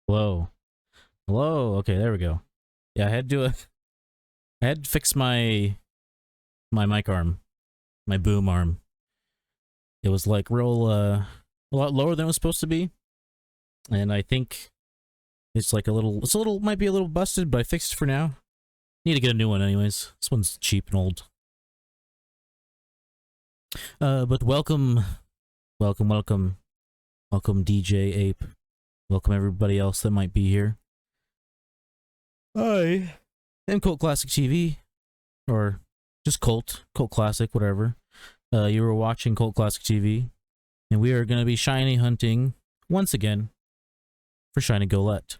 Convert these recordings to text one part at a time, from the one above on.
Hello. Hello. Okay, there we go. Yeah, I had to fix my mic arm, my boom arm. It was like real a lot lower than it was supposed to be, and I think it's like might be a little busted, but I fixed it for now. Need to get a new one anyways. This one's cheap and old. But welcome DJ Ape. Welcome everybody else that might be here. Hi. And Cult Classic TV, or just Cult Classic, whatever. You were watching Cult Classic TV, and we are going to be shiny hunting once again for shiny golett.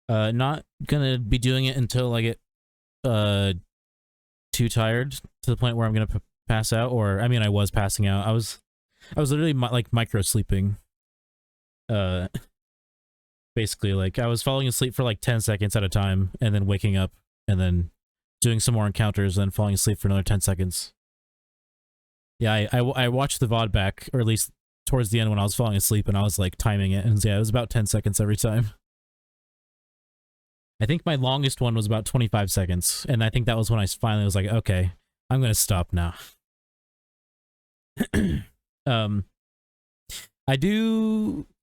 Not going to be doing it until I get too tired to the point where I'm going to pass out, or I mean I was passing out. I was literally like micro sleeping. Basically, like, I was falling asleep for like 10 seconds at a time, and then waking up, and then doing some more encounters, and then falling asleep for another 10 seconds. Yeah, I watched the VOD back, or at least towards the end when I was falling asleep, and I was like timing it, and yeah, it was about 10 seconds every time. I think my longest one was about 25 seconds, and I think that was when I finally was like, okay, I'm gonna stop now.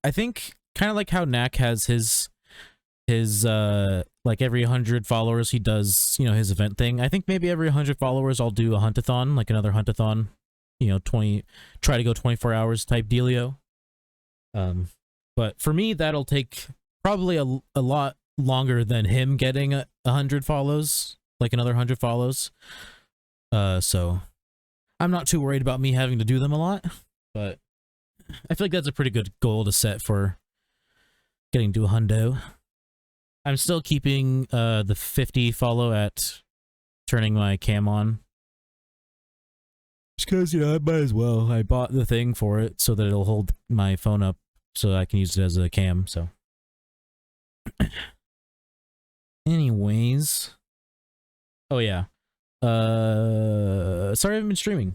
I think kind of like how Knack has his like every 100 followers he does, you know, his event thing. I think maybe every 100 followers I'll do a huntathon, like another huntathon, you know, try to go 24 hours type dealio. But for me, that'll take probably a lot longer than him getting 100 follows, like another 100 follows. So I'm not too worried about me having to do them a lot, but I feel like that's a pretty good goal to set for getting to a hundo. I'm still keeping the 50 follow at turning my cam on. Just because, you know, I might as well. I bought the thing for it so that it'll hold my phone up so I can use it as a cam, so. Anyways. Oh, yeah. Sorry I haven't been streaming.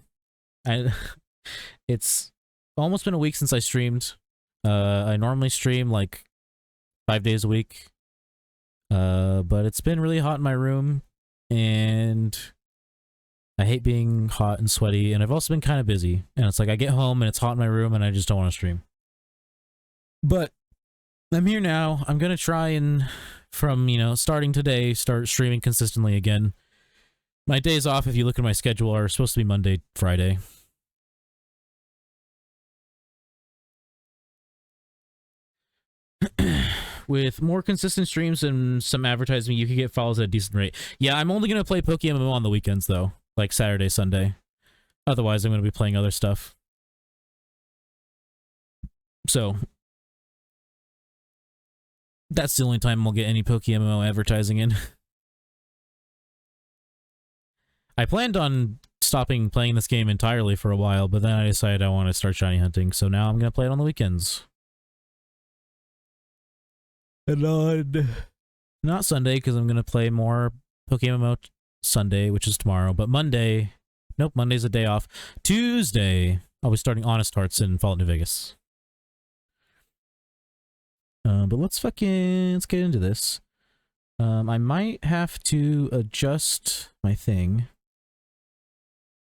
It's almost been a week since I streamed. I normally stream like 5 days a week. But it's been really hot in my room, and I hate being hot and sweaty, and I've also been kind of busy. And it's like I get home and it's hot in my room and I just don't want to stream. But I'm here now. I'm gonna try and, from, you know, starting today, start streaming consistently again. My days off, if you look at my schedule, are supposed to be Monday, Friday. With more consistent streams and some advertising, you can get follows at a decent rate. Yeah, I'm only going to play PokéMMO on the weekends, though. Like Saturday, Sunday. Otherwise, I'm going to be playing other stuff. So, that's the only time we'll get any PokéMMO advertising in. I planned on stopping playing this game entirely for a while, but then I decided I want to start shiny hunting, so now I'm gonna play it on the weekends. And on not Sunday, because I'm gonna play more PokéMMO Sunday, which is tomorrow, but Monday, nope, Monday's a day off. Tuesday, I'll be starting Honest Hearts in Fallout New Vegas. But let's get into this. I might have to adjust my thing.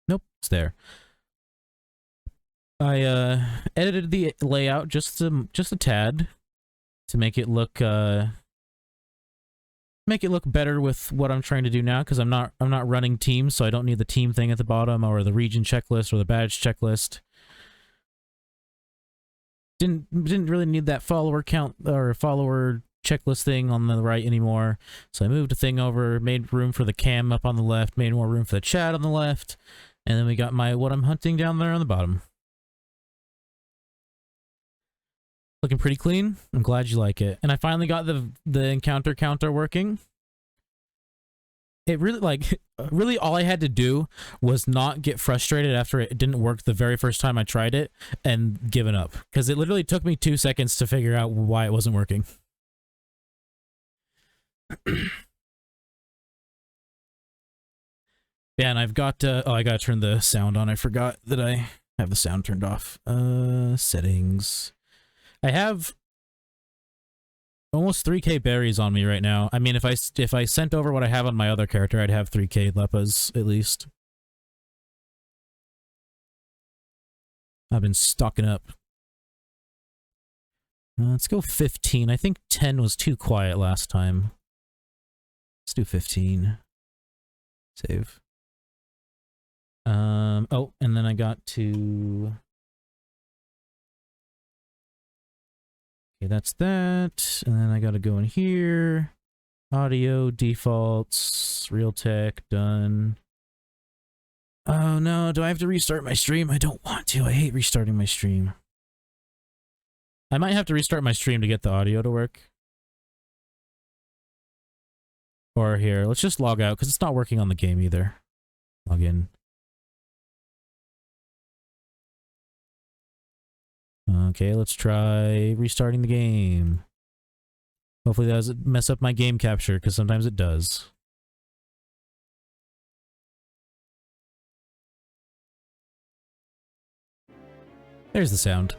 Nope, it's there. I edited the layout just a tad to make it look better with what I'm trying to do now, because I'm not running teams, so I don't need the team thing at the bottom or the region checklist or the badge checklist. Didn't really need that follower count or follower checklist thing on the right anymore, so I moved a thing over, made room for the cam up on the left, made more room for the chat on the left, and then we got my what I'm hunting down there on the bottom. Looking pretty clean. I'm glad you like it. And I finally got the encounter counter working. It really all I had to do was not get frustrated after it didn't work the very first time I tried it and given up, because it literally took me 2 seconds to figure out why it wasn't working. Yeah, and I've got oh, I gotta turn the sound on. I forgot that I have the sound turned off. Settings. I have almost 3k berries on me right now. I mean, if I sent over what I have on my other character, I'd have 3k lepas at least. I've been stocking up. Let's go 15. I think 10 was too quiet last time. Let's do 15. Save. Oh, and then I got to... Okay, that's that. And then I gotta go in here. Audio, defaults, real tech, done. Oh no, do I have to restart my stream? I don't want to. I hate restarting my stream. I might have to restart my stream to get the audio to work. Or here, let's just log out, because it's not working on the game either. Log in. Okay, let's try restarting the game. Hopefully that doesn't mess up my game capture, because sometimes it does. There's the sound.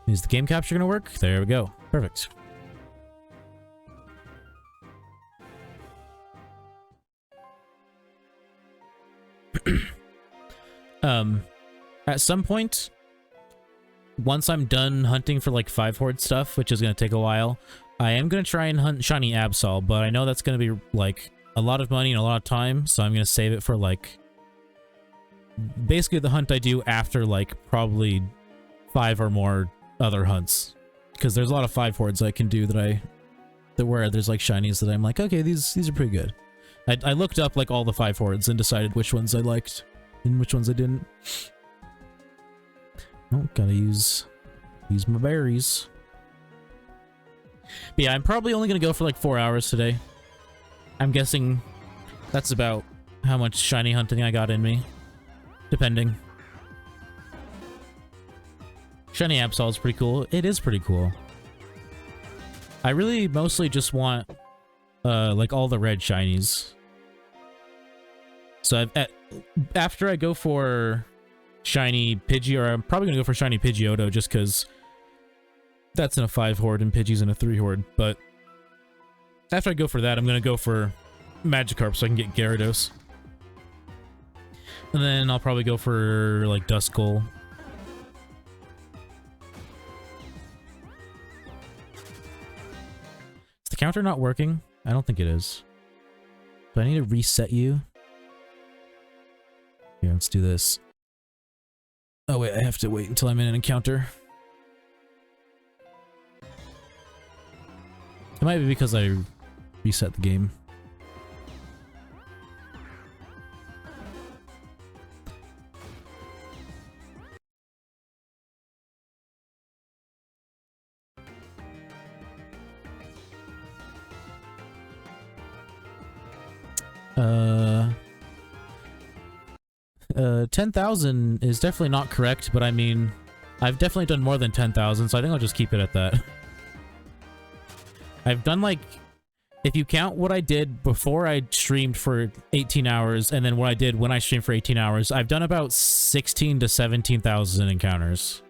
Is the game capture gonna work? There we go. Perfect. At some point, once I'm done hunting for like 5 horde stuff, which is going to take a while, I am going to try and hunt shiny Absol, but I know that's going to be like a lot of money and a lot of time, so I'm going to save it for like basically the hunt I do after like probably 5 or more other hunts, because there's a lot of 5 hordes I can do that where there's like shinies that I'm like, okay, these are pretty good. I looked up like all the 5 hordes and decided which ones I liked and which ones I didn't. Oh, gotta use my berries. But yeah, I'm probably only gonna go for like 4 hours today. I'm guessing that's about how much shiny hunting I got in me, depending. Shiny Absol is pretty cool. It is pretty cool. I really mostly just want like all the red shinies. So after I go for shiny Pidgey, or I'm probably gonna go for shiny Pidgeotto just because that's in a 5 horde and Pidgey's in a 3 horde. But after I go for that, I'm gonna go for Magikarp so I can get Gyarados. And then I'll probably go for like Duskull. Is the counter not working? I don't think it is. Do I need to reset you? Here, let's do this. Oh wait, I have to wait until I'm in an encounter. It might be because I reset the game. 10,000 is definitely not correct, but I mean, I've definitely done more than 10,000, so I think I'll just keep it at that. I've done, like, if you count what I did before I streamed for 18 hours, and then what I did when I streamed for 18 hours, I've done about 16 to 17,000 encounters.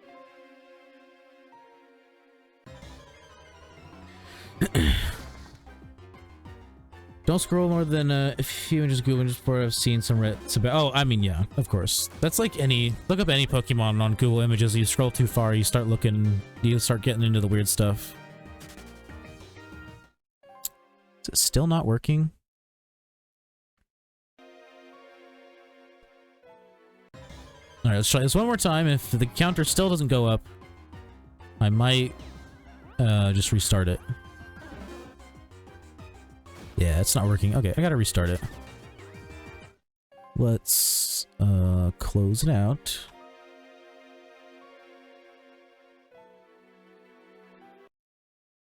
Don't scroll more than a few inches Google just before I've seen some Reddits about. Oh, I mean, yeah, of course. That's like any. Look up any Pokemon on Google Images. You scroll too far, you start looking. You start getting into the weird stuff. Is it still not working? All right, let's try this one more time. If the counter still doesn't go up, I might just restart it. Yeah, it's not working. Okay, I gotta restart it. Let's close it out.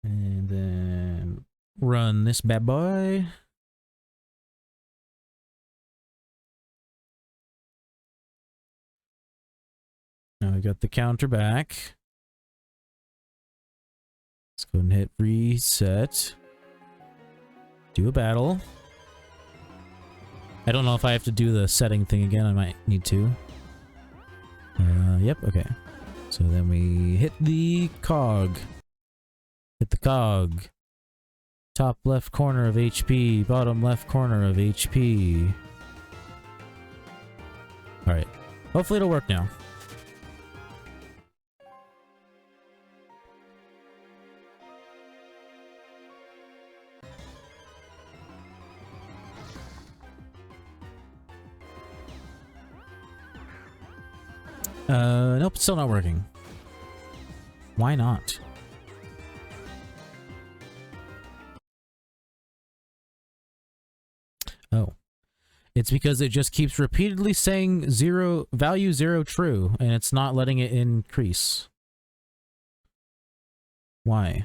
And then run this bad boy. Now we got the counter back. Let's go and hit reset. Do a battle. I don't know if I have to do the setting thing again. I might need to. Yep, okay. So then we hit the cog. Hit the cog. Top left corner of HP. Bottom left corner of HP. Alright. Hopefully it'll work now. Nope, still not working. Why not? Oh. It's because it just keeps repeatedly saying value 0 true, and it's not letting it increase. Why?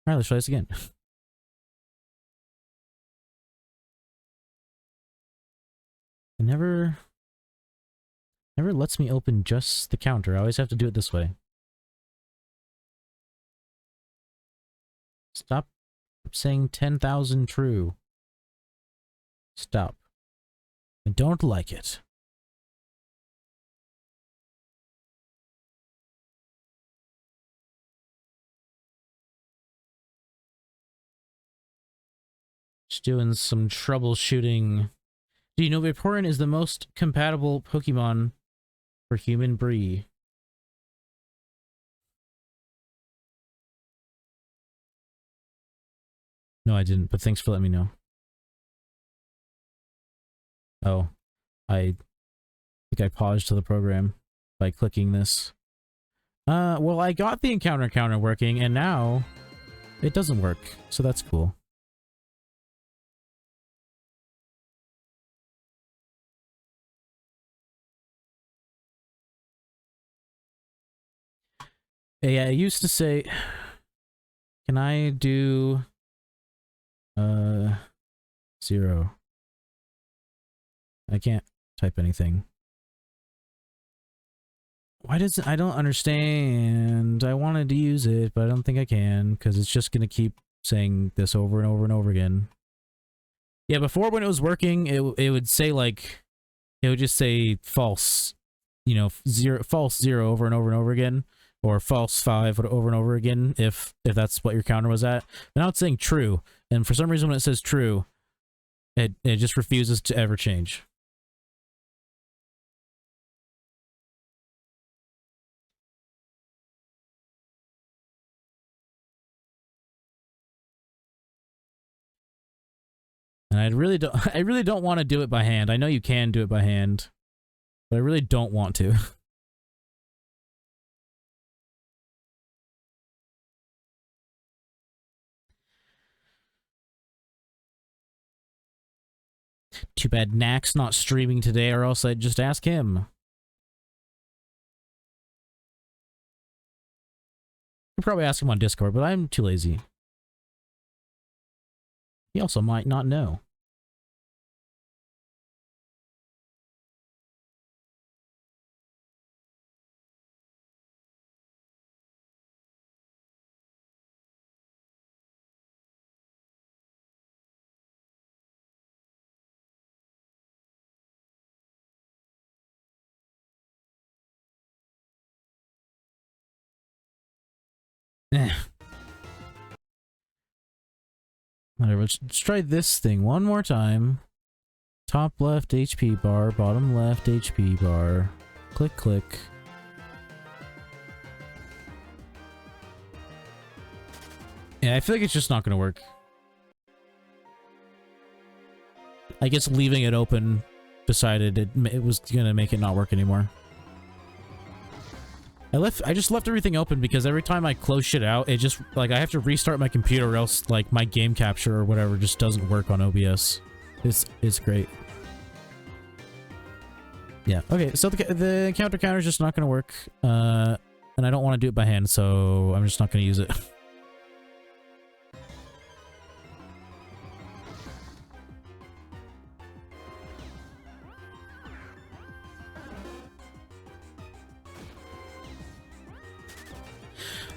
Alright, let's try this again. It never lets me open just the counter. I always have to do it this way. Stop saying 10,000 true. Stop. I don't like it. Just doing some troubleshooting. Do you know Vaporeon is the most compatible Pokemon for human Bree? No, I didn't, but thanks for letting me know. Oh, I think I paused to the program by clicking this. Well, I got the encounter working, and now it doesn't work, so that's cool. Yeah, I used to say, can I do 0? I can't type anything. Why does it, I don't understand. I wanted to use it, but I don't think I can, because it's just gonna keep saying this over and over and over again. Yeah, before when it was working, it would say like, it would just say false, you know, false 0 over and over and over again. Or false 5 over and over again if that's what your counter was at. But now it's saying true, and for some reason when it says true, it just refuses to ever change. And I really don't want to do it by hand. I know you can do it by hand, but I really don't want to. Too bad Knack's not streaming today, or else I'd just ask him. could probably ask him on Discord, but I'm too lazy. He also might not know. Whatever, let's try this thing one more time. Top left HP bar, bottom left HP bar. Click, click. Yeah, I feel like it's just not gonna work. I guess leaving it open decided it was gonna make it not work anymore. I just left everything open because every time I close shit out, it just, like, I have to restart my computer or else, like, my game capture or whatever just doesn't work on OBS. It's great. Yeah, okay, so the encounter counter is just not gonna work. And I don't want to do it by hand, so I'm just not gonna use it.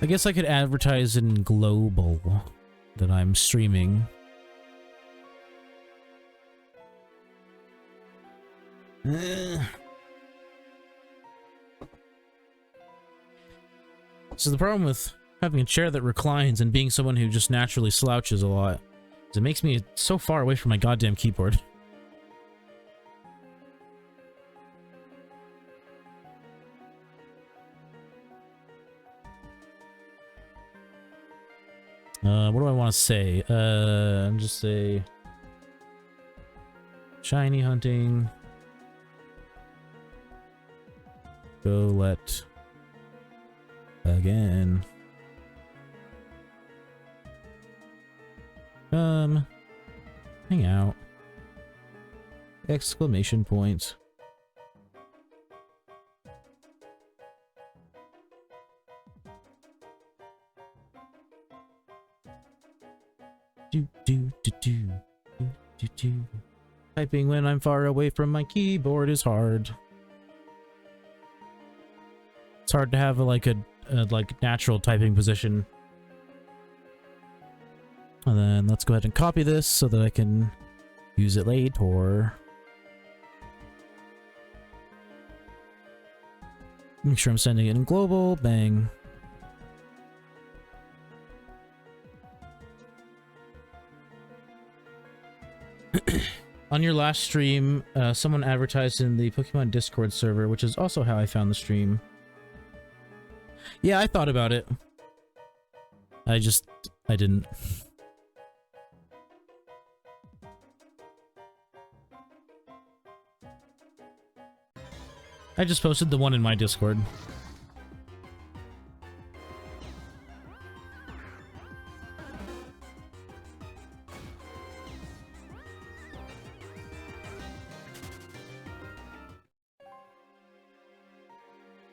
I guess I could advertise in global that I'm streaming. So the problem with having a chair that reclines and being someone who just naturally slouches a lot is it makes me so far away from my goddamn keyboard. What do I want to say? Just say shiny hunting. Golett again. Hang out. Exclamation point. Typing when I'm far away from my keyboard is hard. It's hard to have like a natural typing position. And then let's go ahead and copy this so that I can use it later. Make sure I'm sending it in global. Bang. On your last stream, someone advertised in the Pokemon Discord server, which is also how I found the stream. Yeah, I thought about it. I didn't. I just posted the one in my Discord.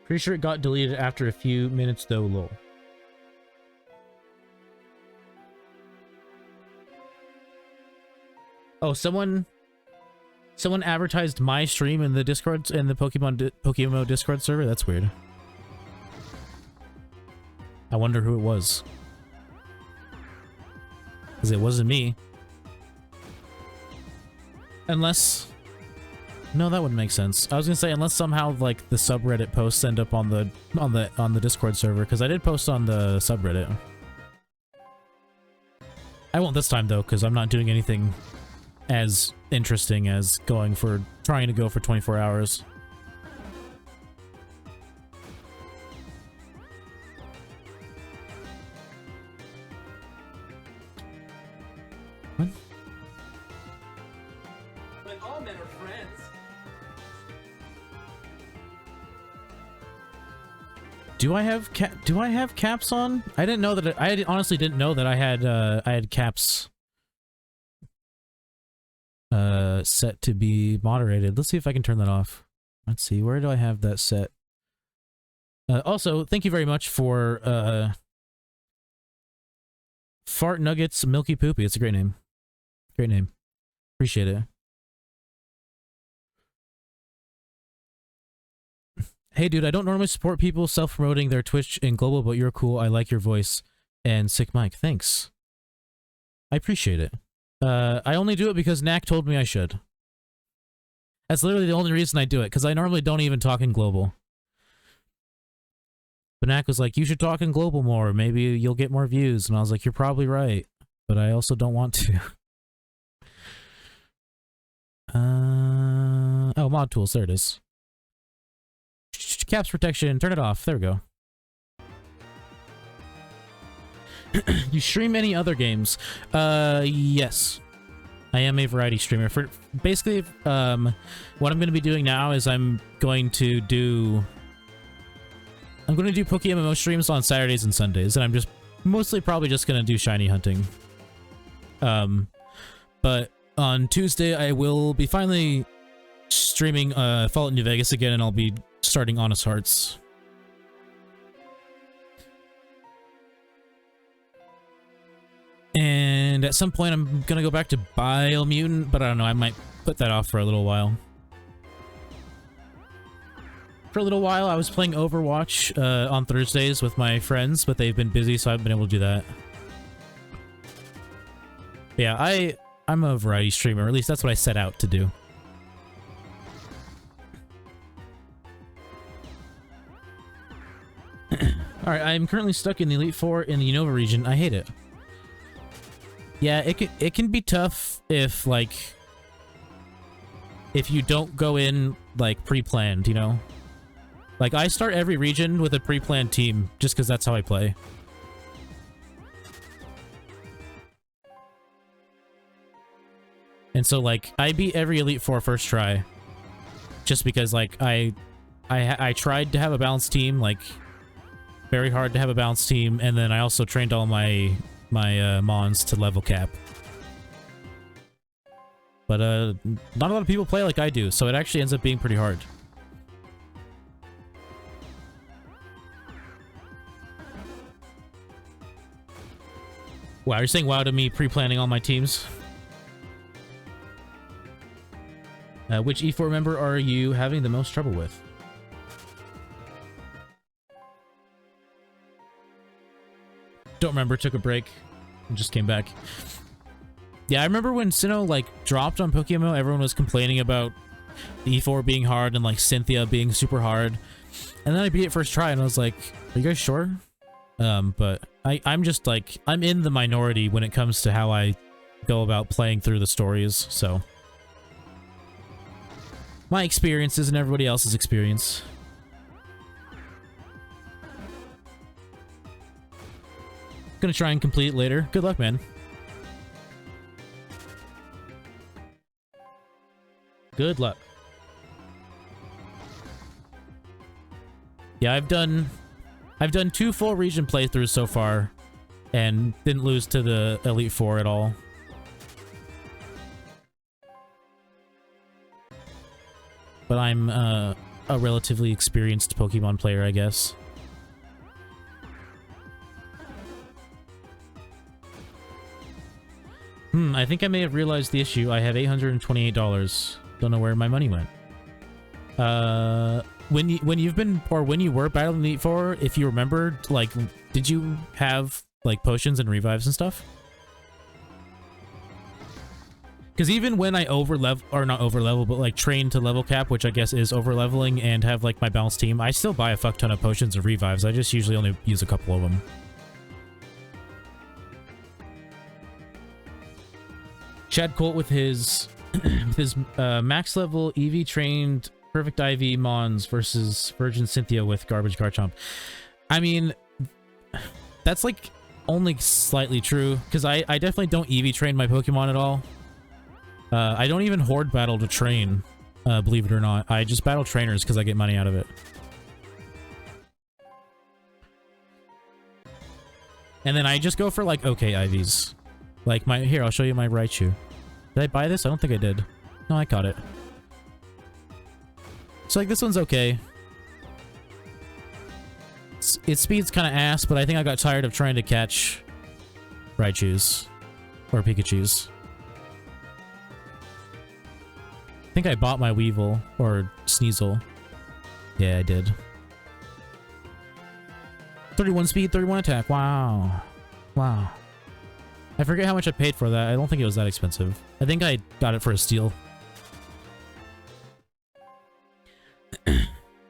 Pretty sure it got deleted after a few minutes though, lol. Oh, someone advertised my stream in the Discord, in the PokéMMO Discord server? That's weird. I wonder who it was. Because it wasn't me. Unless... No, that wouldn't make sense. I was gonna say unless somehow like the subreddit posts end up on the Discord server, because I did post on the subreddit. I won't this time though, because I'm not doing anything as interesting as trying to go for 24 hours. What? But all men are friends. Do I have caps on? I didn't know that I honestly didn't know that I had caps set to be moderated. Let's see if I can turn that off. Let's see, where do I have that set? Also, thank you very much for Fart Nuggets Milky Poopy. It's a great name. Great name. Appreciate it. Hey, dude, I don't normally support people self-promoting their Twitch in global, but you're cool. I like your voice. And sick mic. Thanks. I appreciate it. I only do it because Knack told me I should. That's literally the only reason I do it, because I normally don't even talk in global. But Knack was like, you should talk in global more. Maybe you'll get more views. And I was like, you're probably right. But I also don't want to. Oh, mod tools. There it is. Caps protection. Turn it off. There we go. You stream any other games? Yes. I am a variety streamer. For basically, what I'm going to be doing now is I'm going to do PokéMMO streams on Saturdays and Sundays, and I'm just mostly probably just going to do shiny hunting. But on Tuesday, I will be finally streaming Fallout New Vegas again, and I'll be starting Honest Hearts. And at some point, I'm gonna go back to Biomutant, but I don't know, I might put that off for a little while. For a little while, I was playing Overwatch on Thursdays with my friends, but they've been busy, so I haven't been able to do that. Yeah, I'm a variety streamer, or at least that's what I set out to do. Alright, I'm currently stuck in the Elite Four in the Unova region. I hate it. Yeah, it can be tough if, like, if you don't go in, like, pre-planned, you know? Like, I start every region with a pre-planned team, just because that's how I play. And so, like, I beat every Elite Four first try. Just because, like, I tried to have a balanced team, like, very hard to have a balanced team, and then I also trained all my mons to level cap. But not a lot of people play like I do, so it actually ends up being pretty hard. Wow, you're saying wow to me pre-planning all my teams? Which E4 member are you having the most trouble with? Don't remember, took a break and just came back. Yeah, I remember when Sinnoh, like, dropped on PokéMMO, everyone was complaining about the E4 being hard and, like, Cynthia being super hard. And then I beat it first try and I was like, are you guys sure? But I'm just, like, I'm in the minority when it comes to how I go about playing through the stories, so. My experience isn't everybody else's experience. Gonna try and complete it later. Good luck, man. Good luck. Yeah, I've done 2 full region playthroughs so far, and didn't lose to the Elite Four at all. But I'm a relatively experienced Pokemon player, I guess. I think I may have realized the issue. I have $828. Don't know where my money went. When you were battling Elite Four, if you remembered, like, did you have, like, potions and revives and stuff? Because even when I not overlevel, but, like, train to level cap, which I guess is overleveling, and have, like, my balanced team, I still buy a fuck ton of potions and revives. I just usually only use a couple of them. Chad Colt with his max level EV trained perfect IV Mons versus Virgin Cynthia with garbage Garchomp. I mean, that's like only slightly true because I definitely don't EV train my Pokemon at all. I don't even horde battle to train, believe it or not. I just battle trainers because I get money out of it. And then I just go for like okay IVs. Like here, I'll show you my Raichu. Did I buy this? I don't think I did. No, I caught it. So like this one's okay. Its speed's kind of ass, but I think I got tired of trying to catch Raichus. Or Pikachus. I think I bought my Weevil. Or Sneasel. Yeah, I did. 31 speed, 31 attack. Wow. Wow. I forget how much I paid for that. I don't think it was that expensive. I think I got it for a steal.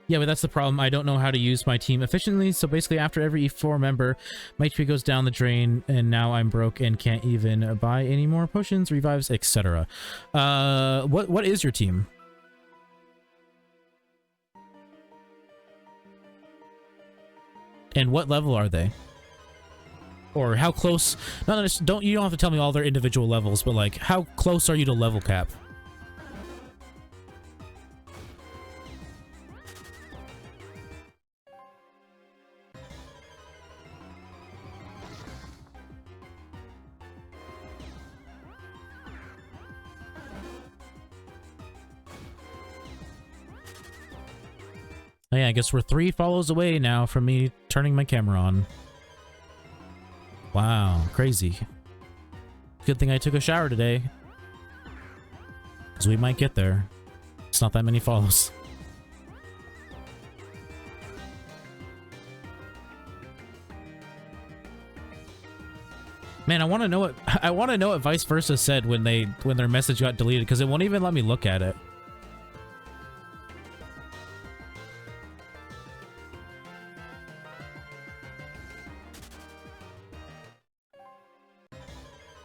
Yeah, but that's the problem. I don't know how to use my team efficiently, so basically after every E4 member, my HP goes down the drain, and now I'm broke and can't even buy any more potions, revives, etc. What is your team? And what level are they? Or how close... you don't have to tell me all their individual levels, but like, how close are you to level cap? Oh yeah, I guess we're 3 follows away now from me turning my camera on. Wow, crazy. Good thing I took a shower today. Because we might get there. It's not that many follows. Man, I want to know what Vice Versa said when their message got deleted, because it won't even let me look at it.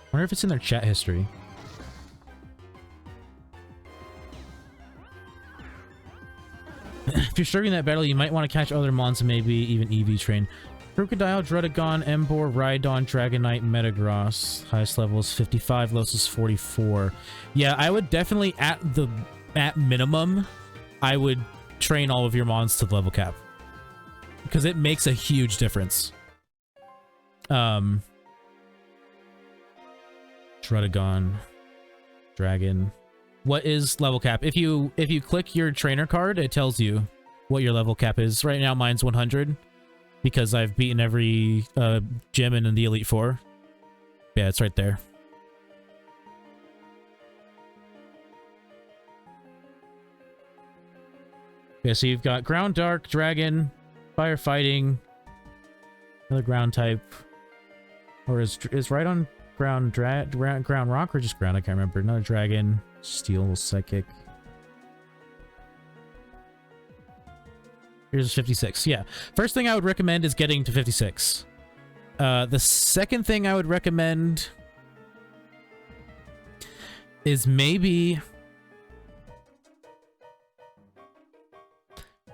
I wonder if it's in their chat history. If you're struggling in that battle, you might want to catch other mons and maybe even EV train. Crocodile, Druddigon, Emboar, Rhydon, Dragonite, Metagross. Highest level is 55, lowest is 44. Yeah, I would definitely, at minimum, I would train all of your mons to the level cap. Because it makes a huge difference. Druddigon, Dragon. What is level cap? If you click your trainer card, it tells you what your level cap is. Right now, mine's 100 because I've beaten every gym in the Elite Four. Yeah, it's right there. Okay, so you've got Ground, Dark, Dragon, Firefighting, another Ground type, or is Rhydon Ground Rock or just Ground? I can't remember. Another Dragon, Steel, Psychic. Here's 56. Yeah. First thing I would recommend is getting to 56. The second thing I would recommend is maybe...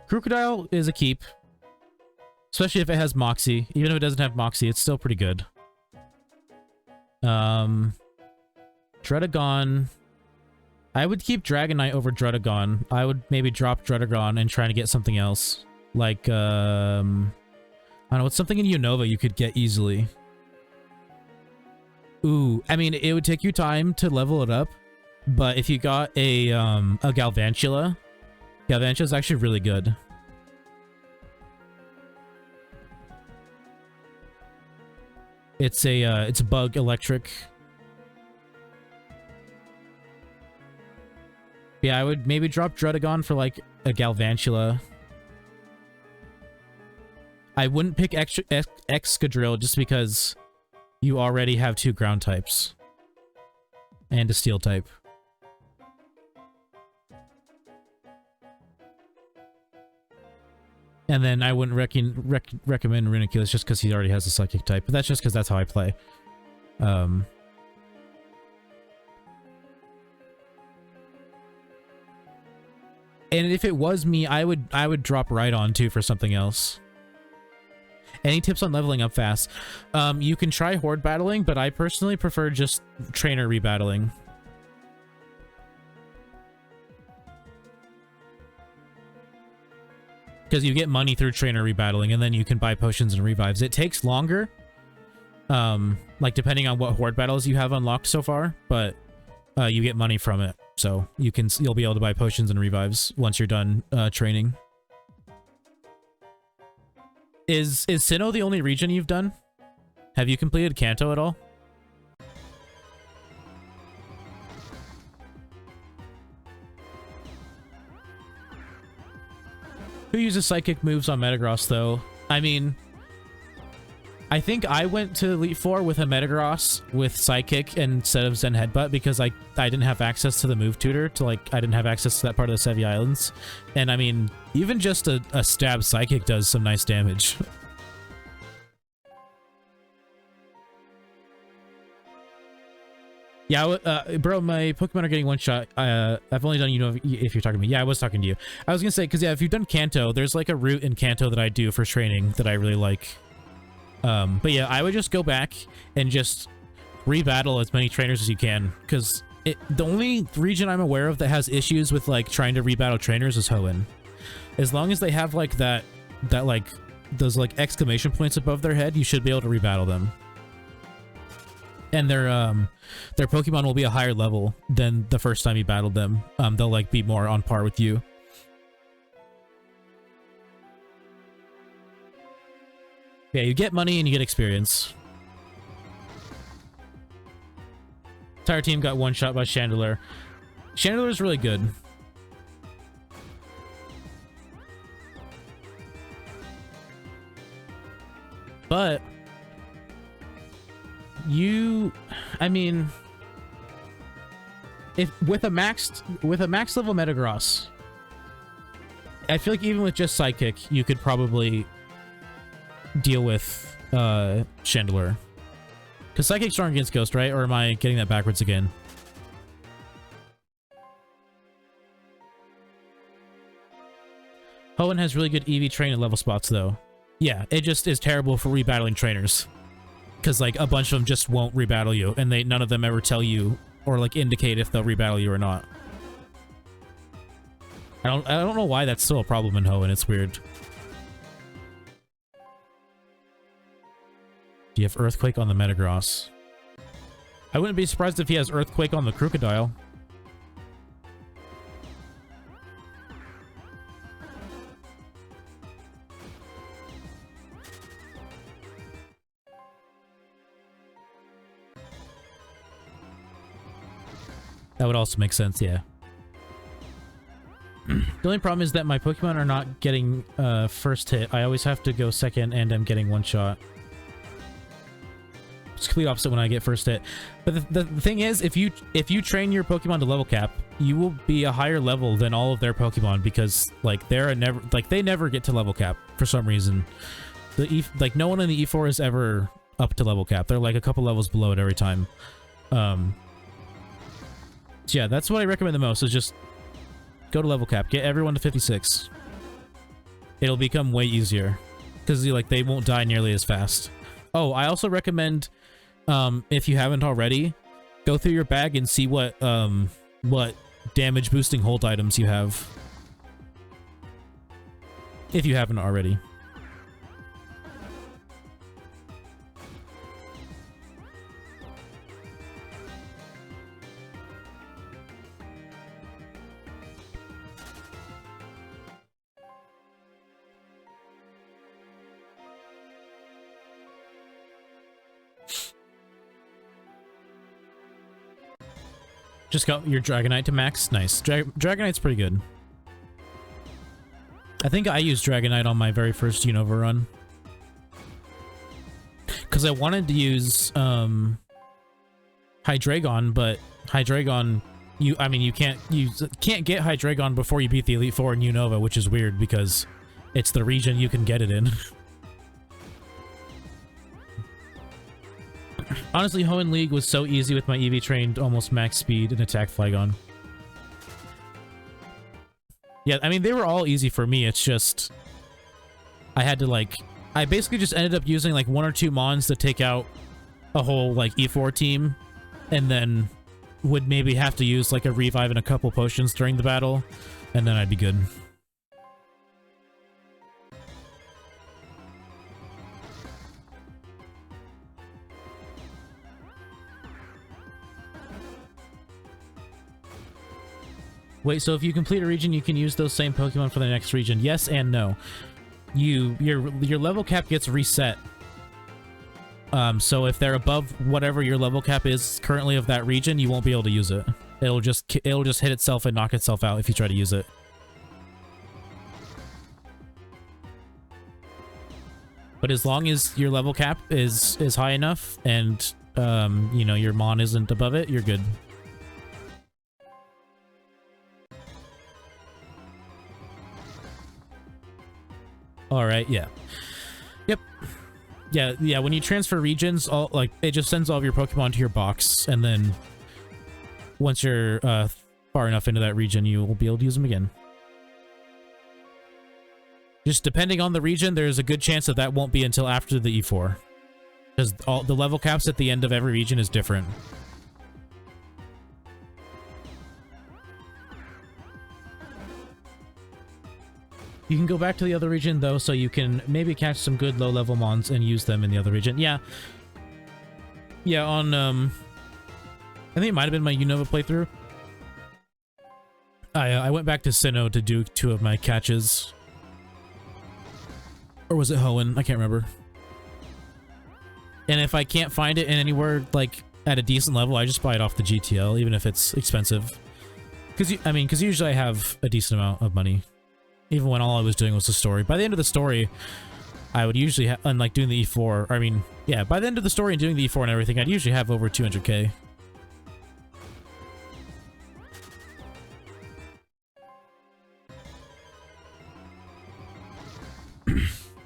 Crocodile is a keep. Especially if it has Moxie. Even if it doesn't have Moxie, it's still pretty good. Druddigon. I would keep Dragonite over Druddigon. I would maybe drop Druddigon and try to get something else. Like, I don't know, what's something in Unova you could get easily? Ooh, I mean, it would take you time to level it up, but if you got a Galvantula, Galvantula is actually really good. It's a bug electric. Yeah, I would maybe drop Druddigon for like a Galvantula. I wouldn't pick Excadrill just because you already have 2 ground types. And a steel type. And then I wouldn't recommend Runiculus just because he already has a psychic type. But that's just because that's how I play. And if it was me, I would drop Rhydon too for something else. Any tips on leveling up fast? You can try horde battling, but I personally prefer just trainer rebattling. Because you get money through trainer rebattling, and then you can buy potions and revives. It takes longer, like depending on what horde battles you have unlocked so far, but you get money from it. So you'll be able to buy potions and revives once you're done training. Is Sinnoh the only region you've done? Have you completed Kanto at all? Who uses psychic moves on Metagross, though? I mean, I think I went to Elite Four with a Metagross with Psychic instead of Zen Headbutt because I didn't have access to the move tutor, I didn't have access to that part of the Sevi Islands. And I mean, even just a stab Psychic does some nice damage. Yeah, bro, my Pokemon are getting one shot. I've only done, you know, if you're talking to me. Yeah, I was talking to you. I was gonna say, because yeah, if you've done Kanto, there's like a route in Kanto that I do for training that I really like. But yeah, I would just go back and just rebattle as many trainers as you can, because the only region I'm aware of that has issues with like trying to rebattle trainers is Hoenn. As long as they have like those like exclamation points above their head, you should be able to rebattle them. And their Pokemon will be a higher level than the first time you battled them. They'll like be more on par with you. Yeah, you get money and you get experience. Entire team got one shot by Chandelure. Chandelure's really good. But I mean, if with a max level Metagross, I feel like even with just Psychic, you could probably deal with Chandelure. Because Psychic's strong against Ghost, right? Or am I getting that backwards again? Hoenn has really good EV train and level spots, though. Yeah, it just is terrible for rebattling trainers. Because, like, a bunch of them just won't rebattle you, and none of them ever tell you or, like, indicate if they'll rebattle you or not. I don't know why that's still a problem in Hoenn. It's weird. Do you have Earthquake on the Metagross? I wouldn't be surprised if he has Earthquake on the Crocodile. That would also make sense, yeah. The only problem is that my Pokemon are not getting first hit. I always have to go second, and I'm getting one shot. It's complete opposite when I get first hit. But the thing is, if you train your Pokemon to level cap, you will be a higher level than all of their Pokemon because like they never get to level cap for some reason. Like no one in the E4 is ever up to level cap. They're like a couple levels below it every time. So yeah, that's what I recommend the most, is just go to level cap. Get everyone to 56. It'll become way easier. Because like they won't die nearly as fast. Oh, I also recommend, if you haven't already, go through your bag and see what damage boosting hold items you have. If you haven't already. Just got your Dragonite to max. Nice. Dragonite's pretty good. I think I used Dragonite on my very first Unova run. Because I wanted to use Hydreigon, but Hydreigon, you can't get Hydreigon before you beat the Elite Four in Unova, which is weird because it's the region you can get it in. Honestly, Hoenn League was so easy with my EV trained almost max speed and attack Flygon. Yeah, I mean, they were all easy for me. It's just I had to I basically just ended up using like 1 or 2 Mons to take out a whole like E4 team, and then would maybe have to use like a revive and a couple potions during the battle, and then I'd be good. Wait, so if you complete a region, you can use those same Pokemon for the next region? Yes and no. Your level cap gets reset. So if they're above whatever your level cap is currently of that region, you won't be able to use it. It'll just hit itself and knock itself out if you try to use it. But as long as your level cap is high enough and you know, your mon isn't above it, you're good. All right, yeah. Yep. Yeah, when you transfer regions, it just sends all of your Pokemon to your box, and then once you're far enough into that region, you will be able to use them again. Just depending on the region, there's a good chance that won't be until after the E4. Because all the level caps at the end of every region is different. You can go back to the other region, though, so you can maybe catch some good low-level mons and use them in the other region. Yeah. Yeah, on, I think it might have been my Unova playthrough. I went back to Sinnoh to do 2 of my catches. Or was it Hoenn? I can't remember. And if I can't find it in anywhere, like, at a decent level, I just buy it off the GTL, even if it's expensive. Because usually I have a decent amount of money. Even when all I was doing was the story. By the end of the story, I would usually have, unlike doing the E4, I mean, yeah, by the end of the story and doing the E4 and everything, I'd usually have over 200k.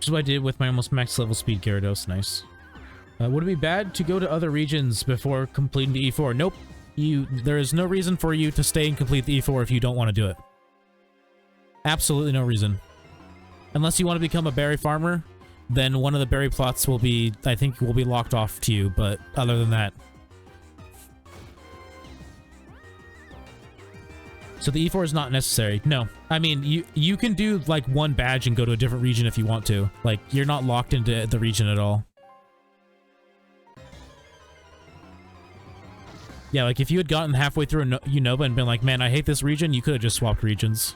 Which is what I did with my almost max level speed Gyarados. Nice. Would it be bad to go to other regions before completing the E4? Nope. There is no reason for you to stay and complete the E4 if you don't want to do it. Absolutely no reason. Unless you want to become a berry farmer, then one of the berry plots will be, I think, will be locked off to you, but other than that. So the E4 is not necessary. No. I mean, you can do, like, one badge and go to a different region if you want to. Like, you're not locked into the region at all. Yeah, like, if you had gotten halfway through Unova and been like, man, I hate this region, you could have just swapped regions.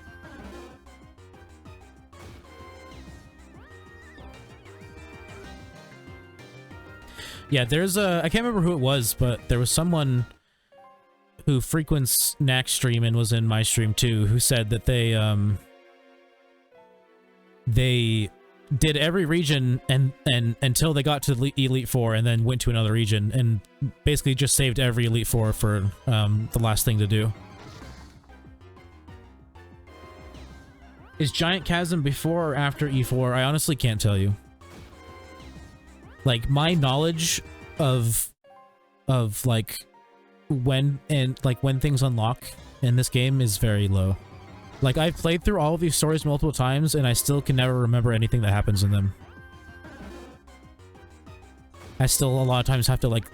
Yeah, there's a... I can't remember who it was, but there was someone who frequents Knack's stream and was in my stream too, who said that they did every region and until they got to Elite Four and then went to another region and basically just saved every Elite Four for the last thing to do. Is Giant Chasm before or after E4? I honestly can't tell you. Like, my knowledge of like when things unlock in this game is very low. Like, I've played through all of these stories multiple times and I still can never remember anything that happens in them. I still a lot of times have to, like,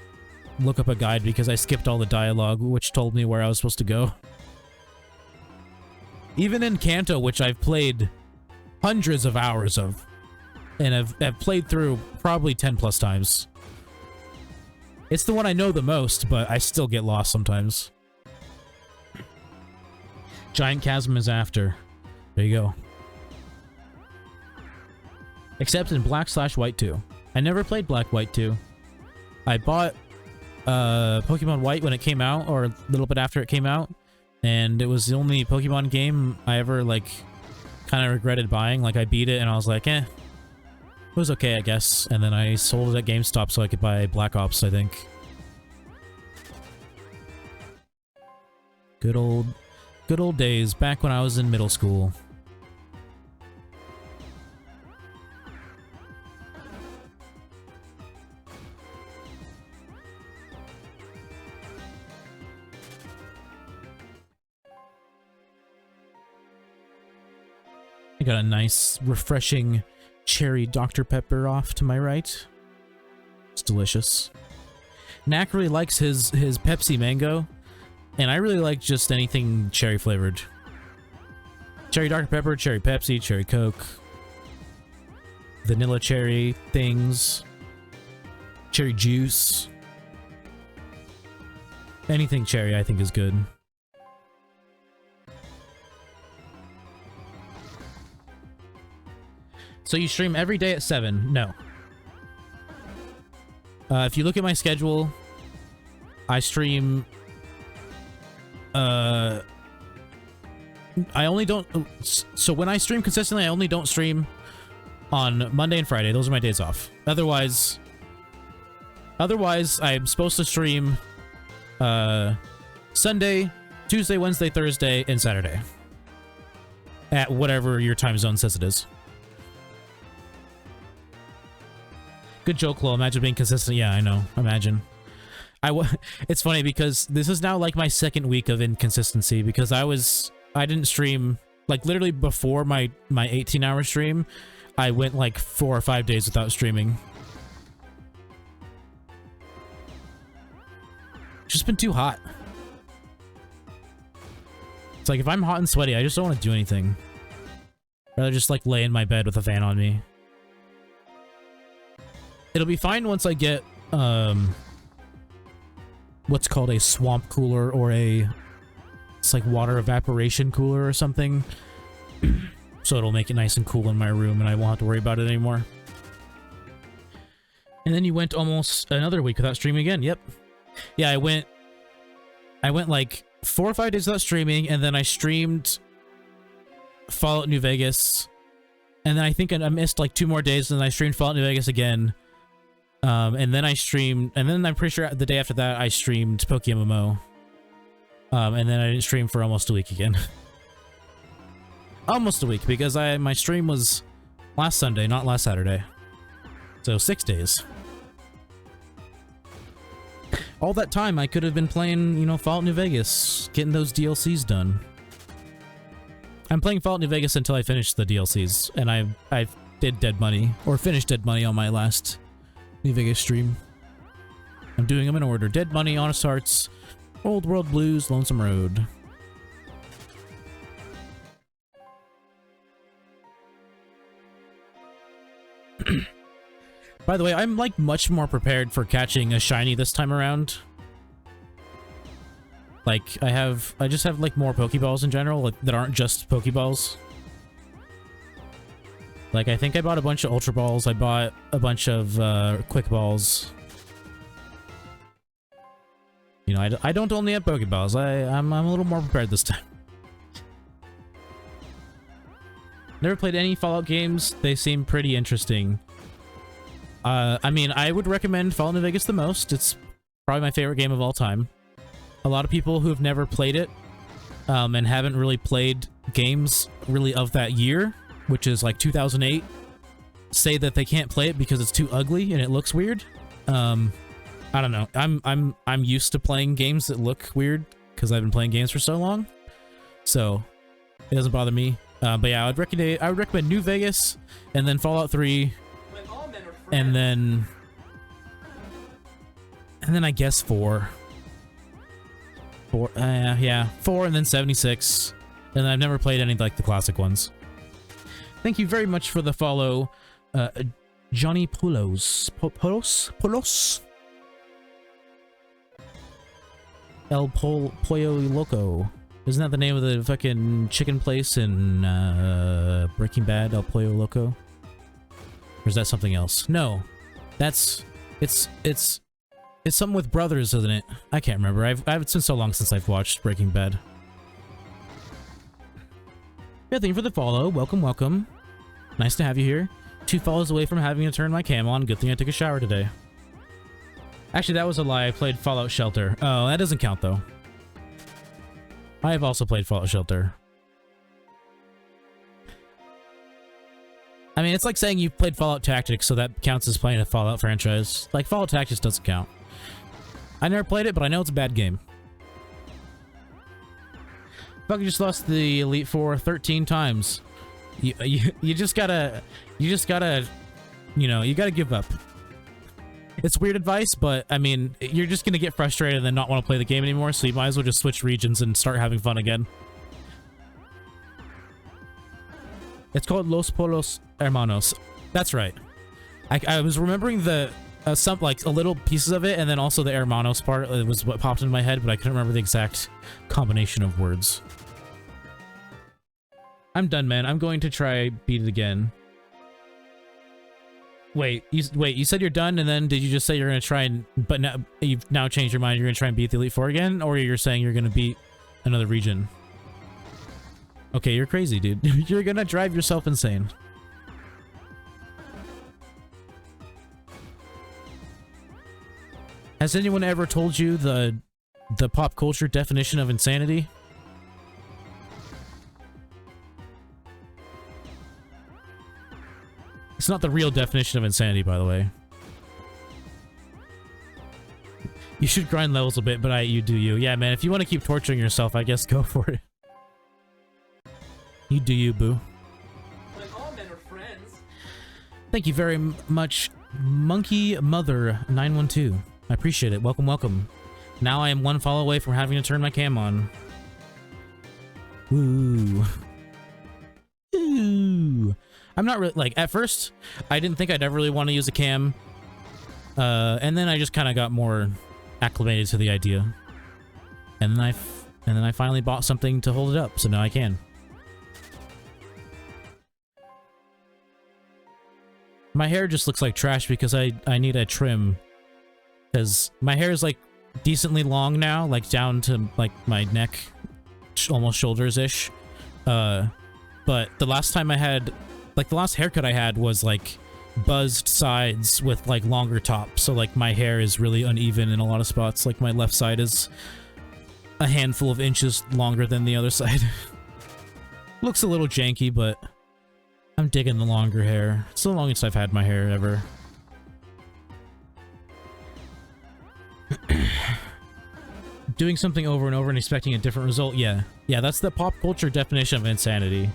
look up a guide because I skipped all the dialogue, which told me where I was supposed to go. Even in Kanto, which I've played hundreds of hours of, and I've played through probably 10 plus times. It's the one I know the most, but I still get lost sometimes. Giant Chasm is after. There you go. Except in Black/White 2. I never played Black/White 2. I bought Pokemon White when it came out, or a little bit after it came out, and it was the only Pokemon game I ever, like, kind of regretted buying. Like, I beat it and I was like, eh. It was okay, I guess. And then I sold it at GameStop so I could buy Black Ops, I think. Good old days, back when I was in middle school. I got a nice, refreshing cherry Dr. Pepper off to my right. It's delicious. Knack really likes his Pepsi Mango, and I really like just anything cherry flavored. Cherry Dr. Pepper, cherry Pepsi, cherry Coke, vanilla cherry things, cherry juice. Anything cherry I think is good. So you stream every day at 7? No. If you look at my schedule, I stream... I only don't... So when I stream consistently, I only don't stream on Monday and Friday. Those are my days off. Otherwise, I'm supposed to stream Sunday, Tuesday, Wednesday, Thursday, and Saturday. At whatever your time zone says it is. Good joke, Lo. Imagine being consistent. Yeah, I know. Imagine. It's funny because this is now like my second week of inconsistency because I didn't stream like literally before my 18-hour stream. I went like 4 or 5 days without streaming. It's just been too hot. It's like if I'm hot and sweaty, I just don't want to do anything. I'd rather just like lay in my bed with a fan on me. It'll be fine once I get what's called a swamp cooler or it's like water evaporation cooler or something. So it'll make it nice and cool in my room and I won't have to worry about it anymore. And then you went almost another week without streaming again. Yep. Yeah, I went like 4 or 5 days without streaming, and then I streamed Fallout New Vegas, and then I think I missed like 2 more days, and then I streamed Fallout New Vegas again, and then I'm pretty sure the day after that I streamed PokéMMO, and then I didn't stream for almost a week again. Almost a week, because my stream was last Sunday, not last Saturday. So 6 days. All that time I could have been playing, you know, Fallout New Vegas, getting those DLCs done. I'm playing Fallout New Vegas until I finish the DLCs, and I did Dead Money, or finished Dead Money on my last New Vegas stream. I'm doing them in order. Dead Money, Honest Hearts, Old World Blues, Lonesome Road. By the way, I'm like much more prepared for catching a shiny this time around. Like I just have like more Pokeballs in general, like, that aren't just Pokeballs. Like I think I bought a bunch of Ultra Balls, I bought a bunch of Quick Balls. You know, I don't only have Pokeballs, I'm a little more prepared this time. Never played any Fallout games, they seem pretty interesting. I mean, I would recommend Fallout New Vegas the most. It's probably my favorite game of all time. A lot of people who have never played it, and haven't really played games really of that year, which is like 2008, say that they can't play it because it's too ugly and it looks weird. I don't know. I'm used to playing games that look weird because I've been playing games for so long, so it doesn't bother me. But yeah, I would recommend New Vegas, and then Fallout 3. And then I guess 4. Yeah, 4 and then 76. And I've never played any like the classic ones. Thank you very much for the follow, Johnny Pulos. Pulos? El Pollo Loco. Isn't that the name of the fucking chicken place in Breaking Bad? El Pollo Loco? Or is that something else? No. It's something with brothers, isn't it? I can't remember. It's been so long since I've watched Breaking Bad. Yeah, thank you for the follow. Welcome, welcome. Nice to have you here. 2 follows away from having to turn my cam on. Good thing I took a shower today. Actually, that was a lie. I played Fallout Shelter. Oh, that doesn't count, though. I have also played Fallout Shelter. I mean, it's like saying you played Fallout Tactics, so that counts as playing a Fallout franchise. Like, Fallout Tactics doesn't count. I never played it, but I know it's a bad game. Fucking just lost the Elite Four 13 times. You just gotta, you know, you gotta give up. It's weird advice, but, I mean, you're just gonna get frustrated and then not want to play the game anymore, so you might as well just switch regions and start having fun again. It's called Los Polos Hermanos. That's right. I was remembering the some like a little pieces of it, and then also the Hermanos part was what popped into my head, but I couldn't remember the exact combination of words. I'm done, man. I'm going to try beat it again. Wait, you said you're done, and then did you just say you're gonna try and but now you've now changed your mind? You're gonna try and beat the Elite Four again, or you're saying you're gonna beat another region? Okay, you're crazy, dude. You're gonna drive yourself insane. Has anyone ever told you the pop culture definition of insanity? It's not the real definition of insanity, by the way. You should grind levels a bit, but you do you. Yeah, man, if you want to keep torturing yourself, I guess go for it. You do you, boo. When all men are friends. Thank you very much, Monkey Mother 912. I appreciate it. Welcome, welcome. Now I am one follow away from having to turn my cam on. Woo. Ooh. I'm not really, like, at first, I didn't think I'd ever really want to use a cam. And then I just kind of got more acclimated to the idea. And then I finally bought something to hold it up, so now I can. My hair just looks like trash because I need a trim. Because my hair is, like, decently long now, like, down to, like, my neck, almost shoulders-ish. But the last time I had, like, the last haircut I had was, like, buzzed sides with, like, longer tops. So, like, my hair is really uneven in a lot of spots. Like, my left side is a handful of inches longer than the other side. Looks a little janky, but I'm digging the longer hair. It's the longest I've had my hair ever. Doing something over and over and expecting a different result, yeah. Yeah, that's the pop culture definition of insanity.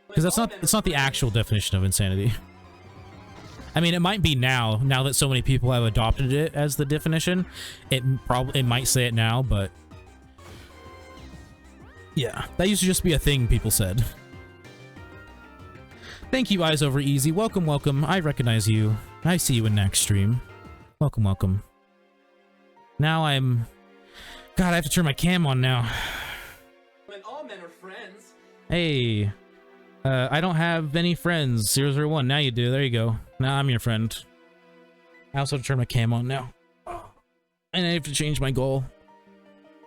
Because it's not the actual definition of insanity. I mean, it might be now that so many people have adopted it as the definition. It might say it now, but yeah, that used to just be a thing people said. Thank you, Eyes Over Easy. Welcome, welcome. I recognize you. I see you in next stream. Welcome, welcome. Now I'm... God, I have to turn my cam on now. When all men are friends. Hey. I don't have any friends. 001. Now you do. There you go. Now I'm your friend. I also have to turn my cam on now. And I have to change my goal.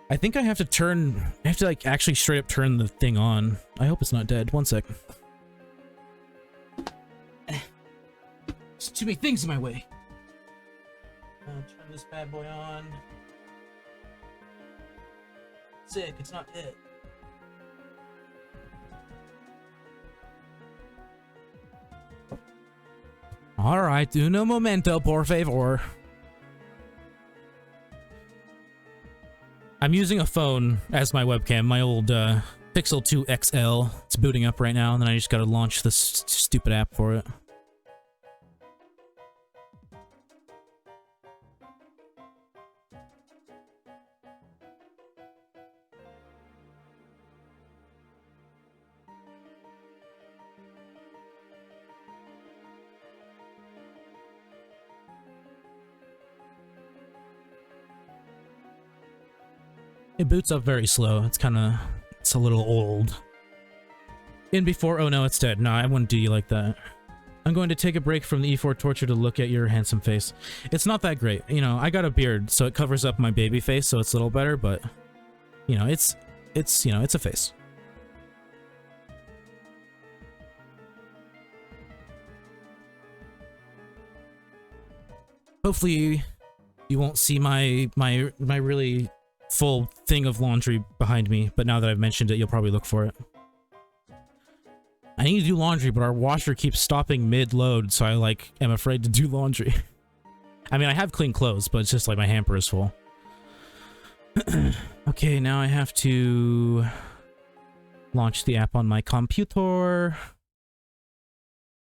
I think I have to like actually straight up turn the thing on. I hope it's not dead. One sec. There's too many things in my way. Turn this bad boy on. Sick, it's not dead. Alright, uno momento, por favor. I'm using a phone as my webcam, my old Pixel 2 XL. It's booting up right now, and then I just gotta launch this stupid app for it. It boots up very slow. It's a little old. In before, oh no, it's dead. No, I wouldn't do you like that. I'm going to take a break from the E4 torture to look at your handsome face. It's not that great. You know, I got a beard, so it covers up my baby face, so it's a little better, but, you know, it's a face. Hopefully, you won't see my really full thing of laundry behind me, but now that I've mentioned it, you'll probably look for it. I need to do laundry, but our washer keeps stopping mid-load, so I, am afraid to do laundry. I mean, I have clean clothes, but it's just like my hamper is full. Okay, now I have to launch the app on my computer.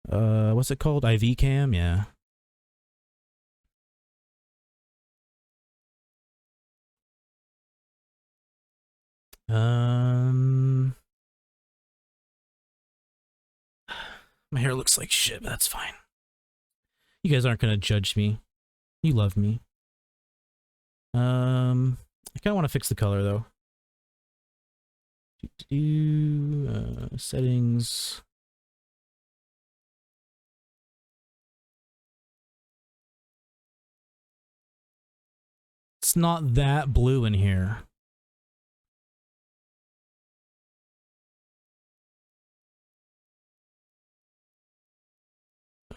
What's it called? IV cam? Yeah. My hair looks like shit, but that's fine. You guys aren't gonna judge me. You love me. I kinda wanna fix the color though. Settings. It's not that blue in here.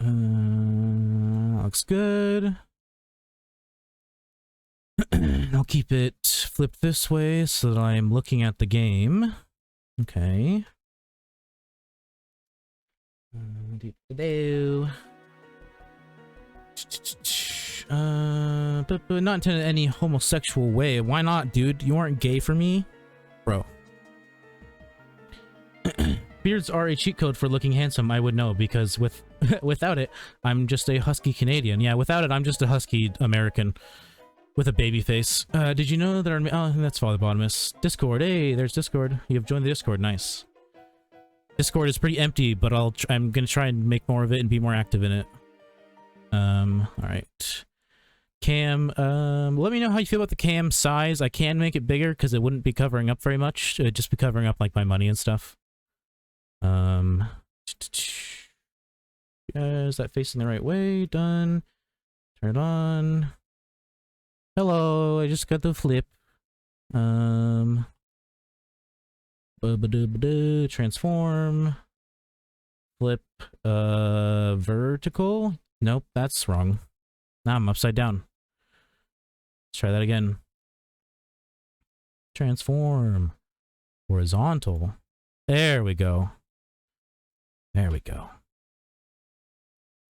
Looks good. keep it flipped this way so that I'm looking at the game. Okay. But not in any homosexual way. Why not, dude? You aren't gay for me? Bro. Beards are a cheat code for looking handsome, I would know, because without it, I'm just a husky Canadian. Yeah, without it, I'm just a husky American with a baby face. Did you know that oh, that's Follow-Bottomous. Discord, hey, there's Discord. You've joined the Discord, nice. Discord is pretty empty, but I'm gonna try and make more of it and be more active in it. Alright. Cam, let me know how you feel about the cam size. I can make it bigger because it wouldn't be covering up very much. It would just be covering up like my money and stuff. Is that facing the right way? Done. Turn it on. Hello, I just got the flip. Transform. Flip. Vertical? Nope, that's wrong. Now I'm upside down. Let's try that again. Transform. Horizontal. There we go. There we go.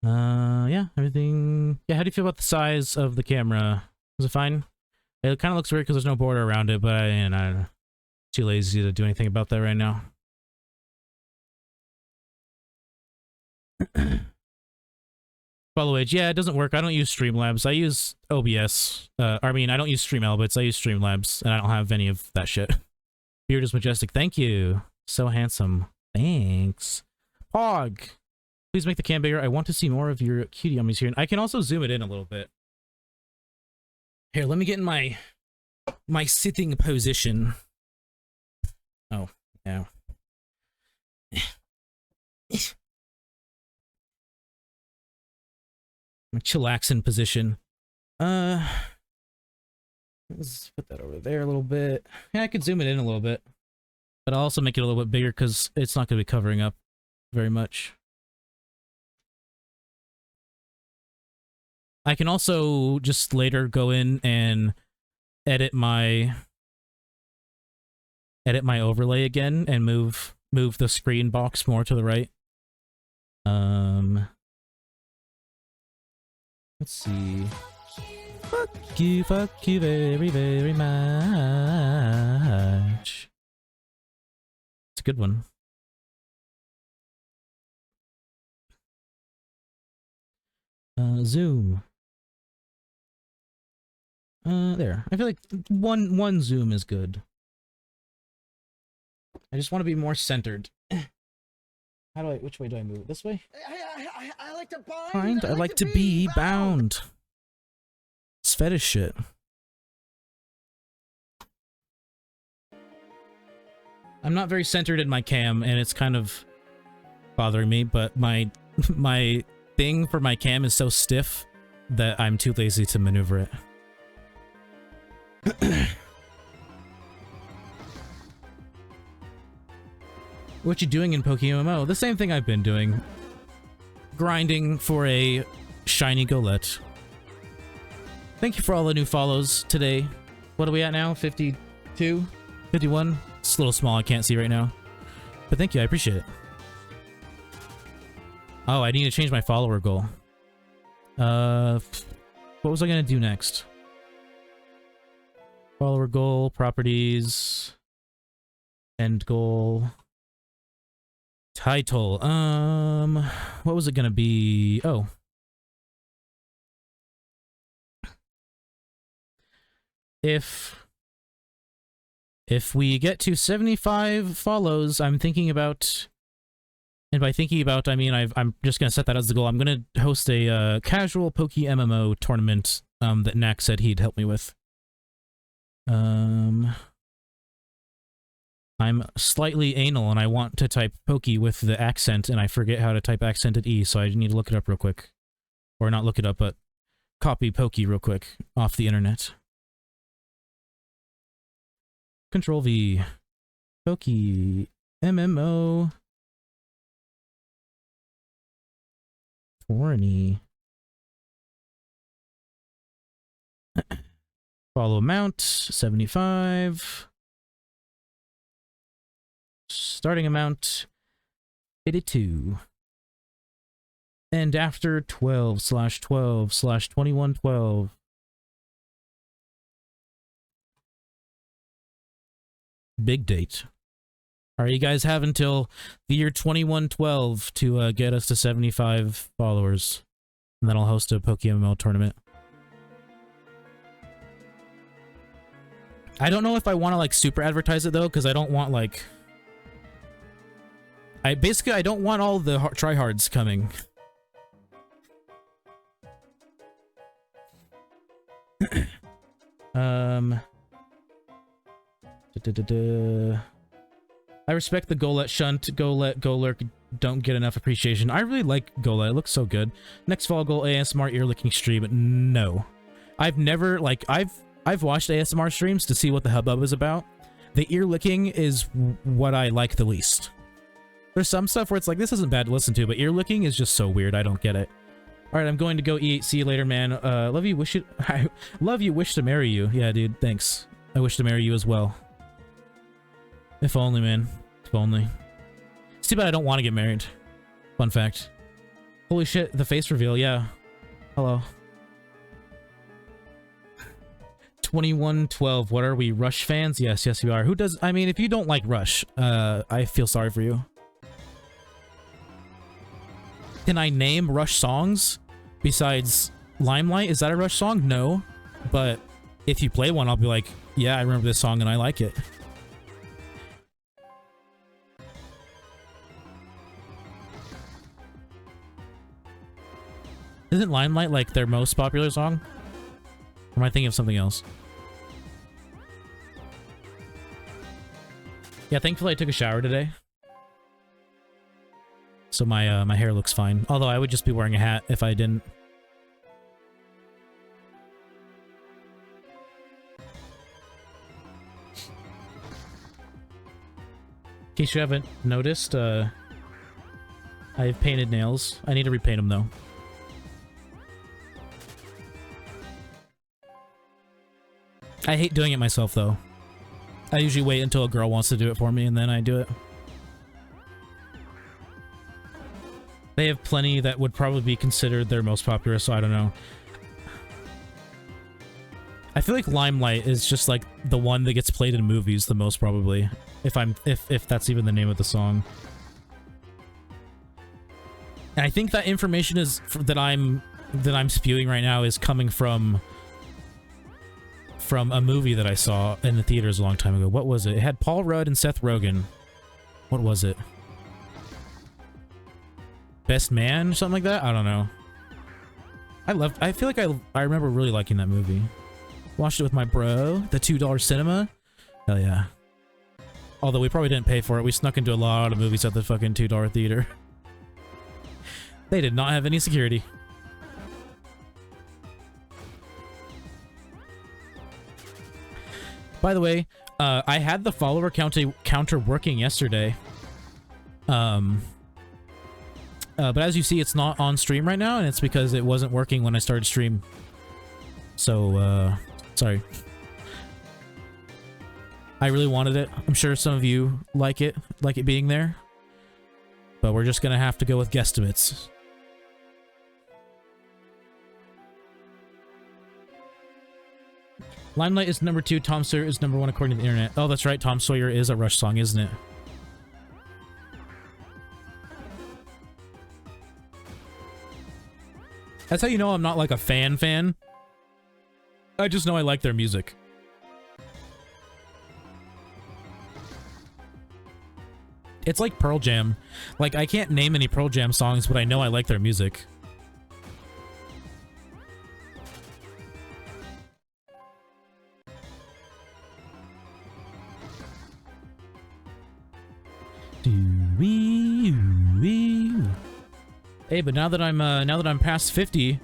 Yeah, everything... Yeah, how do you feel about the size of the camera? Is it fine? It kind of looks weird because there's no border around it, but I'm too lazy to do anything about that right now. Follow age. Yeah, it doesn't work. I don't use Streamlabs. I use OBS. I mean, I don't use StreamElements. I use Streamlabs, and I don't have any of that shit. Beard is majestic. Thank you. So handsome. Thanks. Pog. Please make the cam bigger. I want to see more of your cutie yummies here. And I can also zoom it in a little bit. Here, let me get in my sitting position. Oh, no. My chillaxing position. Let's put that over there a little bit. Yeah, I could zoom it in a little bit. But I'll also make it a little bit bigger because it's not going to be covering up very much. I can also just later go in and edit my overlay again and move the screen box more to the right. Let's see. Fuck you very, very much. It's a good one. Zoom. There. I feel like one zoom is good. I just want to be more centered. Which way do I move? This way? I like to bind. I like to be bound. It's fetish shit. I'm not very centered in my cam, and it's kind of bothering me, but my thing for my cam is so stiff that I'm too lazy to maneuver it. What you doing in PokéMMO? The same thing I've been doing. Grinding for a shiny golett. Thank you for all the new follows today. What are we at now? 52? 51? It's a little small, I can't see right now. But thank you, I appreciate it. Oh, I need to change my follower goal. What was I gonna do next? Follower goal, properties, end goal, title. What was it gonna be? Oh. If we get to 75 follows, I'm thinking about, and by thinking about, I mean I'm just gonna set that as the goal. I'm gonna host a casual PokéMMO tournament that Knack said he'd help me with. I'm slightly anal and I want to type Pokey with the accent and I forget how to type accented E, so I need to look it up real quick. Or not look it up, but copy Pokey real quick off the internet. Control V. Pokey. MMO. Foreigny. Follow amount 75. Starting amount 82. And after 12/12/2112. Big date. Alright, you guys have until the year 2112 to get us to 75 followers. And then I'll host a PokéMMO tournament. I don't know if I want to like super advertise it though, because I don't want like... I don't want all the tryhards coming. I respect the golett shunt. Golett, Golurk don't get enough appreciation. I really like golett. It looks so good. Next fall goal ASMR ear licking stream. No. I've never like I've watched ASMR streams to see what the hubbub is about. The ear licking is what I like the least. There's some stuff where it's like, this isn't bad to listen to, but ear licking is just so weird. I don't get it. Alright, I'm going to go eat. See you later, man. Love you, wish it... I love you, wish to marry you. Yeah, dude, thanks. I wish to marry you as well. If only, man. If only. It's too bad I don't want to get married. Fun fact. Holy shit, the face reveal, yeah. Hello. 2112, what are we, Rush fans? Yes, yes we are. Who does... I mean, if you don't like Rush, I feel sorry for you. Can I name Rush songs besides Limelight? Is that a Rush song? No. But if you play one, I'll be like, yeah, I remember this song and I like it. Isn't Limelight like their most popular song? Or am I thinking of something else? Yeah, thankfully I took a shower today. So my my hair looks fine. Although I would just be wearing a hat if I didn't. In case you haven't noticed, I have painted nails. I need to repaint them though. I hate doing it myself though. I usually wait until a girl wants to do it for me and then I do it. They have plenty that would probably be considered their most popular, so I don't know. I feel like Limelight is just like the one that gets played in movies the most probably. If that's even the name of the song. And I think that information is that I'm spewing right now is coming from a movie that I saw in the theaters a long time ago. What was it? It had Paul Rudd and Seth Rogen. What was it? Best Man or something like that? I don't know. I feel like I remember really liking that movie. Watched it with my bro. The $2 cinema. Hell yeah. Although we probably didn't pay for it. We snuck into a lot of movies at the fucking $2 theater. They did not have any security. By the way, I had the follower counter working yesterday. But as you see, it's not on stream right now, and it's because it wasn't working when I started stream. So, sorry. I really wanted it. I'm sure some of you like it being there. But we're just gonna have to go with guesstimates. Limelight is number 2, Tom Sawyer is number 1 according to the internet. Oh, that's right, Tom Sawyer is a Rush song, isn't it? That's how you know I'm not like a fan. I just know I like their music. It's like Pearl Jam. Like, I can't name any Pearl Jam songs, but I know I like their music. Hey, but now that I'm past 50,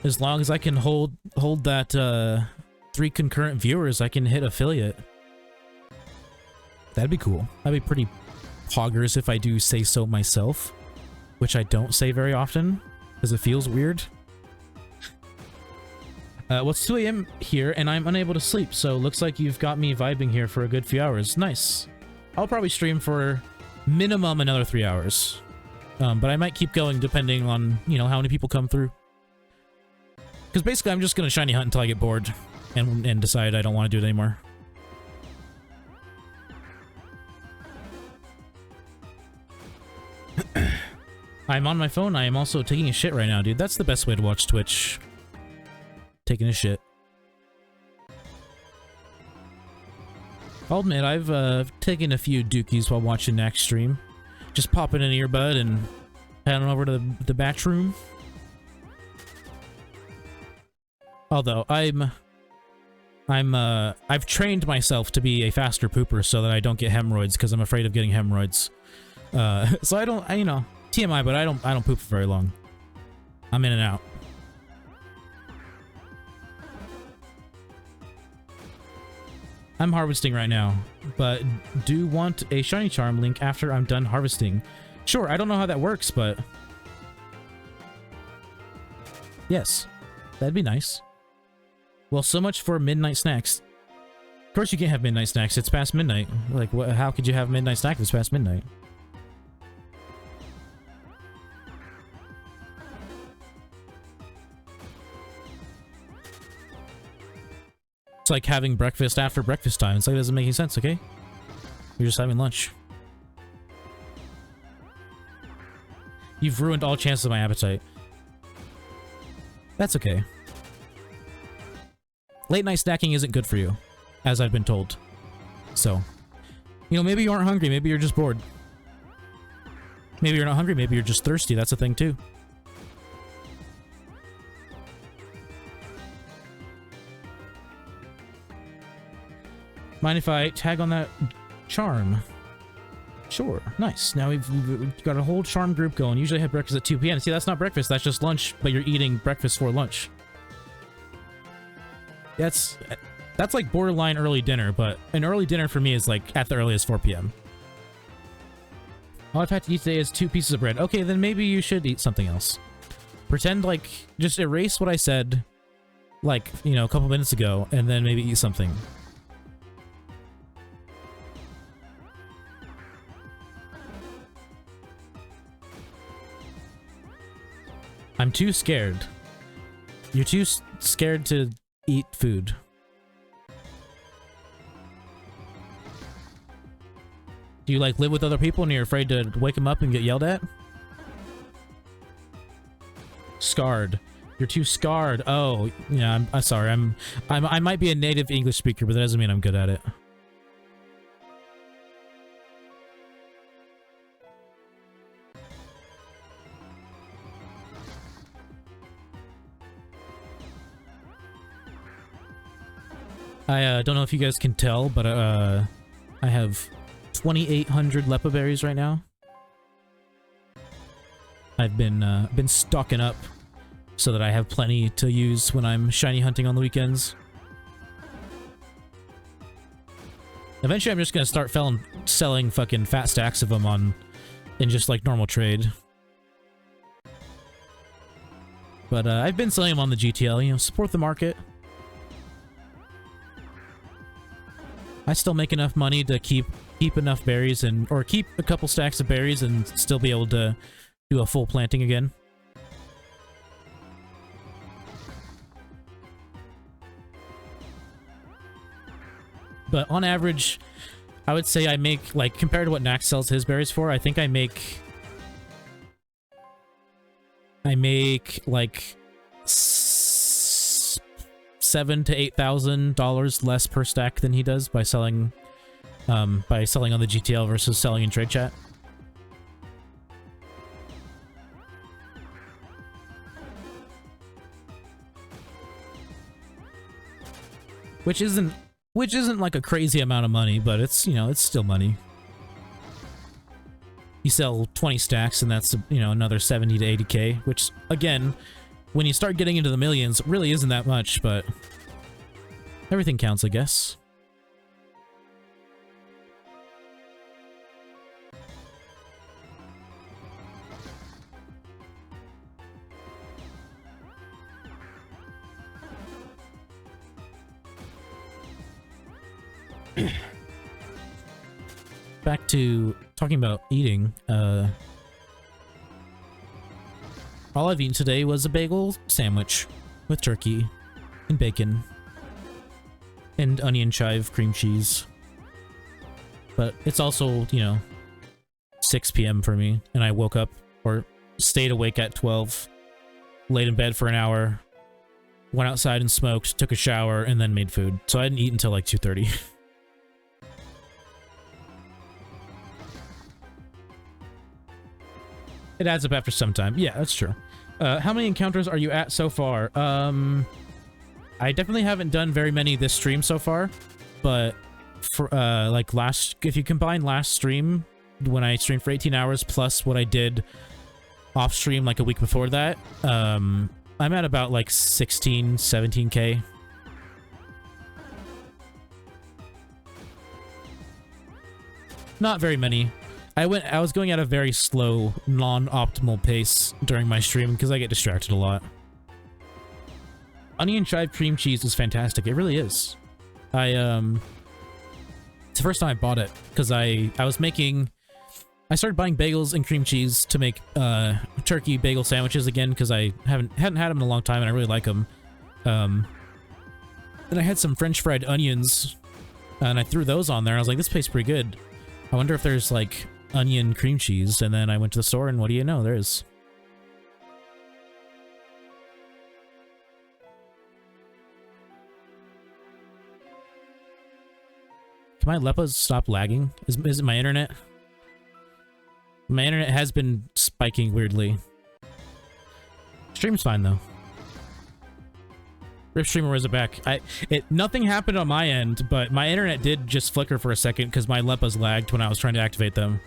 as long as I can hold that 3 concurrent viewers, I can hit affiliate. That'd be cool. That'd be pretty poggers if I do say so myself, which I don't say very often because it feels weird. Well, it's 2 a.m. here, and I'm unable to sleep, so looks like you've got me vibing here for a good few hours. Nice. I'll probably stream for minimum another 3 hours. But I might keep going depending on, you know, how many people come through. Because basically I'm just going to shiny hunt until I get bored and decide I don't want to do it anymore. I'm on my phone. I am also taking a shit right now, dude. That's the best way to watch Twitch. Taking a shit. I'll admit, I've taken a few dookies while watching Nax stream. Just popping an earbud and heading over to the batch room. Although, I've trained myself to be a faster pooper so that I don't get hemorrhoids, because I'm afraid of getting hemorrhoids. So you know, TMI, but I don't poop for very long. I'm in and out. I'm harvesting right now, but do want a shiny charm link after I'm done harvesting. Sure, I don't know how that works, but yes, that'd be nice. Well, so much for midnight snacks. Of course you can't have midnight snacks, it's past midnight. Like, how could you have midnight snack if it's past midnight? It's like having breakfast after breakfast time. It's like, it doesn't make any sense, okay? You're just having lunch. You've ruined all chances of my appetite. That's okay. Late night snacking isn't good for you, as I've been told. So, you know, maybe you aren't hungry, maybe you're just bored. Maybe you're not hungry, maybe you're just thirsty, that's a thing too. Mind if I tag on that charm? Sure, nice. Now we've got a whole charm group going. Usually I have breakfast at 2 p.m. See, that's not breakfast, that's just lunch, but you're eating breakfast for lunch. That's like borderline early dinner, but an early dinner for me is like at the earliest 4 p.m. All I've had to eat today is 2 pieces of bread. Okay, then maybe you should eat something else. Pretend like, just erase what I said, like, you know, a couple minutes ago, and then maybe eat something. I'm too scared. You're too scared to eat food. Do you, like, live with other people and you're afraid to wake them up and get yelled at? Scarred. You're too scarred. Oh, yeah, I'm sorry. I might be a native English speaker, but that doesn't mean I'm good at it. I don't know if you guys can tell, but I have 2,800 Lepa berries right now. I've been stocking up so that I have plenty to use when I'm shiny hunting on the weekends. Eventually, I'm just gonna start selling fucking fat stacks of them in just like normal trade. But I've been selling them on the GTL. You know, support the market. I still make enough money to keep enough berries or keep a couple stacks of berries and still be able to do a full planting again. But on average, I would say I make, like, compared to what Nax sells his berries for, I think I make like $7,000 to $8,000 less per stack than he does by selling on the GTL versus selling in trade chat. Which isn't like a crazy amount of money, but it's, you know, it's still money. You sell 20 stacks and that's, you know, another 70 to 80k, which again, when you start getting into the millions, really isn't that much, but everything counts, I guess. Back to talking about eating. All I've eaten today was a bagel sandwich with turkey and bacon and onion chive cream cheese. But it's also, you know, 6 p.m. for me, and I woke up or stayed awake at 12, laid in bed for an hour, went outside and smoked, took a shower, and then made food. So I didn't eat until like 2:30. It adds up after some time. Yeah, that's true. How many encounters are you at so far? I definitely haven't done very many this stream so far, but for like if you combine last stream when I streamed for 18 hours plus what I did off stream like a week before that, I'm at about like 17k. Not very many. I was going at a very slow, non-optimal pace during my stream because I get distracted a lot. Onion chive cream cheese is fantastic. It really is. It's the first time I bought it because I started buying bagels and cream cheese to make turkey bagel sandwiches again because I hadn't had them in a long time and I really like them. Then I had some French fried onions and I threw those on there. I was like, this tastes pretty good. I wonder if there's like onion cream cheese, and then I went to the store and what do you know, there is. Can my Leppas stop lagging? Is it my internet? My internet has been spiking weirdly. Stream's fine though. Rip Streamer is back. Nothing happened on my end, but my internet did just flicker for a second because my Leppas lagged when I was trying to activate them.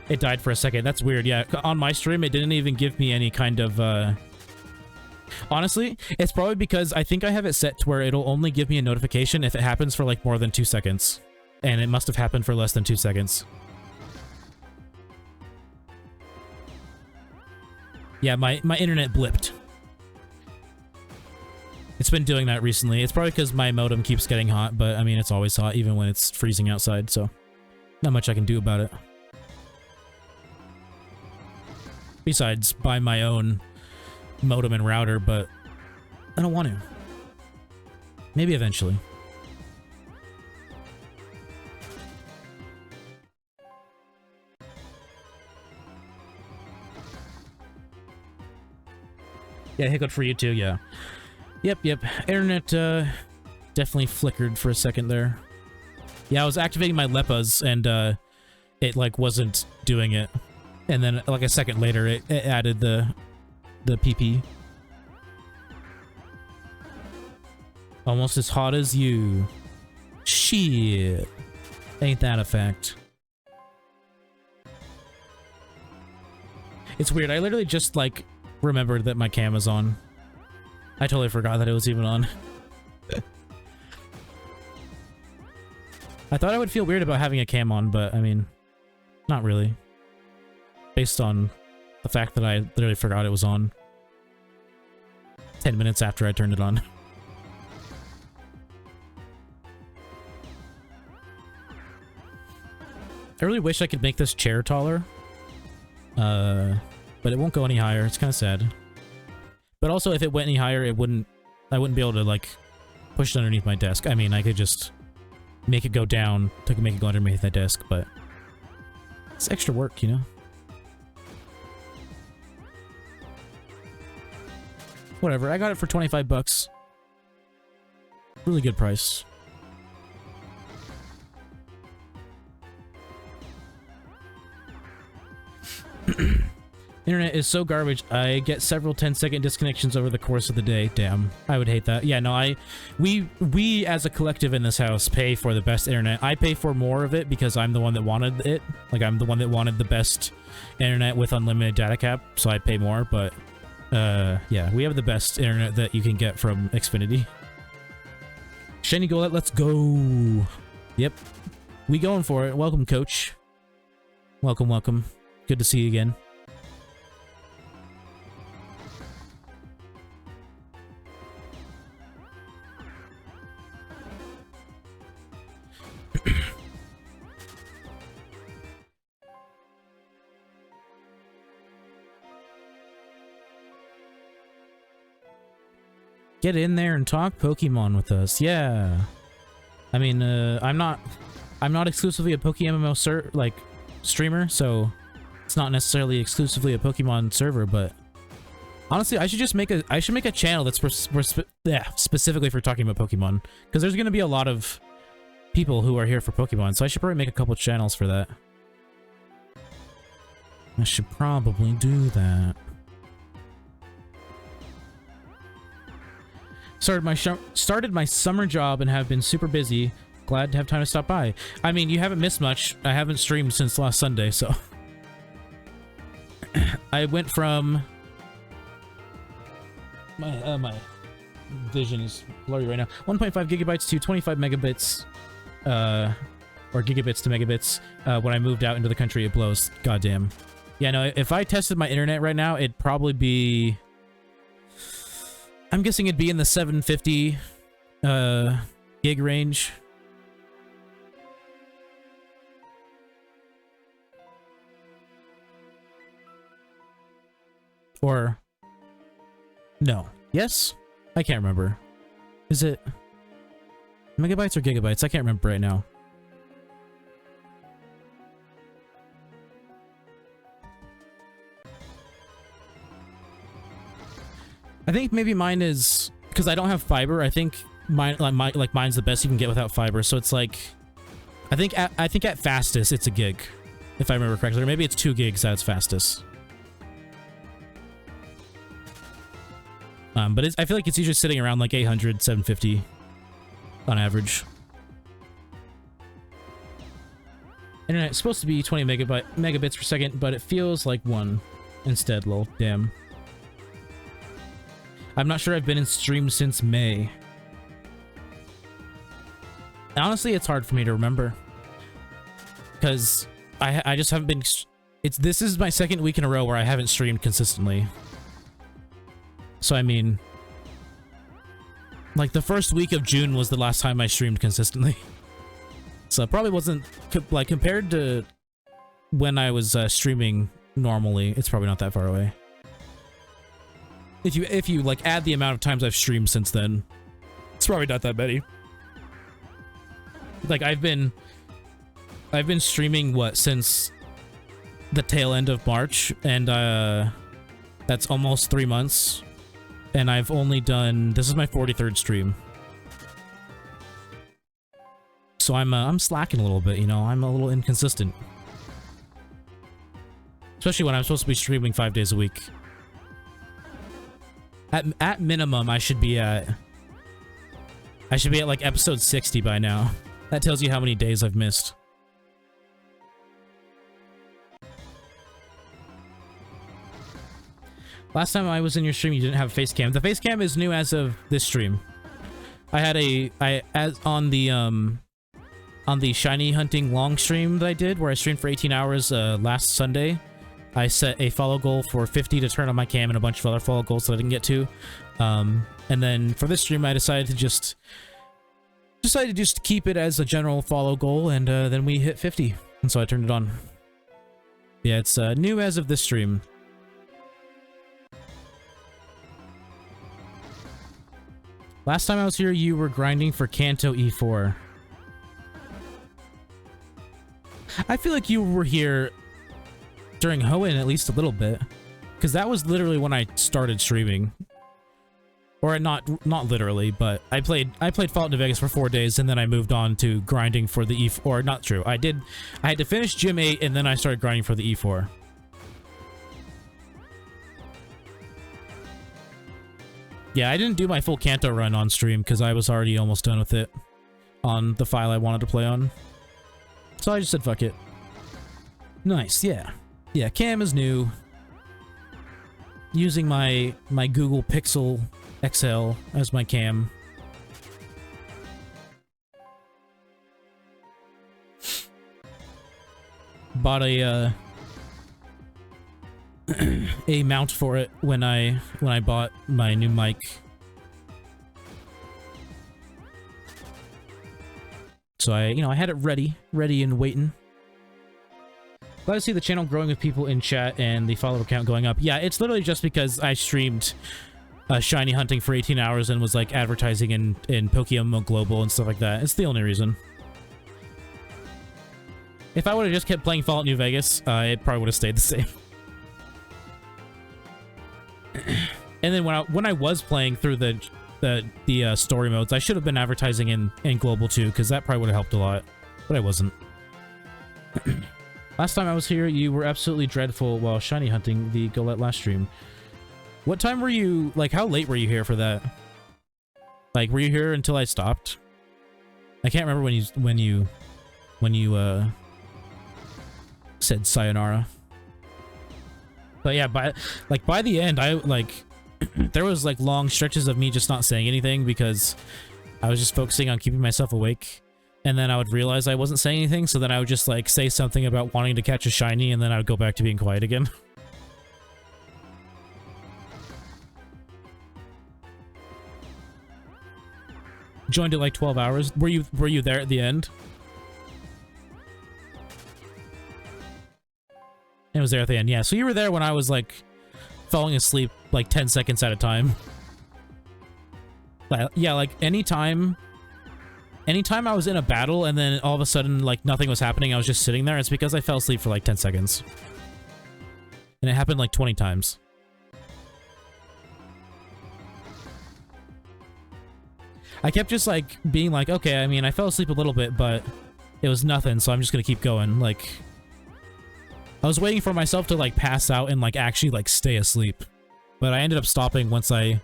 It died for a second. That's weird. Yeah, on my stream, it didn't even give me any kind of, Honestly, it's probably because I think I have it set to where it'll only give me a notification if it happens for like more than 2 seconds. And it must have happened for less than 2 seconds. Yeah, my internet blipped. It's been doing that recently. It's probably because my modem keeps getting hot, but I mean, it's always hot even when it's freezing outside, so not much I can do about it. Besides, buy my own modem and router, but I don't want to. Maybe eventually. Yeah, hiccup for you too, yeah. Yep. Internet definitely flickered for a second there. Yeah, I was activating my Leppas and it like wasn't doing it. And then like a second later it added the PP. Almost as hot as you. Shit. Ain't that a fact? It's weird. I literally just like remembered that my cam is on. I totally forgot that it was even on. I thought I would feel weird about having a cam on, but I mean, not really. Based on the fact that I literally forgot it was on 10 minutes after I turned it on. I really wish I could make this chair taller. But it won't go any higher. It's kind of sad. But also, if it went any higher, I wouldn't be able to, like, push it underneath my desk. I mean, I could just make it go down to make it go underneath my desk, but it's extra work, you know? Whatever, I got it for 25 bucks. Really good price. Internet is so garbage, I get several 10-second disconnections over the course of the day. Damn, I would hate that. Yeah, no, we as a collective in this house pay for the best internet. I pay for more of it because I'm the one that wanted it. Like, I'm the one that wanted the best internet with unlimited data cap, so I pay more, but yeah, we have the best internet that you can get from Xfinity. Shiny Golett, let's go. Yep, we going for it. Welcome, coach. Welcome, welcome. Good to see you again. Get in there and talk Pokemon with us. Yeah. I mean, I'm not exclusively a PokéMMO streamer, so it's not necessarily exclusively a Pokemon server, but honestly, I should make a channel that's specifically for talking about Pokemon, because there's going to be a lot of people who are here for Pokemon, so I should probably make a couple channels for that. I should probably do that. Started my summer job and have been super busy. Glad to have time to stop by. I mean, you haven't missed much. I haven't streamed since last Sunday, so I went from my vision is blurry right now. 1.5 gigabytes to 25 megabits, or gigabits to megabits. When I moved out into the country, it blows. Goddamn. Yeah, no. If I tested my internet right now, it'd probably be. I'm guessing it'd be in the 750 gig range. Or no. Yes? I can't remember. Is it megabytes or gigabytes? I can't remember right now. I think maybe mine is because I don't have fiber. I think mine's the best you can get without fiber. So it's like, I think at fastest it's a gig, if I remember correctly, or maybe it's 2 gigs at its fastest. But I feel like it's usually sitting around like 800, 750 on average. Internet's supposed to be 20 megabits per second, but it feels like 1 instead. Lol. Damn. I'm not sure I've been in stream since May. Honestly, it's hard for me to remember. Because I just haven't been... This is my second week in a row where I haven't streamed consistently. So, I mean... Like, the first week of June was the last time I streamed consistently. So, it probably wasn't... Like, compared to when I was streaming normally, it's probably not that far away. If you like add the amount of times I've streamed since then, it's probably not that many. Like I've been streaming since the tail end of March, and that's almost 3 months, and I've only done, this is my 43rd stream. So I'm slacking a little bit, you know. I'm a little inconsistent, especially when I'm supposed to be streaming 5 days a week. At minimum, I should be at like episode 60 by now. That tells you how many days I've missed. Last time I was in your stream, you didn't have a face cam. The face cam is new as of this stream. I had on the shiny hunting long stream that I did, where I streamed for 18 hours last Sunday. I set a follow goal for 50 to turn on my cam and a bunch of other follow goals that I didn't get to. And then for this stream, I decided to just keep it as a general follow goal, and then we hit 50, and so I turned it on. Yeah, it's new as of this stream. Last time I was here, you were grinding for Kanto E4. I feel like you were here during Hoenn at least a little bit, because that was literally when I started streaming. Or not literally, but I played Fallout New Vegas for 4 days, and then I moved on to grinding for the E4. Or not true. I had to finish Gym 8, and then I started grinding for the E4. Yeah, I didn't do my full Kanto run on stream because I was already almost done with it on the file I wanted to play on. So I just said fuck it. Nice, yeah. Yeah, cam is new. Using my Google Pixel XL as my cam. Bought a a mount for it when I bought my new mic. So I had it ready and waiting. Glad to see the channel growing with people in chat and the follower count going up. Yeah, it's literally just because I streamed shiny hunting for 18 hours and was like advertising in PokéMMO Global and stuff like that. It's the only reason. If I would have just kept playing Fallout New Vegas, it probably would have stayed the same. And then when I was playing through the story modes, I should have been advertising in Global too, because that probably would have helped a lot, but I wasn't. Last time I was here, you were absolutely dreadful while shiny hunting the golett last stream. What time were you, like, how late were you here for that? Like, were you here until I stopped? I can't remember when you said sayonara. But yeah, by the end, I, like, there was, like, long stretches of me just not saying anything because I was just focusing on keeping myself awake. And then I would realize I wasn't saying anything, so then I would just, like, say something about wanting to catch a shiny, and then I would go back to being quiet again. Joined at, like, 12 hours. Were you there at the end? It was there at the end, yeah. So you were there when I was, like, falling asleep, like, 10 seconds at a time. Yeah, like, anytime I was in a battle and then all of a sudden, like, nothing was happening, I was just sitting there, it's because I fell asleep for, like, 10 seconds. And it happened, like, 20 times. I kept just, like, being like, okay, I mean, I fell asleep a little bit, but it was nothing, so I'm just gonna keep going. Like, I was waiting for myself to, like, pass out and, like, actually, like, stay asleep. But I ended up stopping once I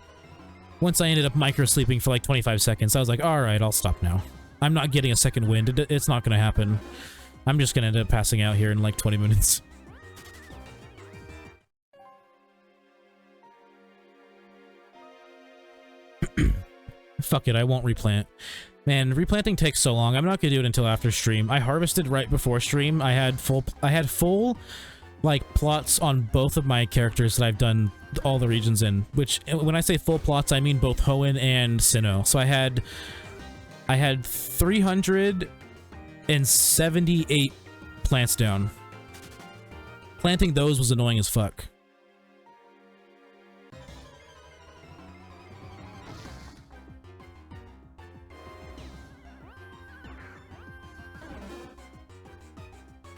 ended up micro-sleeping for, like, 25 seconds. I was like, alright, I'll stop now. I'm not getting a second wind. It's not gonna happen. I'm just gonna end up passing out here in, like, 20 minutes. Fuck it, I won't replant. Man, replanting takes so long. I'm not gonna do it until after stream. I harvested right before stream. I had full like plots on both of my characters that I've done all the regions in. Which, when I say full plots, I mean both Hoenn and Sinnoh. So I had 378 plants down. Planting those was annoying as fuck.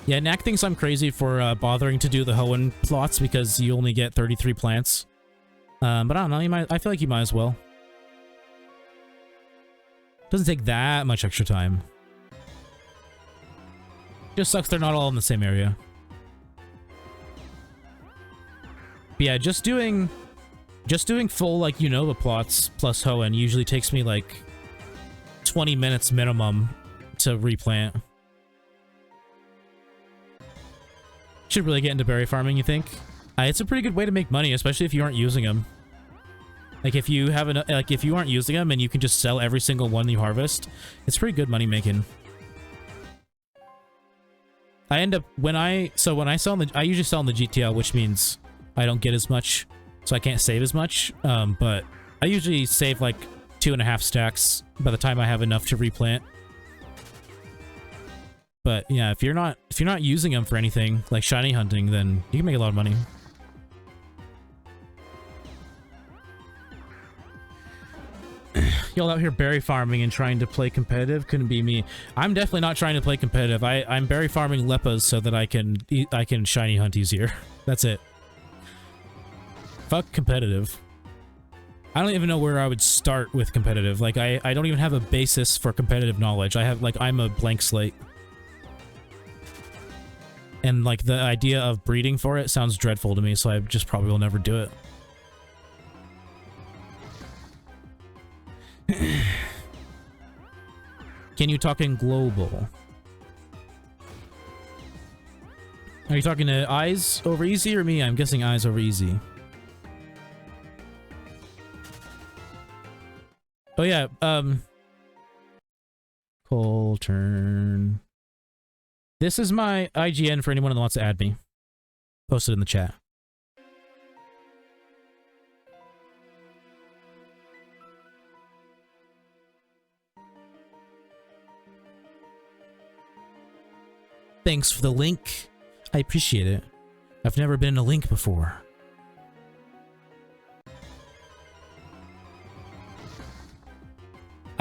Yeah, Knack thinks I'm crazy for bothering to do the Hoenn plots because you only get 33 plants. But I don't know, I feel like you might as well. Doesn't take that much extra time. Just sucks they're not all in the same area. But yeah, just doing full, like, Unova plots plus Hoenn usually takes me like 20 minutes minimum to replant. Should really get into berry farming, you think? It's a pretty good way to make money, especially if you aren't using them. Like, if you have if you aren't using them and you can just sell every single one you harvest, it's pretty good money making. I end up when I sell I usually sell in the GTL, which means I don't get as much, so I can't save as much. But I usually save like 2.5 stacks by the time I have enough to replant. But yeah, if you're not using them for anything like shiny hunting, then you can make a lot of money. Y'all out here berry farming and trying to play competitive? Couldn't be me. I'm definitely not trying to play competitive. I'm berry farming leppas so that I can shiny hunt easier. That's it. Fuck competitive. I don't even know where I would start with competitive. Like, I don't even have a basis for competitive knowledge. I'm a blank slate. And, like, the idea of breeding for it sounds dreadful to me, so I just probably will never do it. Can you talk in global? Are you talking to eyes over easy or me? I'm guessing eyes over easy. Oh yeah, Colturn. This is my IGN for anyone that wants to add me. Post it in the chat. Thanks for the link. I appreciate it. I've never been in a link before.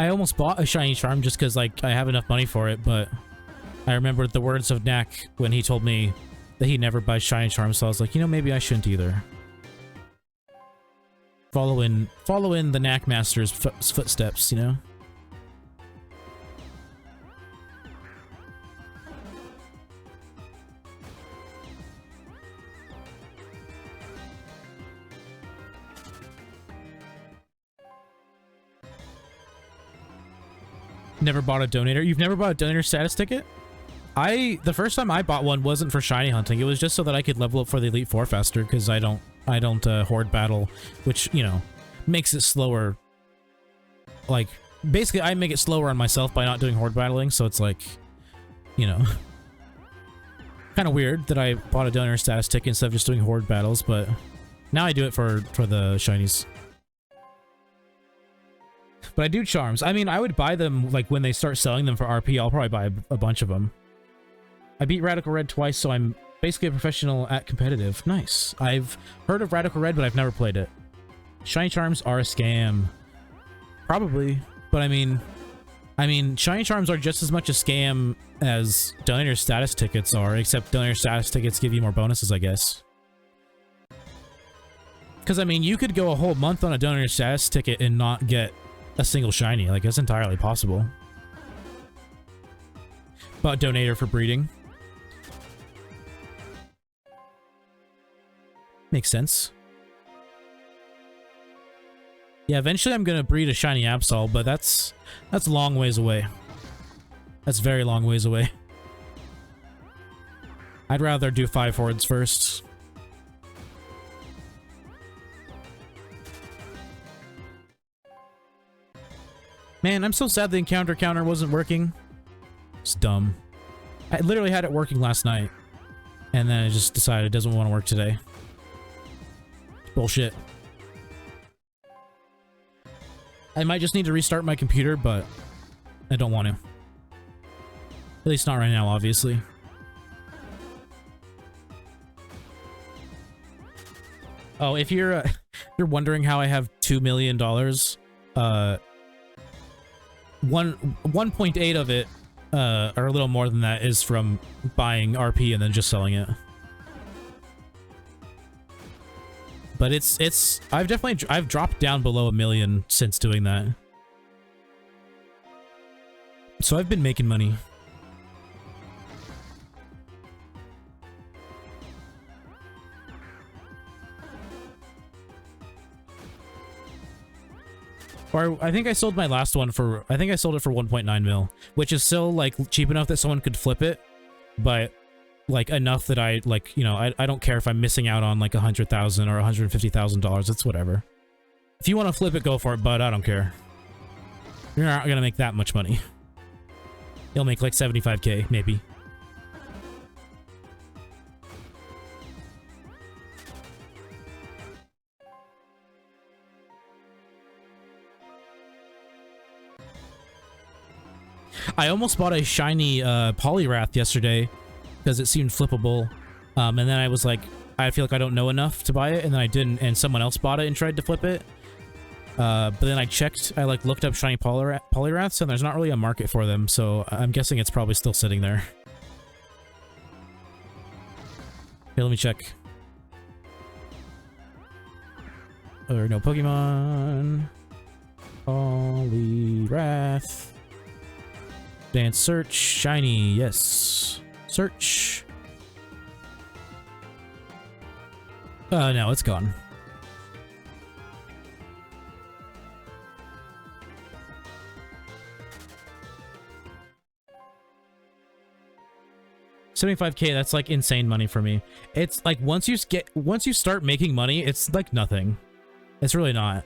I almost bought a shiny charm just because, like, I have enough money for it, but I remembered the words of Knack when he told me that he never buys shiny charms, so I was like, you know, maybe I shouldn't either. Follow in the Knack Master's footsteps, you know? Never bought a donator. You've never bought a donator status ticket? The first time I bought one wasn't for shiny hunting. It was just so that I could level up for the Elite Four faster, because I don't horde battle, which, you know, makes it slower. Like, basically, I make it slower on myself by not doing horde battling, so it's like, you know, kind of weird that I bought a donator status ticket instead of just doing horde battles, but now I do it for the shinies. But I do charms. I mean, I would buy them, like, when they start selling them for RP, I'll probably buy a bunch of them. I beat Radical Red twice, so I'm basically a professional at competitive. Nice. I've heard of Radical Red, but I've never played it. Shiny charms are a scam. Probably. But I mean, shiny charms are just as much a scam as donator status tickets are, except donator status tickets give you more bonuses, I guess. Because, I mean, you could go a whole month on a donator status ticket and not get a single shiny. Like, that's entirely possible. But donator for breeding. Makes sense. Yeah, eventually I'm gonna breed a shiny Absol, but that's a long ways away. That's very long ways away. I'd rather do 5 hordes first. Man, I'm so sad the encounter counter wasn't working. It's dumb. I literally had it working last night, and then I just decided it doesn't want to work today. Bullshit. I might just need to restart my computer, but I don't want to. At least not right now, obviously. Oh, if you're wondering how I have $2 million, 1.8 of it, or a little more than that, is from buying RP and then just selling it. But I've dropped down below $1 million since doing that. So I've been making money. Or I think I sold my last one for, I think I sold it for 1.9 mil, which is still, like, cheap enough that someone could flip it, but, like, enough that I, like, you know, I don't care if I'm missing out on, like, $100,000 or $150,000. It's whatever. If you want to flip it, go for it, but I don't care. You're not gonna make that much money. You'll make, like, 75K, maybe. I almost bought a shiny Poliwrath yesterday because it seemed flippable, and then I was like, I feel like I don't know enough to buy it, and then I didn't, and someone else bought it and tried to flip it. But then I checked, I like looked up shiny Poliwraths, and there's not really a market for them, so I'm guessing it's probably still sitting there. Here, let me check. There are no Pokemon. Poliwrath. Dance search. Shiny. Yes. Search. No, it's gone. $75K, that's like insane money for me. It's like once you start making money, it's like nothing. It's really not.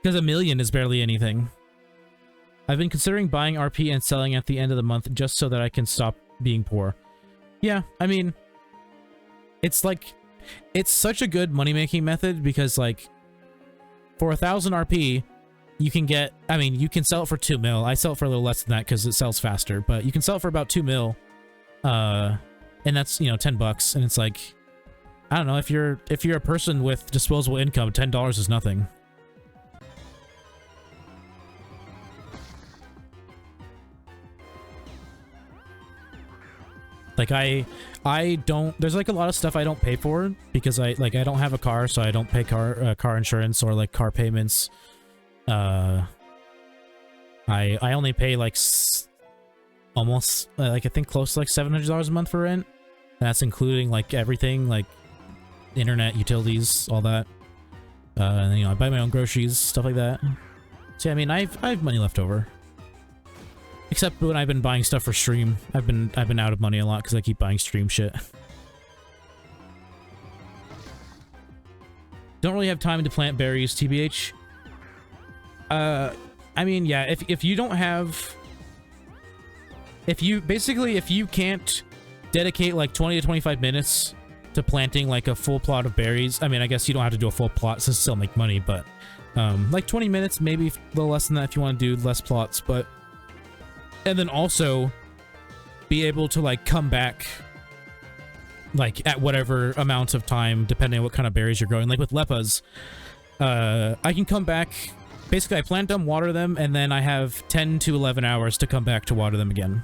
Because $1 million is barely anything. I've been considering buying RP and selling at the end of the month just so that I can stop being poor. Yeah, I mean, it's like, it's such a good money-making method because, like, for 1,000 RP, you can get, I mean, you can sell it for 2 mil. I sell it for a little less than that because it sells faster, but you can sell it for about 2 mil. And that's, you know, $10, and it's like, I don't know, if you're a person with disposable income, $10 is nothing. Like I don't, there's like a lot of stuff I don't pay for because I don't have a car, so I don't pay car insurance or like car payments. I only pay like almost like I think close to like $700 a month for rent. That's including like everything, like internet, utilities, all that. And you know, I buy my own groceries, stuff like that. So yeah, I mean, I have money left over. Except when I've been buying stuff for stream, I've been out of money a lot because I keep buying stream shit. Don't really have time to plant berries, TBH. I mean, yeah, if you don't have, if you can't dedicate like 20 to 25 minutes to planting like a full plot of berries, I mean, I guess you don't have to do a full plot to still make money, but like 20 minutes, maybe a little less than that if you want to do less plots, but and then also be able to like come back like at whatever amount of time depending on what kind of berries you're growing. Like with lepas, I can come back, basically I plant them, water them, and then I have 10 to 11 hours to come back to water them again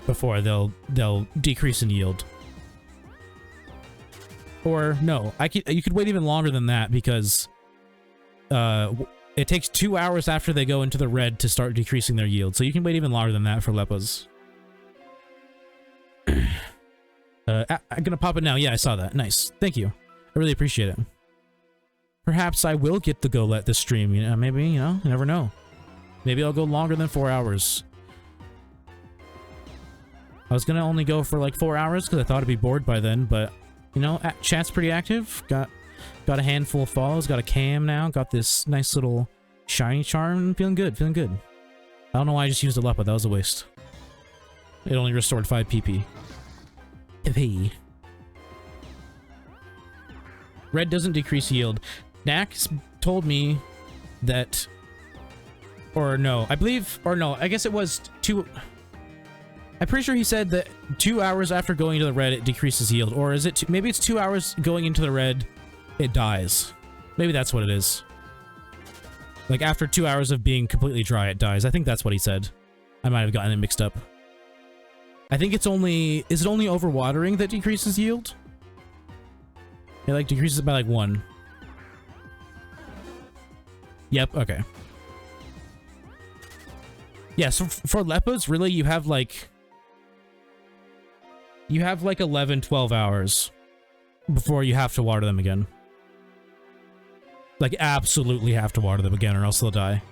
before they'll decrease in yield. Or no, you could wait even longer than that because it takes 2 hours after they go into the red to start decreasing their yield, so you can wait even longer than that for lepas. I'm gonna pop it now. Yeah, I saw that. Nice. Thank you. I really appreciate it. Perhaps I will get the golett this stream. You know, maybe, you know, you never know. Maybe I'll go longer than 4 hours. I was gonna only go for like 4 hours because I thought I'd be bored by then, but you know, chat's pretty active. Got a handful of follows, got a cam now, got this nice little shiny charm. Feeling good, feeling good. I don't know why I just used a lepa, that was a waste. It only restored 5 PP. PP. Red doesn't decrease yield. Nax told me that, or no, I believe, or no, I guess it was 2... I'm pretty sure he said that 2 hours after going into the red, it decreases yield. Or is it, maybe it's 2 hours going into the red, it dies. Maybe that's what it is. Like after 2 hours of being completely dry, it dies. I think that's what he said. I might have gotten it mixed up. I think it's only, is it only overwatering that decreases yield? It like decreases by like 1. Yep, okay. Yeah, so for lepas, really you have like 11, 12 hours before you have to water them again. Like, absolutely have to water them again or else they'll die.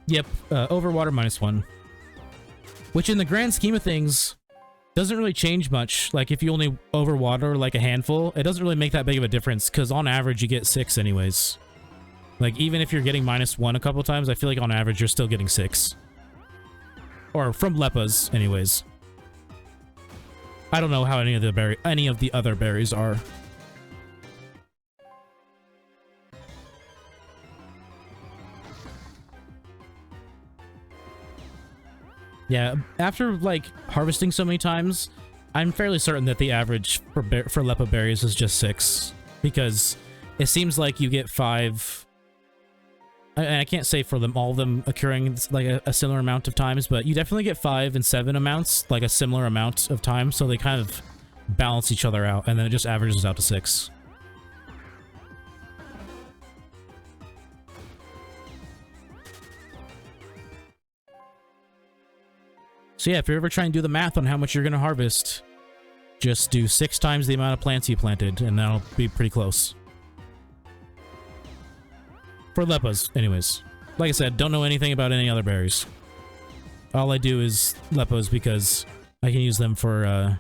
Yep, overwater -1. Which in the grand scheme of things, doesn't really change much. Like, if you only overwater like a handful, it doesn't really make that big of a difference, because on average you get 6 anyways. Like, even if you're getting -1 a couple times, I feel like on average you're still getting 6. Or from lepas, anyways. I don't know how any of the other berries are. Yeah, after like harvesting so many times, I'm fairly certain that the average for lepa berries is just 6, because it seems like you get 5. And I can't say for them all of them occurring like a similar amount of times, but you definitely get 5 and 7 amounts, like a similar amount of time, so they kind of balance each other out, and then it just averages out to 6. So yeah, if you're ever trying to do the math on how much you're going to harvest, just do 6 times the amount of plants you planted, and that'll be pretty close. For lepas, anyways. Like I said, don't know anything about any other berries. All I do is lepas because I can use them for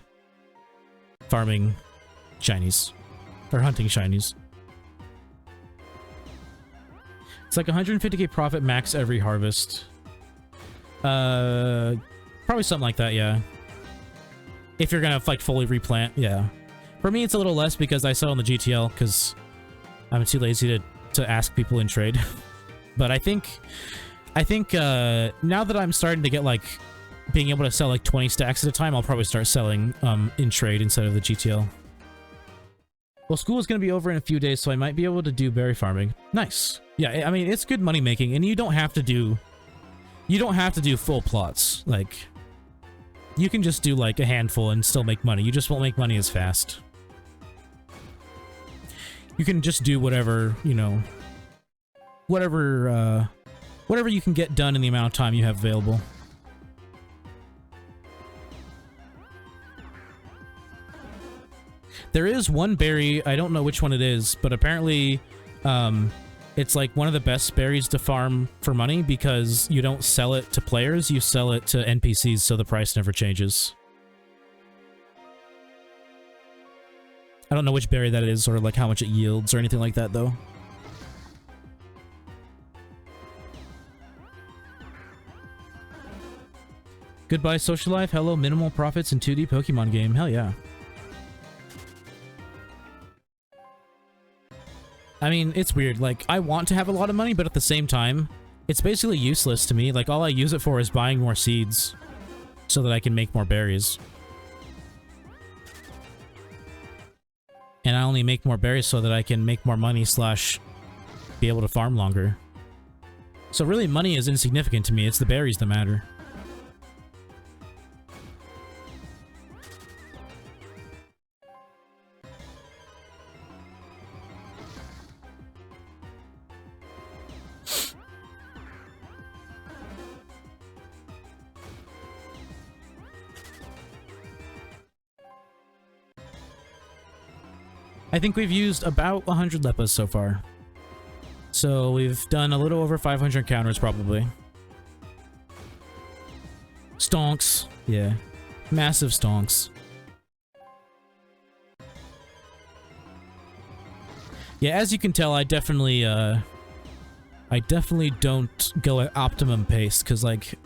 farming shinies. Or hunting shinies. It's like 150k profit max every harvest. Probably something like that, yeah. If you're gonna like fully replant, yeah. For me, it's a little less because I sell on the GTL because I'm too lazy to ask people in trade. But I think now that I'm starting to get like being able to sell like 20 stacks at a time, I'll probably start selling in trade instead of the GTL. Well, school is going to be over in a few days, so I might be able to do berry farming. Nice. Yeah, I mean, it's good money making, and you don't have to do full plots. Like, you can just do like a handful and still make money. You just won't make money as fast. You can just do whatever, you know, whatever you can get done in the amount of time you have available. There is one berry, I don't know which one it is, but apparently it's like one of the best berries to farm for money because you don't sell it to players, you sell it to NPCs, so the price never changes. I don't know which berry that is or like how much it yields or anything like that though. Goodbye social life, hello minimal profits in 2D Pokemon game, hell yeah. I mean, it's weird, like, I want to have a lot of money, but at the same time, it's basically useless to me. Like, all I use it for is buying more seeds so that I can make more berries. And I only make more berries so that I can make more money slash be able to farm longer. So really, money is insignificant to me. It's the berries that matter. I think we've used about 100 Leppas so far. So we've done a little over 500 encounters probably. Stonks. Yeah. Massive stonks. Yeah, as you can tell, I definitely don't go at optimum pace, because, like,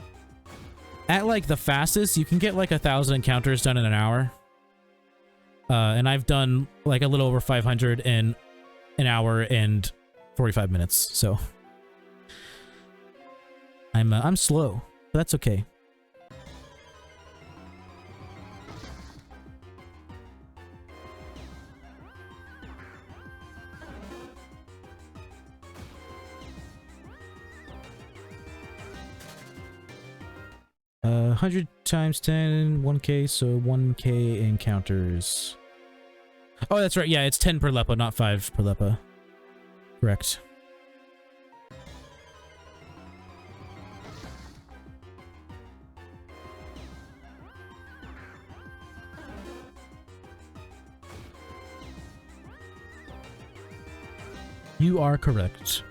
at, like, the fastest, you can get, like, 1,000 encounters done in an hour. And I've done, like, a little over 500 in an hour and 45 minutes, so... I'm slow, but that's okay. Uh, 100 times 10, 1k, so 1k encounters. Oh, that's right, yeah, it's 10 per Leppa, not 5 per Leppa. Correct. You are correct.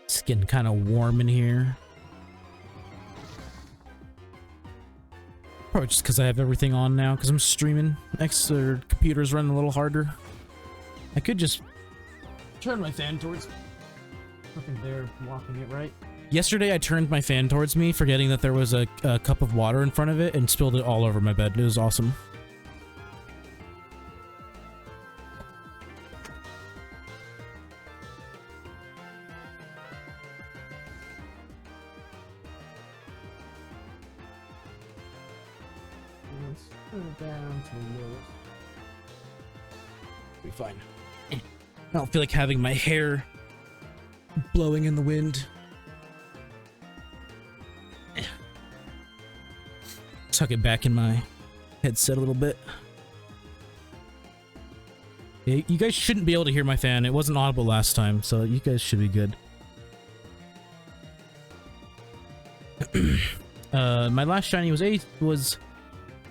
It's getting kind of warm in here. Probably just because I have everything on now, because I'm streaming. Next, computer's running a little harder. I could just turn my fan towards... Nothing there blocking it, right? Yesterday, I turned my fan towards me, forgetting that there was a cup of water in front of it, and spilled it all over my bed. It was awesome. Down to the lowest. Be fine. I don't feel like having my hair blowing in the wind. Tuck it back in my headset a little bit. Yeah, you guys shouldn't be able to hear my fan. It wasn't audible last time, so you guys should be good. My last shiny was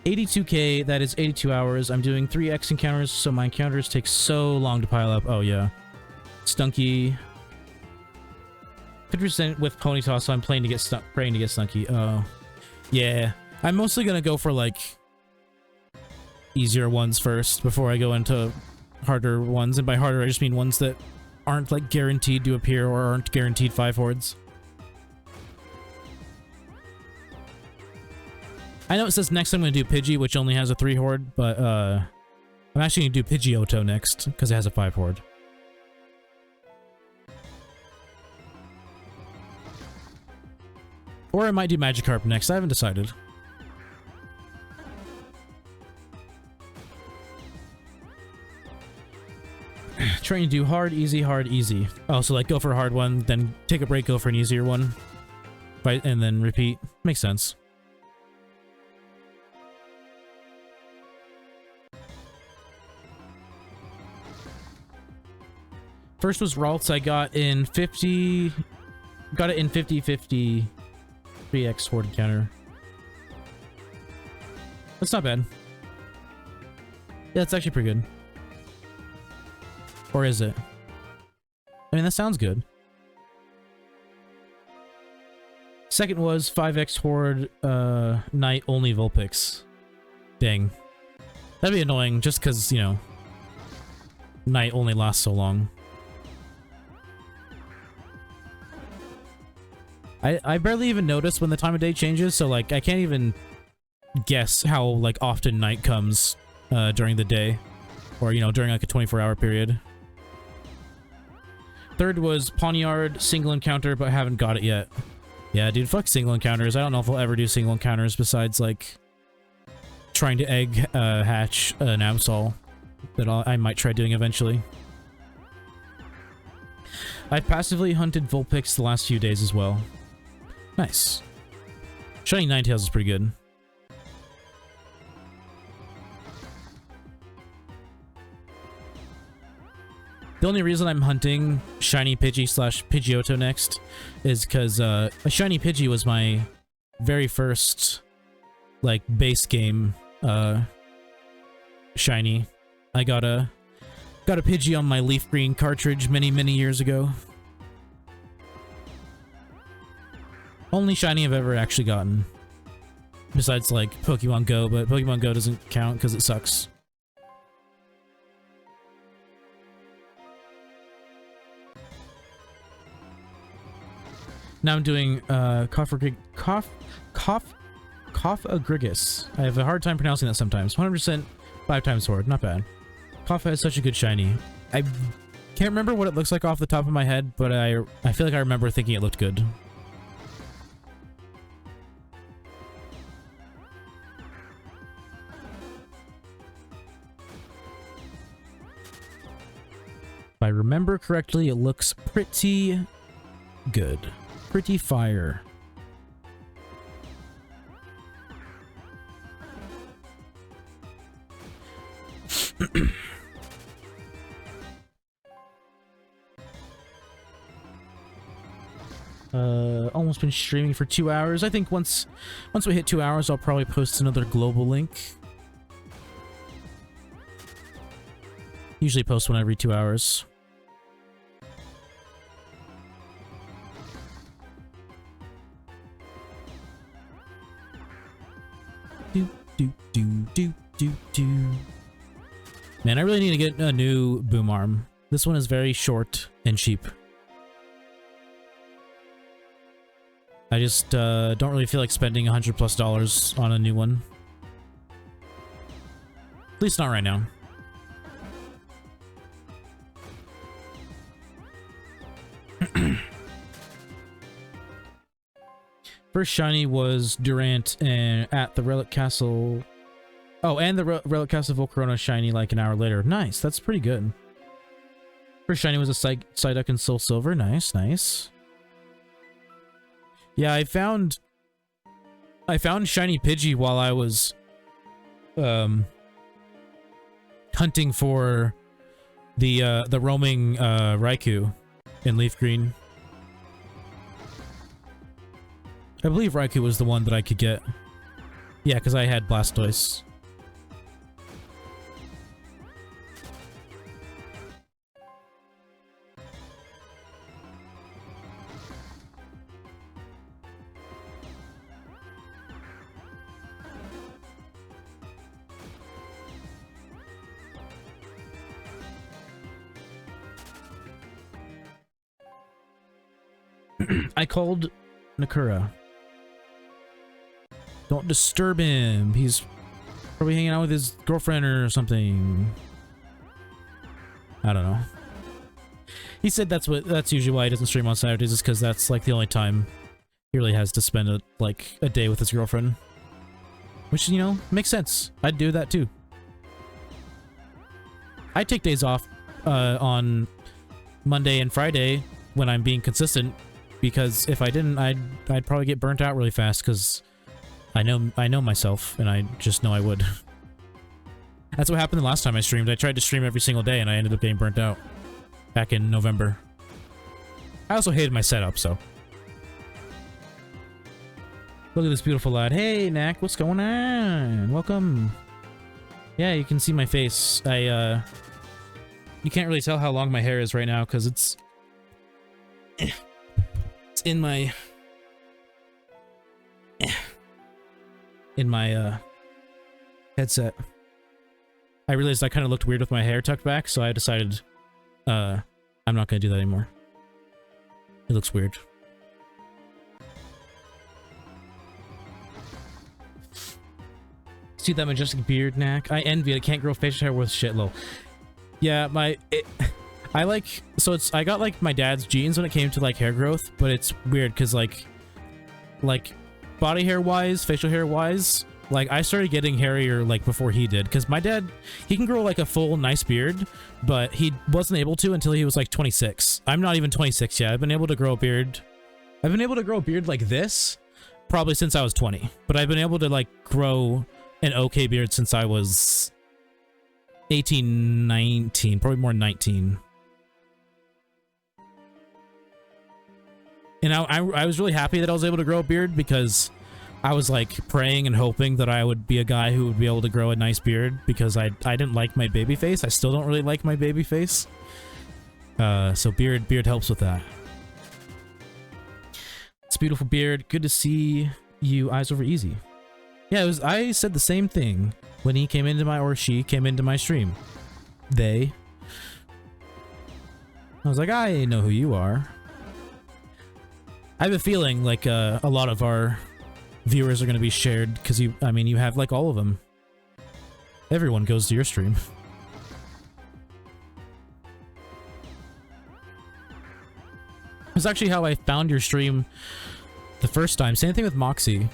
82k, that is 82 hours. I'm doing 3x encounters, so my encounters take so long to pile up. Oh, yeah. Stunky. 50% with Ponyta, so I'm praying to get Stunky. Oh. Yeah. I'm mostly gonna go for, like, easier ones first before I go into harder ones. And by harder, I just mean ones that aren't, like, guaranteed to appear or aren't guaranteed 5 hordes. I know it says next I'm going to do Pidgey, which only has a 3 horde, but I'm actually gonna do Pidgeotto next, because it has a 5 horde. Or I might do Magikarp next, I haven't decided. Trying to do hard, easy. Oh, so like go for a hard one, then take a break, go for an easier one. Fight, and then repeat. Makes sense. First was Ralts. I got in 50... Got it in 50-50 3x horde counter. That's not bad. Yeah, it's actually pretty good. Or is it? I mean, that sounds good. Second was 5x horde night only Vulpix. Dang. That'd be annoying just because, you know, night only lasts so long. I barely even notice when the time of day changes, so like I can't even guess how like often night comes during the day, or you know, during like a 24-hour period. Third was Pawniard single encounter, but I haven't got it yet. Yeah, dude, fuck single encounters. I don't know if I'll ever do single encounters besides like trying to egg hatch an Absol that I might try doing eventually. I've passively hunted Vulpix the last few days as well. Nice. Shiny Ninetales is pretty good. The only reason I'm hunting Shiny Pidgey / Pidgeotto next is because a Shiny Pidgey was my very first, like, base game, Shiny. I got a Pidgey on my Leaf Green cartridge many years ago. Only Shiny I've ever actually gotten. Besides, like, Pokemon Go, but Pokemon Go doesn't count because it sucks. Now I'm doing, Cough Agrigus. I have a hard time pronouncing that sometimes. 100% 5 times horde, not bad. Cough has such a good shiny. I can't remember what it looks like off the top of my head, but I feel like I remember thinking it looked good. If I remember correctly, it looks pretty good. Pretty fire. Almost been streaming for 2 hours. I think once we hit 2 hours, I'll probably post another global link. Usually post one every 2 hours. Do. Man, I really need to get a new boom arm. This one is very short and cheap. I just don't really feel like spending $100+ on a new one. At least not right now. First shiny was Durant and at the Relic Castle. Oh, and the Relic Castle Volcarona shiny like an hour later. Nice, that's pretty good. First shiny was a Psyduck and Soul Silver. Nice, nice. Yeah, I found shiny Pidgey while I was hunting for the roaming Raikou in Leaf Green. I believe Raikou was the one that I could get. Yeah, because I had Blastoise. I called Nakura. Don't disturb him. He's Probably hanging out with his girlfriend or something. I don't know. He said that's usually why he doesn't stream on Saturdays, is because that's like the only time he really has to spend a day with his girlfriend. Which, you know, makes sense. I'd do that too. I take days off on Monday and Friday when I'm being consistent, because if I didn't, I'd probably get burnt out really fast, because I know myself, and I just know I would. That's what happened the last time I streamed. I tried to stream every single day, and I ended up getting burnt out back in November. I also hated my setup, so. Look at this beautiful lad. Hey, Knack, what's going on? Welcome. Yeah, you can see my face. You can't really tell how long my hair is right now, because it's in my headset. I realized I kind of looked weird with my hair tucked back, so I decided I'm not going to do that anymore. It looks weird. See that majestic beard, Knack? I envy it. I can't grow facial hair worth shit, lol. Yeah, I got like my dad's genes when it came to like hair growth, but it's weird because like body hair wise, facial hair wise, like I started getting hairier like before he did, because my dad, he can grow like a full nice beard, but he wasn't able to until he was like 26. I'm not even 26 yet. I've been able to grow a beard. I've been able to grow a beard like this probably since I was 20, but I've been able to like grow an okay beard since I was 18, 19, probably more 19. And I was really happy that I was able to grow a beard, because I was like praying and hoping that I would be a guy who would be able to grow a nice beard, because I didn't like my baby face. I still don't really like my baby face. So beard helps with that. It's a beautiful beard. Good to see you. Eyes over easy. Yeah, I said the same thing when he came into or she came into my stream. I was like, I know who you are. I have a feeling like a lot of our viewers are going to be shared, because you have like all of them. Everyone goes to your stream. It was actually how I found your stream the first time. Same thing with Moxie.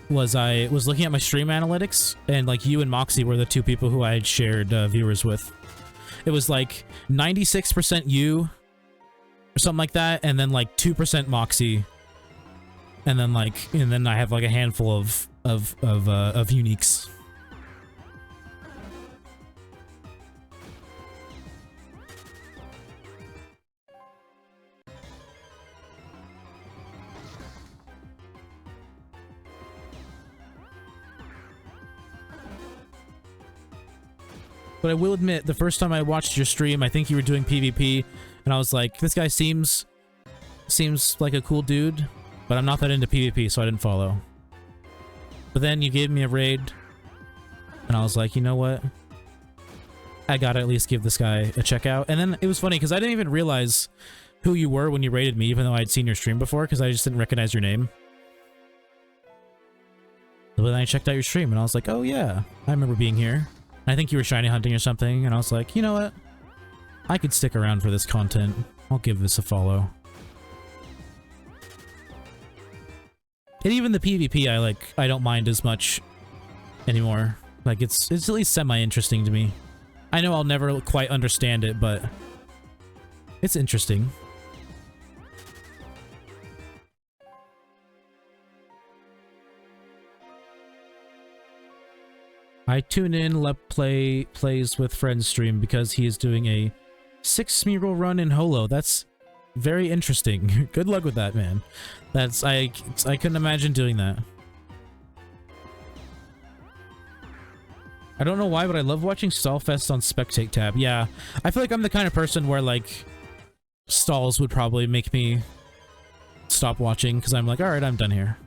I was looking at my stream analytics, and like you and Moxie were the two people who I had shared viewers with. It was like 96% you, or something like that, and then like 2% Moxie, and then I have like a handful of uniques. But I will admit, the first time I watched your stream, I think you were doing PvP, and I was like, this guy seems like a cool dude, but I'm not that into PvP, so I didn't follow. But then you gave me a raid, and I was like, you know what? I gotta at least give this guy a check out. And then it was funny, because I didn't even realize who you were when you raided me, even though I'd seen your stream before, because I just didn't recognize your name. But then I checked out your stream, and I was like, oh yeah, I remember being here. I think you were shiny hunting or something, and I was like, you know what? I could stick around for this content. I'll give this a follow. And even the PvP, I don't mind as much anymore. Like, it's at least semi-interesting to me. I know I'll never quite understand it, but it's interesting. I tune in, let plays with friends stream because he is doing a 6 Smeagol run in Holo. That's very interesting. Good luck with that, man. I couldn't imagine doing that. I don't know why, but I love watching Stallfest on Spectate tab. Yeah, I feel like I'm the kind of person where, like, stalls would probably make me stop watching, because I'm like, alright, I'm done here.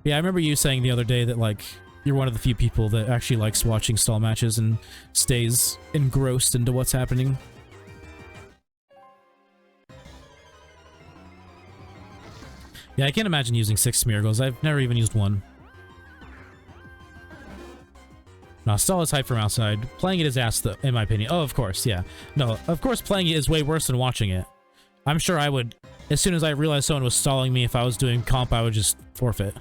Yeah, I remember you saying the other day that, like, you're one of the few people that actually likes watching stall matches and stays engrossed into what's happening. Yeah, I can't imagine using 6 Smeargles. I've never even used one. No, stall is hype from outside. Playing it is ass, though, in my opinion. Oh, of course, yeah. No, of course playing it is way worse than watching it. I'm sure I would, as soon as I realized someone was stalling me, if I was doing comp, I would just forfeit.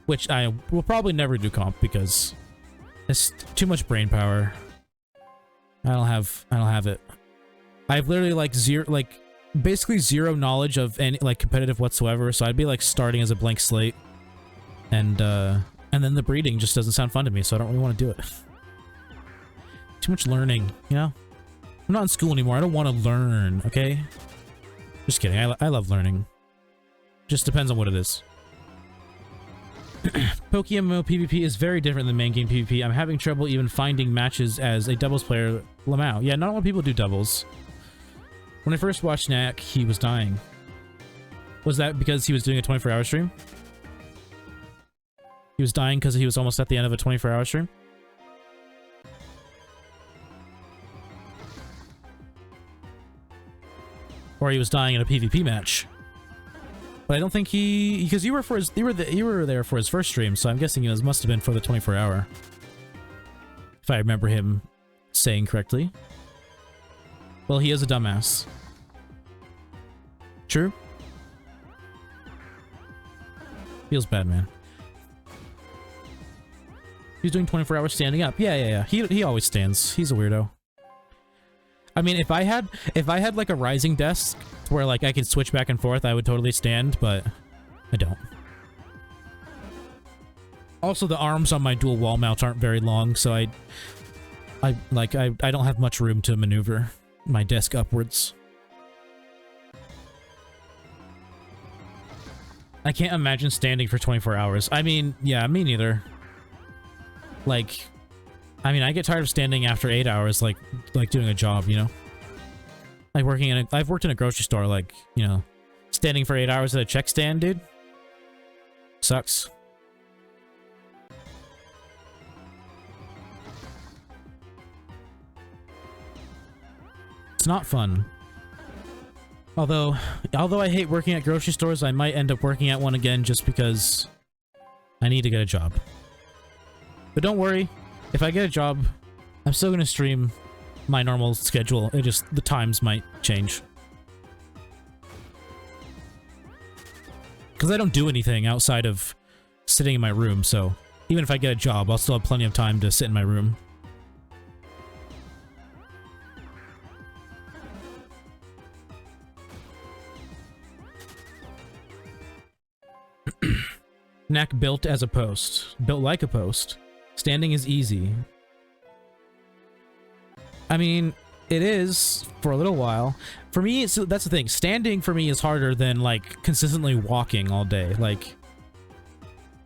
Which I will probably never do comp because it's too much brain power. I don't have it. I have literally like basically zero knowledge of any like competitive whatsoever, so I'd be like starting as a blank slate. And then the breeding just doesn't sound fun to me, so I don't really want to do it. Too much learning, you know? I'm not in school anymore. I don't want to learn, okay? Just kidding. I love learning. Just depends on what it is. PokéMMO PvP is very different than main game PvP. I'm having trouble even finding matches as a doubles player. Lamau. Yeah, not a lot of people do doubles. When I first watched Knack, he was dying. Was that because he was doing a 24-hour stream? He was dying because he was almost at the end of a 24-hour stream? Or he was dying in a PvP match? But I don't think he, because you were there for his first stream, so I'm guessing it must have been for the 24-hour. If I remember him saying correctly. Well, he is a dumbass. True? Feels bad, man. He's doing 24 hours standing up. Yeah. He always stands. He's a weirdo. I mean, if I had like a rising desk where like I could switch back and forth, I would totally stand, but I don't. Also, the arms on my dual wall mounts aren't very long, so I don't have much room to maneuver my desk upwards. I can't imagine standing for 24 hours. I mean, yeah, me neither. Like, I mean, I get tired of standing after 8 hours, like doing a job, you know? Like I've worked in a grocery store, like, you know, standing for 8 hours at a check stand, dude. Sucks. It's not fun. Although I hate working at grocery stores, I might end up working at one again just because I need to get a job. But don't worry, if I get a job, I'm still gonna stream my normal schedule. It just, the times might change. Because I don't do anything outside of sitting in my room, so even if I get a job, I'll still have plenty of time to sit in my room. Knack built as a post. Built like a post. Standing is easy. I mean, it is for a little while. For me, so that's the thing. Standing for me is harder than like consistently walking all day. Like,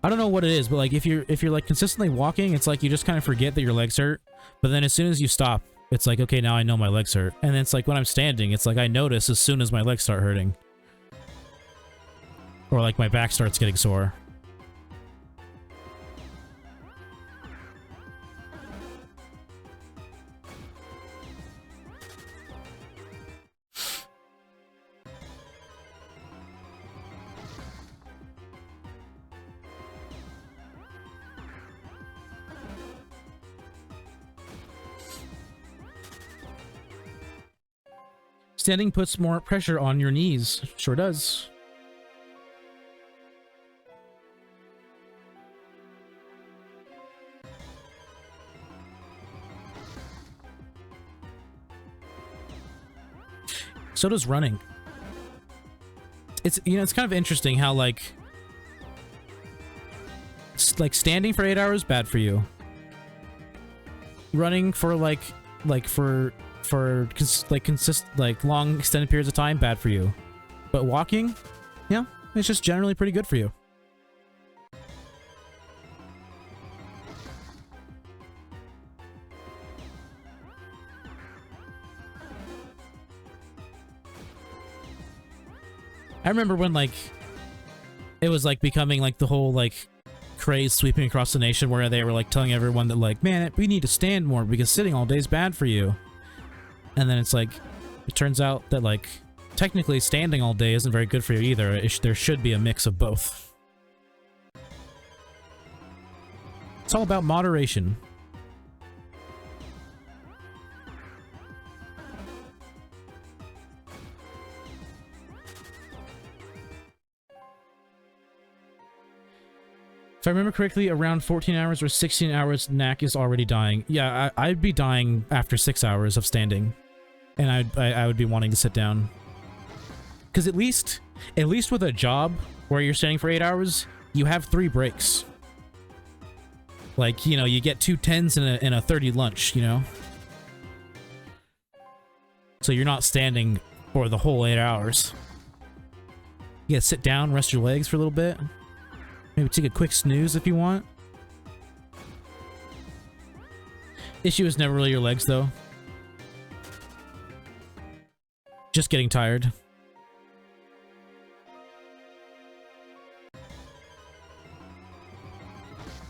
I don't know what it is, but like if you're like consistently walking, it's like you just kind of forget that your legs hurt. But then as soon as you stop, it's like, okay, now I know my legs hurt. And then it's like when I'm standing, it's like I notice as soon as my legs start hurting. Or like my back starts getting sore. Standing puts more pressure on your knees. Sure does. So does running. It's, you know, it's kind of interesting how like standing for 8 hours, bad for you. Running for like long extended periods of time, bad for you. But walking, yeah, it's just generally pretty good for you. I remember when like it was like becoming like the whole like craze sweeping across the nation where they were like telling everyone that like, man, we need to stand more because sitting all day is bad for you. And then it's like, it turns out that like technically standing all day isn't very good for you either. There should be a mix of both. It's all about moderation. If I remember correctly, around 14 hours or 16 hours, Knack is already dying. Yeah, I'd be dying after 6 hours of standing. And I would be wanting to sit down. Because at least with a job where you're standing for 8 hours, you have 3 breaks. Like, you know, you get 2 10s and a 30 lunch, you know? So you're not standing for the whole 8 hours. You gotta sit down, rest your legs for a little bit. Maybe take a quick snooze if you want. Issue is never really your legs, though. Just getting tired.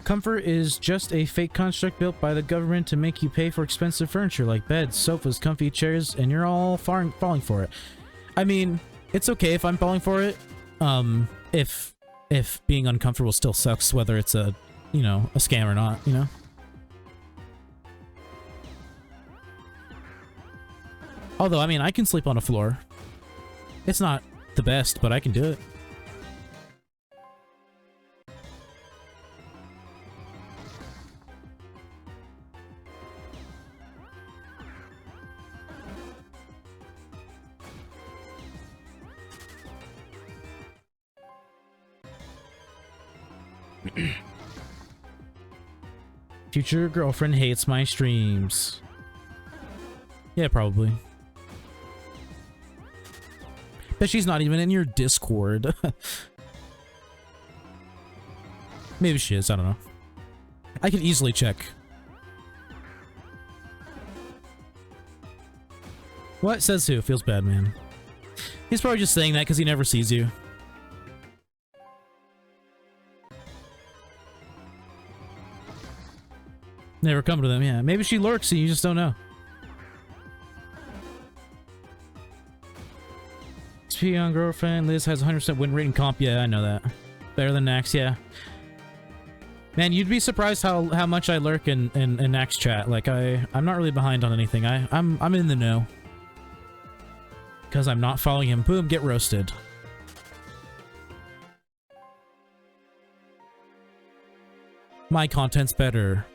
Comfort is just a fake construct built by the government to make you pay for expensive furniture like beds, sofas, comfy chairs, and you're all falling for it. I mean, it's okay if I'm falling for it. If being uncomfortable still sucks, whether it's a, you know, a scam or not, you know? Although, I mean, I can sleep on a floor. It's not the best, but I can do it. Future girlfriend hates my streams. Yeah, probably. Bet she's not even in your Discord. Maybe she is, I don't know. I can easily check. What? Says who? Feels bad, man. He's probably just saying that because he never sees you. Never come to them, yeah. Maybe she lurks and you just don't know. SP on girlfriend, Liz has 100% win rate in comp. Yeah, I know that. Better than Nax, yeah. Man, you'd be surprised how much I lurk in Nax chat. Like, I'm not really behind on anything. I'm in the know. Because I'm not following him. Boom, get roasted. My content's better.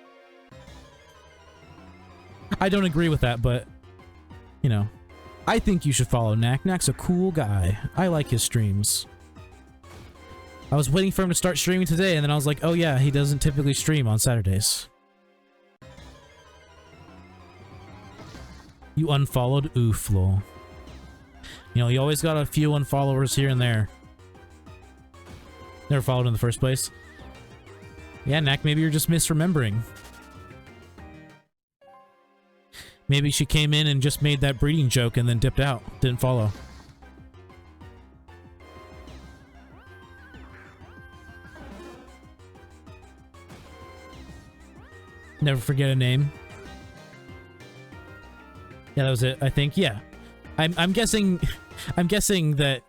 I don't agree with that, but, you know, I think you should follow Knack. Knack's a cool guy. I like his streams. I was waiting for him to start streaming today, and then I was like, oh yeah, he doesn't typically stream on Saturdays. You unfollowed? Oof, lol. You know, you always got a few unfollowers here and there. Never followed in the first place. Yeah, Knack, maybe you're just misremembering. Maybe she came in and just made that breeding joke and then dipped out. Didn't follow. Never forget a name. Yeah, that was it, I think. Yeah. I'm guessing that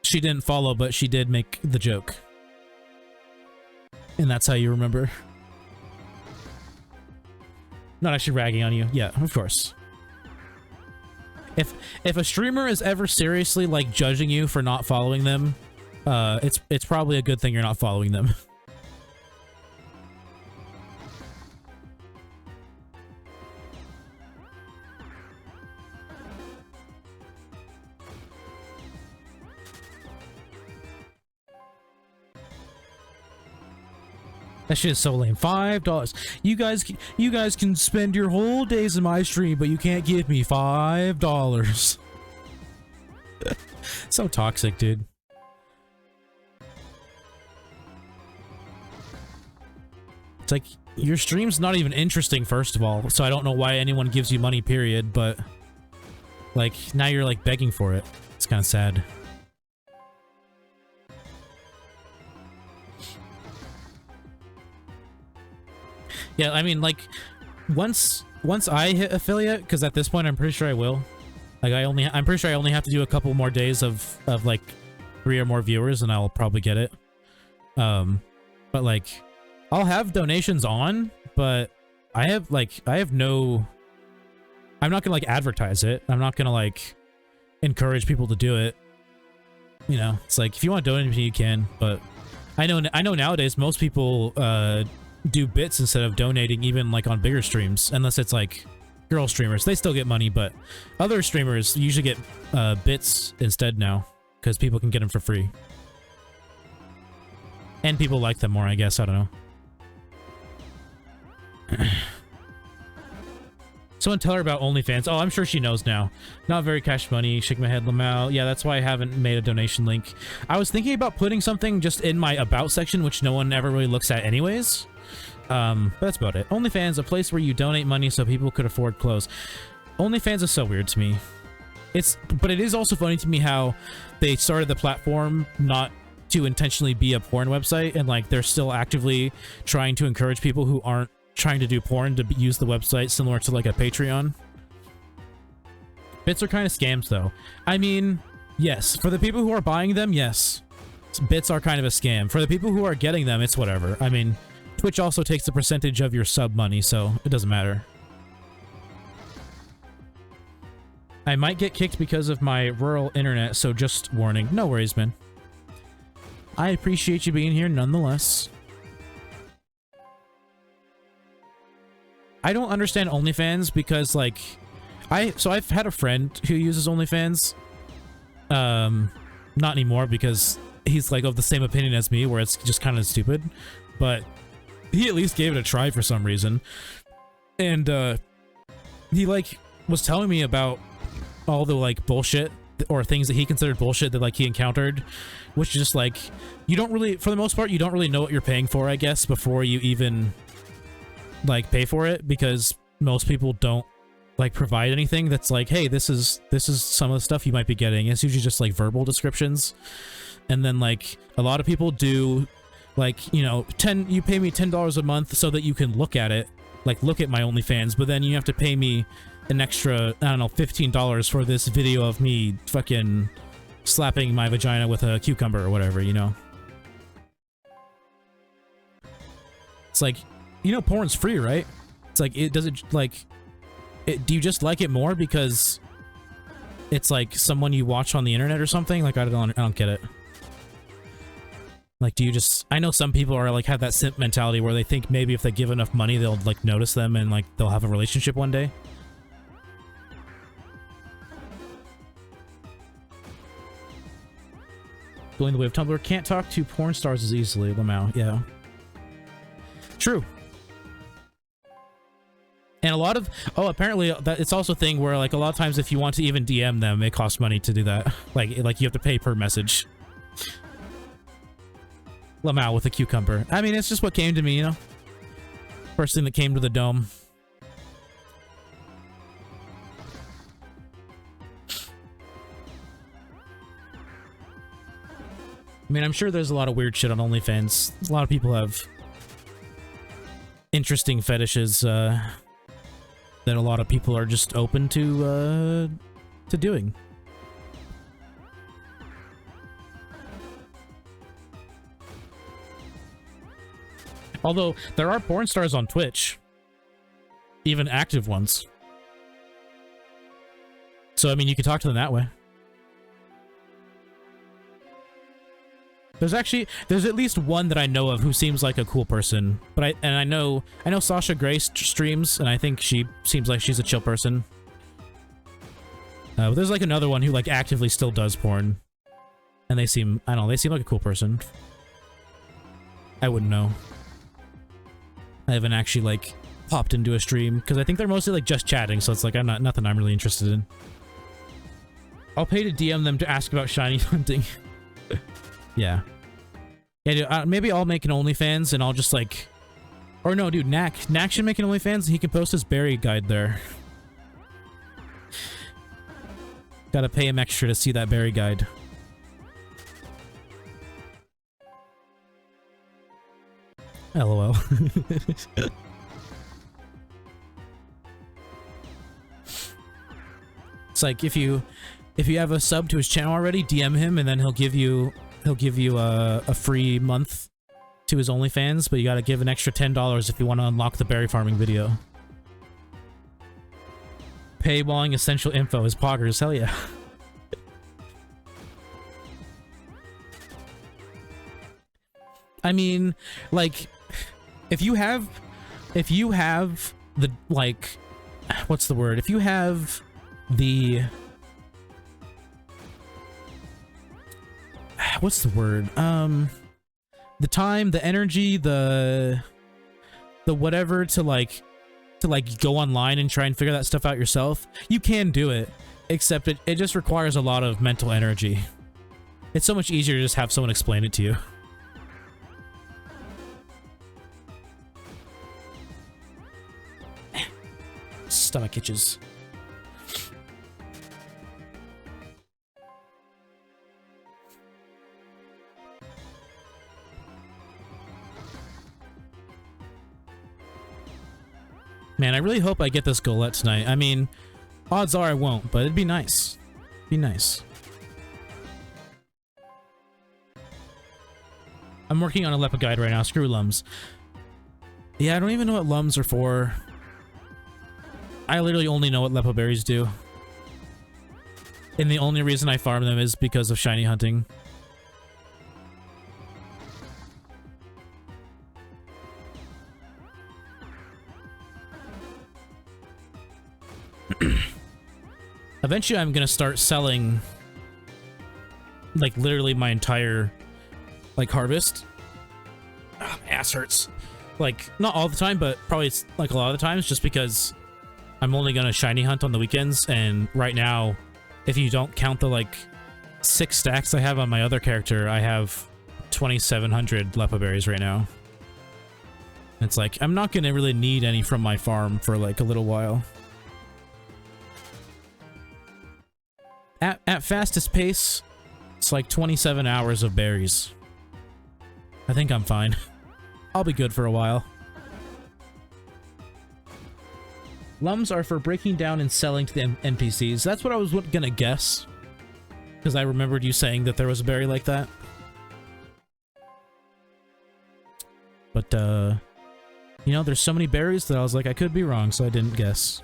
she didn't follow, but she did make the joke. And that's how you remember. Not actually ragging on you. Yeah, of course. If a streamer is ever seriously like judging you for not following them, it's probably a good thing you're not following them. That shit is so lame. $5. You guys can spend your whole days in my stream, but you can't give me $5. So toxic, dude. It's like, your stream's not even interesting, first of all, so I don't know why anyone gives you money, period, but like, now you're like begging for it. It's kind of sad. Yeah, I mean, like, once I hit affiliate, because at this point I'm pretty sure I will. Like, I'm pretty sure I only have to do a couple more days of like 3 or more viewers, and I'll probably get it. But like, I'll have donations on, but I have no, I'm not gonna like advertise it. I'm not gonna like encourage people to do it. You know, it's like if you want to donate to me, you can, but I know nowadays most people do bits instead of donating, even like on bigger streams, unless it's like girl streamers. They still get money, but other streamers usually get bits instead now because people can get them for free. And people like them more, I guess. I don't know. Someone tell her about OnlyFans. Oh, I'm sure she knows now. Not very cash money. Shake my head, Lamau. Yeah, that's why I haven't made a donation link. I was thinking about putting something just in my about section, which no one ever really looks at anyways. But that's about it. OnlyFans, a place where you donate money so people could afford clothes. OnlyFans is so weird to me. But it is also funny to me how they started the platform not to intentionally be a porn website, and like they're still actively trying to encourage people who aren't trying to do porn to use the website, similar to like a Patreon. Bits are kind of scams though. I mean, yes, for the people who are buying them, yes, bits are kind of a scam. For the people who are getting them, it's whatever. I mean, Twitch also takes a percentage of your sub money, so it doesn't matter. I might get kicked because of my rural internet, so just warning. No worries, man. I appreciate you being here nonetheless. I don't understand OnlyFans because, like, I've had a friend who uses OnlyFans. Not anymore because he's, like, of the same opinion as me, where it's just kind of stupid. But he at least gave it a try for some reason. And, he, like, was telling me about all the, like, bullshit or things that he considered bullshit that, like, he encountered. Which is just, like, you don't really, for the most part, you don't really know what you're paying for, I guess, before you even like pay for it, because most people don't like provide anything that's like, hey, this is some of the stuff you might be getting. It's usually just like verbal descriptions, and then like a lot of people do like, you know, you pay me $10 a month so that you can look at it, like look at my OnlyFans, but then you have to pay me an extra, I don't know, $15 for this video of me fucking slapping my vagina with a cucumber or whatever, you know. It's like, you know, porn's free, right? It's like, it doesn't, like, do you just like it more because it's like someone you watch on the internet or something? Like, I don't get it. Like, do you just, I know some people are like, have that simp mentality where they think maybe if they give enough money, they'll like notice them and like they'll have a relationship one day. Going the way of Tumblr, can't talk to porn stars as easily. Lamau, yeah. True. And a lot of, oh, apparently that it's also a thing where like a lot of times if you want to even DM them, it costs money to do that. Like you have to pay per message. Lamau with a cucumber. I mean, it's just what came to me, you know? First thing that came to the dome. I mean, I'm sure there's a lot of weird shit on OnlyFans. A lot of people have interesting fetishes that a lot of people are just open to doing. Although there are porn stars on Twitch, even active ones. So I mean, you can talk to them that way. There's at least one that I know of who seems like a cool person, but I know Sasha Grace streams, and I think she seems like she's a chill person. But there's like another one who like actively still does porn, and they seem, I don't know, they seem like a cool person. I wouldn't know. I haven't actually like popped into a stream because I think they're mostly like just chatting, so it's like nothing I'm really interested in. I'll pay to DM them to ask about shiny hunting. Yeah. Yeah, dude, maybe I'll make an OnlyFans and I'll just like... Or no, dude, Knack should make an OnlyFans and he can post his berry guide there. Gotta pay him extra to see that berry guide. LOL. It's like if you have a sub to his channel already, DM him and then he'll give you a free month to his OnlyFans, but you gotta give an extra $10 if you want to unlock the berry farming video. Paywalling essential info is poggers, hell yeah. I mean, like, if you have the, like, what's the word? If you have the, what's the word? The time, the energy, the whatever to like go online and try and figure that stuff out yourself, you can do it, except it just requires a lot of mental energy. It's so much easier to just have someone explain it to you. Stomach itches. Man, I really hope I get this golett tonight. I mean, odds are I won't, but it'd be nice. Be nice. I'm working on a Lepa guide right now. Screw lums. Yeah, I don't even know what lums are for. I literally only know what Lepa berries do. And the only reason I farm them is because of shiny hunting. Eventually I'm gonna start selling like literally my entire like harvest. Oh, my ass hurts. Like not all the time, but probably it's like a lot of the times, just because I'm only gonna shiny hunt on the weekends, and right now, if you don't count the like 6 stacks I have on my other character, I have 2,700 Lepa berries right now. It's like I'm not gonna really need any from my farm for like a little while. At fastest pace, it's like 27 hours of berries. I think I'm fine. I'll be good for a while. Lums are for breaking down and selling to the NPCs. That's what I was gonna guess, because I remembered you saying that there was a berry like that. But, you know, there's so many berries that I was like, I could be wrong, so I didn't guess.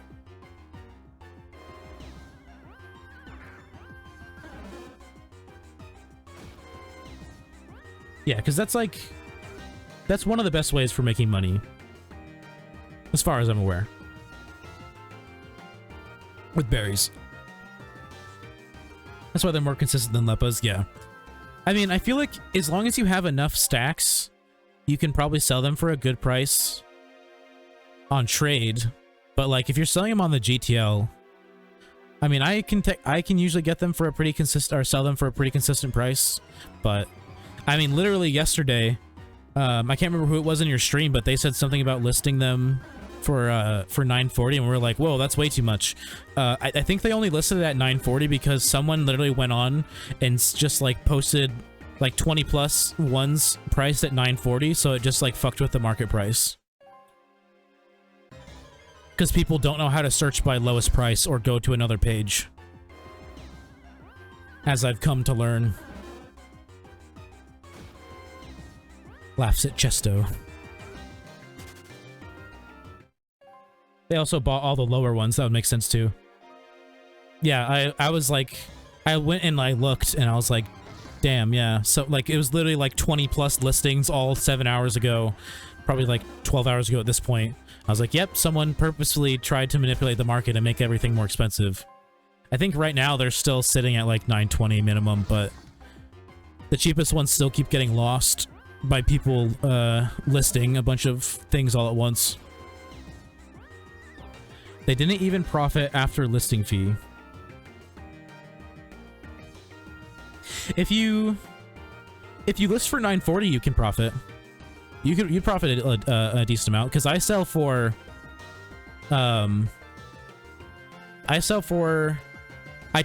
Yeah, because that's like, that's one of the best ways for making money, as far as I'm aware. With berries. That's why they're more consistent than Lepas, yeah. I mean, I feel like as long as you have enough stacks, you can probably sell them for a good price on trade. But like, if you're selling them on the GTL, I mean, I can usually get them for a pretty consistent, or sell them for a pretty consistent price. But I mean, literally yesterday, I can't remember who it was in your stream, but they said something about listing them for 940, and we were like, whoa, that's way too much. I think they only listed it at 940 because someone literally went on and just like posted like 20 plus ones priced at 940, so it just like fucked with the market price. Because people don't know how to search by lowest price or go to another page, as I've come to learn. Laughs at Chesto. They also bought all the lower ones. That would make sense too. Yeah, I was like, I went and I looked and I was like, damn, yeah. So like, it was literally like 20 plus listings all 7 hours ago, probably like 12 hours ago at this point. I was like, yep, someone purposefully tried to manipulate the market and make everything more expensive. I think right now they're still sitting at like 920 minimum, but the cheapest ones still keep getting lost by people listing a bunch of things all at once. They didn't even profit after listing fee. If you list for 940, you can profit. You'd profit a decent amount, because I sell for I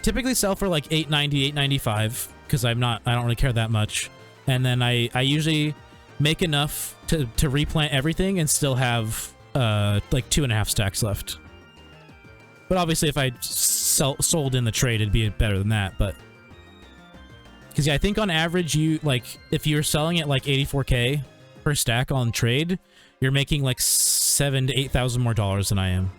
typically sell for like 890, 895, because I don't really care that much. And then I usually make enough to replant everything and still have like 2.5 stacks left. But obviously if I sold in the trade, it'd be better than that. But because yeah, I think on average, you like, if you're selling at like 84k per stack on trade, you're making like $7,000 to $8,000 more than I am.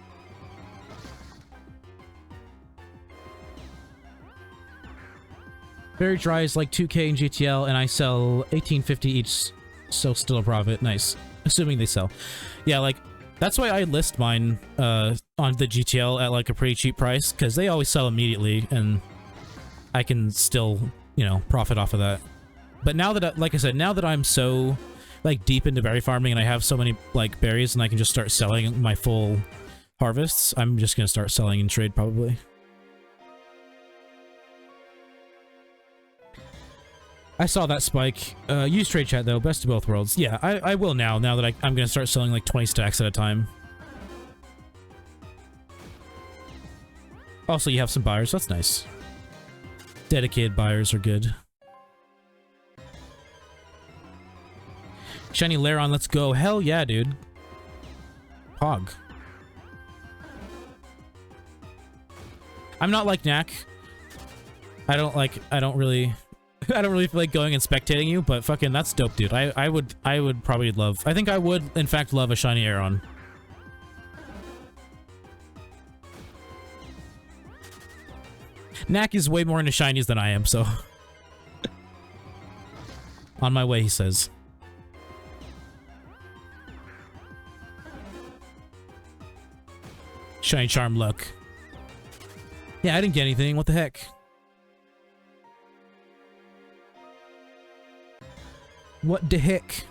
Very dry is like 2K in GTL, and I sell $18.50 each, so still a profit. Nice. Assuming they sell. Yeah, like, that's why I list mine on the GTL at like a pretty cheap price, because they always sell immediately, and I can still, you know, profit off of that. But now that, like I said, now that I'm so, like, deep into berry farming and I have so many, like, berries and I can just start selling my full harvests, I'm just gonna start selling in trade, probably. I saw that spike. Use trade chat, though. Best of both worlds. Yeah, I will now that I'm gonna start selling, like, 20 stacks at a time. Also, you have some buyers. That's nice. Dedicated buyers are good. Shiny Laron, let's go. Hell yeah, dude. Hog. I'm not like Knack. I don't really feel like going and spectating you, but fucking that's dope, dude. I would probably love. I think I would in fact love a shiny Aeron. Knack is way more into shinies than I am, so on my way, he says. Shiny Charm luck. Yeah, I didn't get anything. What the heck? What the heck?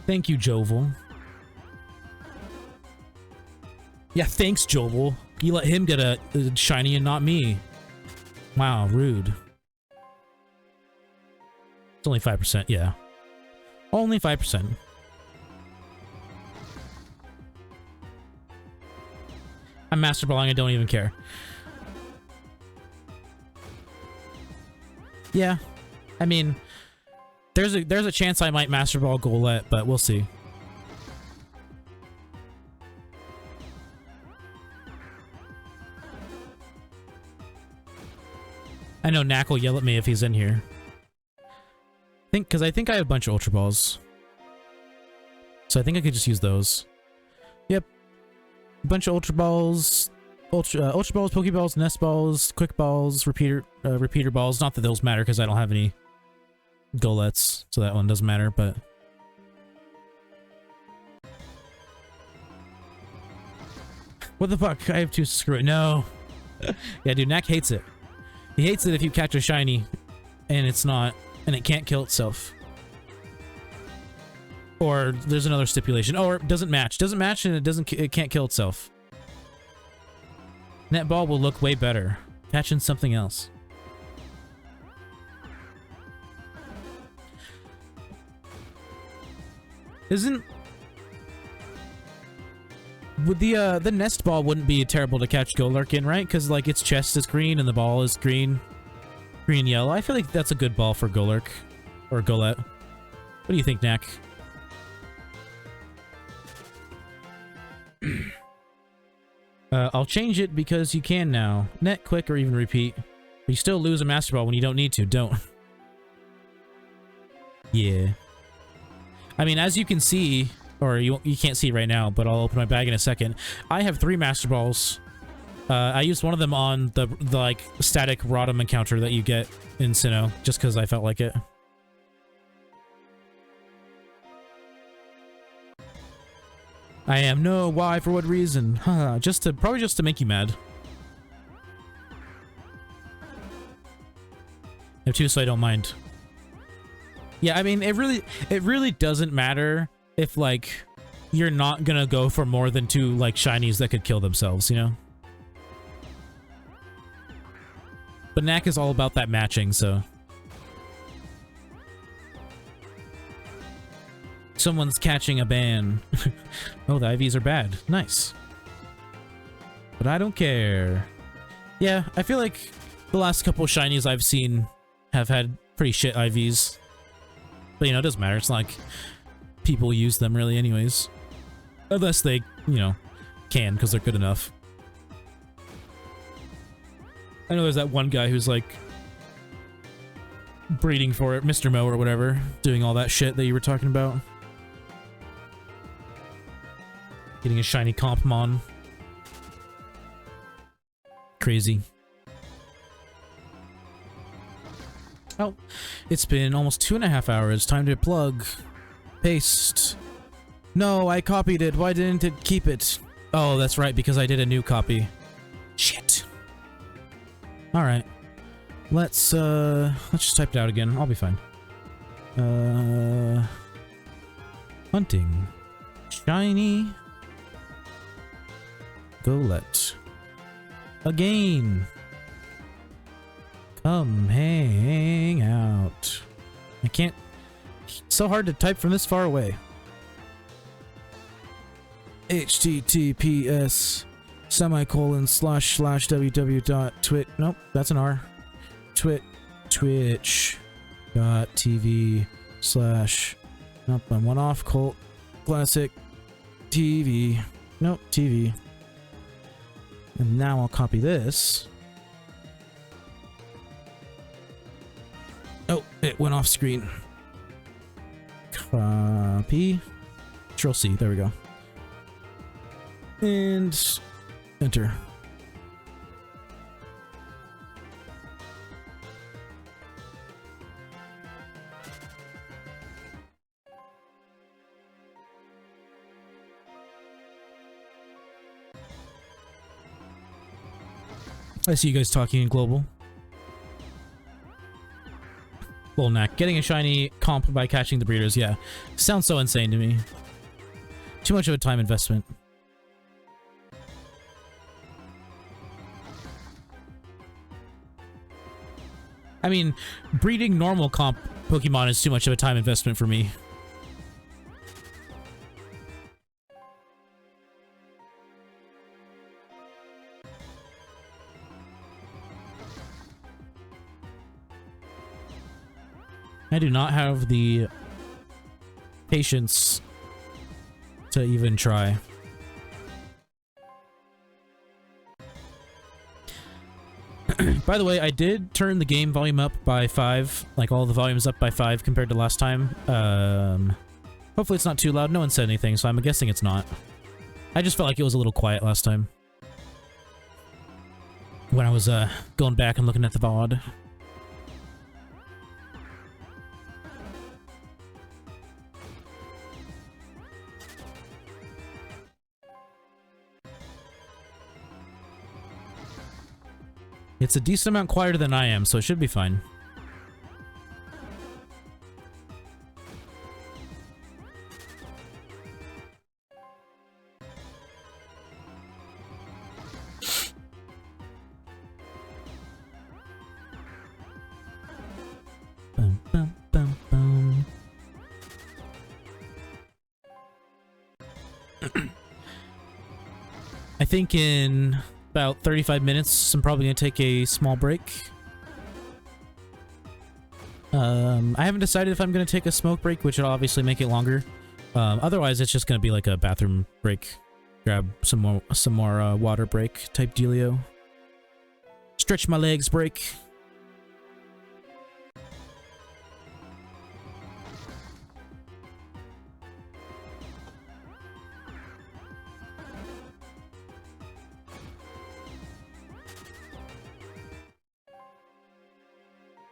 Thank you, Jovel. Yeah, thanks, Jovel. You let him get a shiny and not me. Wow, rude. It's only 5%, yeah. Only 5%. I'm master balling, I don't even care. Yeah. I mean, there's a chance I might master ball golett, but we'll see. I know Knack will yell at me if he's in here. Because I think I have a bunch of Ultra Balls. So I think I could just use those. Yep. A bunch of Ultra Balls. Ultra Balls, Pokeballs, Nest Balls, Quick Balls, Repeater Balls. Not that those matter because I don't have any Goletts, so that one doesn't matter, but... What the fuck? I have to screw it. No. Yeah, dude, Knack hates it. He hates it if you catch a shiny and it's not, and it can't kill itself. Or there's another stipulation. Or it doesn't match. Doesn't match and it can't kill itself. Netball will look way better. Catching something else. Would the nest ball wouldn't be terrible to catch Golurk in, right? Because like its chest is green and the ball is green yellow. I feel like that's a good ball for Golurk or golett. What do you think, Knack? I'll change it because you can now. Net, quick, or even repeat. But you still lose a master ball when you don't need to. Don't. Yeah. I mean, as you can see. Or you can't see right now, but I'll open my bag in a second. I have 3 Master Balls. I used one of them on the like static Rotom encounter that you get in Sinnoh, just because I felt like it. I am. No, why? For what reason? Huh? Probably just to make you mad. I have 2, so I don't mind. Yeah, I mean, it really doesn't matter. If, like, you're not gonna go for more than 2, like, shinies that could kill themselves, you know? But Knack is all about that matching, so... Someone's catching a ban. Oh, the IVs are bad. Nice. But I don't care. Yeah, I feel like the last couple shinies I've seen have had pretty shit IVs. But, you know, it doesn't matter. It's not like... people use them really anyways. Unless they, you know, can because they're good enough. I know there's that one guy who's like breeding for it, Mr. Mo or whatever, doing all that shit that you were talking about. Getting a shiny Compmon. Crazy. Oh, it's been almost 2.5 hours. Time to plug. Paste. No, I copied it. Why didn't it keep it? Oh, that's right, because I did a new copy. Shit. Alright. Let's just type it out again. I'll be fine. Hunting. Shiny. Golett. Again. Come hang out. I can't... It's so hard to type from this far away. https://www.twit... Nope, that's an R. Twitch.tv/ Nope, I'm one off. Cult Classic TV. Nope, TV. And now I'll copy this. Oh, it went off screen. Copy. Control-C, there we go. And enter. I see you guys talking in global. Little knack. Getting a shiny comp by catching the breeders, yeah. Sounds so insane to me. Too much of a time investment. I mean, breeding normal comp Pokemon is too much of a time investment for me. I do not have the patience to even try. By the way, I did turn the game volume up by 5, like all the volumes up by 5 compared to last time. Hopefully it's not too loud. No one said anything, so I'm guessing it's not. I just felt like it was a little quiet last time when I was going back and looking at the VOD. It's a decent amount quieter than I am, so it should be fine. Bum, bum, bum, bum. I think in about 35 minutes, I'm probably going to take a small break. I haven't decided if I'm going to take a smoke break, which will obviously make it longer. Otherwise, it's just going to be like a bathroom break. Grab some more water break type dealio. Stretch my legs break.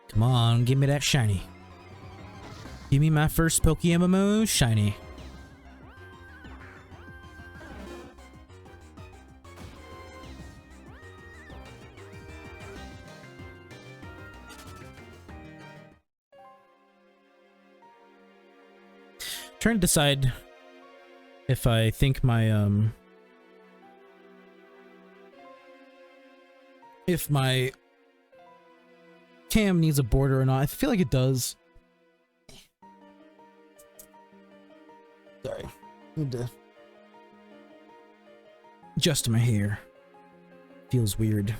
Come on, give me that shiny. Give me my first PokéMMO shiny. Trying to decide if I think my if my cam needs a border or not. I feel like it does. Sorry. Need to adjust my hair. Feels weird.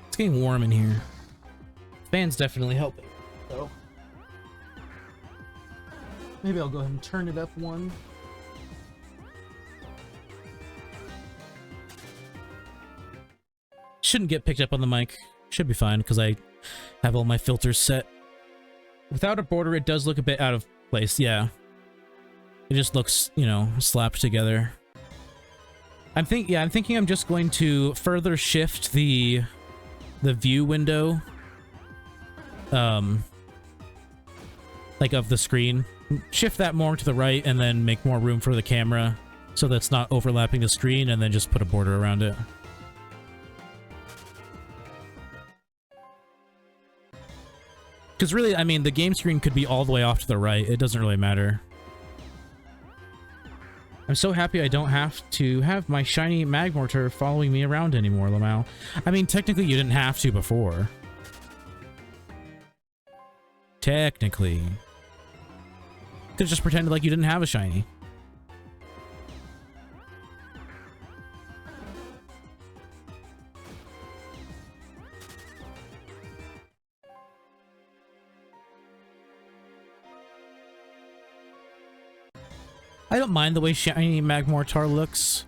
It's getting warm in here. Fan's definitely helping, though. Maybe I'll go ahead and turn it up one. shouldn't get picked up on the mic. Should be fine because I have all my filters set. Without a border, it does look a bit out of place. Yeah, it just looks, you know, slapped together. I'm thinking I'm just going to further shift the view window, like of the screen. Shift that more to the right and then make more room for the camera so that's not overlapping the screen, and then just put a border around it. Because really, I mean, the game screen could be all the way off to the right. It doesn't really matter. I'm so happy I don't have to have my shiny Magmortar following me around anymore, Lamau. I mean, technically you didn't have to before. Technically. Could've just pretended like you didn't have a shiny. I don't mind the way shiny Magmortar looks.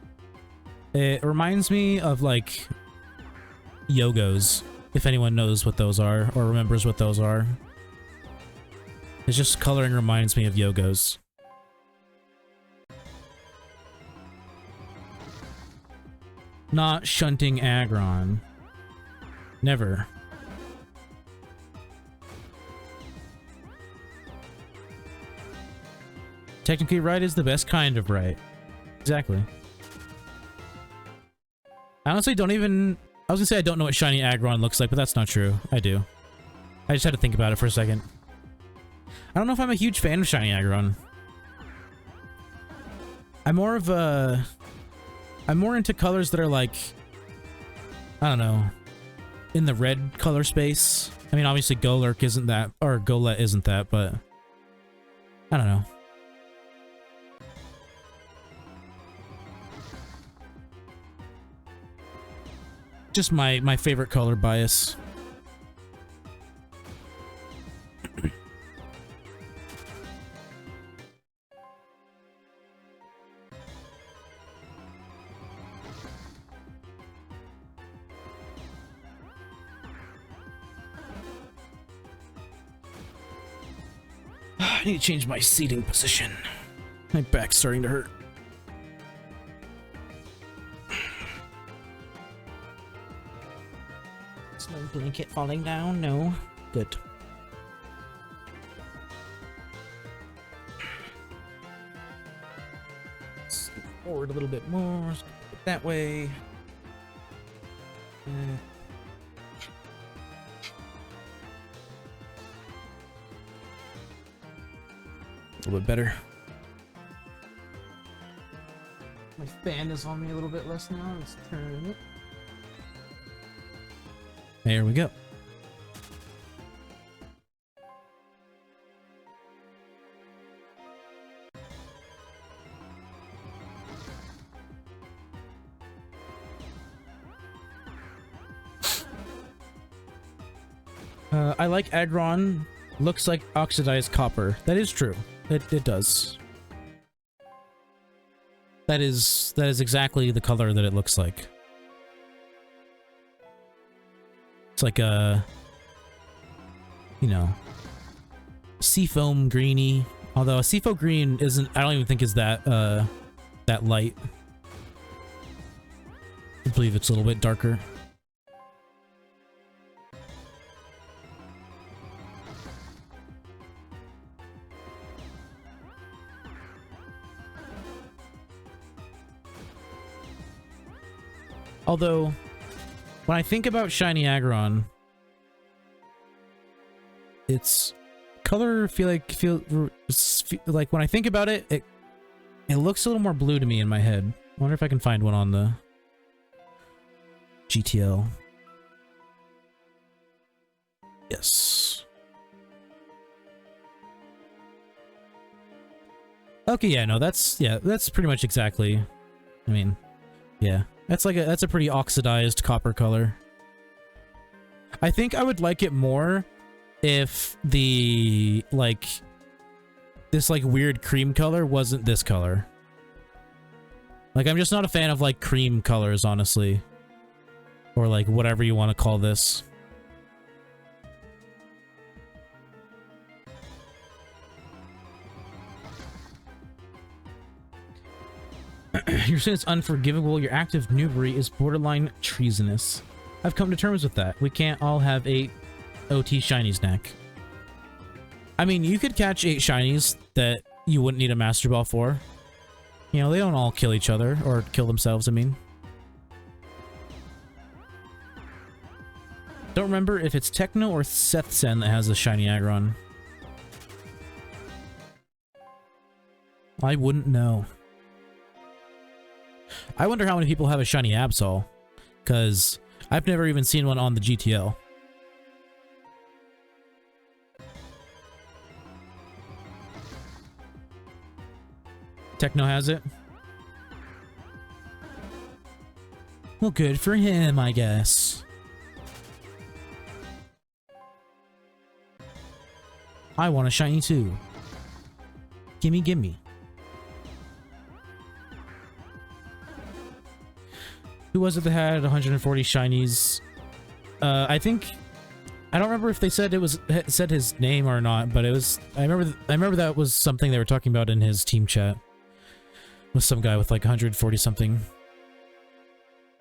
It reminds me of, like, Yogos, if anyone knows what those are, or remembers what those are. It's just coloring reminds me of Yogos. Not Shunting Aggron. Never. Technically, right is the best kind of right. Exactly. I honestly don't even... I was gonna say I don't know what shiny Aggron looks like, but that's not true. I do. I just had to think about it for a second. I don't know if I'm a huge fan of shiny Aggron. I'm more of a... I'm more into colors that are like... I don't know. In the red color space. I mean, obviously Golurk isn't that, or golett isn't that, but... I don't know. Just my favorite color bias. I need to change my seating position. My back's starting to hurt. No blanket falling down, no. Good. Scoot forward a little bit more. Scoot that way. A little bit better. My fan is on me a little bit less now. Let's turn it. There we go. I like Aggron. Looks like oxidized copper. That is true. It does. That is exactly the color that it looks like. It's like a, you know, seafoam greeny. Although a seafoam green isn't, I don't even think is that that light. I believe it's a little bit darker. Although, when I think about shiny Aggron, its color feel like when I think about it, it looks a little more blue to me in my head. I wonder if I can find one on the GTL. Yes. Okay, yeah, no, that's pretty much exactly. I mean, yeah. That's a pretty oxidized copper color. I think I would like it more if the, like, this, like, weird cream color wasn't this color. Like, I'm just not a fan of, like, cream colors, honestly. Or like whatever you want to call this. You're saying it's unforgivable. Your active noobery is borderline treasonous. I've come to terms with that. We can't all have 8 OT shinies, Knack. I mean, you could catch 8 shinies that you wouldn't need a Master Ball for. You know, they don't all kill each other, or kill themselves, I mean. Don't remember if it's Techno or Sethsen that has the shiny Aggron. I wouldn't know. I wonder how many people have a shiny Absol, because I've never even seen one on the GTL. Techno has it? Well, good for him, I guess. I want a shiny too. Gimme, gimme. Who was it that had 140 shinies? I think I don't remember if they said said his name or not, but it was. I remember that was something they were talking about in his team chat with some guy with like 140 something.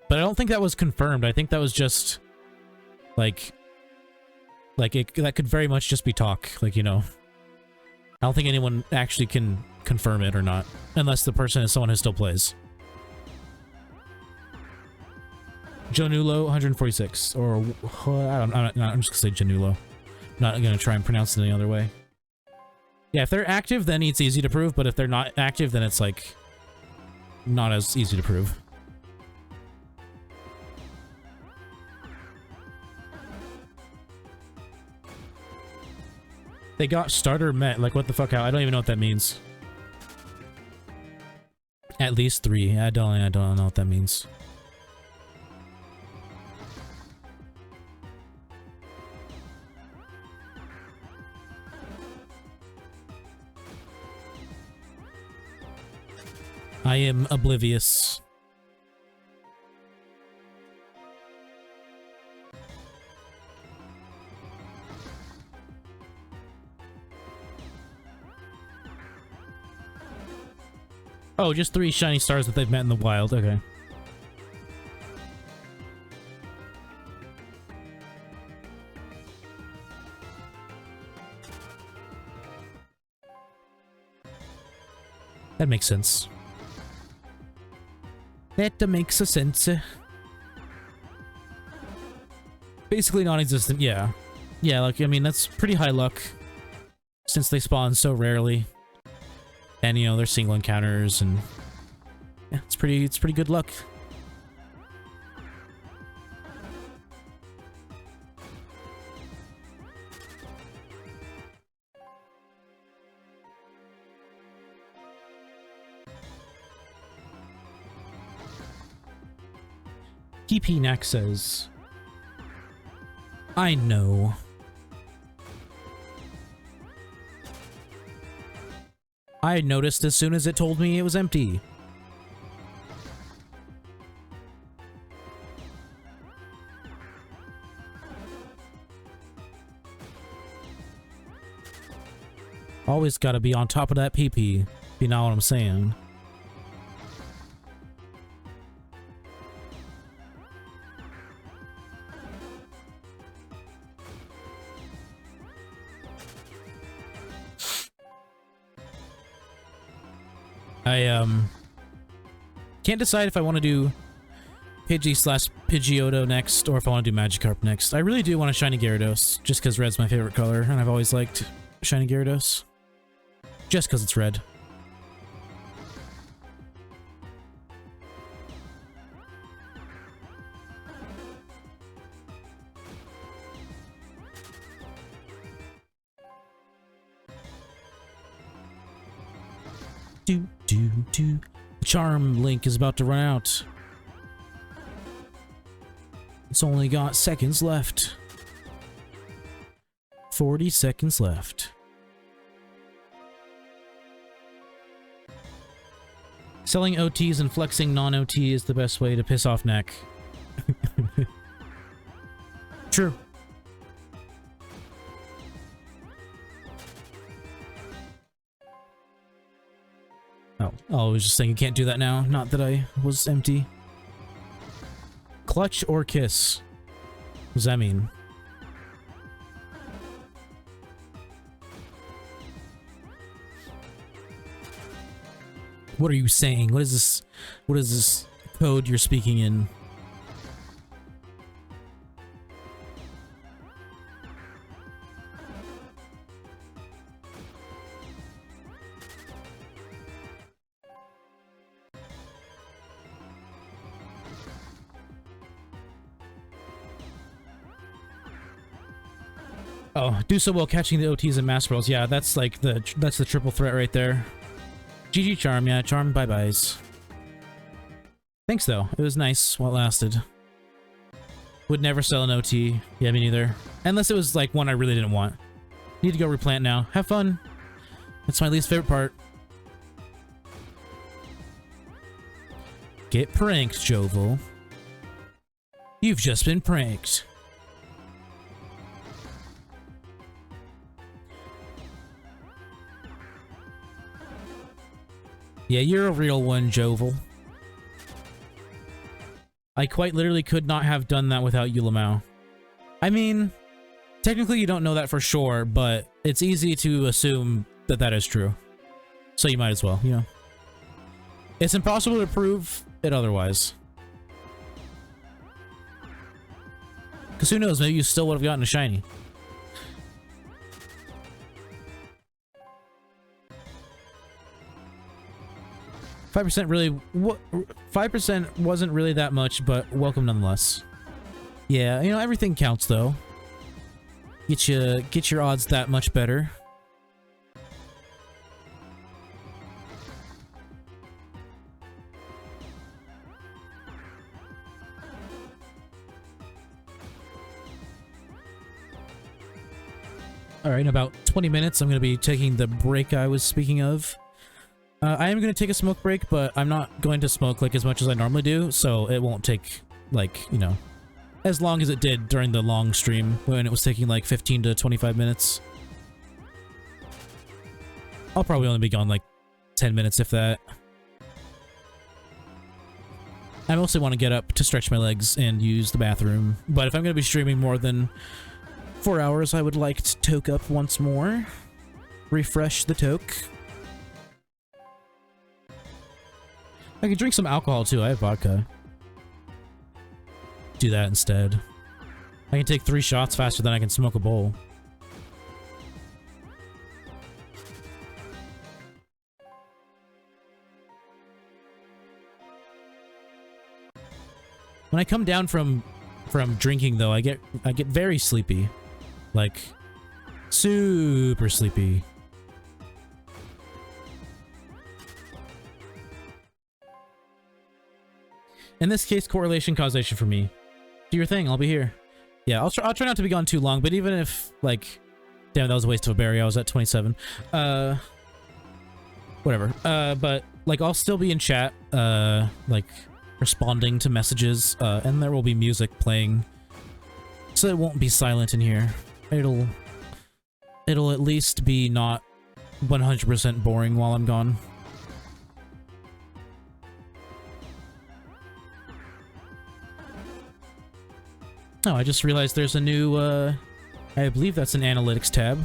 But I don't think that was confirmed. I think that was just like that could very much just be talk. Like, you know, I don't think anyone actually can confirm it or not, unless the person is someone who still plays. Janulo, 146, or I'm just gonna say Janulo. Not gonna try and pronounce it any other way. Yeah, if they're active, then it's easy to prove, but if they're not active, then it's like not as easy to prove. They got starter met. Like, what the fuck? I don't even know what that means. At least 3. I don't know what that means. I am oblivious. Oh, just 3 shiny stars that they've met in the wild. Okay. That makes sense. That makes a sense. Basically non-existent, yeah. Yeah, like, I mean, that's pretty high luck. Since they spawn so rarely. And, you know, they're single encounters, and... yeah, it's pretty good luck. TP Knack says, I know. I noticed as soon as it told me it was empty. Always gotta be on top of that PP, if you know what I'm saying. I can't decide if I want to do Pidgey/Pidgeotto next, or if I want to do Magikarp next. I really do want a shiny Gyarados, just because red's my favorite color, and I've always liked shiny Gyarados. Just because it's red. The charm link is about to run out. It's only got seconds left. 40 seconds left. Selling OTs and flexing non-OT is the best way to piss off Knack. True. Oh, I was just saying you can't do that now. Not that I was empty. Clutch or kiss? What does that mean? What are you saying? What is this? What is this code you're speaking in? Oh, do so well catching the OTs and Master Balls. Yeah, that's like the triple threat right there. GG Charm, yeah, Charm bye-byes. Thanks though, it was nice while it lasted. Would never sell an OT. Yeah, me neither. Unless it was like one I really didn't want. Need to go replant now. Have fun. That's my least favorite part. Get pranked, Jovel. You've just been pranked. Yeah, you're a real one, Jovel. I quite literally could not have done that without Yulamau. I mean, technically you don't know that for sure, but it's easy to assume that that is true. So you might as well, you know. It's impossible to prove it otherwise. Because who knows, maybe you still would have gotten a shiny. 5% really, 5% wasn't really that much, but welcome nonetheless. Yeah, you know, everything counts though. Get your odds that much better. Alright, in about 20 minutes, I'm going to be taking the break I was speaking of. I am going to take a smoke break, but I'm not going to smoke like as much as I normally do, so it won't take, like, you know, as long as it did during the long stream when it was taking like 15 to 25 minutes. I'll probably only be gone like 10 minutes if that. I mostly want to get up to stretch my legs and use the bathroom, but if I'm going to be streaming more than 4 hours, I would like to toke up once more. Refresh the toke. I could drink some alcohol too, I have vodka. Do that instead. I can take 3 shots faster than I can smoke a bowl. When I come down from drinking though, I get very sleepy. Like, super sleepy. In this case, correlation causation for me. Do your thing, I'll be here. Yeah, I'll try not to be gone too long, but even if, like... Damn, that was a waste of a berry, I was at 27. Whatever. But, like, I'll still be in chat, like, responding to messages, and there will be music playing. So it won't be silent in here. It'll at least be not 100% boring while I'm gone. Oh, I just realized there's a new, I believe that's an analytics tab.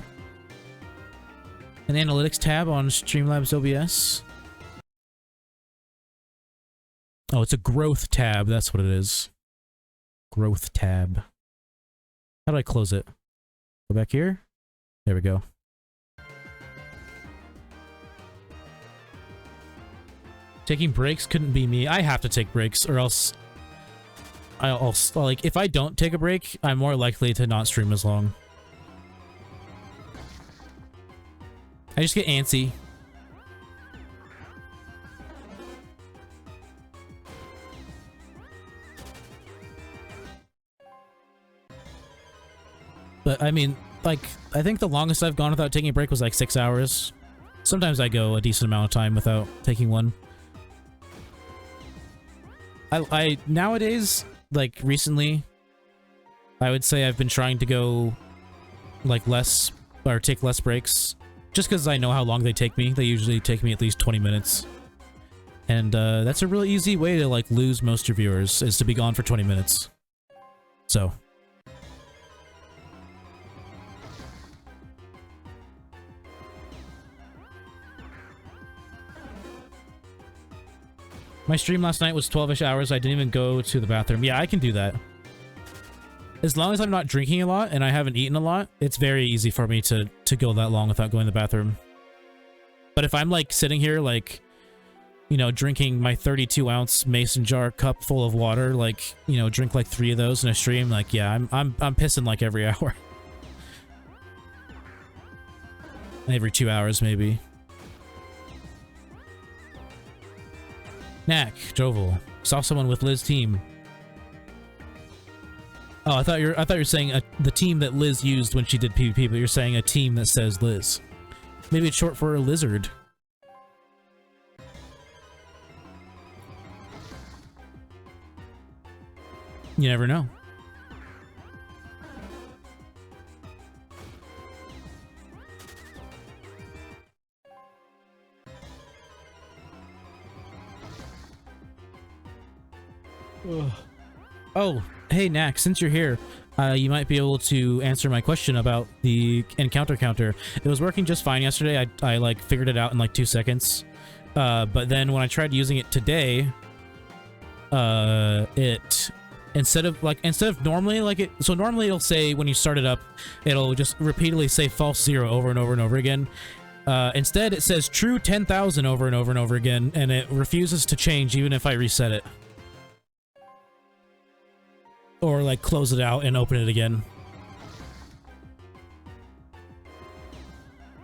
An analytics tab on Streamlabs OBS. Oh, it's a growth tab, that's what it is. Growth tab. How do I close it? Go back here? There we go. Taking breaks couldn't be me. I have to take breaks, or else... I'll like, if I don't take a break, I'm more likely to not stream as long. I just get antsy. But, I mean, like, I think the longest I've gone without taking a break was like 6 hours. Sometimes I go a decent amount of time without taking one. I nowadays... Like, recently, I would say I've been trying to go like less or take less breaks just because I know how long they take me. They usually take me at least 20 minutes. And that's a really easy way to like lose most of your viewers, is to be gone for 20 minutes. So my stream last night was 12-ish hours. I didn't even go to the bathroom. Yeah, I can do that. As long as I'm not drinking a lot and I haven't eaten a lot, it's very easy for me to go that long without going to the bathroom. But if I'm like sitting here like, you know, drinking my 32-ounce mason jar cup full of water, like, you know, drink like 3 of those in a stream, like, yeah, I'm pissing like every hour. Every 2 hours maybe. Knack, Jovel. Saw someone with Liz team. Oh, I thought you were saying the team that Liz used when she did PvP, but you're saying a team that says Liz. Maybe it's short for a lizard. You never know. Ugh. Oh, hey Knack, since you're here, you might be able to answer my question about the encounter counter. It was working just fine yesterday. I like figured it out in like 2 seconds. But then when I tried using it today, instead of normally like it, so normally it'll say when you start it up, it'll just repeatedly say false 0 over and over and over again. Instead it says true 10,000 over and over and over again, and it refuses to change even if I reset it. Or like close it out and open it again.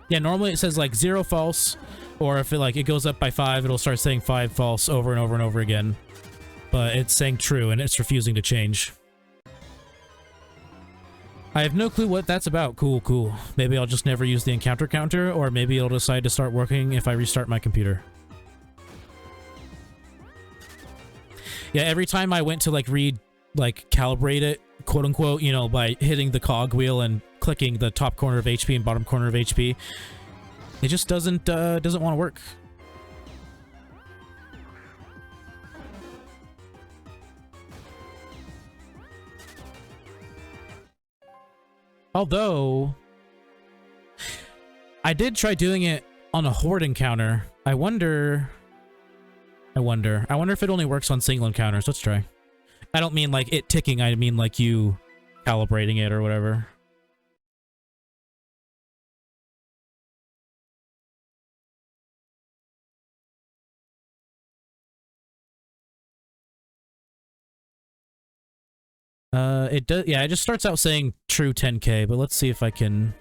Yeah, normally it says like 0 false, or if it goes up by 5, it'll start saying 5 false over and over and over again. But it's saying true and it's refusing to change. I have no clue what that's about. Cool, cool. Maybe I'll just never use the encounter counter, or maybe it'll decide to start working if I restart my computer. Yeah, every time I went to like calibrate it, quote unquote, you know, by hitting the cog wheel and clicking the top corner of HP and bottom corner of HP, it just doesn't want to work. Although I did try doing it on a horde encounter. I wonder if it only works on single encounters. Let's try. I don't mean like it ticking, I mean like you calibrating it or whatever. It does, yeah, it just starts out saying true 10k, but let's see if I can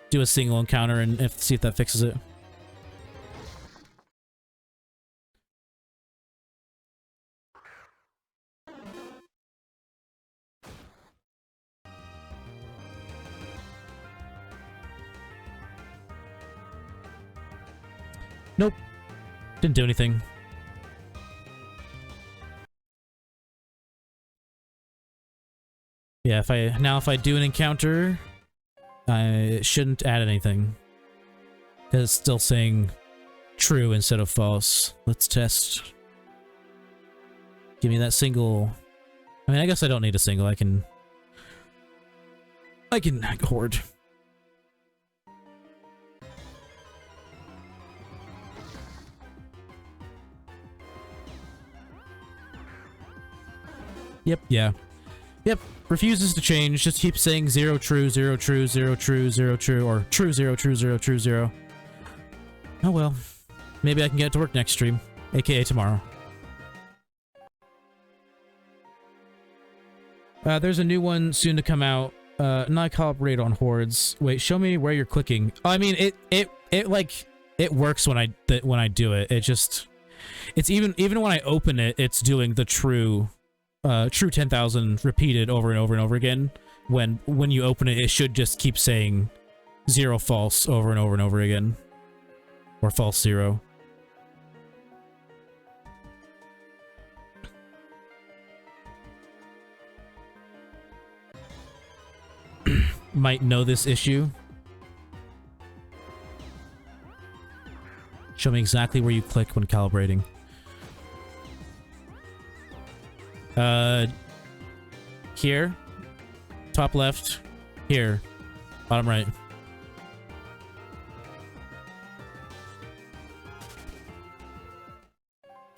do a single encounter and see if that fixes it. Nope. Didn't do anything. Yeah, if I do an encounter, I shouldn't add anything. Because it's still saying true instead of false. Let's test. Give me that single. I mean, I guess I don't need a single. I can hoard. Yep, yeah. Yep, refuses to change, just keeps saying 0 true, 0 true, 0 true, 0 true, or true 0 true, 0 true, 0. Oh well. Maybe I can get it to work next stream, aka tomorrow. There's a new one soon to come out. Not calibrate on hordes. Wait, show me where you're clicking. I mean, it works when I do it. It's even when I open it, it's doing the true 10,000 repeated over and over and over again. When you open it, it should just keep saying 0 false over and over and over again, or false 0. might know this issue. Show me exactly where you click when calibrating. Here. Top left. Here. Bottom right.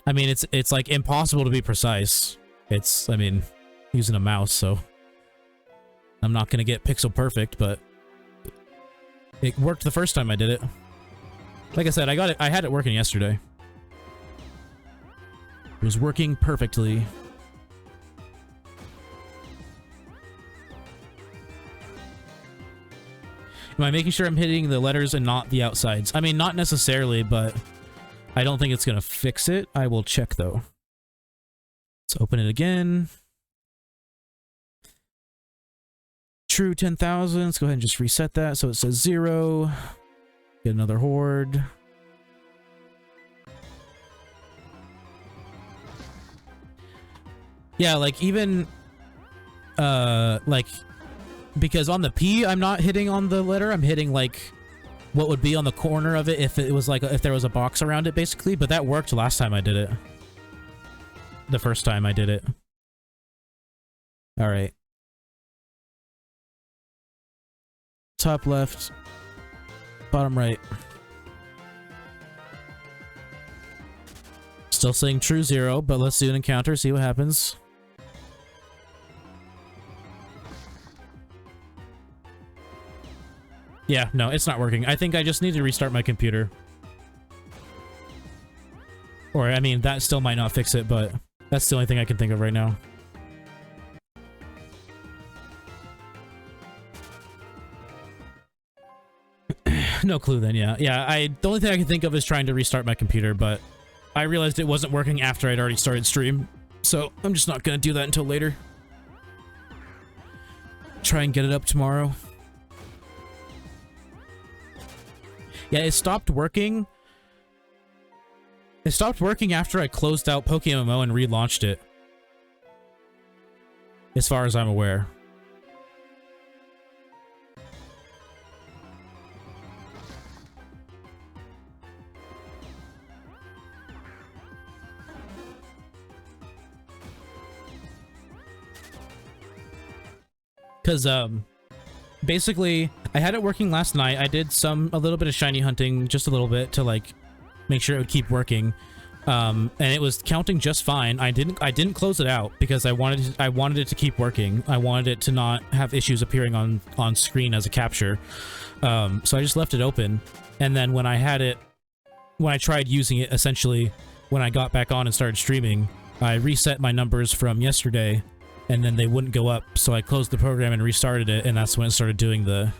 I mean, it's like impossible to be precise. It's, I mean, using a mouse, so I'm not gonna get pixel perfect, but it worked the first time I did it. Like I said, I had it working yesterday. It was working perfectly. Am I making sure I'm hitting the letters and not the outsides? I mean, not necessarily, but I don't think it's gonna fix it. I will check, though. Let's open it again. True 10,000. Let's go ahead and just reset that so it says 0. Get another horde. Yeah, like even like, because on the P I'm not hitting on the letter, I'm hitting like what would be on the corner of it if it was like if there was a box around it, basically. But that worked last time I did it. The first time I did it. All right. Top left, bottom right. Still saying true 0, but let's do an encounter, see what happens. Yeah, no, it's not working. I think I just need to restart my computer. Or, I mean, that still might not fix it, but that's the only thing I can think of right now. No clue then, yeah. Yeah, the only thing I can think of is trying to restart my computer, but I realized it wasn't working after I'd already started stream, so I'm just not gonna do that until later. Try and get it up tomorrow. Yeah, it stopped working. It stopped working after I closed out PokéMMO and relaunched it. As far as I'm aware. Because, basically, I had it working last night. I did a little bit of shiny hunting, just a little bit, to, like, make sure it would keep working. And it was counting just fine. I didn't close it out because I wanted it to keep working. I wanted it to not have issues appearing on screen as a capture. So I just left it open. And then when I tried using it, essentially, when I got back on and started streaming, I reset my numbers from yesterday, and then they wouldn't go up, so I closed the program and restarted it, and that's when it started doing the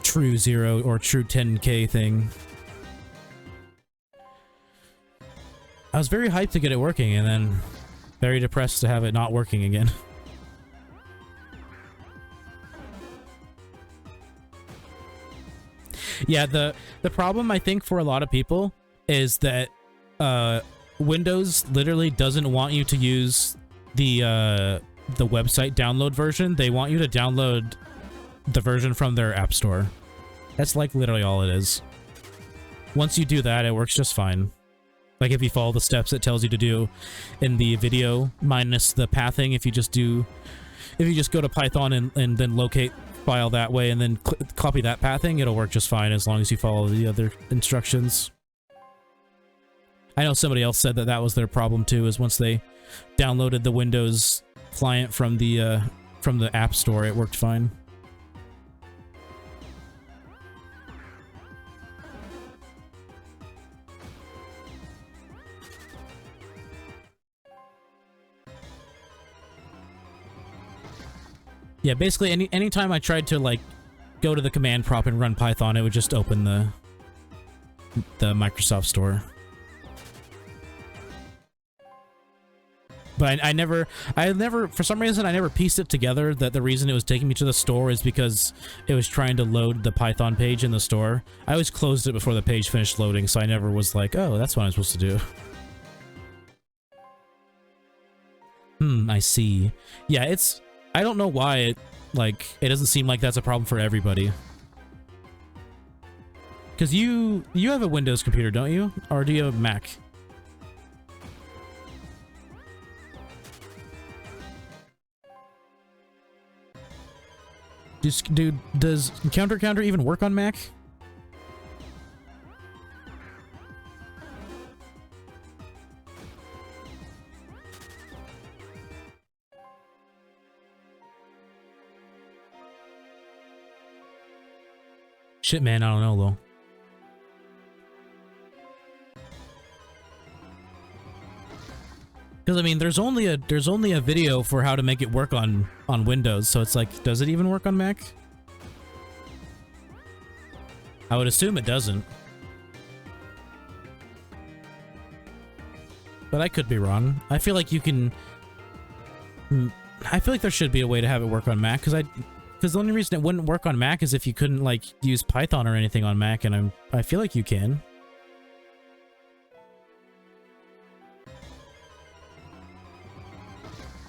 true 0 or true 10k thing. I was very hyped to get it working, and then very depressed to have it not working again. Yeah, the problem I think for a lot of people is that Windows literally doesn't want you to use the website download version. They want you to download the version from their app store. That's like literally all it is. Once you do that, it works just fine. Like if you follow the steps it tells you to do in the video, minus the pathing. If you just go to Python and then locate file that way and then copy that pathing, it'll work just fine as long as you follow the other instructions. I know somebody else said that that was their problem too, is once they downloaded the Windows client from the App Store, it worked fine. Yeah, basically anytime I tried to like go to the command prompt and run Python, it would just open the Microsoft Store. But I never, for some reason, I never pieced it together that the reason it was taking me to the store is because it was trying to load the Python page in the store. I always closed it before the page finished loading, so I never was like, oh, that's what I'm supposed to do. I see. Yeah, I don't know why Like, it doesn't seem like that's a problem for everybody. Because you have a Windows computer, don't you? Or do you have a Mac? Dude, does Counter even work on Mac? Shit, man, I don't know, though. Because I mean, there's only a video for how to make it work on Windows, so it's like, does it even work on Mac? I would assume it doesn't. But I could be wrong. I feel like you can... I feel like there should be a way to have it work on Mac, because the only reason it wouldn't work on Mac is if you couldn't, like, use Python or anything on Mac, and I feel like you can.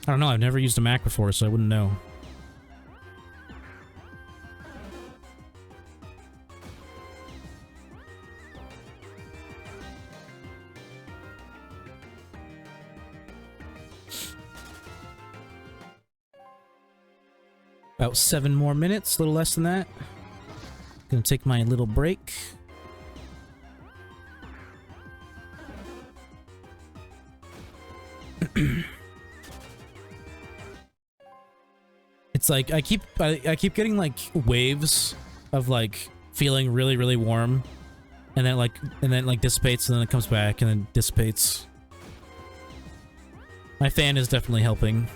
I don't know, I've never used a Mac before, so I wouldn't know. About 7 more minutes, a little less than that. Gonna take my little break. It's like I keep getting like waves of like feeling really, really warm, and then like dissipates, and then it comes back and then dissipates. My fan is definitely helping.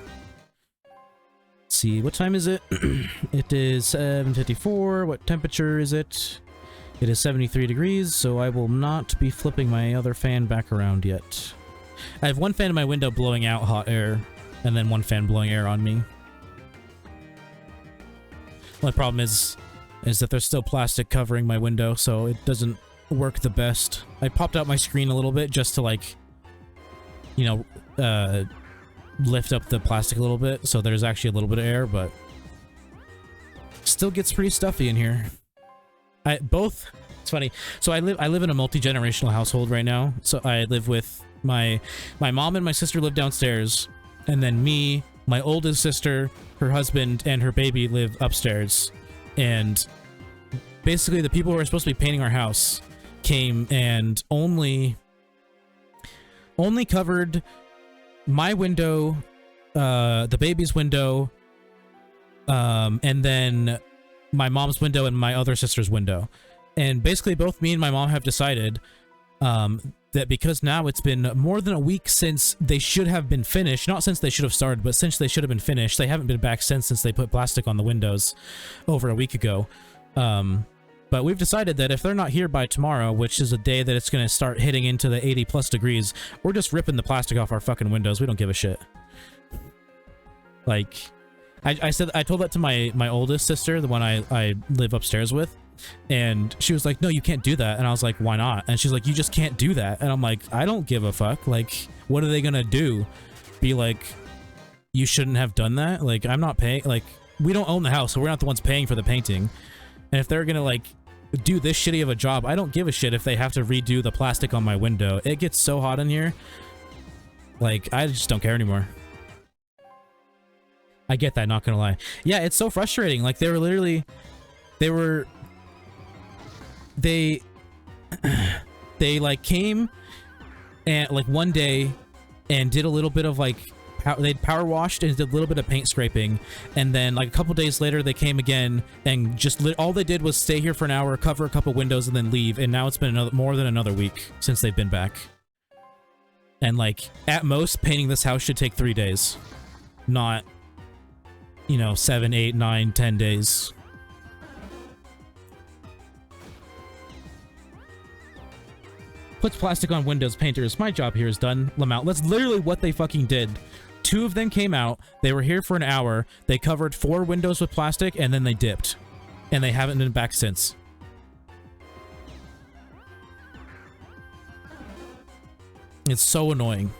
Let's see, what time is it? It is 7:54. What temperature is it? It is 73 degrees, so I will not be flipping my other fan back around yet. I have one fan in my window blowing out hot air, and then one fan blowing air on me. My problem is that there's still plastic covering my window, so it doesn't work the best. I popped out my screen a little bit just to, like, you know, lift up the plastic a little bit, so there's actually a little bit of air, but still gets pretty stuffy in here. It's funny. So I live in a multi-generational household right now. So I live with my mom and my sister live downstairs, and then me, my oldest sister, her husband, and her baby live upstairs. And basically the people who are supposed to be painting our house came and only covered my window, the baby's window, and then my mom's window and my other sister's window. And basically both me and my mom have decided that because now it's been more than a week since they should have been finished, not since they should have started, but since they should have been finished. They haven't been back since they put plastic on the windows over a week ago. But we've decided that if they're not here by tomorrow, which is a day that it's going to start hitting into the 80+ degrees, we're just ripping the plastic off our fucking windows. We don't give a shit. Like, I told that to my oldest sister, the one I live upstairs with, and she was like, no, you can't do that. And I was like, why not? And she's like, you just can't do that. And I'm like, I don't give a fuck. Like, what are they gonna do? Be like, you shouldn't have done that? Like, I'm not paying. Like, we don't own the house, so we're not the ones paying for the painting. And if they're gonna, like, do this shitty of a job, I don't give a shit if they have to redo the plastic on my window. It gets so hot in here. Like, I just don't care anymore. I get that, not gonna lie. Yeah, it's so frustrating. Like, they like came and like one day and did a little bit of like they'd power washed and did a little bit of paint scraping, and then like a couple days later they came again and just all they did was stay here for an hour, cover a couple windows, and then leave. And now it's been more than another week since they've been back. And like at most, painting this house should take 3 days, not, you know, 7, 8, 9, 10 days. Puts plastic on windows, painters. My job here is done. Lamount. That's literally what they fucking did. 2 of them came out. They were here for an hour. They covered 4 windows with plastic, and then they dipped. And they haven't been back since. It's so annoying.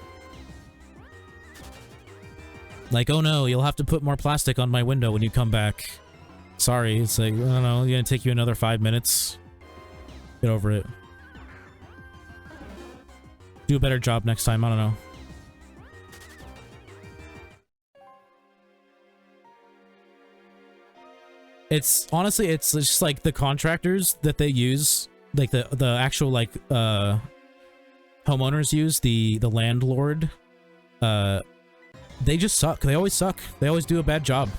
Like, oh no, you'll have to put more plastic on my window when you come back. Sorry, it's like, I don't know, it's gonna take you another 5 minutes. Get over it. Do a better job next time, I don't know. It's, honestly, it's just like the contractors that they use, like the actual, like, homeowners use, the landlord, they just suck. They always suck. They always do a bad job.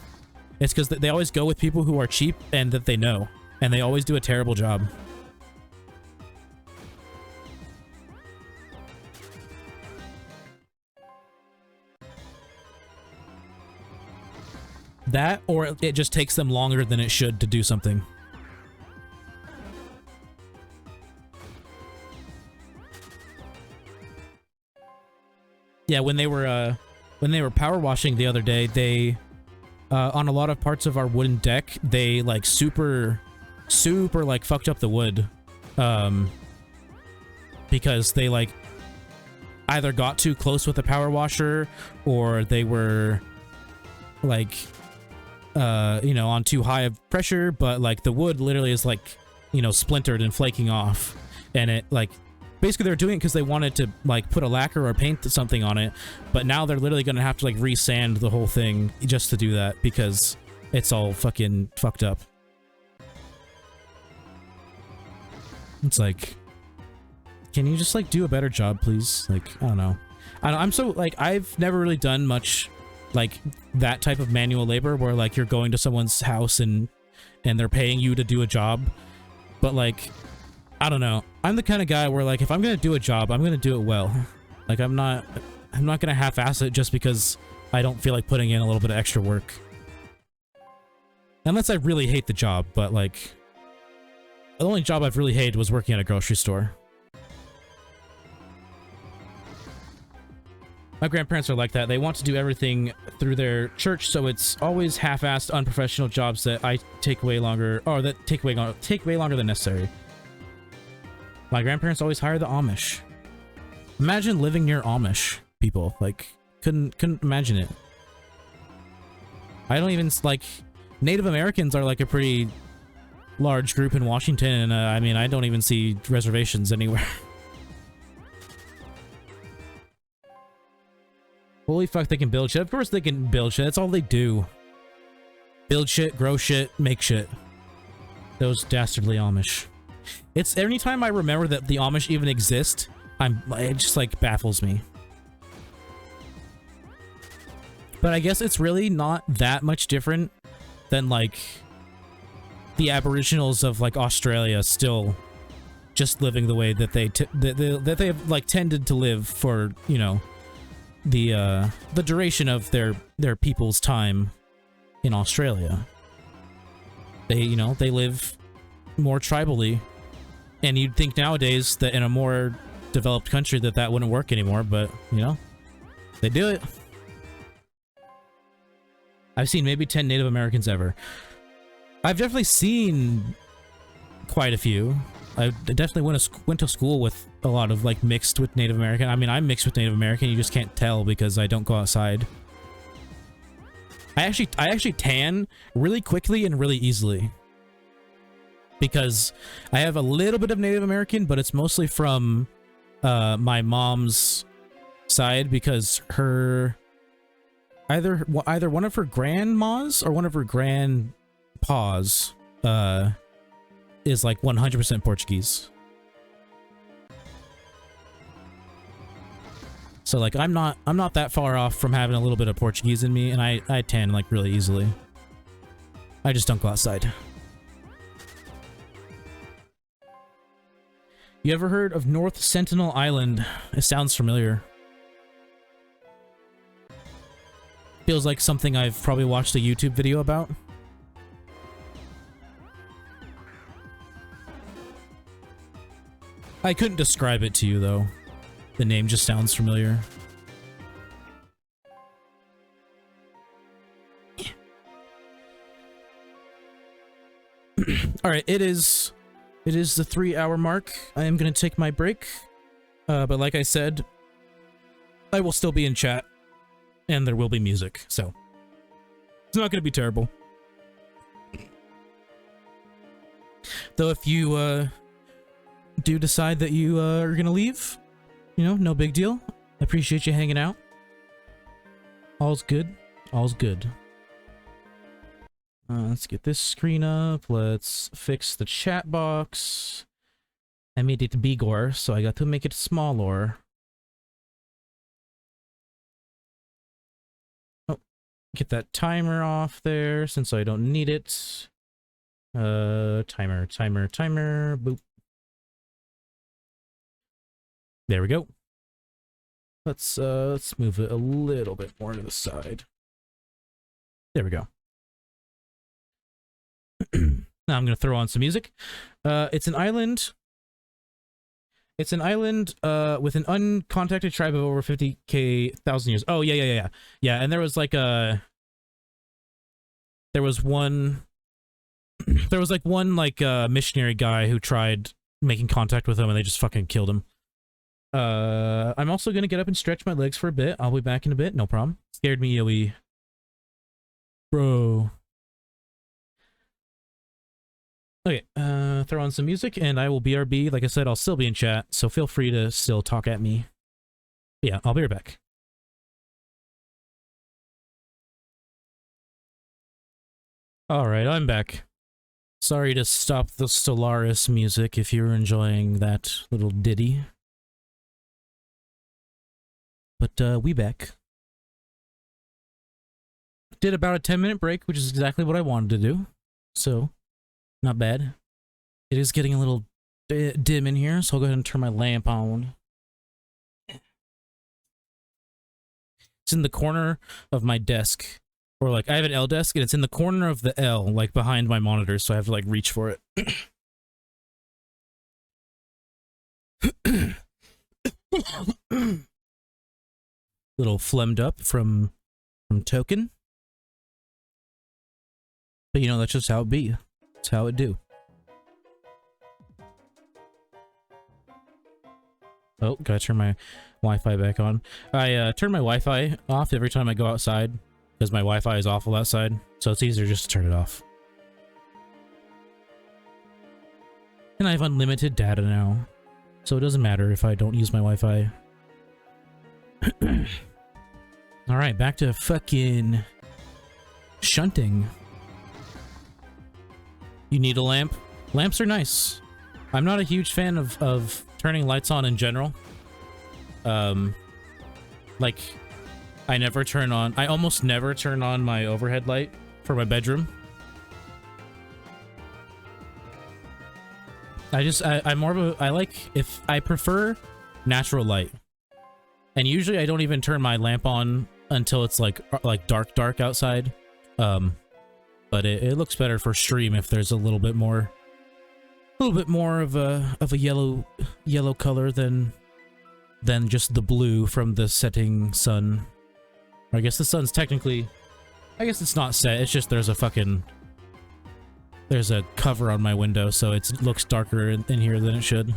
It's because they always go with people who are cheap and that they know, and they always do a terrible job. That, or it just takes them longer than it should to do something. Yeah, when they were power washing the other day, they on a lot of parts of our wooden deck, they like super like fucked up the wood, because they like either got too close with the power washer, or they were like you know, on too high of pressure, but like the wood literally is like, you know, splintered and flaking off, and it like basically they're doing it because they wanted to like put a lacquer or paint something on it, but now they're literally gonna have to like resand the whole thing just to do that because it's all fucking fucked up. It's like, can you just like do a better job, please? Like, I don't know. I'm so like, I've never really done much like that type of manual labor where like you're going to someone's house and they're paying you to do a job, but like, I don't know. I'm the kind of guy where like if I'm gonna do a job, I'm gonna do it well. Like I'm not gonna half-ass it just because I don't feel like putting in a little bit of extra work. Unless I really hate the job, but like the only job I've really hated was working at a grocery store. My grandparents are like that. They want to do everything through their church, so it's always half-assed, unprofessional jobs that I take way longer, or that take way longer than necessary. My grandparents always hire the Amish. Imagine living near Amish people. Like, couldn't imagine it. I don't even, like, Native Americans are like a pretty large group in Washington, and I mean, I don't even see reservations anywhere. Holy fuck, they can build shit. Of course they can build shit. That's all they do. Build shit, grow shit, make shit. Those dastardly Amish. It's every time I remember that the Amish even exist, it just like baffles me. But I guess it's really not that much different than like the Aboriginals of like Australia still just living the way that they have like tended to live for, you know, the duration of their people's time in Australia. They, you know, they live more tribally, and you'd think nowadays that in a more developed country that wouldn't work anymore, but you know, they do it. I've seen maybe 10 Native Americans ever. I've definitely seen quite a few. I definitely went to school with a lot of like mixed with Native American. I mean, I'm mixed with Native American. You just can't tell because I don't go outside. I actually tan really quickly and really easily because I have a little bit of Native American, but it's mostly from my mom's side because her either one of her grandmas or one of her grandpas is like 100% Portuguese. So like I'm not that far off from having a little bit of Portuguese in me, and I tan like really easily. I just don't go outside. You ever heard of North Sentinel Island? It sounds familiar. Feels like something I've probably watched a YouTube video about. I couldn't describe it to you, though. The name just sounds familiar. Alright, it is the 3-hour mark. I am going to take my break. But like I said, I will still be in chat. and there will be music, so it's not going to be terrible. Though if you do decide that you are going to leave, you know, no big deal. I appreciate you hanging out. All's good. All's good. Let's get this screen up. Let's fix the chat box. I made it bigger, so I got to make it smaller. Oh, get that timer off there since I don't need it. Timer. Boop. There we go. Let's move it a little bit more to the side. There we go. Now I'm gonna throw on some music. It's an island. It's an island with an uncontacted tribe of over 50,000 years. Oh yeah. And there was like a one missionary guy who tried making contact with him and they just fucking killed him. I'm also gonna get up and stretch my legs for a bit. I'll be back in a bit, no problem. Scared me, Yoey. Bro. Okay, throw on some music, and I will BRB. Like I said, I'll still be in chat, so feel free to still talk at me. Yeah, I'll be right back. Alright, I'm back. Sorry to stop the Stellaris music if you're enjoying that little ditty. But, we back. Did about a 10-minute break, which is exactly what I wanted to do. So, not bad. It is getting a little dim in here, so I'll go ahead and turn my lamp on. It's in the corner of my desk. Or, like, I have an L desk, and it's in the corner of the L, like, behind my monitor, so I have to, like, reach for it. Little phlegmed up from Token. But, you know, that's just how it be. That's how it do. Oh, gotta turn my Wi-Fi back on. I turn my Wi-Fi off every time I go outside, because my Wi-Fi is awful outside, so it's easier just to turn it off. And I have unlimited data now, so it doesn't matter if I don't use my Wi-Fi. Alright, back to fucking shunting. You need a lamp? Lamps are nice. I'm not a huge fan of turning lights on in general. Like, I almost never turn on my overhead light for my bedroom. I prefer natural light. And usually I don't even turn my lamp on until it's like dark outside. But it looks better for stream if there's a little bit more of a yellow color than just the blue from the setting sun. Or I guess the sun's technically, I guess it's not set, it's just there's a cover on my window, so it looks darker in here than it should.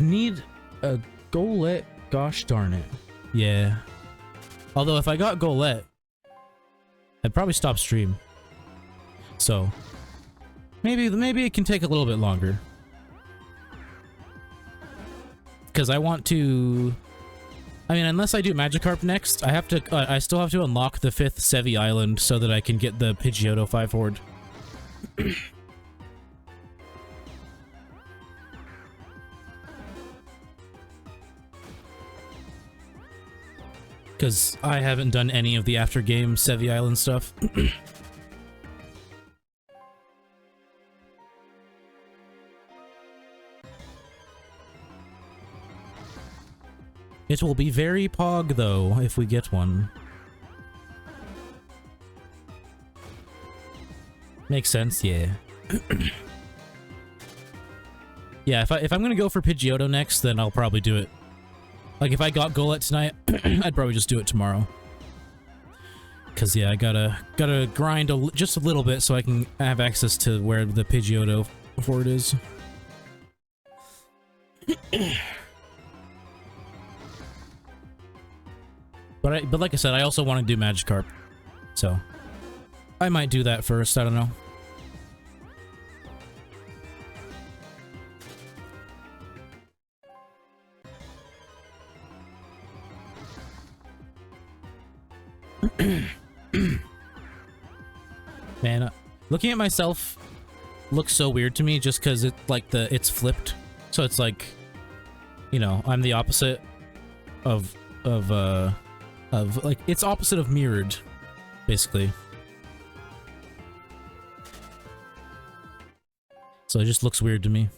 Need a golett, gosh darn it. Yeah. Although if I got golett, I'd probably stop stream. So maybe it can take a little bit longer. Because I want to, I mean, unless I do Magikarp next, I still have to unlock the 5th Sevi Island so that I can get the Pidgeotto 5 Horde. Because I haven't done any of the after game Sevi Island stuff. It will be very pog, though, if we get one. Makes sense, yeah. Yeah, if I'm gonna go for Pidgeotto next, then I'll probably do it. Like, if I got golett tonight, I'd probably just do it tomorrow. Cause yeah, I gotta grind just a little bit so I can have access to where the Pidgeotto fort is. But like I said, I also want to do Magikarp, so I might do that first. I don't know. Man, looking at myself looks so weird to me just because it's flipped. So it's like, you know, I'm the opposite of like, it's opposite of mirrored, basically. So it just looks weird to me.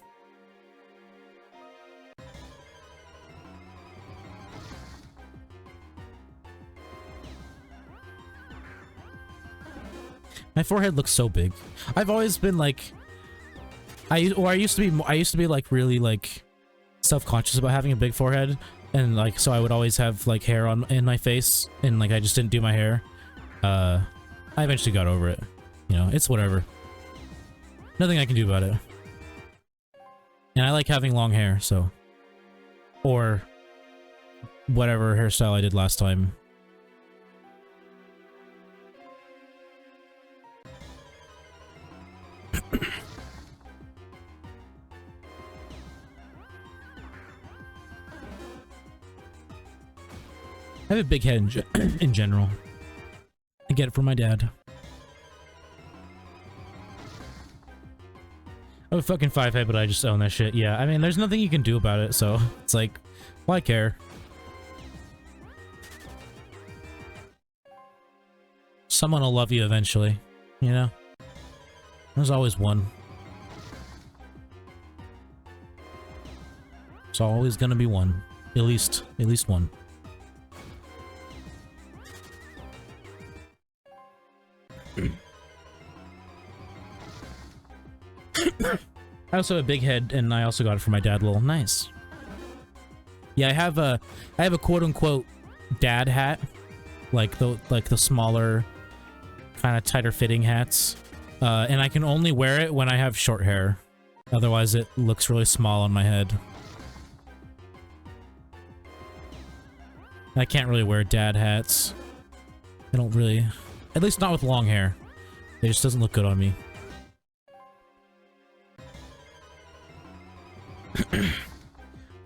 My forehead looks so big. I've always been like, I used to be like really like self-conscious about having a big forehead, and like so I would always have like hair in my face, and like I just didn't do my hair. I eventually got over it. You know, it's whatever. Nothing I can do about it. And I like having long hair, so, or whatever hairstyle I did last time. I have a big head in general. I get it from my dad. I have a fucking 5 head, but I just own that shit. Yeah, I mean, there's nothing you can do about it, so it's like, why care? Someone will love you eventually, you know? There's always one. There's always gonna be one. At least one. I also have a big head, and I also got it from my dad. Lol, nice. Yeah, I have a quote-unquote dad hat, like the smaller, kind of tighter fitting hats, and I can only wear it when I have short hair. Otherwise, it looks really small on my head. I can't really wear dad hats. I don't really, at least not with long hair. It just doesn't look good on me.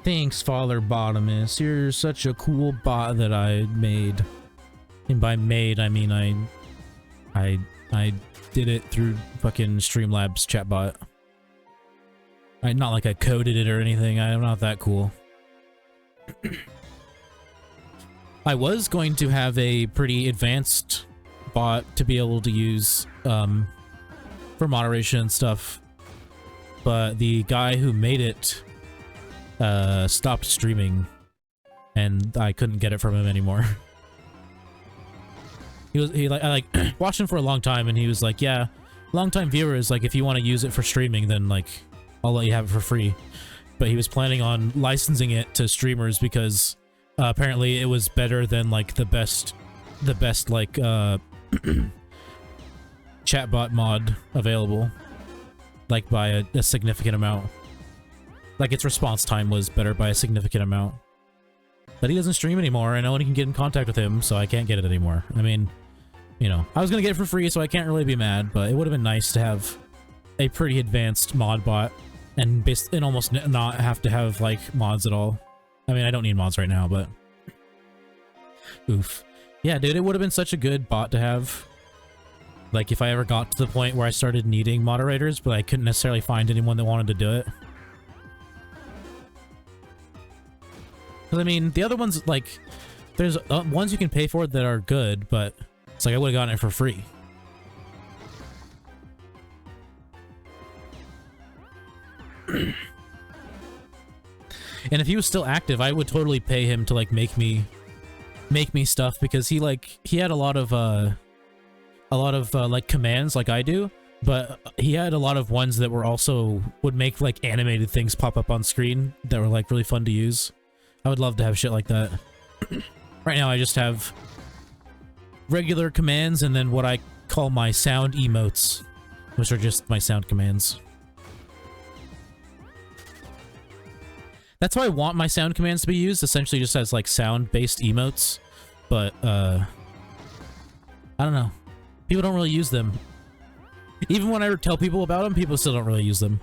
Thanks, Father Bottomus. You're such a cool bot that I made. And by made, I mean I did it through fucking Streamlabs chatbot. Not like I coded it or anything. I'm not that cool. I was going to have a pretty advanced bot to be able to use for moderation and stuff, but the guy who made it stopped streaming, and I couldn't get it from him anymore. I watched him for a long time, and he was like, yeah, long-time viewers, like, if you want to use it for streaming, then like I'll let you have it for free. But he was planning on licensing it to streamers because apparently it was better than like the best like chatbot mod available, like by a significant amount. Like its response time was better by a significant amount. But he doesn't stream anymore, and no one can get in contact with him, so I can't get it anymore. I mean, you know, I was gonna get it for free, so I can't really be mad, but it would have been nice to have a pretty advanced mod bot and almost not have to have like mods at all. I mean, I don't need mods right now, but oof. Yeah, dude, it would have been such a good bot to have. Like, if I ever got to the point where I started needing moderators, but I couldn't necessarily find anyone that wanted to do it. Because, I mean, the other ones, like, there's ones you can pay for that are good, but it's like I would have gotten it for free. And if he was still active, I would totally pay him to like make me stuff, because he had a lot of like commands like I do, but he had a lot of ones that were also would make like animated things pop up on screen that were like really fun to use. I would love to have shit like that. Right now I just have regular commands and then what I call my sound emotes, which are just my sound commands. That's how I want my sound commands to be used, essentially just as like sound-based emotes. but I don't know. People don't really use them. Even when I tell people about them, people still don't really use them.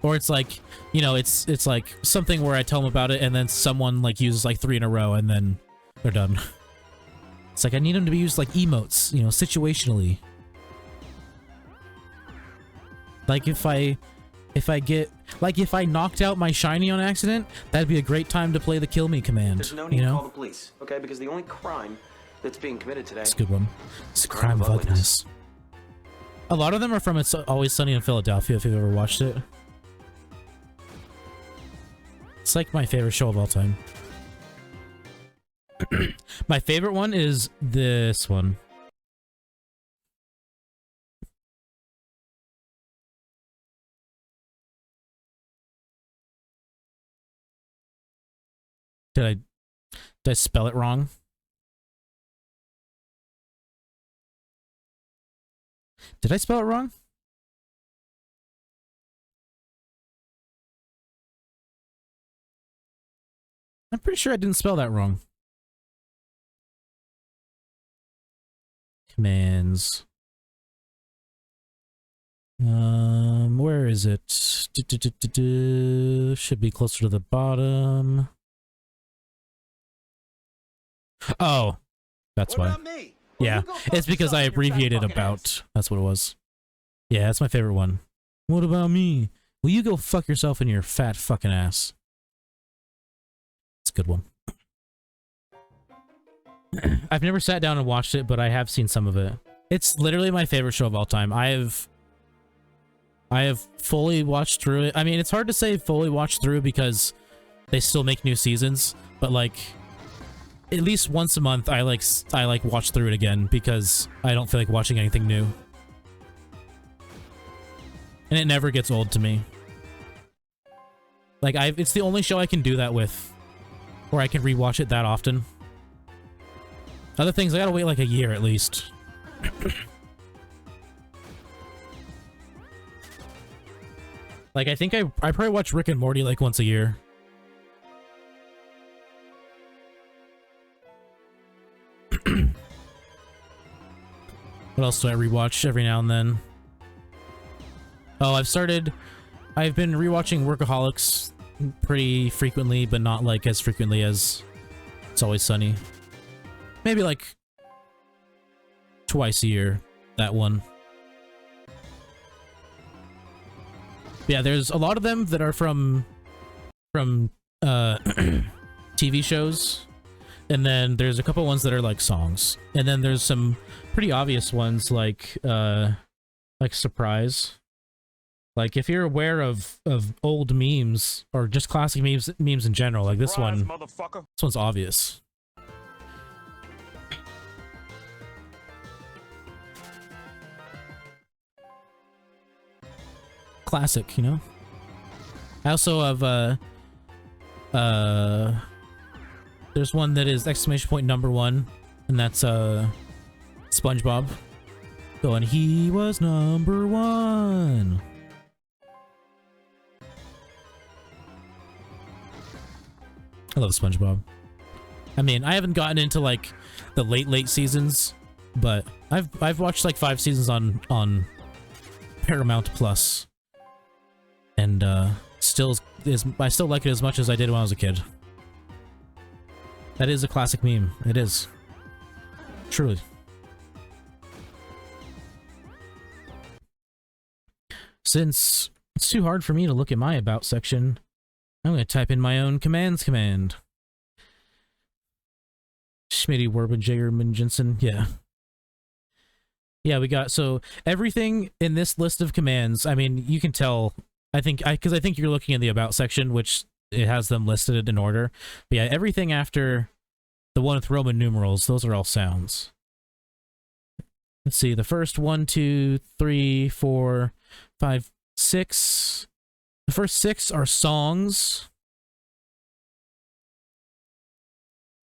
Or it's like, you know, it's like something where I tell them about it and then someone like uses like 3 in a row and then they're done. It's like I need them to be used like emotes, you know, situationally. Like if I knocked out my shiny on accident, that'd be a great time to play the kill me command. There's no need to call the police, okay? Because the only crime that's being committed today. It's a good one. It's a crime of ugliness. A lot of them are from It's Always Sunny in Philadelphia, if you've ever watched it. It's like my favorite show of all time. My favorite one is this one. Did I spell it wrong? Did I spell it wrong? I'm pretty sure I didn't spell that wrong. Commands. Where is it? Should be closer to the bottom. Oh, that's why. Yeah, it's because I abbreviated about. That's what it was. Yeah, that's my favorite one. What about me? Will you go fuck yourself in your fat fucking ass? It's a good one. I've never sat down and watched it, but I have seen some of it. It's literally my favorite show of all time. I have fully watched through it. I mean, it's hard to say fully watched through because they still make new seasons, but like at least once a month I like watch through it again because I don't feel like watching anything new. And it never gets old to me. Like it's the only show I can do that with, where I can rewatch it that often. Other things I gotta wait like a year at least. Like I think I probably watch Rick and Morty like once a year. What else do I rewatch every now and then? Oh, I've been rewatching Workaholics pretty frequently, but not like as frequently as It's Always Sunny. Maybe like twice a year, that one. Yeah, there's a lot of them that are from TV shows. And then there's a couple ones that are like songs. And then there's some pretty obvious ones like Surprise. Like if you're aware of old memes or just classic memes in general, like this one, this one's obvious. Classic, you know? I also have there's one that is exclamation point #1, and that's SpongeBob going, "He was #1." I love SpongeBob. I mean, I haven't gotten into like the late seasons, but I've watched like 5 seasons on Paramount Plus, and I still like it as much as I did when I was a kid. That is a classic meme. It is. Truly. Since it's too hard for me to look at my about section, I'm going to type in my own commands command. Schmitty, Werben, Jagerman, Jensen. Yeah. Yeah, we got, so everything in this list of commands, I mean, you can tell, because I think you're looking in the about section, which it has them listed in order. But yeah, everything after the one with Roman numerals, those are all sounds. Let's see, the first 1, 2, 3, 4, 5, 6. The first 6 are songs.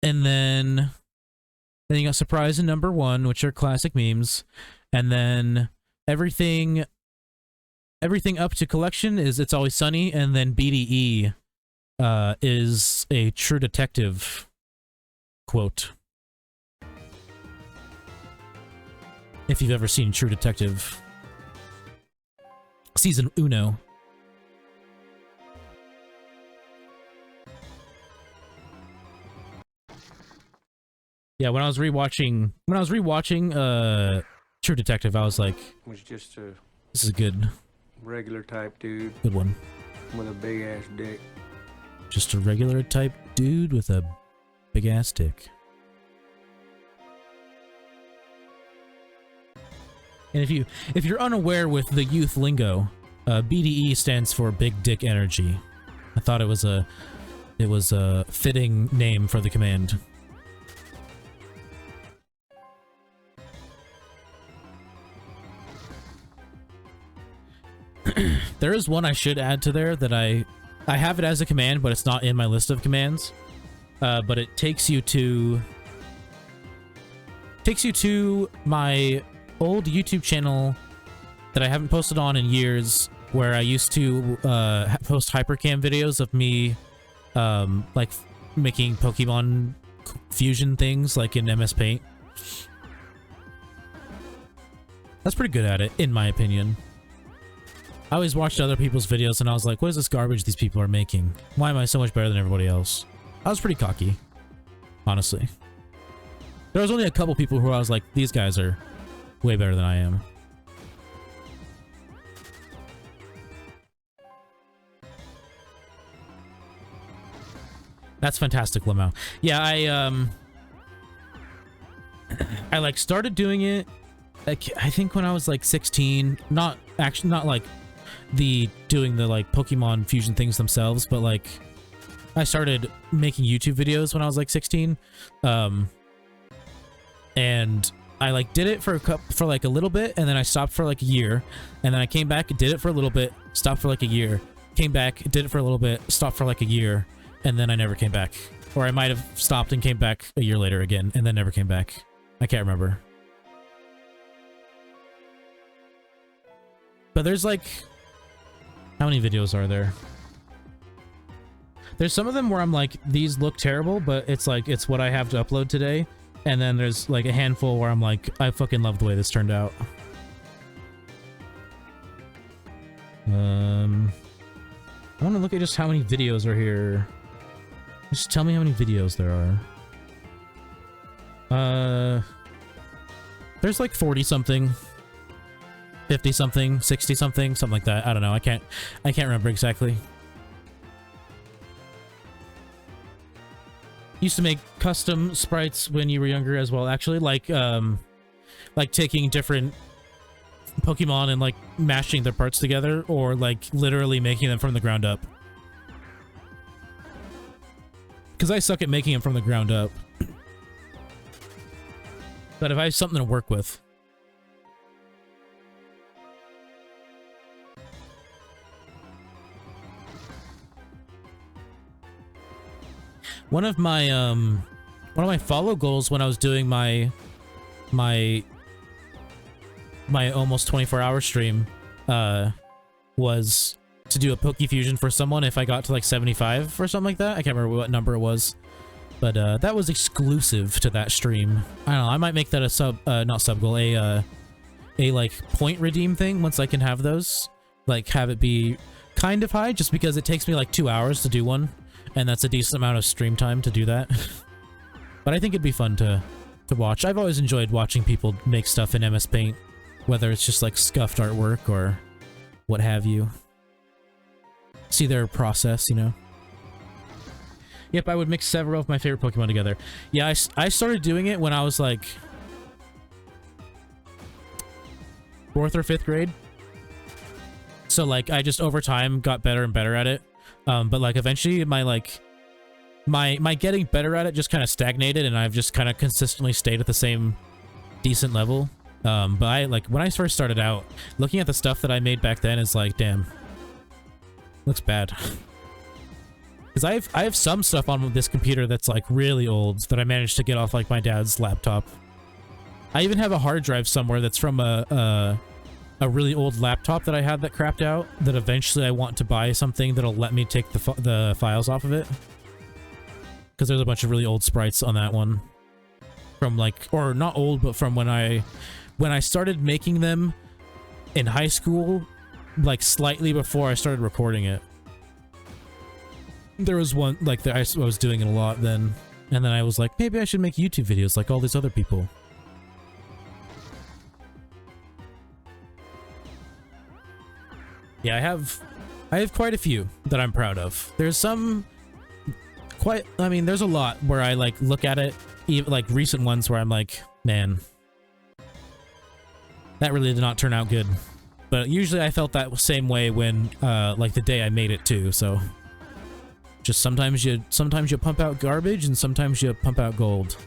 And then you got Surprise and #1, which are classic memes. And then everything up to Collection is It's Always Sunny, and then BDE is a True Detective quote. If you've ever seen True Detective season uno. Yeah, when I was rewatching True Detective, I was like, Was just a this is a good regular type dude one. with a big ass dick. Just a regular type dude with a big ass dick. And if you're unaware with the youth lingo, BDE stands for Big Dick Energy. I thought it was a fitting name for the command. There is one I should add to there that I have it as a command, but it's not in my list of commands. But it takes you to my old YouTube channel that I haven't posted on in years, where I used to post hypercam videos of me like making Pokemon fusion things like in MS Paint. That's pretty good at it, in my opinion. I always watched other people's videos and I was like, what is this garbage these people are making? Why am I so much better than everybody else? I was pretty cocky, honestly. There was only a couple people who I was like, these guys are way better than I am. That's fantastic, Lamau. Yeah, I like started doing it, like, I think when I was like 16, not like doing the like Pokemon fusion things themselves, but like I started making YouTube videos when I was like 16. And I like did it for like a little bit, and then I stopped for like a year, and then I came back and did it for a little bit, stopped for like a year, came back, did it for a little bit, stopped for like a year, and then I never came back. Or I might have stopped and came back a year later again, and then never came back. I can't remember. But there's like, how many videos are there? There's some of them where I'm like, these look terrible, but it's like, it's what I have to upload today. And then there's like a handful where I'm like, I fucking love the way this turned out. I want to look at just how many videos are here. Just tell me how many videos there are. There's like 40 something, 50 something, 60 something, something like that. I don't know. I can't remember exactly. Used to make custom sprites when you were younger as well, actually, like taking different Pokemon and like mashing their parts together, or like literally making them from the ground up. Because I suck at making them from the ground up. But if I have something to work with. One of my follow goals when I was doing my almost 24-hour stream was to do a Pokefusion for someone if I got to like 75 or something like that. I can't remember what number it was, but that was exclusive to that stream. I don't know, I might make that a not sub goal, a like point redeem thing once I can have those, like have it be kind of high, just because it takes me like 2 hours to do one. And that's a decent amount of stream time to do that. But I think it'd be fun to watch. I've always enjoyed watching people make stuff in MS Paint, whether it's just like scuffed artwork or what have you. See their process, you know? Yep, I would mix several of my favorite Pokemon together. Yeah, I started doing it when I was like 4th or 5th grade. So like I just over time got better and better at it. But like eventually my getting better at it just kind of stagnated, and I've just kind of consistently stayed at the same decent level. But I like when I first started out, looking at the stuff that I made back then is like, damn, looks bad. Because I have some stuff on this computer that's like really old that I managed to get off like my dad's laptop. I even have a hard drive somewhere that's from a really old laptop that I had that crapped out, that eventually I want to buy something that'll let me take the files off of it. Because there's a bunch of really old sprites on that one. From like, or not old, but from when I when I started making them in high school, like slightly before I started recording it. There was one, like, I was doing it a lot then, and then I was like, maybe I should make YouTube videos like all these other people. Yeah, I have quite a few that I'm proud of. There's some I mean, there's a lot where I like look at it, even like recent ones where I'm like, man, that really did not turn out good. But usually I felt that same way when like the day I made it too, so just sometimes you pump out garbage and sometimes you pump out gold.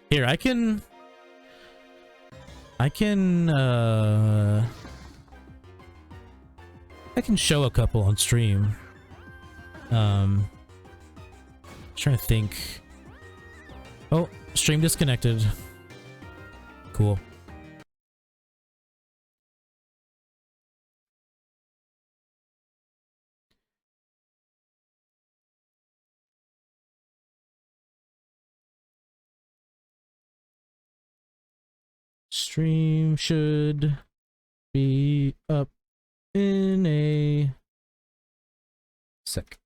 Here, I can show a couple on stream. Trying to think. Oh, stream disconnected. Cool. Stream should be up in a sec.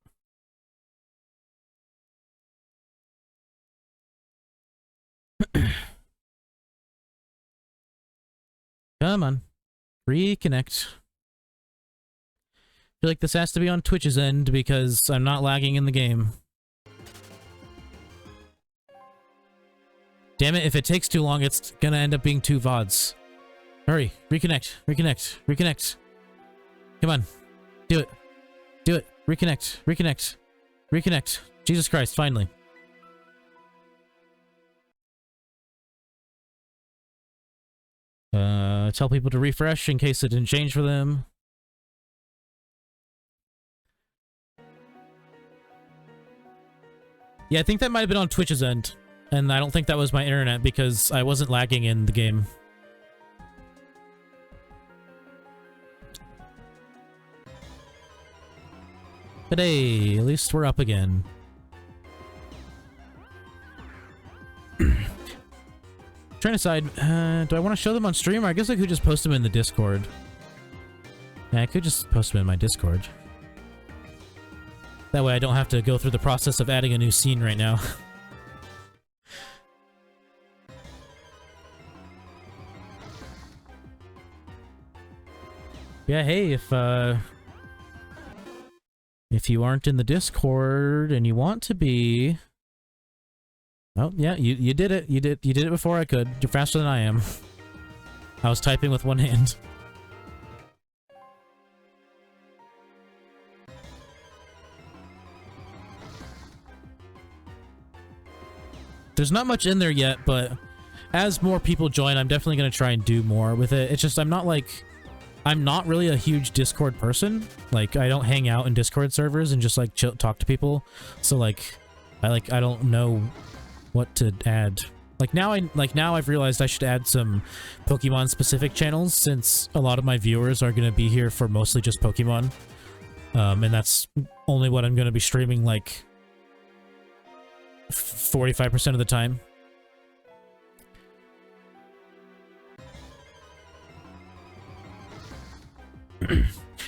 Come on. Reconnect. I feel like this has to be on Twitch's end because I'm not lagging in the game. Damn it, if it takes too long, it's gonna end up being 2 VODs. Hurry, reconnect, reconnect, reconnect. Come on. Do it. Do it. Reconnect, reconnect, reconnect. Jesus Christ, finally. Tell people to refresh in case it didn't change for them. Yeah, I think that might have been on Twitch's end. And I don't think that was my internet because I wasn't lagging in the game. But hey, at least we're up again. Trying to decide, do I want to show them on stream, or I guess I could just post them in the Discord. Yeah, I could just post them in my Discord. That way I don't have to go through the process of adding a new scene right now. Yeah, hey, if you aren't in the Discord and you want to be... Oh, yeah, you did it. You did it before I could. You're faster than I am. I was typing with one hand. There's not much in there yet, but as more people join, I'm definitely going to try and do more with it. It's just I'm not really a huge Discord person. Like, I don't hang out in Discord servers and just like talk to people. So like I don't know what to add. Now I've realized I should add some Pokemon specific channels since a lot of my viewers are going to be here for mostly just Pokemon. And that's only what I'm going to be streaming like 45% of the time.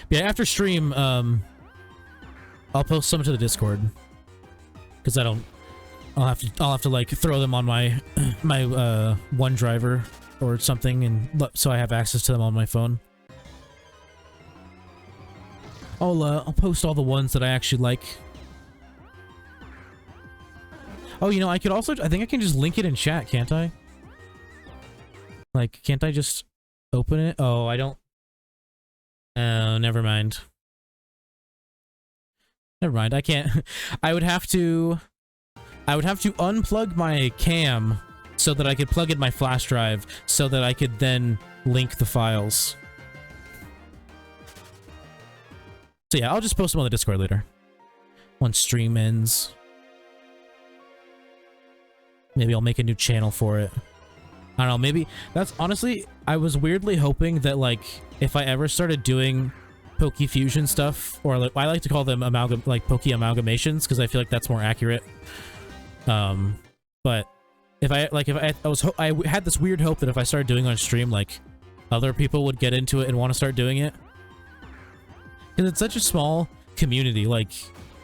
Yeah, after stream, I'll post some to the Discord because I'll have to like throw them on my OneDrive or something, and so I have access to them on my phone. I'll post all the ones that I actually like. Oh, you know, I think I can just link it in chat, can't I? Like, can't I just open it? Oh, I don't. Oh, never mind. Never mind, I can't. I would have to unplug my cam so that I could plug in my flash drive so that I could then link the files. So yeah, I'll just post them on the Discord later. Once stream ends. Maybe I'll make a new channel for it. I don't know, maybe that's honestly, I was weirdly hoping that like if I ever started doing PokeFusion stuff, or like I like to call them Poke amalgamations because I feel like that's more accurate. But I had this weird hope that if I started doing on stream, like, other people would get into it and want to start doing it. Because it's such a small community. Like,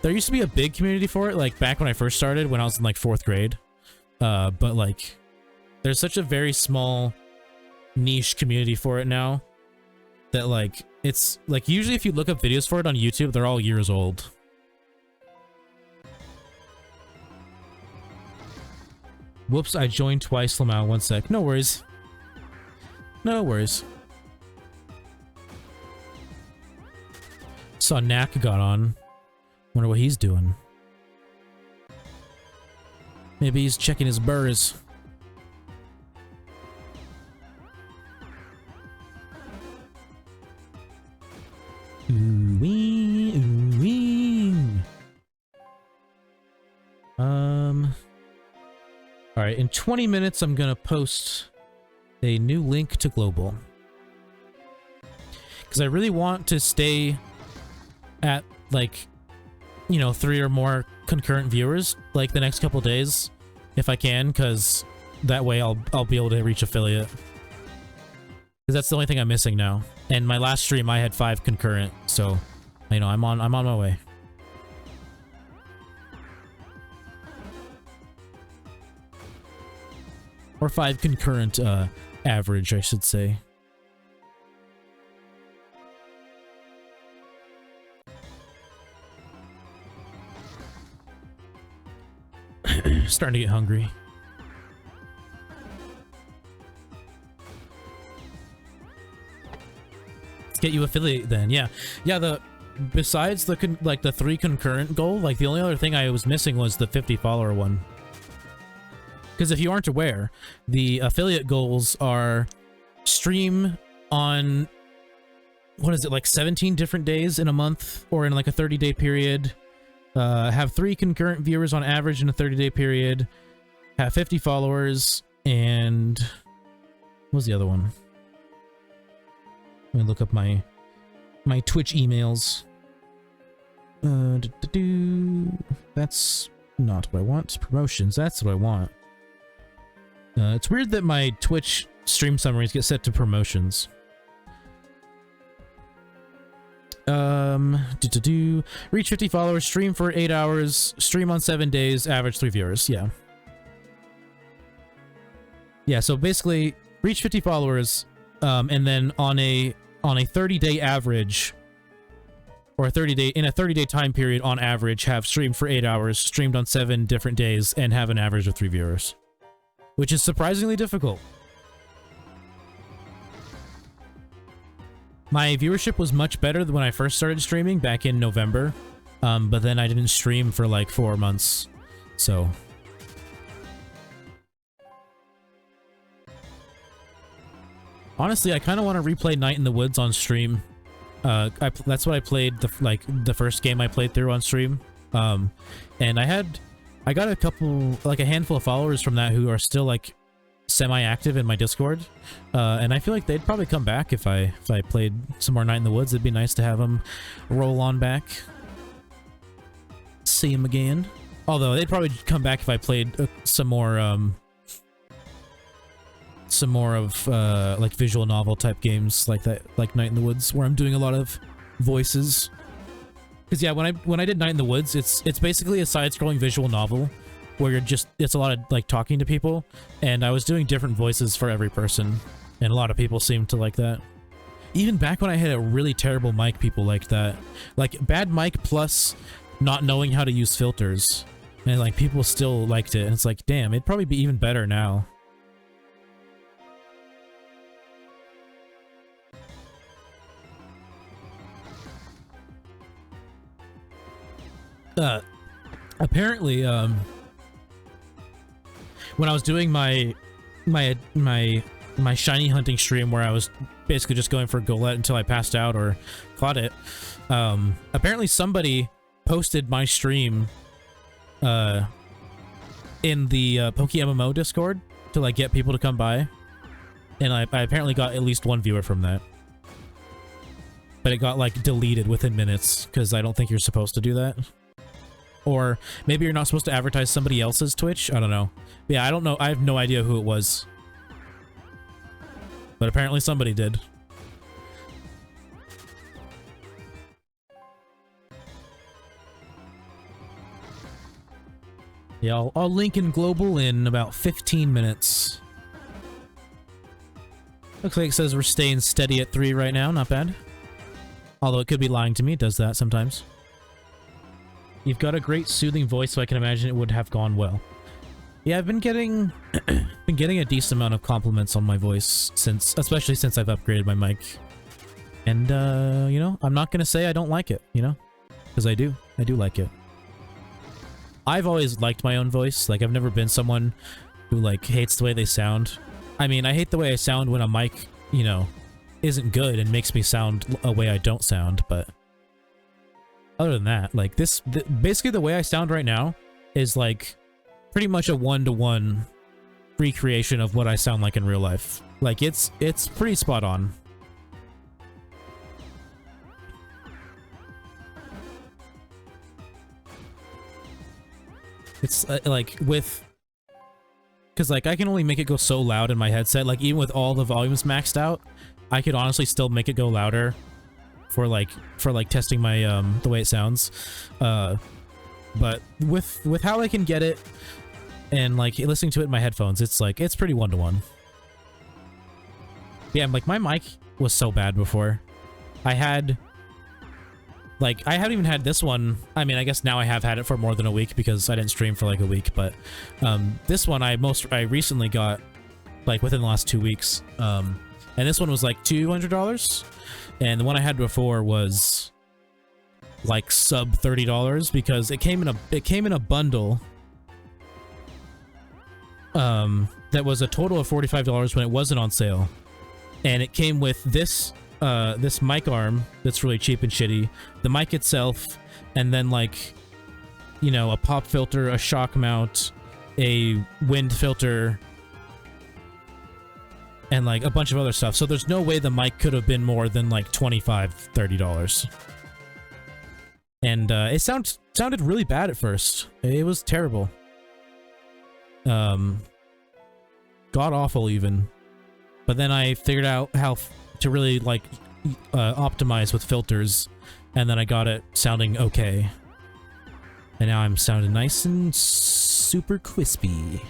there used to be a big community for it, like, back when I first started, when I was in, like, 4th grade. But, like, there's such a very small niche community for it now that, like, it's, like, usually if you look up videos for it on YouTube, they're all years old. Whoops, I joined twice, Lamau. One sec. No worries. No worries. Saw Knack got on. Wonder what he's doing. Maybe he's checking his burrs. Ooh-wee, ooh-wee. Alright, in 20 minutes I'm gonna post a new link to Global. Because I really want to stay at, like, you know, 3 or more concurrent viewers, like, the next couple days, if I can, because that way I'll be able to reach affiliate. Because that's the only thing I'm missing now. And my last stream I had 5 concurrent, so, you know, I'm on my way. Or 5 concurrent, average, I should say. Starting to get hungry. Let's get you affiliate then. Yeah. Yeah, besides the 3 concurrent goal, like, the only other thing I was missing was the 50 follower one. Because if you aren't aware, the affiliate goals are stream on, what is it, like 17 different days in a month or in like a 30-day period, have 3 concurrent viewers on average in a 30-day period, have 50 followers, and what was the other one? Let me look up my Twitch emails. That's not what I want. Promotions, that's what I want. It's weird that my Twitch stream summaries get set to promotions. Reach 50 followers, stream for 8 hours, stream on 7 days, average 3 viewers. Yeah. Yeah, so basically, reach 50 followers, and then on a 30-day average, or in a 30-day time period on average, have streamed for 8 hours, streamed on 7 different days, and have an average of 3 viewers. Which is surprisingly difficult. My viewership was much better than when I first started streaming back in November, but then I didn't stream for like 4 months, so... Honestly, I kind of want to replay Night in the Woods on stream. That's what I played, the first game I played through on stream. And I got a handful of followers from that who are still, like, semi-active in my Discord. And I feel like they'd probably come back if I played some more Night in the Woods. It'd be nice to have them roll on back. See them again. Although, they'd probably come back if I played some more of, like, visual novel type games like that, like Night in the Woods, where I'm doing a lot of voices. Because yeah, when I did Night in the Woods, it's basically a side-scrolling visual novel where it's a lot of like talking to people, and I was doing different voices for every person, and a lot of people seemed to like that. Even back when I had a really terrible mic, people liked that. Like, bad mic plus not knowing how to use filters, and like people still liked it, and it's like, damn, it'd probably be even better now. Apparently, when I was doing my shiny hunting stream, where I was basically just going for golett until I passed out or caught it, apparently somebody posted my stream in the PokéMMO Discord to like get people to come by, and I apparently got at least 1 viewer from that. But it got like deleted within minutes because I don't think you're supposed to do that. Or maybe you're not supposed to advertise somebody else's Twitch. I don't know. Yeah, I don't know. I have no idea who it was. But apparently somebody did. Yeah, I'll link in global in about 15 minutes. Looks like it says we're staying steady at 3 right now. Not bad. Although it could be lying to me. It does that sometimes. You've got a great soothing voice, so I can imagine it would have gone well. Yeah, I've been getting a decent amount of compliments on my voice especially since I've upgraded my mic. And you know, I'm not gonna say I don't like it, you know, because I do like it. I've always liked my own voice. Like, I've never been someone who like hates the way they sound. I mean, I hate the way I sound when a mic, you know, isn't good and makes me sound a way I don't sound, but other than that, like basically the way I sound right now is like pretty much a one-to-one recreation of what I sound like in real life. Like, it's pretty spot on. It's like because like I can only make it go so loud in my headset. Like, even with all the volumes maxed out, I could honestly still make it go louder for like testing my the way it sounds. But with how I can get it and like listening to it in my headphones, it's like it's pretty one-to-one. Yeah, like my mic was so bad before. I haven't even had this one. I mean, I guess now I have had it for more than a week because I didn't stream for like a week, but this one I recently got like within the last 2 weeks. And this one was like $200, and the one I had before was like sub $30 because it came in a bundle that was a total of $45 when it wasn't on sale, and it came with this this mic arm that's really cheap and shitty, the mic itself, and then like, you know, a pop filter, a shock mount, a wind filter, and like a bunch of other stuff. So there's no way the mic could have been more than like $25–30. And it sounded really bad at first. It was terrible. God awful even. But then I figured out how to really like optimize with filters, and then I got it sounding okay. And now I'm sounding nice and super crispy.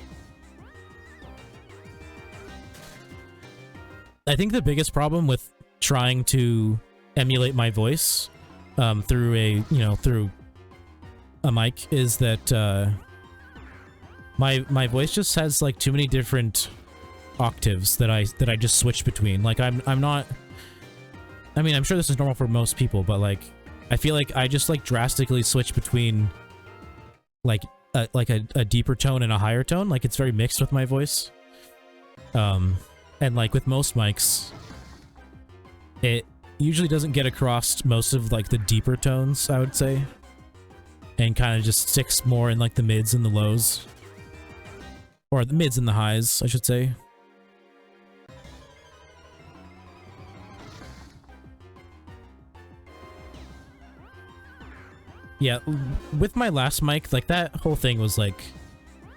I think the biggest problem with trying to emulate my voice through a mic is that my voice just has like too many different octaves that I just switch between. Like I'm not, I mean, I'm sure this is normal for most people, but like I feel like I just like drastically switch between like a deeper tone and a higher tone. Like, it's very mixed with my voice. And like with most mics, it usually doesn't get across most of like the deeper tones, I would say, and kind of just sticks more in like the mids and the lows, or the mids and the highs, I should say. Yeah, with my last mic, like that whole thing was like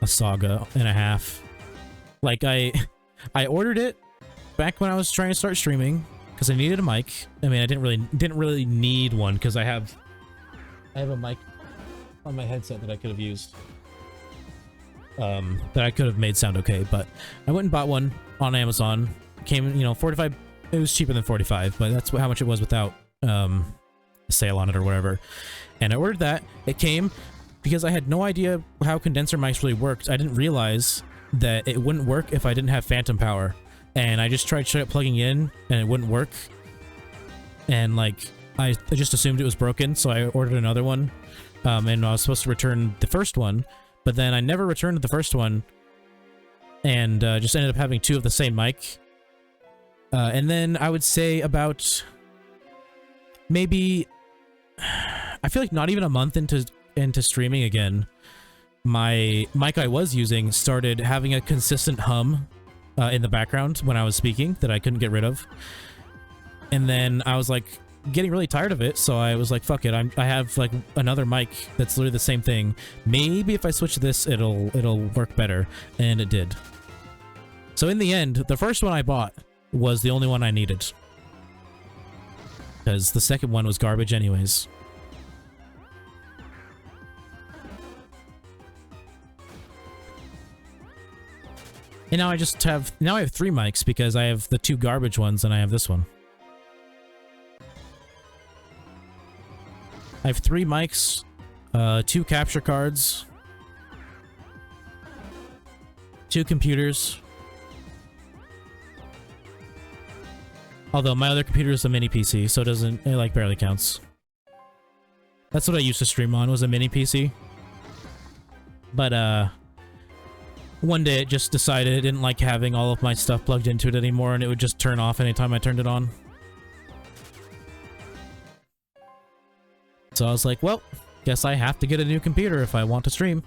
a saga and a half. Like I ordered it back when I was trying to start streaming because I needed a mic. I mean, I didn't really need one because I have a mic on my headset that I could have used, that I could have made sound okay. But I went and bought one on Amazon. It came, you know, 45. It was cheaper than 45, but that's how much it was without a sale on it or whatever. And I ordered that. It came because I had no idea how condenser mics really worked. I didn't realize that it wouldn't work if I didn't have phantom power. And I just tried straight up plugging in and it wouldn't work. And like, I just assumed it was broken, so I ordered another one. And I was supposed to return the first one, but then I never returned the first one, and just ended up having two of the same mic. And then I would say about maybe, I feel like not even a month into streaming again, my mic I was using started having a consistent hum in the background when I was speaking that I couldn't get rid of. And then I was like, getting really tired of it, so I was like, fuck it, I have like another mic that's literally the same thing. Maybe if I switch this, it'll work better, and it did. So in the end, the first one I bought was the only one I needed, because the second one was garbage anyways. And now I just have, now I have 3 mics because I have the 2 garbage ones and I have this one. I have 3 mics, 2 capture cards, 2 computers. Although my other computer is a mini PC, so it like barely counts. That's what I used to stream on, was a mini PC. But one day it just decided it didn't like having all of my stuff plugged into it anymore, and it would just turn off anytime I turned it on. So I was like, well, guess I have to get a new computer if I want to stream.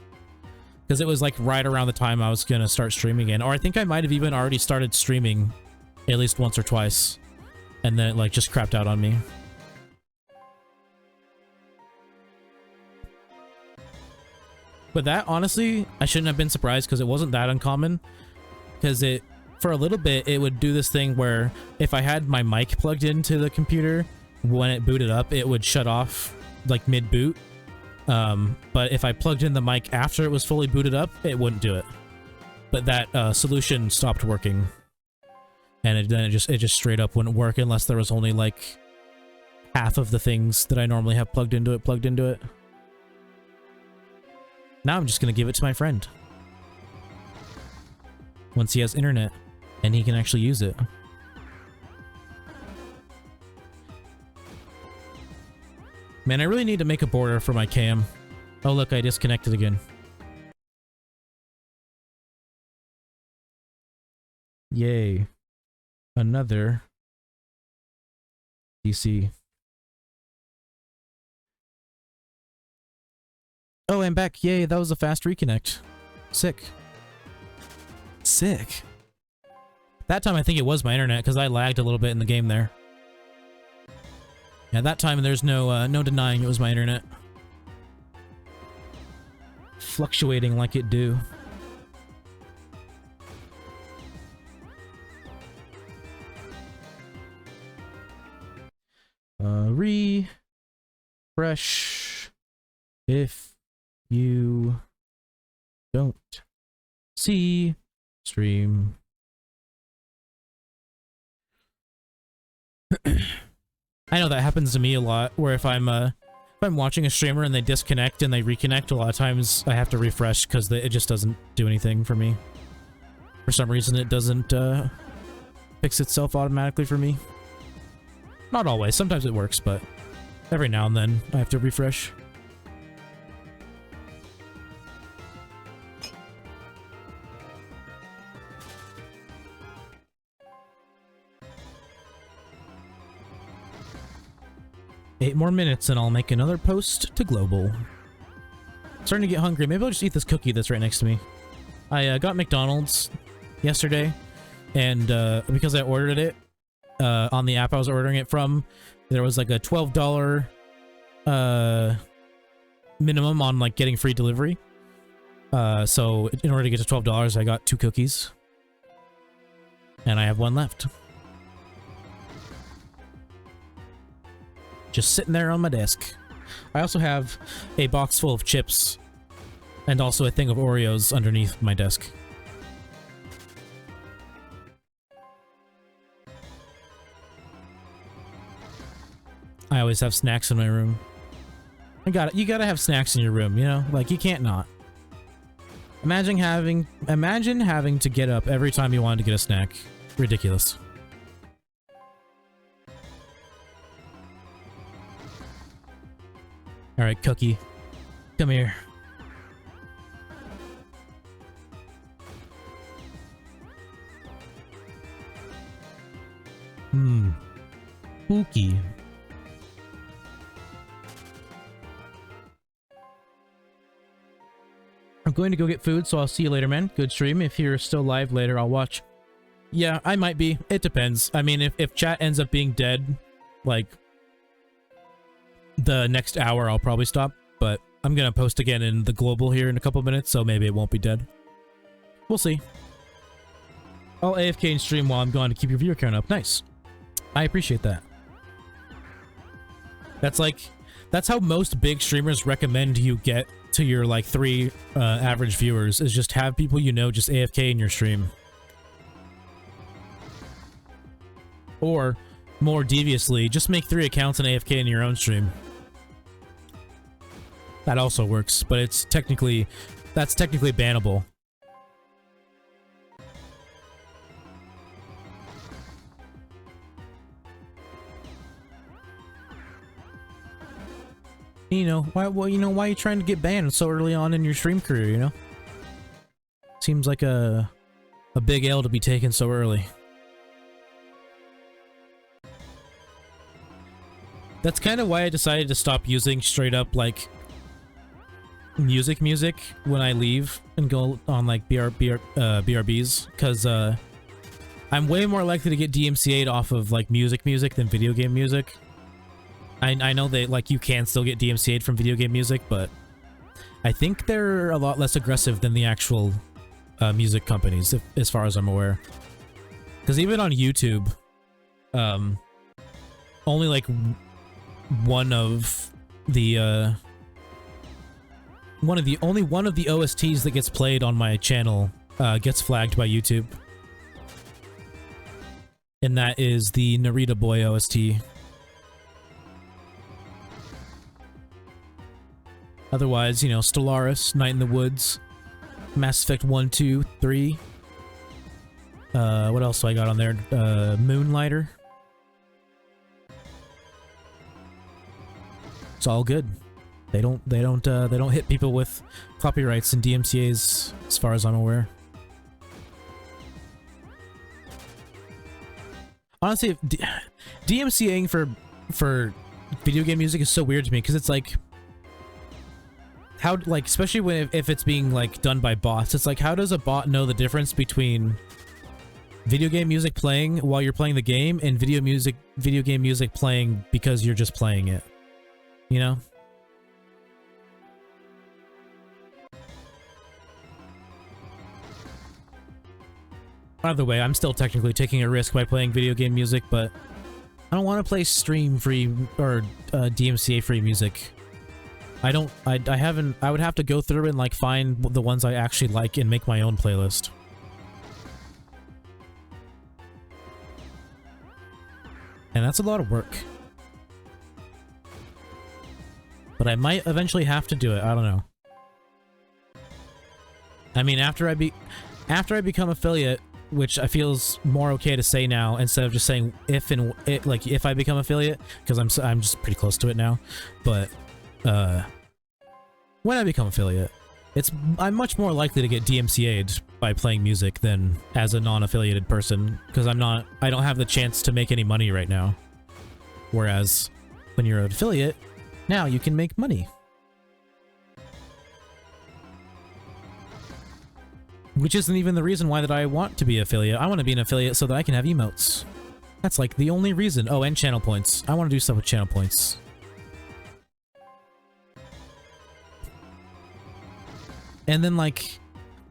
Because it was like right around the time I was going to start streaming again. Or I think I might have even already started streaming at least once or twice. And then it like just crapped out on me. But that, honestly, I shouldn't have been surprised because it wasn't that uncommon. Because it, for a little bit, it would do this thing where if I had my mic plugged into the computer, when it booted up, it would shut off like mid-boot. But if I plugged in the mic after it was fully booted up, it wouldn't do it. But that solution stopped working. And then it just straight up wouldn't work unless there was only like half of the things that I normally have plugged into it. Now I'm just going to give it to my friend. Once he has internet and he can actually use it. Man, I really need to make a border for my cam. Oh look, I disconnected again. Yay. Another PC. Oh, I'm back. Yay, that was a fast reconnect. Sick. Sick. That time I think it was my internet because I lagged a little bit in the game there. Yeah, that time there's no denying it was my internet. Fluctuating like it do. Refresh if you don't see stream. I know that happens to me a lot, where if I'm watching a streamer and they disconnect and they reconnect, a lot of times I have to refresh because it just doesn't do anything for me. For some reason, it doesn't fix itself automatically for me. Not always. Sometimes it works, but every now and then I have to refresh. Eight more minutes and I'll make another post to global. Starting to get hungry. Maybe I'll just eat this cookie that's right next to me. I got McDonald's yesterday, and because I ordered it on the app I was ordering it from, there was like a $12 minimum on like getting free delivery. So in order to get to $12, I got 2 cookies, and I have 1 left. Just sitting there on my desk. I also have a box full of chips and also a thing of Oreos underneath my desk. I always have snacks in my room. You gotta have snacks in your room, you know? Like, you can't not. Imagine having to get up every time you wanted to get a snack. Ridiculous. Alright, Cookie. Come here. Spooky. I'm going to go get food, so I'll see you later, man. Good stream. If you're still live later, I'll watch. Yeah, I might be. It depends. I mean, if chat ends up being dead, like, the next hour I'll probably stop, but I'm gonna post again in the global here in a couple minutes, so maybe it won't be dead. We'll see. I'll AFK and stream while I'm gone to keep your viewer count up. Nice. I appreciate that. That's how most big streamers recommend you get to your like 3 average viewers, is just have people you know just AFK in your stream. Or, more deviously, just make 3 accounts and AFK in your own stream. That also works, but that's technically bannable. You know, why are you trying to get banned so early on in your stream career, you know? Seems like a big L to be taken so early. That's kind of why I decided to stop using straight up, like, music when I leave and go on, like, BRBs, because, I'm way more likely to get DMCA'd off of, like, music than video game music. I know that, like, you can still get DMCA'd from video game music, but I think they're a lot less aggressive than the actual music companies, as far as I'm aware. Because even on YouTube, only, like, one of the OSTs that gets played on my channel gets flagged by YouTube. And that is the Narita Boy OST. Otherwise, you know, Stellaris, Night in the Woods, Mass Effect 1, 2, 3. What else do I got on there? Moonlighter. It's all good. They don't hit people with copyrights and DMCA's, as far as I'm aware. Honestly, DMCAing for video game music is so weird to me, because it's like, how, like, especially if it's being, like, done by bots, it's like, how does a bot know the difference between video game music playing while you're playing the game and video game music playing because you're just playing it? You know? By the way, I'm still technically taking a risk by playing video game music, but I don't want to play stream-free or DMCA-free music. I would have to go through and, like, find the ones I actually like and make my own playlist. And that's a lot of work. But I might eventually have to do it, I don't know. I mean, after I become affiliate, which I feels more okay to say now instead of just saying if I become affiliate, because I'm just pretty close to it now. But when I become affiliate, I'm much more likely to get DMCA'd by playing music than as a non-affiliated person, because I don't have the chance to make any money right now. Whereas when you're an affiliate, now you can make money. Which isn't even the reason why that I want to be an affiliate. I want to be an affiliate so that I can have emotes. That's like the only reason. Oh, and channel points. I want to do stuff with channel points. And then, like,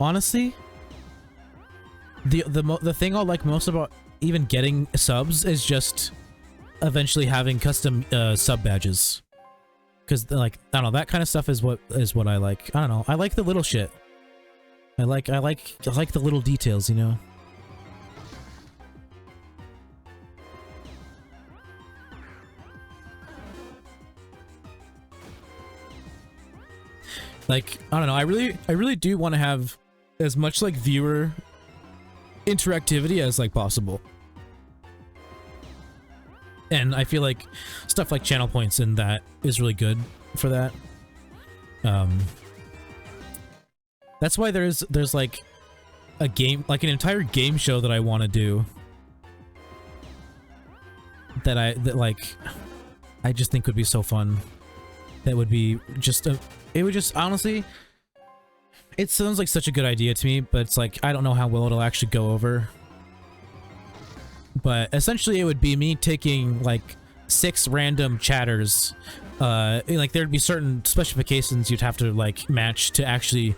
honestly, the thing I like most about even getting subs is just eventually having custom sub badges. Because, like, I don't know, that kind of stuff is what I like. I don't know. I like the little shit. I like the little details, you know? Like, I don't know, I really do want to have as much, like, viewer interactivity as, like, possible. And I feel like stuff like channel points and that is really good for that. That's why there's like a game, like an entire game show that I want to do. That I just think would be so fun. That would be just it would just, honestly, it sounds like such a good idea to me, but it's like, I don't know how well it'll actually go over. But essentially it would be me taking like 6 random chatters like there'd be certain specifications you'd have to like match to actually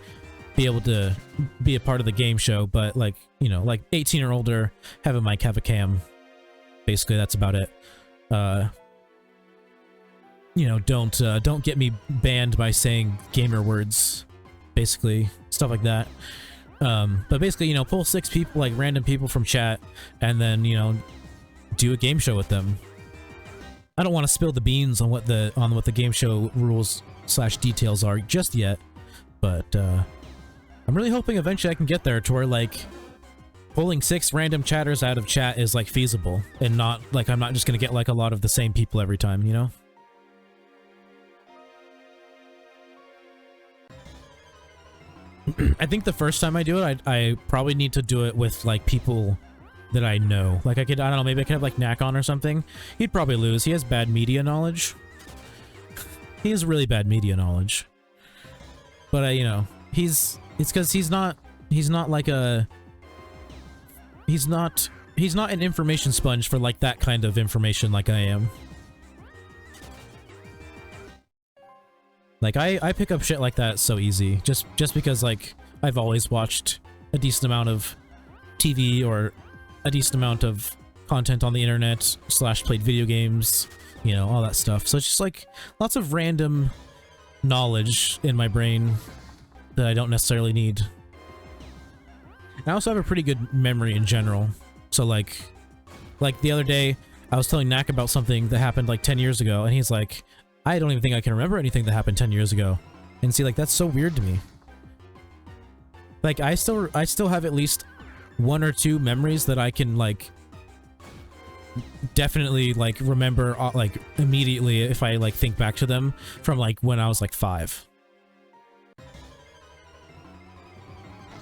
be able to be a part of the game show, but like, you know, like 18 or older, have a mic, have a cam. Basically, that's about it. You know, don't get me banned by saying gamer words, basically, stuff like that. But basically, you know, pull 6 people, like random people from chat, and then, you know, do a game show with them. I don't want to spill the beans on what the game show rules / details are just yet, but I'm really hoping eventually I can get there to where like pulling 6 random chatters out of chat is like feasible, and not like I'm not just gonna get like a lot of the same people every time, you know? I think the first time I do it, I probably need to do it with like people that I know. Like I don't know, maybe I could have like Knack on or something. He'd probably lose. He has bad media knowledge. He has really bad media knowledge. But you know, it's because he's not an information sponge for like that kind of information like I am. Like I pick up shit like that so easy, just because like I've always watched a decent amount of TV or a decent amount of content on the internet / played video games, you know, all that stuff. So it's just like lots of random knowledge in my brain that I don't necessarily need. I also have a pretty good memory in general. So like the other day I was telling Knack about something that happened like 10 years ago, and he's like, I don't even think I can remember anything that happened 10 years ago. And see, like, that's so weird to me. Like, I still have at least 1 or 2 memories that I can, like, definitely, like, remember, like, immediately if I, like, think back to them from, like, when I was, like, 5.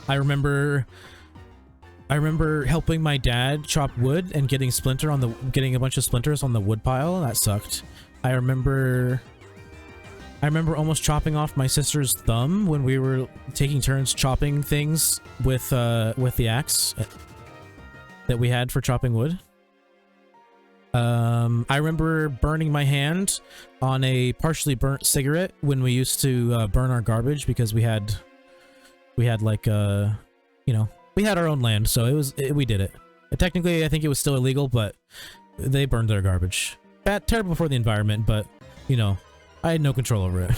I remember helping my dad chop wood and getting a bunch of splinters on the wood pile. That sucked. I remember almost chopping off my sister's thumb when we were taking turns chopping things with the axe that we had for chopping wood. I remember burning my hand on a partially burnt cigarette when we used to burn our garbage because we had like you know, we had our own land, so we did it. Technically, I think it was still illegal, but they burned their garbage. Terrible for the environment, but, you know, I had no control over it.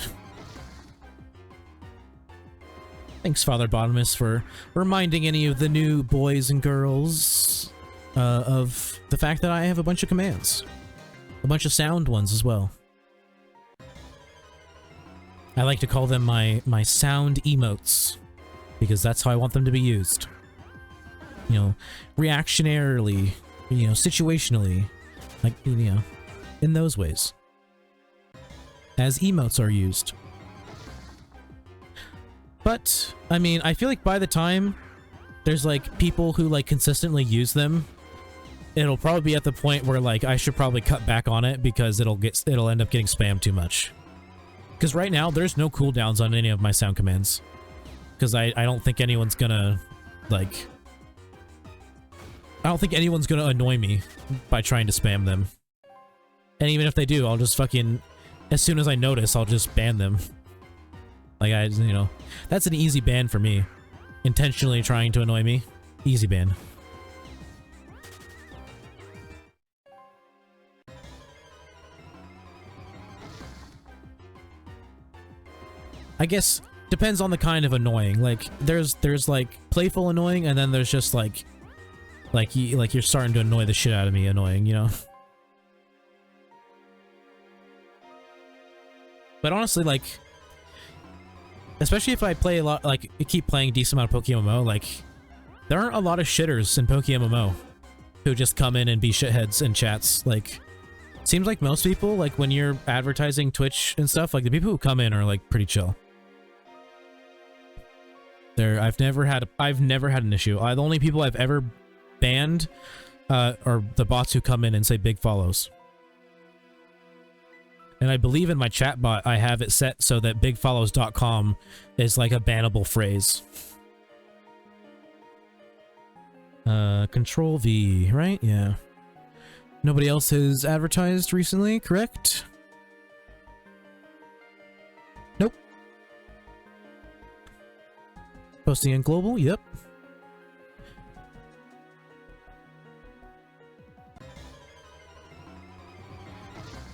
Thanks, Father Bottomus, for reminding any of the new boys and girls of the fact that I have a bunch of commands. A bunch of sound ones as well. I like to call them my sound emotes, because that's how I want them to be used. You know, reactionarily, you know, situationally, like, you know, in those ways. As emotes are used. But, I mean, I feel like by the time there's, like, people who, like, consistently use them, it'll probably be at the point where, like, I should probably cut back on it because it'll end up getting spammed too much. Because right now, there's no cooldowns on any of my sound commands. Because I don't think anyone's gonna, like... I don't think anyone's gonna annoy me by trying to spam them. And even if they do, I'll just fucking... As soon as I notice, I'll just ban them. Like, you know... That's an easy ban for me. Intentionally trying to annoy me. Easy ban. I guess... Depends on the kind of annoying. Like, there's like, playful annoying, and then there's just, like you're starting to annoy the shit out of me annoying, you know? But honestly, like, especially if I play a lot, like, keep playing a decent amount of PokéMMO, like, there aren't a lot of shitters in PokéMMO who just come in and be shitheads in chats. Like, seems like most people, like, when you're advertising Twitch and stuff, like, the people who come in are, like, pretty chill. I've never had an issue. The only people I've ever banned are the bots who come in and say big follows. And I believe in my chat bot, I have it set so that bigfollows.com is like a bannable phrase. Control V, right? Yeah. Nobody else has advertised recently, correct? Posting in global, yep.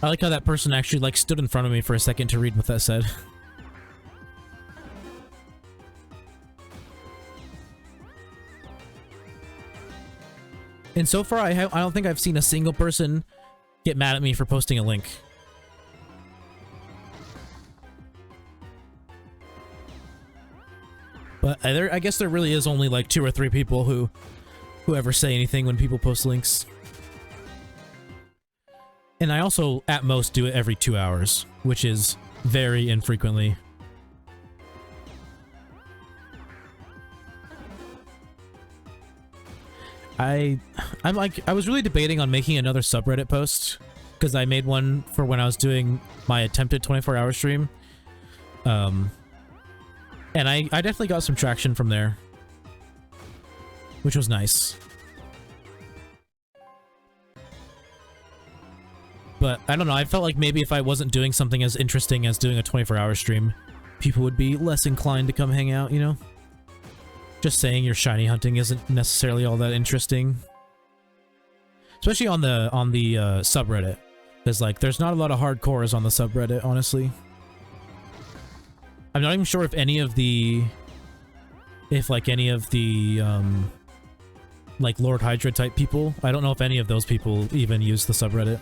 I like how that person actually like stood in front of me for a second to read what that said. And so far, I don't think I've seen a single person get mad at me for posting a link. But I guess there really is only like 2 or 3 people who ever say anything when people post links. And I also, at most, do it every 2 hours, which is very infrequently. I was really debating on making another subreddit post, because I made one for when I was doing my attempted 24-hour stream. And I definitely got some traction from there, which was nice. But I don't know, I felt like maybe if I wasn't doing something as interesting as doing a 24-hour stream, people would be less inclined to come hang out, you know? Just saying your shiny hunting isn't necessarily all that interesting. Especially on the subreddit. Because, like, there's not a lot of hardcores on the subreddit, honestly. I'm not even sure if any of the... like, Lord Hydra type people, I don't know if any of those people even use the subreddit.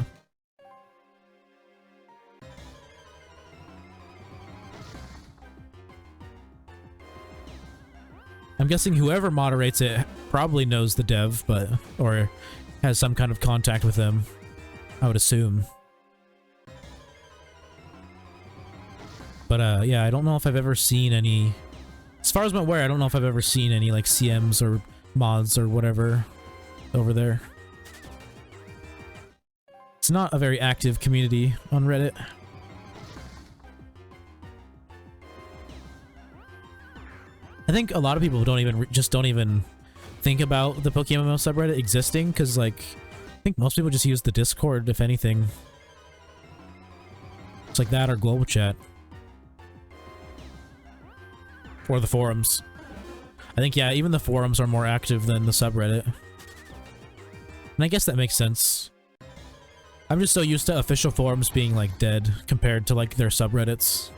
I'm guessing whoever moderates it probably knows the dev, or has some kind of contact with them, I would assume. But, yeah, I don't know if I've ever seen any... As far as I'm aware, I don't know if I've ever seen any, like, CMs or mods or whatever over there. It's not a very active community on Reddit. I think a lot of people don't even think about the PokéMMO subreddit existing, because, like, I think most people just use the Discord, if anything. It's like that or global chat. Or the forums. I think, yeah, even the forums are more active than the subreddit. And I guess that makes sense. I'm just so used to official forums being, like, dead compared to, like, their subreddits.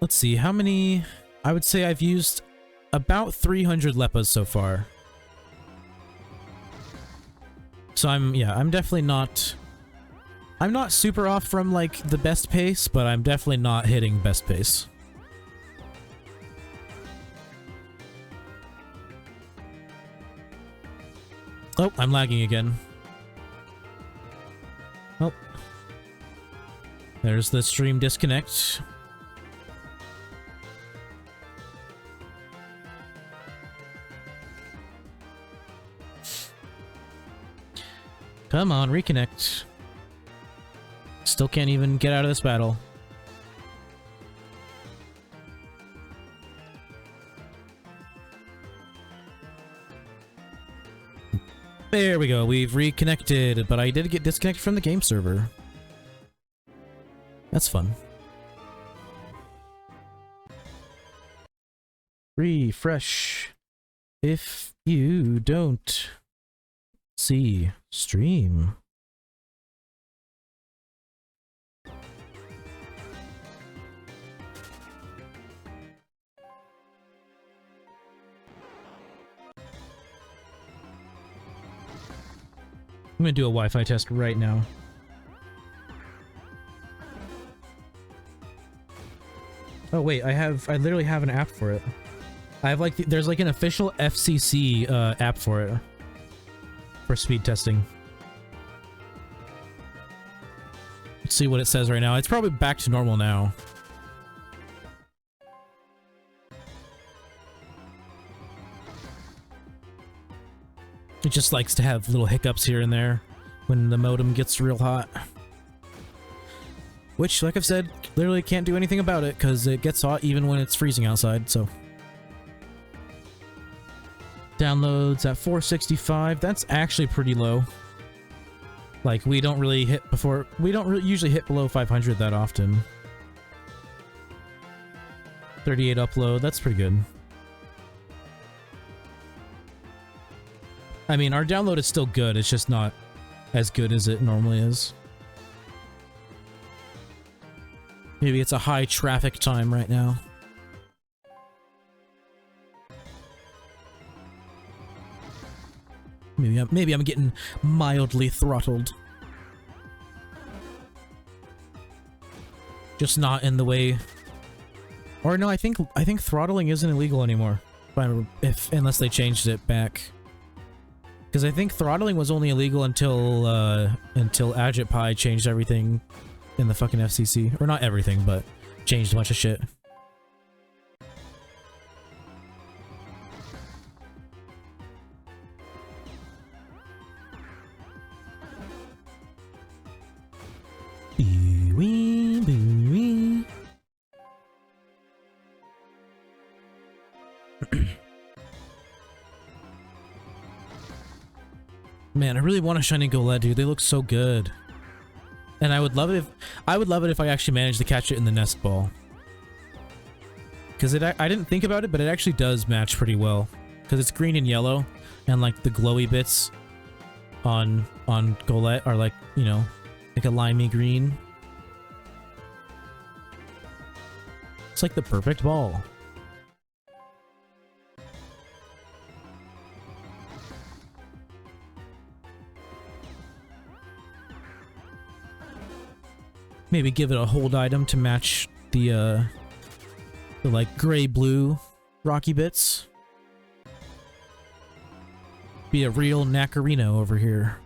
Let's see, how many... I would say I've used about 300 Leppas so far. So I'm definitely not... I'm not super off from, like, the best pace, but I'm definitely not hitting best pace. Oh, I'm lagging again. Oh. There's the stream disconnect. Come on, reconnect. Still can't even get out of this battle. There we go, we've reconnected, but I did get disconnected from the game server. That's fun. Refresh. If you don't see stream. I'm gonna do a Wi-Fi test right now. Oh wait, I literally have an app for it. I have like, there's like an official FCC app for it. For speed testing. Let's see what it says right now. It's probably back to normal now. It just likes to have little hiccups here and there when the modem gets real hot. Which, like I've said, literally can't do anything about it because it gets hot even when it's freezing outside, so. Downloads at 465. That's actually pretty low. Like, we don't really hit before... We don't usually hit below 500 that often. 38 upload, that's pretty good. I mean, our download is still good, it's just not as good as it normally is. Maybe it's a high traffic time right now. Maybe I'm getting mildly throttled. Just not in the way. Or no, I think throttling isn't illegal anymore. Unless they changed it back. Because I think throttling was only illegal until AgitPie changed everything in the fucking FCC. Or not everything, but changed a bunch of shit. Man, I really want a shiny golett, dude. They look so good. And I would love it if I actually managed to catch it in the nest ball. Because I didn't think about it, but it actually does match pretty well. Because it's green and yellow, and like the glowy bits on golett are like, you know, like a limey green. It's like the perfect ball. Maybe give it a hold item to match the like gray-blue rocky bits. Be a real Nacarino over here.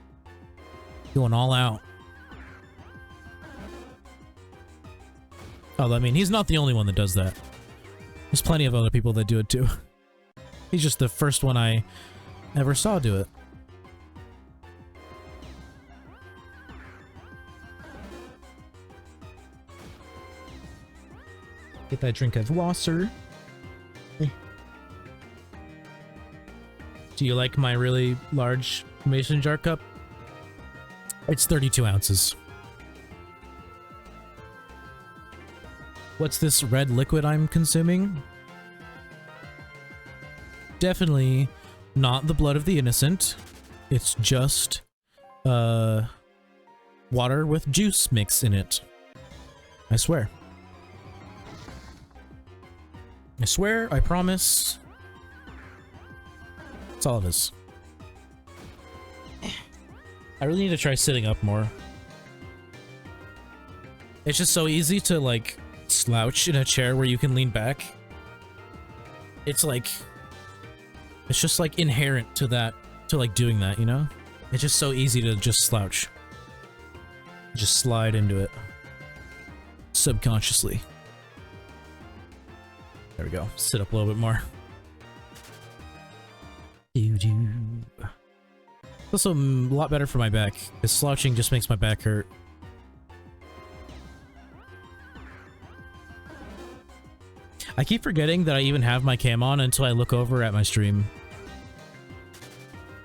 Going all out. Oh, I mean, he's not the only one that does that. There's plenty of other people that do it too. He's just the first one I ever saw do it. Get that drink of water. Do you like my really large mason jar cup? It's 32 ounces. What's this red liquid I'm consuming? Definitely not the blood of the innocent. It's just water with juice mix in it. I swear. I swear, I promise. That's all it is. I really need to try sitting up more. It's just so easy to, like, slouch in a chair where you can lean back. It's like... It's just, like, inherent to that, to, like, doing that, you know? It's just so easy to just slouch. Just slide into it. Subconsciously. There we go. Sit up a little bit more. It's also a lot better for my back, because slouching just makes my back hurt. I keep forgetting that I even have my cam on until I look over at my stream.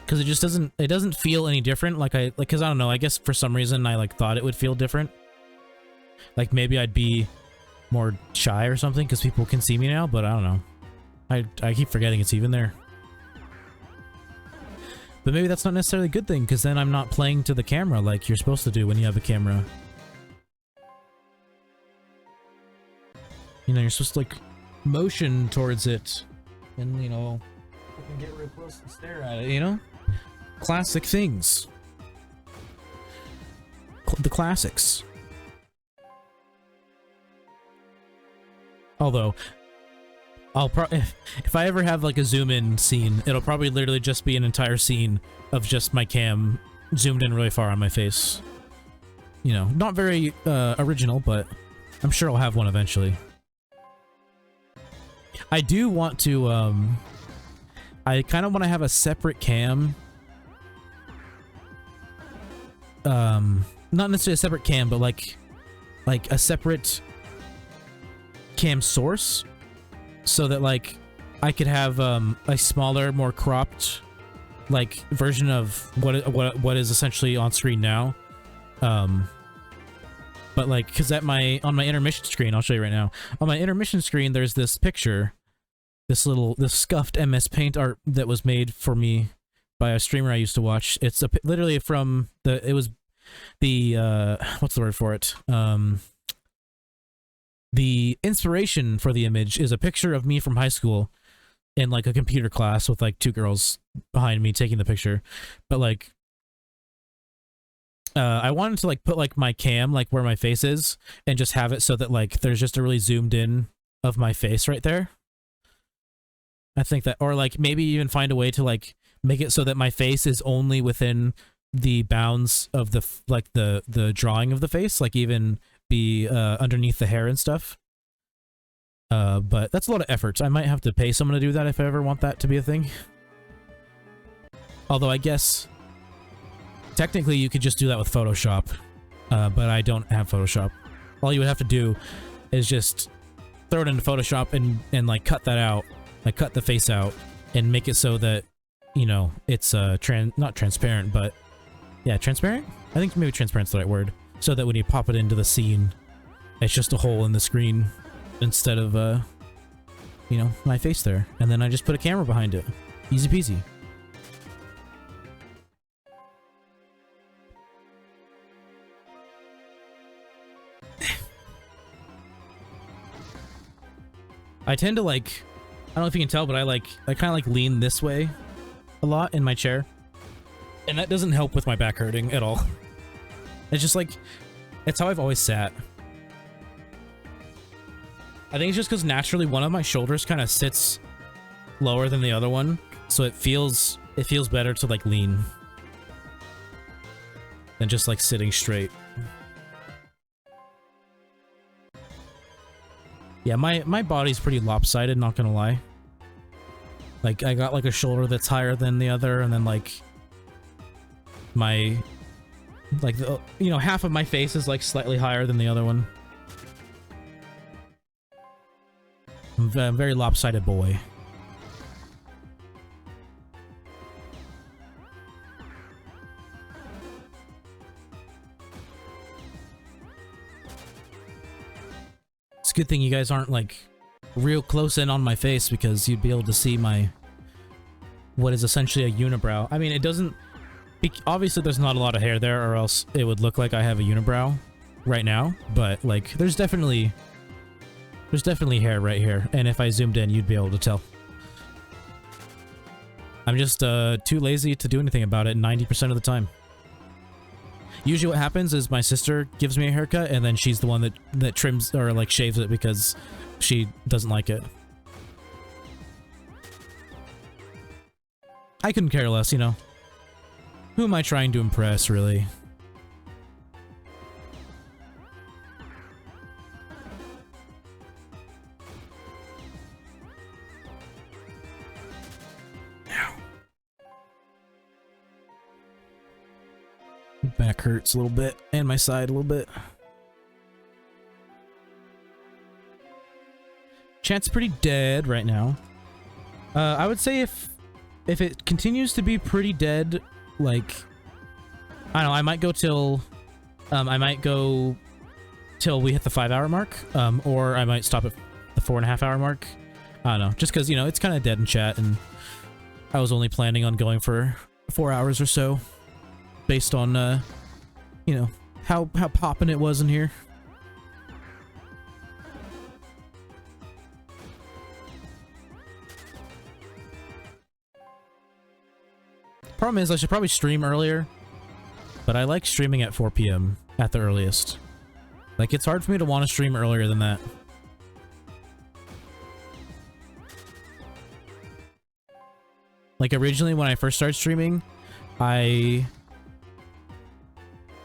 Because it just doesn't feel any different, because I don't know, I guess for some reason I like thought it would feel different. Like maybe I'd be more shy or something because people can see me now, but I don't know. I keep forgetting it's even there. But maybe that's not necessarily a good thing, because then I'm not playing to the camera like you're supposed to do when you have a camera. You know, you're supposed to like motion towards it and, you know, you can get real close and stare at it, you know? Classic things. The classics. Although, if I ever have like a zoom in scene, it'll probably literally just be an entire scene of just my cam zoomed in really far on my face. You know, not very original, but I'm sure I'll have one eventually. I do want to, I kind of want to have a separate cam. Not necessarily a separate cam, but like a separate cam source, so that like I could have a smaller, more cropped like version of what is essentially on screen now, But like, cause on my intermission screen, I'll show you right now. On my intermission screen, there's this picture, this scuffed MS Paint art that was made for me by a streamer I used to watch. It's literally from it was the what's the word for it? The inspiration for the image is a picture of me from high school in like a computer class with like 2 girls behind me taking the picture. But like, I wanted to like put like my cam like where my face is and just have it so that like there's just a really zoomed in of my face right there. I think that, or like maybe even find a way to like make it so that my face is only within the bounds of the drawing of the face, like even be underneath the hair and stuff. But that's a lot of effort. I might have to pay someone to do that if I ever want that to be a thing. Although I guess technically you could just do that with Photoshop, but I don't have Photoshop. All you would have to do is just throw it into Photoshop and like cut that out, like cut the face out and make it so that, you know, it's not transparent, but yeah, transparent? I think maybe transparent's the right word. So that when you pop it into the scene, it's just a hole in the screen instead of, you know, my face there. And then I just put a camera behind it. Easy peasy. I tend to like, I don't know if you can tell, but I kind of like lean this way a lot in my chair. And that doesn't help with my back hurting at all. It's just like, it's how I've always sat. I think it's just because naturally one of my shoulders kind of sits lower than the other one, so it feels better to like lean than just like sitting straight. Yeah, my body's pretty lopsided, not gonna lie. Like, I got like a shoulder that's higher than the other, and then like my, like, you know, half of my face is like slightly higher than the other one. I'm a very lopsided boy. It's a good thing you guys aren't like real close in on my face, because you'd be able to see my, what is essentially a unibrow. I mean, it doesn't, obviously there's not a lot of hair there, or else it would look like I have a unibrow right now, but like there's definitely hair right here, and if I zoomed in you'd be able to tell. I'm just too lazy to do anything about it 90% of the time. Usually what happens is my sister gives me a haircut, and then she's the one that trims or like shaves it because she doesn't like it. I couldn't care less, you know. Who am I trying to impress, really? Back hurts a little bit, and my side a little bit. Chat's pretty dead right now. I would say if it continues to be pretty dead, like, I don't know, I might go till we hit the 5-hour mark, or I might stop at the 4.5-hour mark. I don't know, just because, you know, it's kind of dead in chat, and I was only planning on going for 4 hours or so, based on, you know, how poppin' it was in here. Problem is, I should probably stream earlier, but I like streaming at 4 PM at the earliest. Like, it's hard for me to want to stream earlier than that. Like, originally when I first started streaming, I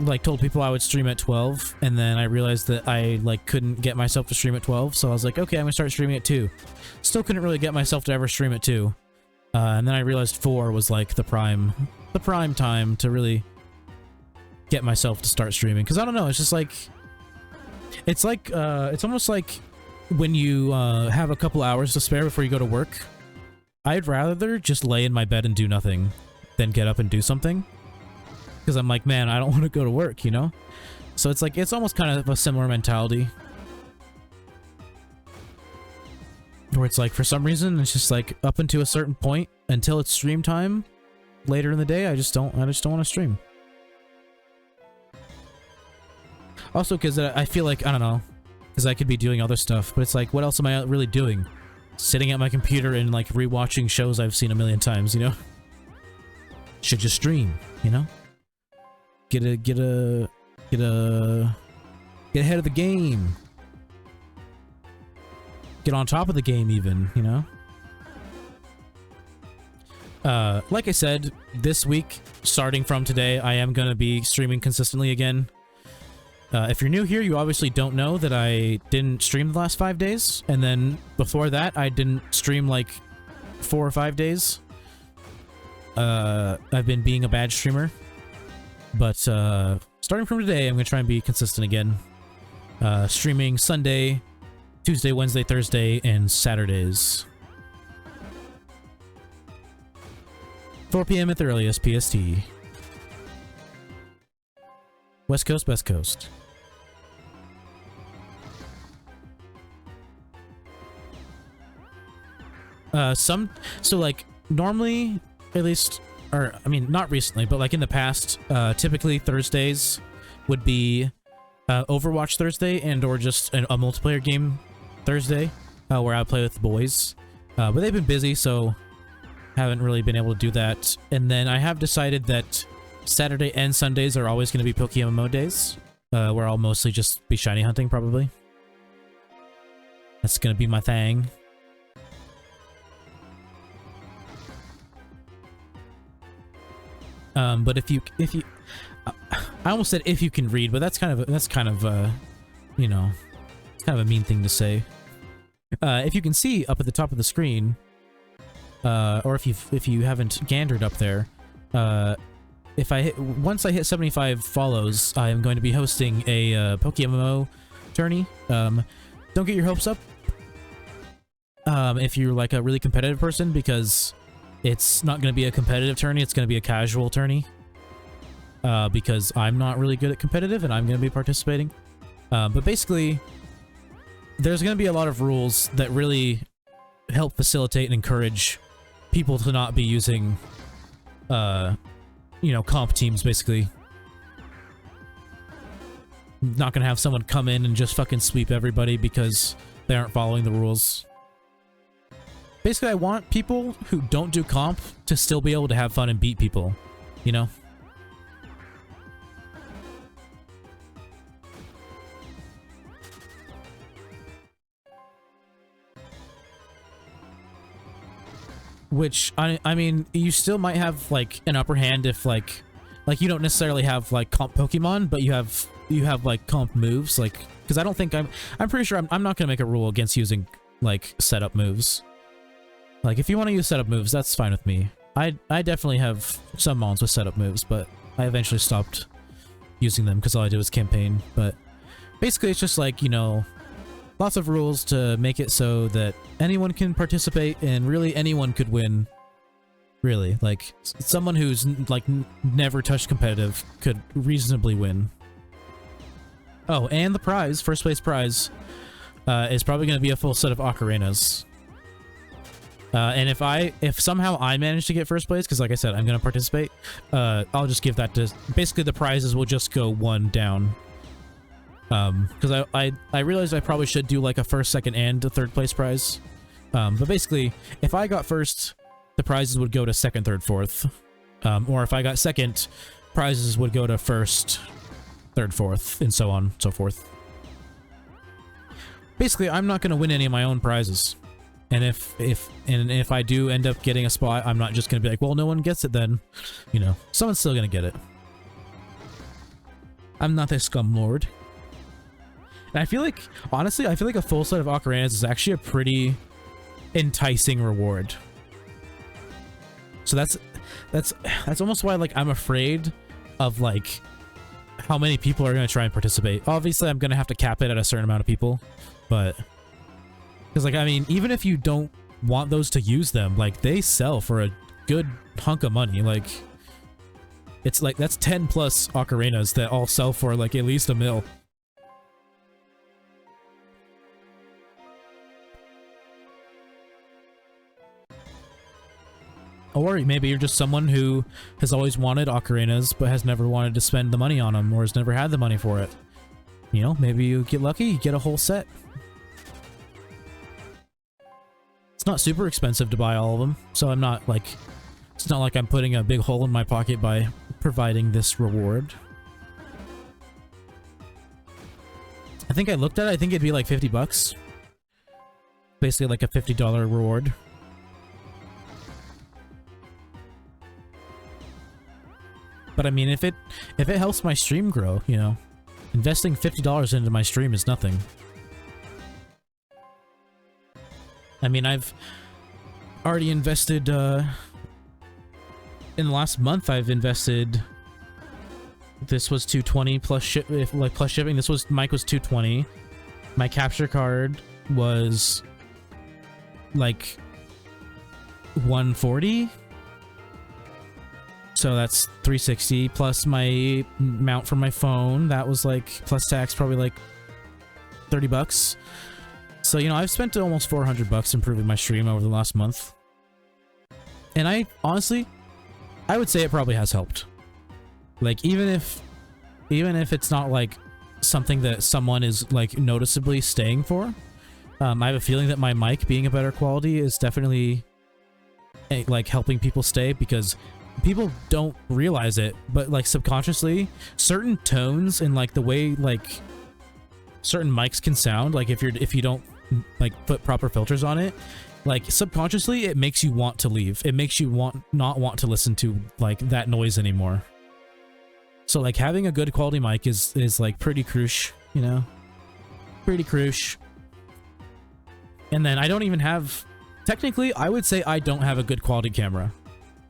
like told people I would stream at 12, and then I realized that I like couldn't get myself to stream at 12, so I was like, okay, I'm gonna start streaming at 2. Still couldn't really get myself to ever stream at 2. And then I realized 4 was like the prime time to really get myself to start streaming. Because I don't know, it's just like, it's almost like when you have a couple hours to spare before you go to work. I'd rather just lay in my bed and do nothing than get up and do something. Because I'm like, man, I don't want to go to work, you know? So it's like, it's almost kind of a similar mentality. Where it's like, for some reason, it's just like, up until a certain point, until it's stream time, later in the day, I just don't want to stream. Also, because I feel like, I don't know, because I could be doing other stuff, but it's like, what else am I really doing? Sitting at my computer and like rewatching shows I've seen a million times, you know? Should just stream, you know? Get ahead of the game. Get on top of the game even, you know? Like I said, this week, starting from today, I am gonna be streaming consistently again. If you're new here, you obviously don't know that I didn't stream the last 5 days, and then before that, I didn't stream like 4 or 5 days. I've been being a bad streamer, but starting from today, I'm gonna try and be consistent again. Streaming Sunday, Tuesday, Wednesday, Thursday, and Saturdays. 4 p.m. at the earliest, PST. West Coast, West Coast. So like, normally, at least, or, I mean, not recently, but like in the past, typically Thursdays would be Overwatch Thursday and or just a multiplayer game Thursday, where I play with the boys. But they've been busy, so haven't really been able to do that. And then I have decided that Saturday and Sundays are always going to be PokéMMO days, where I'll mostly just be shiny hunting, probably. That's going to be my thing. But if you, I almost said if you can read, but that's kind of, you know, kind of a mean thing to say. If you can see up at the top of the screen, or if you haven't gandered up there, once I hit 75 follows, I am going to be hosting a PokéMMO tourney. Don't get your hopes up if you're like a really competitive person, because it's not going to be a competitive tourney, it's going to be a casual tourney. Because I'm not really good at competitive and I'm going to be participating. But basically, there's going to be a lot of rules that really help facilitate and encourage people to not be using, you know, comp teams, basically. Not going to have someone come in and just fucking sweep everybody because they aren't following the rules. Basically, I want people who don't do comp to still be able to have fun and beat people, you know? Which, I mean, you still might have, like, an upper hand if, like you don't necessarily have, like, comp Pokemon, but you have, like, comp moves, like, because I don't think I'm pretty sure I'm not gonna make a rule against using, like, setup moves. Like, if you want to use setup moves, that's fine with me. I definitely have some mons with setup moves, but I eventually stopped using them because all I did was campaign. But basically, it's just like, you know, lots of rules to make it so that anyone can participate and really anyone could win. Really, like, someone who's, like, never touched competitive could reasonably win. Oh, and the prize, first place prize, is probably going to be a full set of ocarinas. And if somehow I manage to get first place, because like I said, I'm going to participate, I'll just give that to, basically the prizes will just go one down. Because I realized I probably should do like a first, second, and a third place prize. But basically, if I got first, the prizes would go to second, third, fourth. Or if I got second, prizes would go to first, third, fourth, and so on and so forth. Basically, I'm not going to win any of my own prizes. And if I do end up getting a spot, I'm not just gonna be like, well, no one gets it then. You know, someone's still gonna get it. I'm not a scum lord. And I feel like, honestly, I feel like a full set of ocarinas is actually a pretty enticing reward. So that's almost why, like, I'm afraid of, like, how many people are gonna try and participate. Obviously, I'm gonna have to cap it at a certain amount of people, but... Because, like, I mean, even if you don't want those to use them, like, they sell for a good hunk of money. Like, It's like, that's 10 plus ocarinas that all sell for like at least $1 mil. Or maybe you're just someone who has always wanted ocarinas but has never wanted to spend the money on them, or has never had the money for it. You know, maybe you get lucky, you get a whole set. It's not super expensive to buy all of them, so I'm not like... It's not like I'm putting a big hole in my pocket by providing this reward. I think I looked at it, I think it'd be like 50 bucks. Basically like a $50 reward. But I mean, if it helps my stream grow, you know, investing $50 into my stream is nothing. I mean, I've already invested, in the last month, I've invested, this was $220 plus plus shipping, Mike was $220. My capture card was like $140. So that's $360 plus my mount for my phone. That was like, plus tax, probably like 30 bucks. So, you know, I've spent almost 400 bucks improving my stream over the last month. And I, honestly, I would say it probably has helped. Like, even if it's not like something that someone is like noticeably staying for, I have a feeling that my mic being a better quality is definitely like helping people stay, because people don't realize it, but like subconsciously certain tones and like the way like certain mics can sound, like if you don't like put proper filters on it, like subconsciously it makes you want to leave. It makes you not want to listen to like that noise anymore. So like having a good quality mic is like pretty crucial, you know, pretty crucial. And then I don't even have, technically I would say I don't have a good quality camera.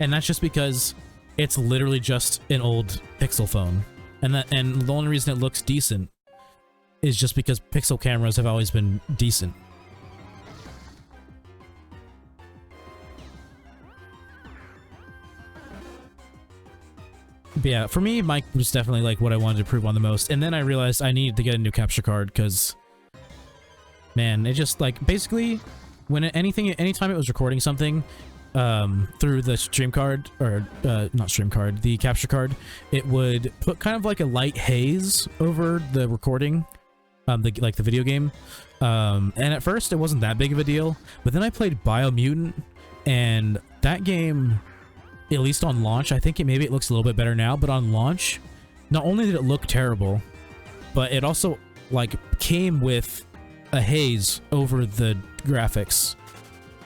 And that's just because it's literally just an old Pixel phone. And the only reason it looks decent is just because Pixel cameras have always been decent. But yeah, for me, mic was definitely like what I wanted to improve on the most. And then I realized I needed to get a new capture card because, man, it just like basically when anytime it was recording something, through the stream card, or not stream card, the capture card, it would put kind of like a light haze over the recording, like the video game. And at first it wasn't that big of a deal, but then I played Biomutant, and that game, at least on launch, I think maybe it looks a little bit better now, but on launch, not only did it look terrible, but it also like came with a haze over the graphics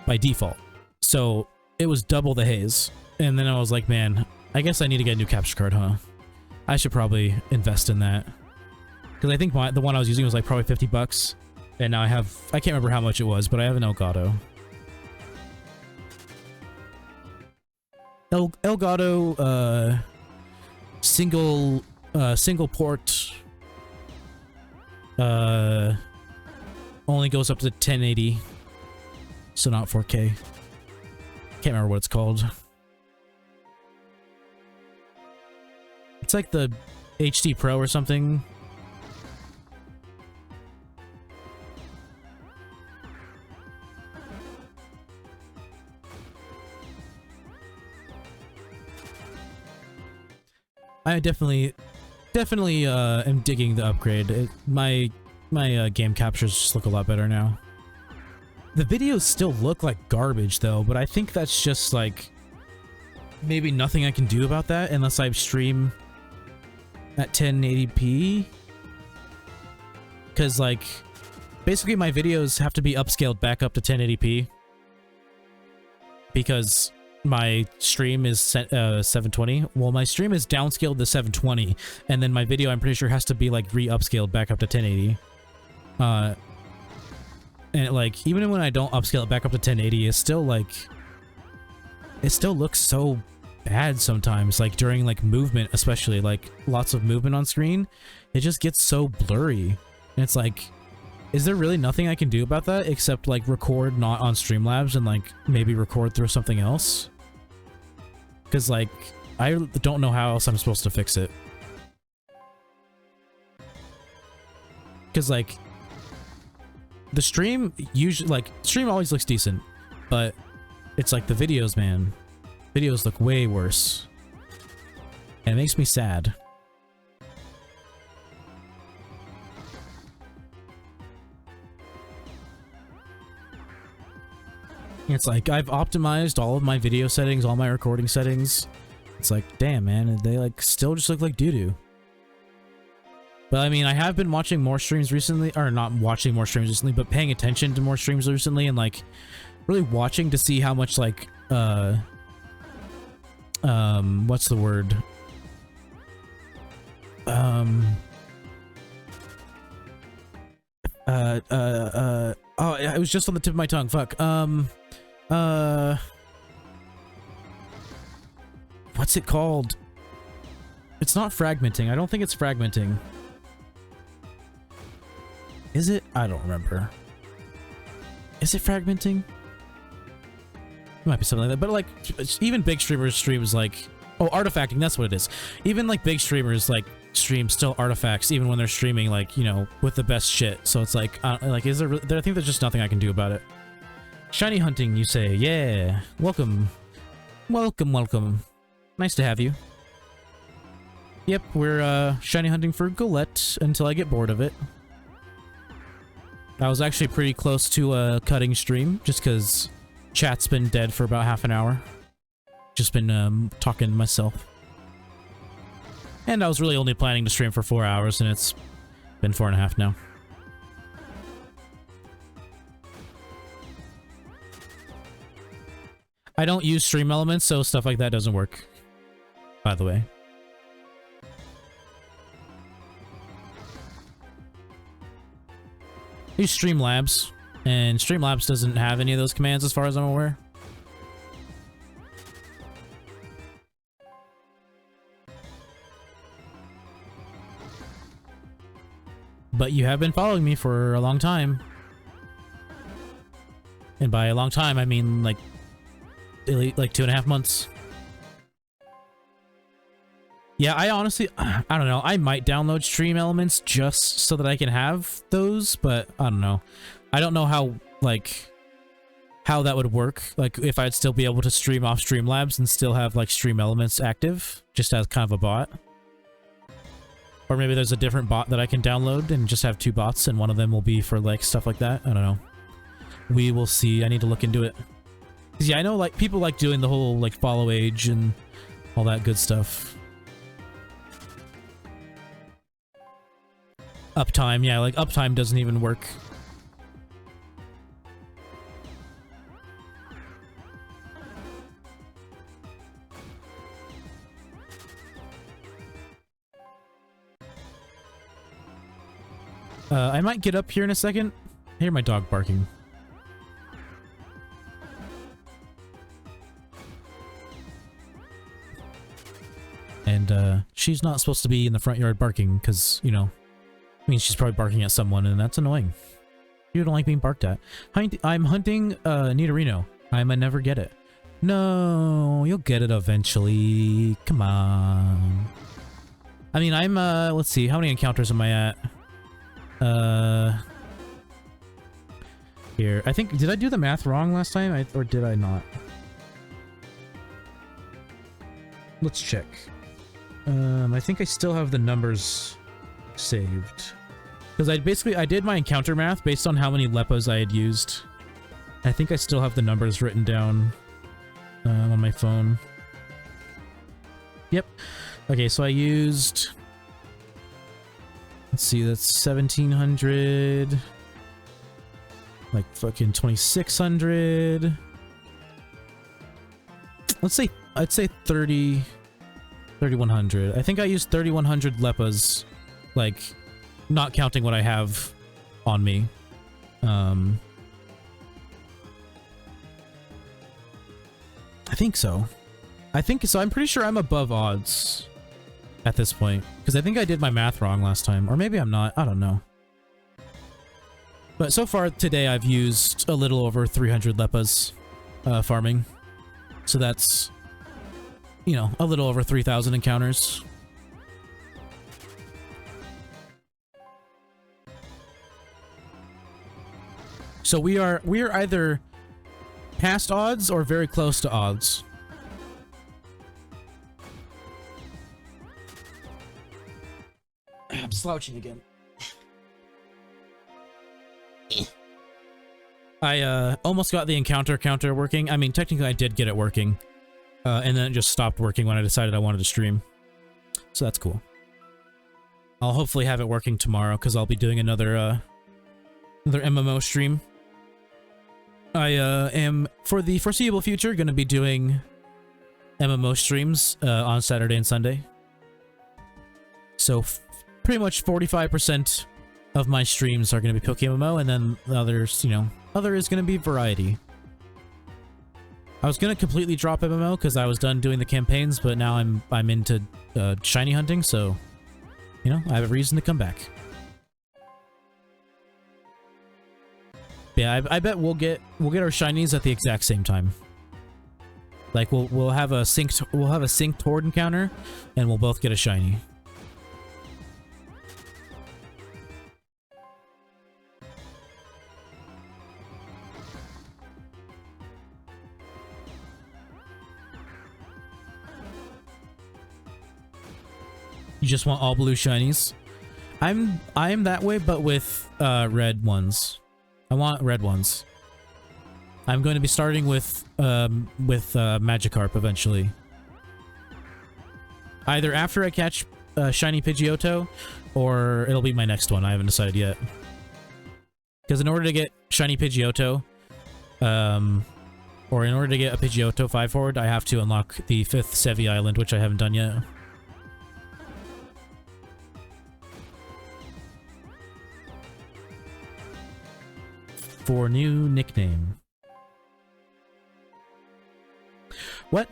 by default. So it was double the haze. And then I was like, man, I guess I need to get a new capture card, huh? I should probably invest in that. Because I think the one I was using was like probably 50 bucks. And now I can't remember how much it was, but I have an Elgato. Elgato, single port, only goes up to 1080. So not 4K. Can't remember what it's called. It's like the HD Pro or something. I definitely am digging the upgrade. My game captures just look a lot better now. The videos still look like garbage though, but I think that's just like maybe nothing I can do about that unless I stream at 1080p. Because like basically my videos have to be upscaled back up to 1080p because my stream is 720. Well, my stream is downscaled to 720, and then my video I'm pretty sure has to be like re-upscaled back up to 1080. And like, even when I don't upscale it back up to 1080, it's still like, it still looks so bad sometimes, like during like movement, especially like lots of movement on screen, it just gets so blurry. And it's like, is there really nothing I can do about that except like record not on Streamlabs and like maybe record through something else? Because like, I don't know how else I'm supposed to fix it. Because, like, the stream usually, like, stream always looks decent, but it's like the videos, man. Videos look way worse. And it makes me sad. It's like, I've optimized all of my video settings, all my recording settings. It's like, damn, man, they, like, still just look like doo-doo. But, I mean, I have been watching more streams recently, or not watching more streams recently, but paying attention to more streams recently, and, like, really watching to see how much, like, what's the word? Oh, it was just on the tip of my tongue, fuck. What's it called? It's not fragmenting. I don't think it's fragmenting. Is it? I don't remember. Is it fragmenting? It might be something like that. But like, even big streamers streams like, oh, artifacting. That's what it is. Even like big streamers like stream still artifacts, even when they're streaming like, you know, with the best shit. So it's like, is there? I think there's just nothing I can do about it. Shiny hunting, you say? Yeah. Welcome, welcome, welcome. Nice to have you. Yep, we're shiny hunting for golett until I get bored of it. I was actually pretty close to cutting stream, just because chat's been dead for about half an hour. Just been talking to myself. And I was really only planning to stream for 4 hours, and it's been 4.5 now. I don't use stream elements, so stuff like that doesn't work, by the way. I use Streamlabs, and Streamlabs doesn't have any of those commands as far as I'm aware. But you have been following me for a long time. And by a long time, I mean like 2.5 months. Yeah, I honestly, I don't know. I might download stream elements just so that I can have those, but I don't know. I don't know how, like, how that would work. Like, if I'd still be able to stream off Streamlabs and still have, like, stream elements active, just as kind of a bot. Or maybe there's a different bot that I can download and just have 2 bots, and one of them will be for, like, stuff like that. I don't know. We will see. I need to look into it. 'Cause, yeah, I know, like, people like doing the whole, like, follow age and all that good stuff. Uptime, yeah, like, uptime doesn't even work. I might get up here in a second. I hear my dog barking. And, she's not supposed to be in the front yard barking, because, you know, I mean, she's probably barking at someone, and that's annoying. You don't like being barked at. I'm hunting, Nidorino. I might never get it. No, you'll get it eventually. Come on. I mean, I'm, let's see, how many encounters am I at? Here. I think, did I do the math wrong last time? Or did I not? Let's check. I think I still have the numbers saved. Because I did my encounter math based on how many leppas I had used. I think I still have the numbers written down on my phone. Yep. Okay, so I used... Let's see, that's 1,700... Like, fucking 2,600... I'd say 3,100. I think I used 3,100 leppas, like, not counting what I have on me. I think so. I'm pretty sure I'm above odds at this point, because I think I did my math wrong last time, or maybe I'm not. I don't know. But so far today, I've used a little over 300 leppas farming. So that's you know, a little over 3,000 encounters. So we are either past odds or very close to odds. I'm slouching again. I almost got the encounter counter working. I mean, technically I did get it working. And then it just stopped working when I decided I wanted to stream. So that's cool. I'll hopefully have it working tomorrow because I'll be doing another MMO stream. I am, for the foreseeable future, going to be doing MMO streams on Saturday and Sunday. So pretty much 45% of my streams are going to be PokéMMO, and then the others, you know, other is going to be variety. I was going to completely drop MMO because I was done doing the campaigns, but now I'm into shiny hunting, so, you know, I have a reason to come back. Yeah, I bet we'll get our shinies at the exact same time. Like we'll have a synced horde encounter, and we'll both get a shiny. You just want all blue shinies? I'm that way, but with red ones. I want red ones. I'm going to be starting with Magikarp eventually. Either after I catch shiny Pidgeotto, or it'll be my next one. I haven't decided yet. Because in order to get shiny Pidgeotto, or in order to get a Pidgeotto 5 forward, I have to unlock the 5th Sevi Island, which I haven't done yet. For new nickname. What?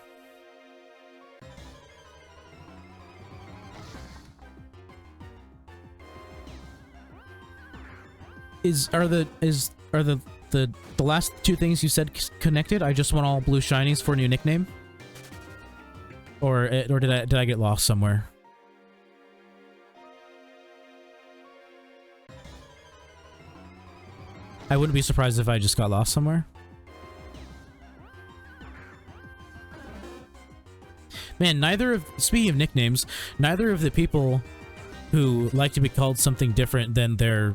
Are the last two things you said connected? I just want all blue shinies for a new nickname? Or did I get lost somewhere? I wouldn't be surprised if I just got lost somewhere. Man, speaking of nicknames, neither of the people who like to be called something different than their,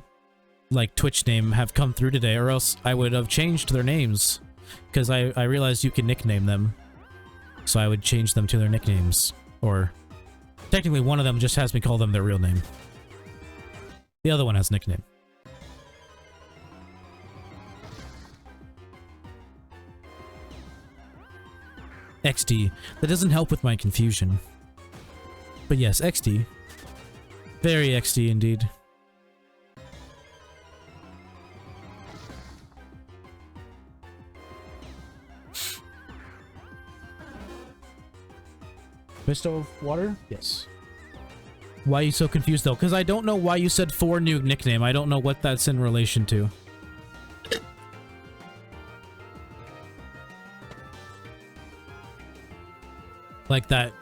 like, Twitch name have come through today, or else I would have changed their names. Because I realized you can nickname them. So I would change them to their nicknames. Or, technically one of them just has me call them their real name. The other one has a nickname. XD. That doesn't help with my confusion. But yes, XD. Very XD indeed. Mist of water? Yes. Why are you so confused though? Because I don't know why you said for new nickname. I don't know what that's in relation to. Like that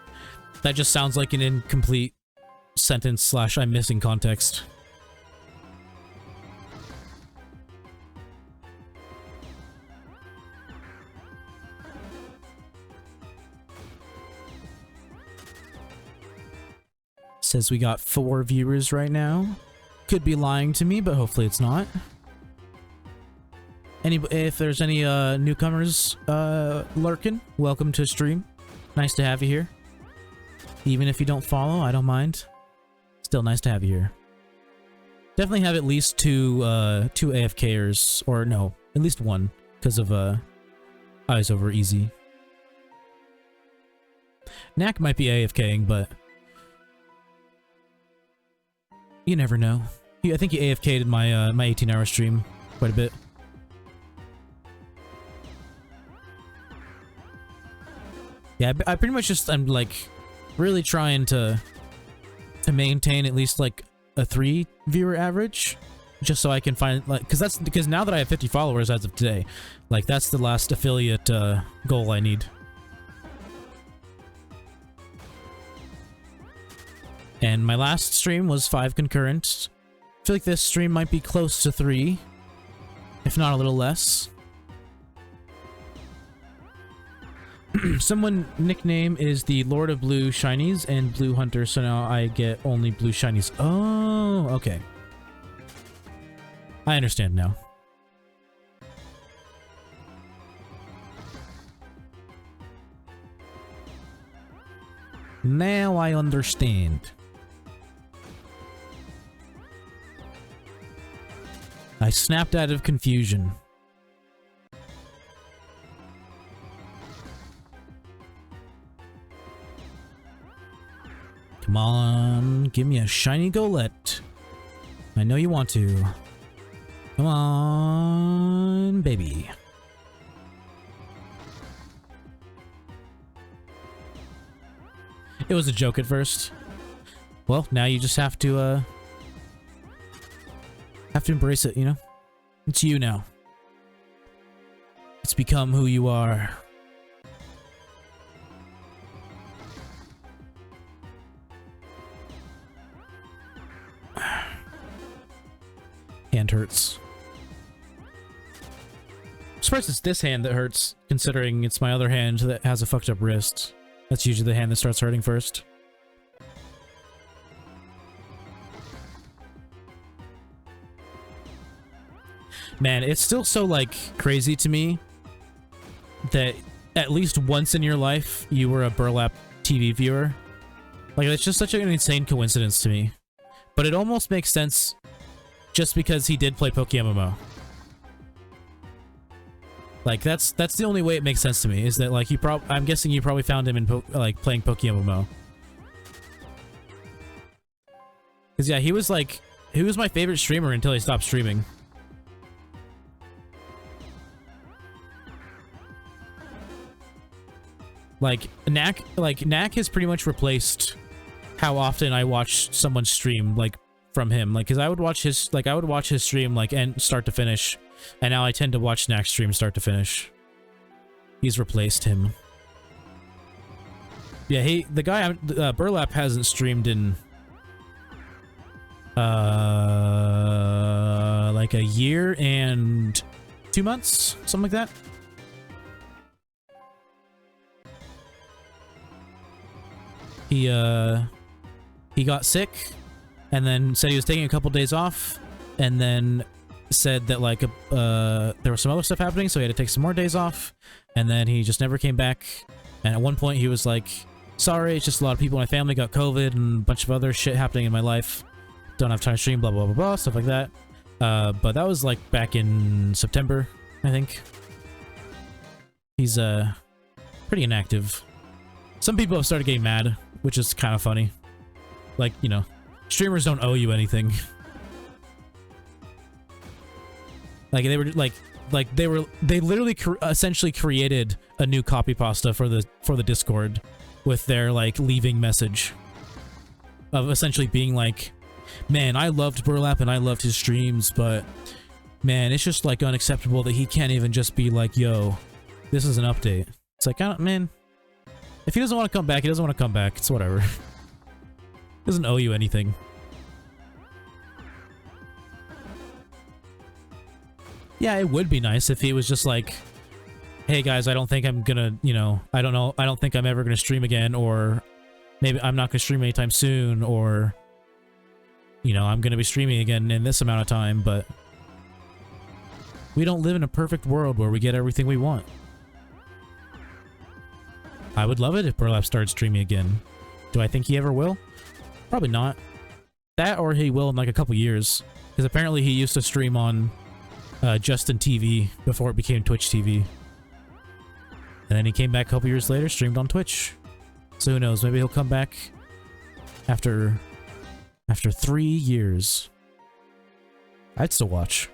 just sounds like an incomplete sentence / I'm missing context. Says we got 4 viewers right now. Could be lying to me, but hopefully it's not. If there's any newcomers lurking, welcome to stream. Nice to have you here. Even if you don't follow, I don't mind. Still nice to have you here. Definitely have at least two AFKers, or no, at least one, because of Eyes Over Easy. Knack might be AFKing, but you never know. I think he AFK'd in my my 18-hour stream quite a bit. Yeah, I pretty much just, I'm like really trying to maintain at least like a 3 viewer average, just so I can find, like, because now that I have 50 followers as of today, like that's the last affiliate goal I need. And my last stream was 5 concurrent. I feel like this stream might be close to 3, if not a little less. Someone nickname is the Lord of Blue Shinies and Blue Hunter, so now I get only Blue Shinies. Oh, okay. I understand now. Now I understand. I snapped out of confusion. Come on, give me a shiny golett. I know you want to. Come on, baby. It was a joke at first. Well, now you just have to embrace it, you know? It's you now. It's become who you are. Hand hurts. I'm surprised it's this hand that hurts, considering it's my other hand that has a fucked up wrist. That's usually the hand that starts hurting first. Man, it's still so, like, crazy to me that at least once in your life you were a Burlap TV viewer. Like, it's just such an insane coincidence to me. But it almost makes sense just because he did play PokéMMO. Like, that's the only way it makes sense to me, is that, like, I'm guessing you probably found him in, like, playing PokéMMO. Because, yeah, he was my favorite streamer until he stopped streaming. Like, Knack has pretty much replaced how often I watch someone stream, like, from him. Like, because I would watch his stream, like, end start to finish, and now I tend to watch Knack's stream start to finish. He's replaced him. Yeah, the guy, Burlap hasn't streamed in, like a year and 2 months, something like that. He got sick, and then said he was taking a couple days off, and then said that, like, there was some other stuff happening, so he had to take some more days off, and then he just never came back. And at one point he was like, sorry, it's just a lot of people in my family got COVID and a bunch of other shit happening in my life. Don't have time to stream, blah, blah, blah, blah, stuff like that. But that was, like, back in September, I think. He's, pretty inactive. Some people have started getting mad, which is kind of funny. Like, you know, streamers don't owe you anything. Like, they were they literally essentially created a new copy pasta for the Discord with their, like, leaving message of essentially being like, man, I loved Burlap and I loved his streams, but man, it's just, like, unacceptable that he can't even just be like, yo, this is an update. It's like, man, if he doesn't want to come back, he doesn't want to come back. It's whatever. Doesn't owe you anything. Yeah, it would be nice if he was just like, hey guys, I don't think I'm gonna, you know, I don't think I'm ever gonna stream again, or maybe I'm not gonna stream anytime soon, or, you know, I'm gonna be streaming again in this amount of time, but we don't live in a perfect world where we get everything we want. I would love it if Burlap started streaming again. Do I think he ever will? Probably not. That, or he will in, like, a couple years. Because apparently he used to stream on Justin TV before it became Twitch TV. And then he came back a couple years later, streamed on Twitch. So who knows, maybe he'll come back after 3 years. I'd still watch.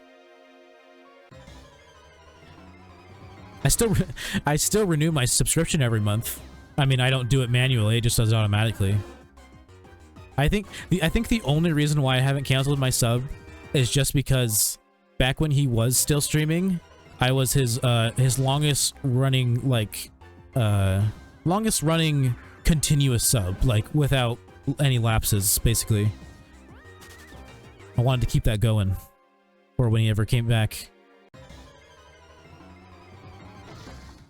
I still renew my subscription every month. I mean, I don't do it manually, it just does it automatically. I think the only reason why I haven't canceled my sub is just because back when he was still streaming, I was his longest running, like, continuous sub, like, without any lapses, basically. I wanted to keep that going for when he ever came back.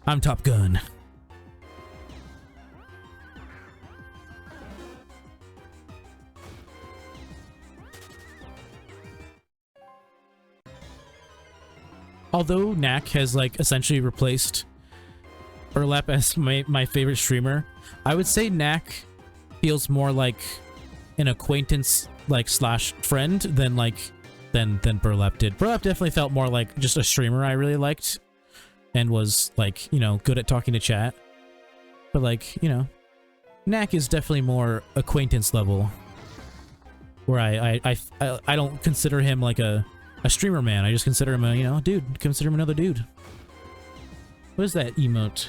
I'm Top Gun. Although Knack has like essentially replaced Burlap as my favorite streamer, I would say Knack feels more like an acquaintance like slash friend than Burlap did. Burlap definitely felt more like just a streamer I really liked and was like, you know, good at talking to chat. But like, you know, Knack is definitely more acquaintance level. Where I don't consider him like a streamer man. I just consider him a, you know, dude. Consider him another dude. What is that emote?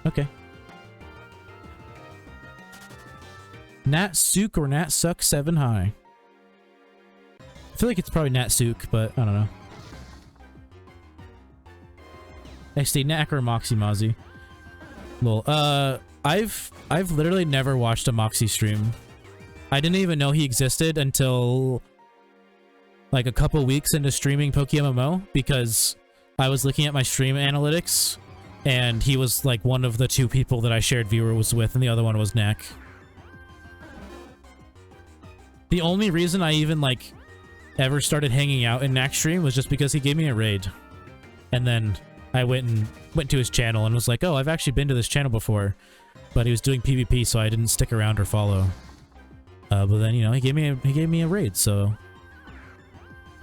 Okay. Nat Sook or Nat Suck 7 high. I feel like it's probably Nat Sook, but I don't know. XD Knack or Moxie Mozzie. Well, I've literally never watched a Moxie stream. I didn't even know he existed until like a couple weeks into streaming PokéMMO because I was looking at my stream analytics and he was like one of the 2 people that I shared viewers with and the other one was Knack. The only reason I even like ever started hanging out in Knack's stream was just because he gave me a raid. And then I went to his channel and was like, oh, I've actually been to this channel before. But he was doing PvP, so I didn't stick around or follow. But then, you know, he gave me a raid, so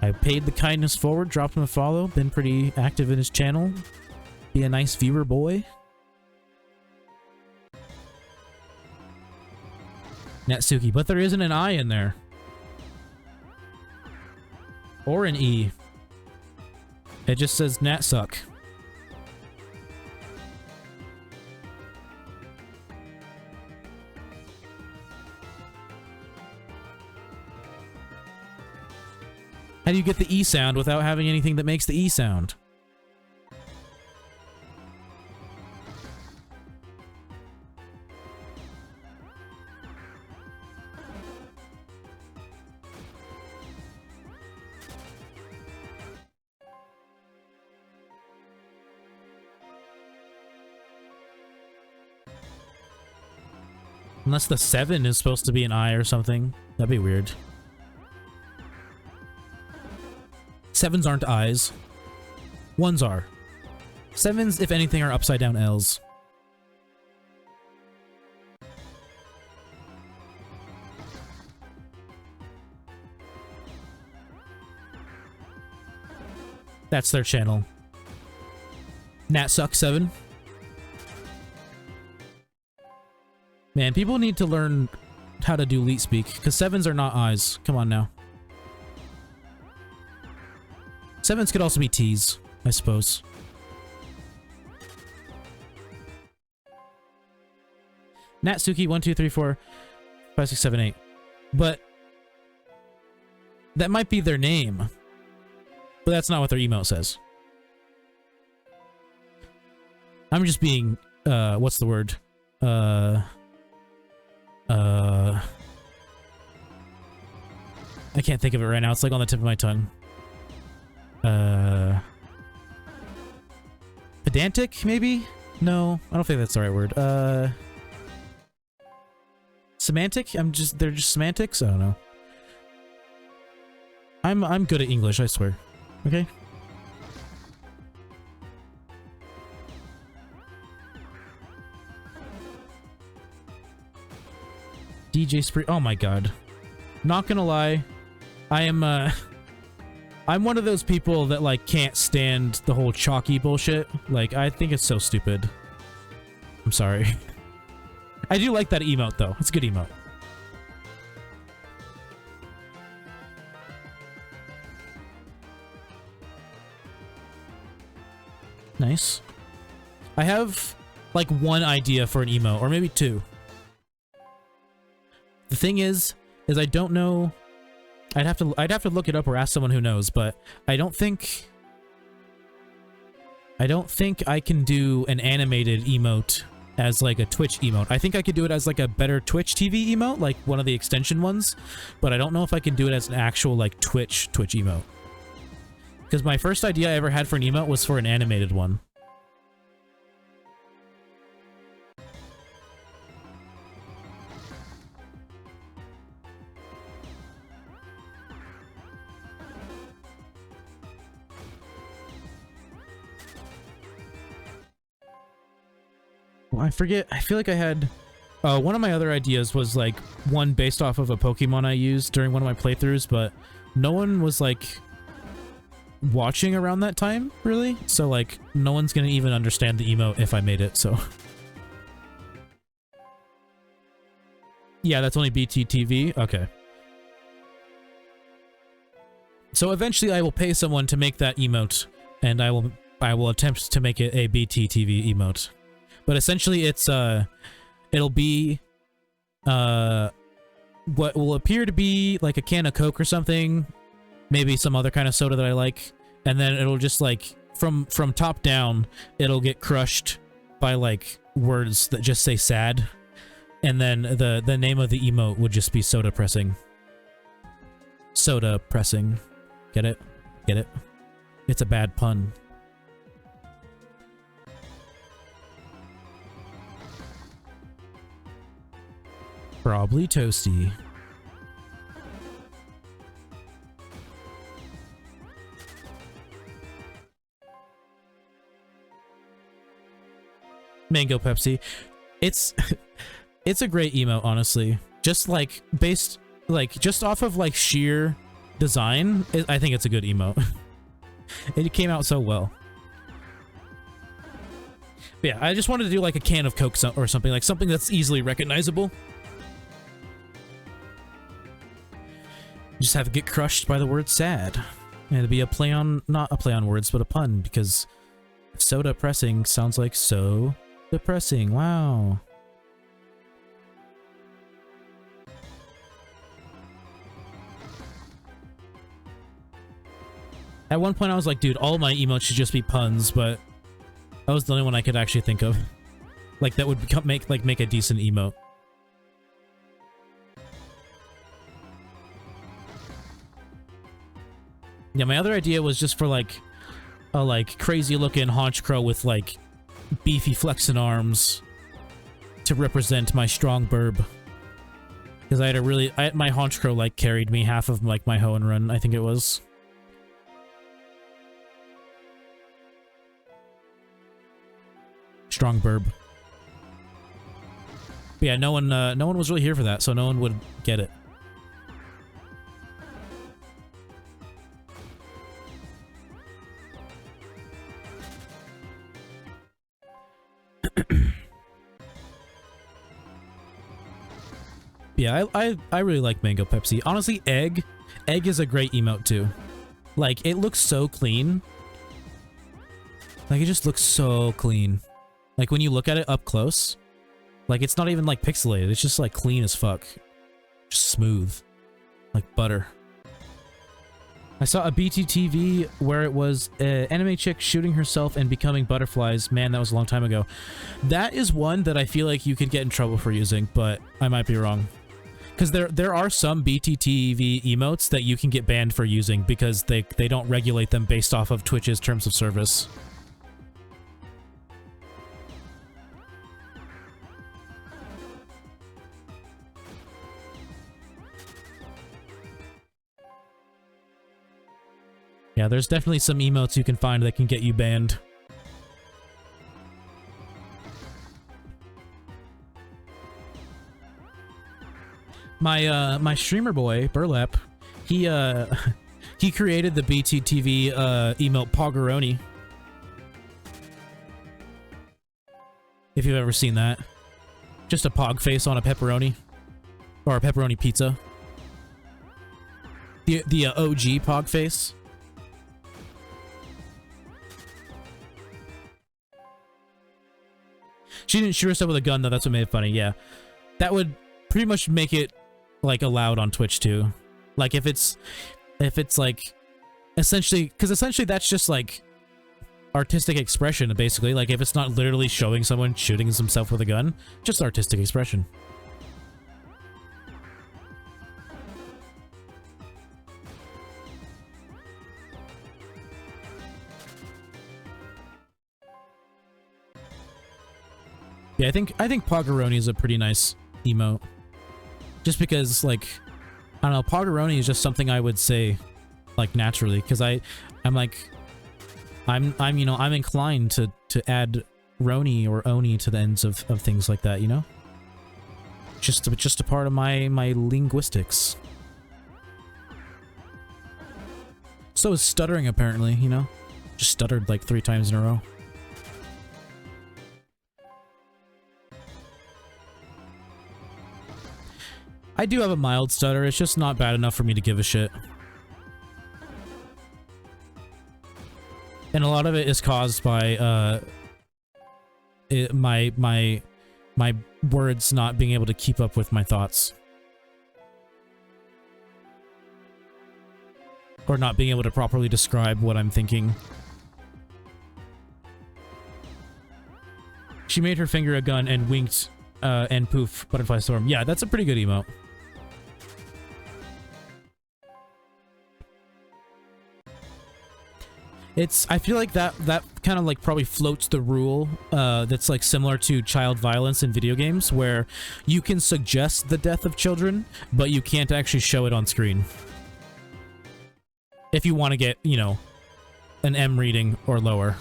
I paid the kindness forward, dropped him a follow, been pretty active in his channel. Be a nice viewer boy. Natsuki, but there isn't an I in there. Or an E. It just says Natsuck. How do you get the E sound without having anything that makes the E sound? Unless the 7 is supposed to be an I or something. That'd be weird. 7s aren't I's. 1s are. 7s, if anything, are upside down L's. That's their channel. Natsuck7. Man, people need to learn how to do leet speak, because 7s are not I's. Come on now. 7s could also be T's, I suppose. Natsuki 1 2 3 4 5 6 7 8. But that might be their name. But that's not what their emote says. I'm just being what's the word? I can't think of it right now. It's like on the tip of my tongue. Pedantic, maybe? No, I don't think that's the right word. Semantic? They're just semantics? I don't know. I'm good at English, I swear. Okay? DJ Spree. Oh my god. Not gonna lie. I am, I'm one of those people that, like, can't stand the whole chalky bullshit. Like, I think it's so stupid. I'm sorry. I do like that emote, though. It's a good emote. Nice. I have, like, one idea for an emote, or maybe 2. The thing is I don't know... I'd have to look it up or ask someone who knows, but I don't think I don't think I can do an animated emote as like a Twitch emote. I think I could do it as like a better Twitch TV emote, like one of the extension ones, but I don't know if I can do it as an actual like Twitch emote. Because my first idea I ever had for an emote was for an animated one. Well, I forget. I feel like I had... one of my other ideas was, like, one based off of a Pokemon I used during one of my playthroughs, but no one was, like, watching around that time, really. So, like, no one's gonna even understand the emote if I made it, so... Yeah, that's only BTTV? Okay. So eventually I will pay someone to make that emote, and I will attempt to make it a BTTV emote. But essentially it's, it'll be, what will appear to be like a can of Coke or something, maybe some other kind of soda that I like, and then it'll just like, from top down, it'll get crushed by like words that just say sad, and then the name of the emote would just be soda pressing. Soda pressing. Get it? Get it? It's a bad pun. Probably toasty. Mango Pepsi. It's it's a great emote, honestly. Just like based like just off of like sheer design, I think it's a good emote. It came out so well. But yeah, I just wanted to do like a can of Coke or something, like something that's easily recognizable. Just have it get crushed by the word sad. And it'd be a play on, not a play on words, but a pun, because soda pressing sounds like so depressing. Wow. At one point I was like, dude, all my emotes should just be puns, but that was the only one I could actually think of. Like that would make a decent emote. Yeah, my other idea was just for like a like crazy looking haunch crow with like beefy flexing arms to represent my strong burb. Because I had my haunch crow like carried me half of like my hoe and run, I think it was. Strong burb. But yeah, no one was really here for that, so no one would get it. Yeah, I really like Mango Pepsi. Honestly, Egg is a great emote too. Like, it looks so clean. Like, it just looks so clean. Like, when you look at it up close, like, it's not even, like, pixelated. It's just, like, clean as fuck. Just smooth. Like butter. I saw a BTTV where it was an anime chick shooting herself and becoming butterflies. Man, that was a long time ago. That is one that I feel like you could get in trouble for using, but I might be wrong. Because there are some BTTV emotes that you can get banned for using because they don't regulate them based off of Twitch's terms of service. Yeah, there's definitely some emotes you can find that can get you banned. My streamer boy, Burlap, he created the BTTV emote Poggeroni. If you've ever seen that. Just a pog face on a pepperoni. Or a pepperoni pizza. The OG pog face. She didn't shoot herself with a gun, though. That's what made it funny. Yeah. That would pretty much make it, like, allowed on Twitch, too. Like, if it's like, essentially... Because essentially that's just, like, artistic expression, basically. Like, if it's not literally showing someone shooting himself with a gun, just artistic expression. Yeah, I think Poggeroni is a pretty nice emote. Just because, like, I don't know, Poggeroni is just something I would say, like, naturally, because I'm you know, I'm inclined to add Roni or Oni to the ends of things like that, you know? Just a part of my linguistics. So is stuttering, apparently, you know? Just stuttered like 3 times in a row. I do have a mild stutter, it's just not bad enough for me to give a shit. And a lot of it is caused by my words not being able to keep up with my thoughts. Or not being able to properly describe what I'm thinking. She made her finger a gun and winked, and poof, butterfly storm. Yeah, that's a pretty good emote. I feel like that kind of like probably floats the rule that's like similar to child violence in video games, where you can suggest the death of children, but you can't actually show it on screen. If you want to get, you know, an M rating or lower.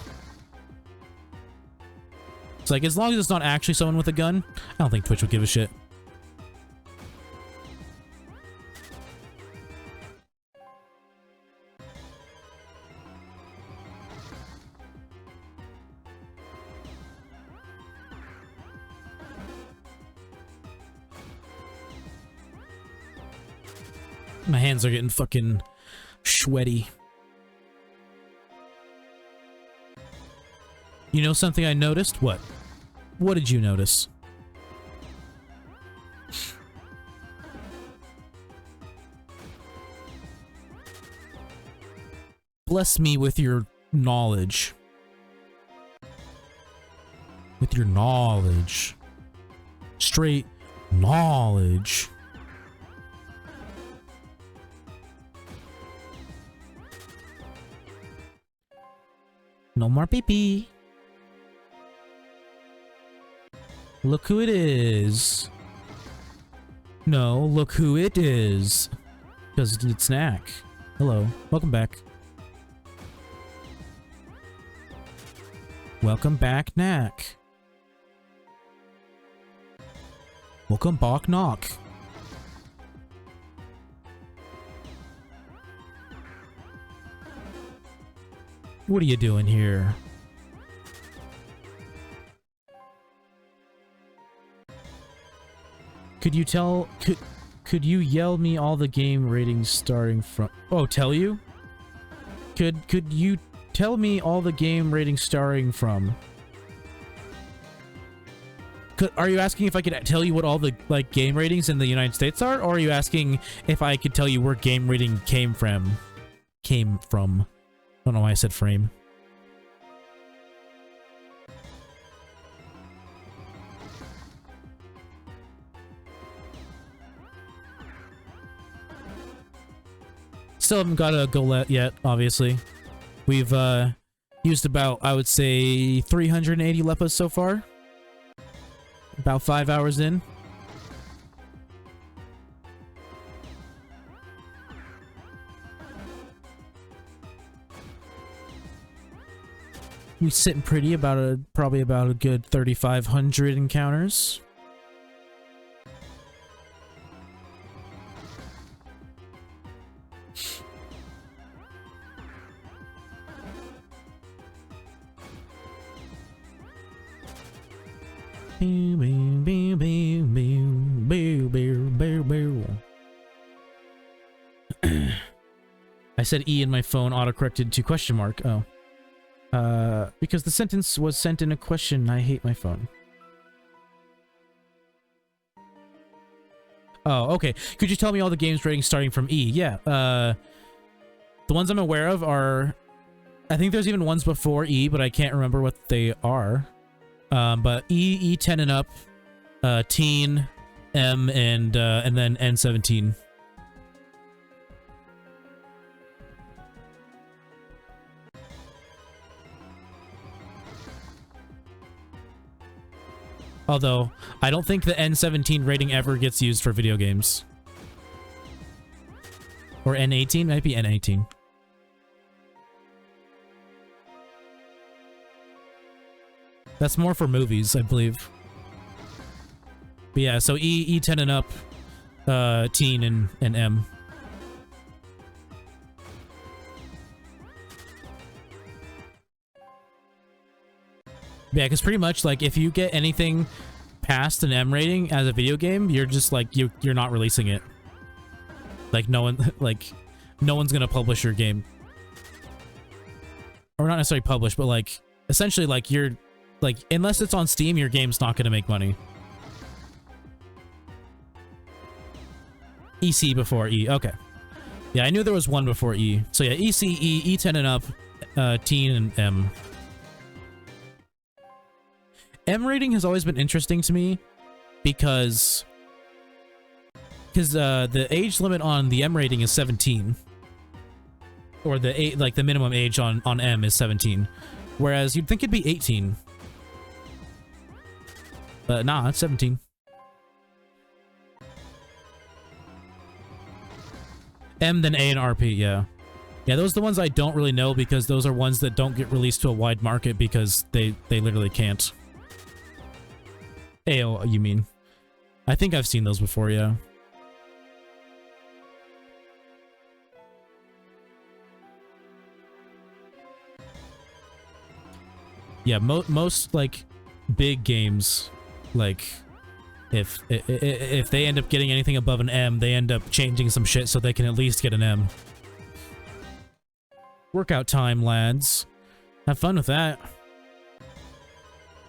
It's like, as long as it's not actually someone with a gun, I don't think Twitch would give a shit. My hands are getting fucking sweaty. You know something I noticed? What? What did you notice? Bless me with your knowledge. With your knowledge. Straight knowledge. No more pee-pee. Look who it is. No, look who it is. Because it's Knack. Hello. Welcome back. Welcome back, Knack. Welcome back, Knock. What are you doing here? Could you tell... Could you yell me all the game ratings starting from... Oh, tell you? Could you tell me all the game ratings starting from... Are you asking if I could tell you what all the, like, game ratings in the United States are? Or are you asking if I could tell you where game rating came from? I don't know why I said frame. Still haven't got a golett yet, obviously. We've used about, I would say, 380 leppas so far. About 5 hours in. We sitting pretty probably about a good 3,500 encounters. I said E in my phone, autocorrected to question mark. Oh. Because the sentence was sent in a question. I hate my phone. Oh, okay. Could you tell me all the games ratings starting from E? Yeah. The ones I'm aware of are I think there's even ones before E, but I can't remember what they are. But E, E10 and up, teen, M, and then N17. Although, I don't think the N17 rating ever gets used for video games. Or N18? Might be N18. That's more for movies, I believe. But yeah, so E, E10 and up, teen, and M. Yeah, because pretty much, like, if you get anything past an M rating as a video game, you're just, like, you're not releasing it. Like, no one's gonna publish your game. Or not necessarily publish, but, like, essentially, like, you're, like, unless it's on Steam, your game's not gonna make money. EC before E, okay. Yeah, I knew there was one before E. So yeah, EC, E, E10 and up, teen, and M. M rating has always been interesting to me because the age limit on the M rating is 17, or the minimum age on M is 17, whereas you'd think it'd be 18. But nah, it's 17. M, then A and RP, yeah. Yeah, those are the ones I don't really know because those are ones that don't get released to a wide market because they literally can't. AO, you mean? I think I've seen those before, yeah. Yeah, most like big games, like if they end up getting anything above an M, they end up changing some shit so they can at least get an M. Workout time, lads. Have fun with that.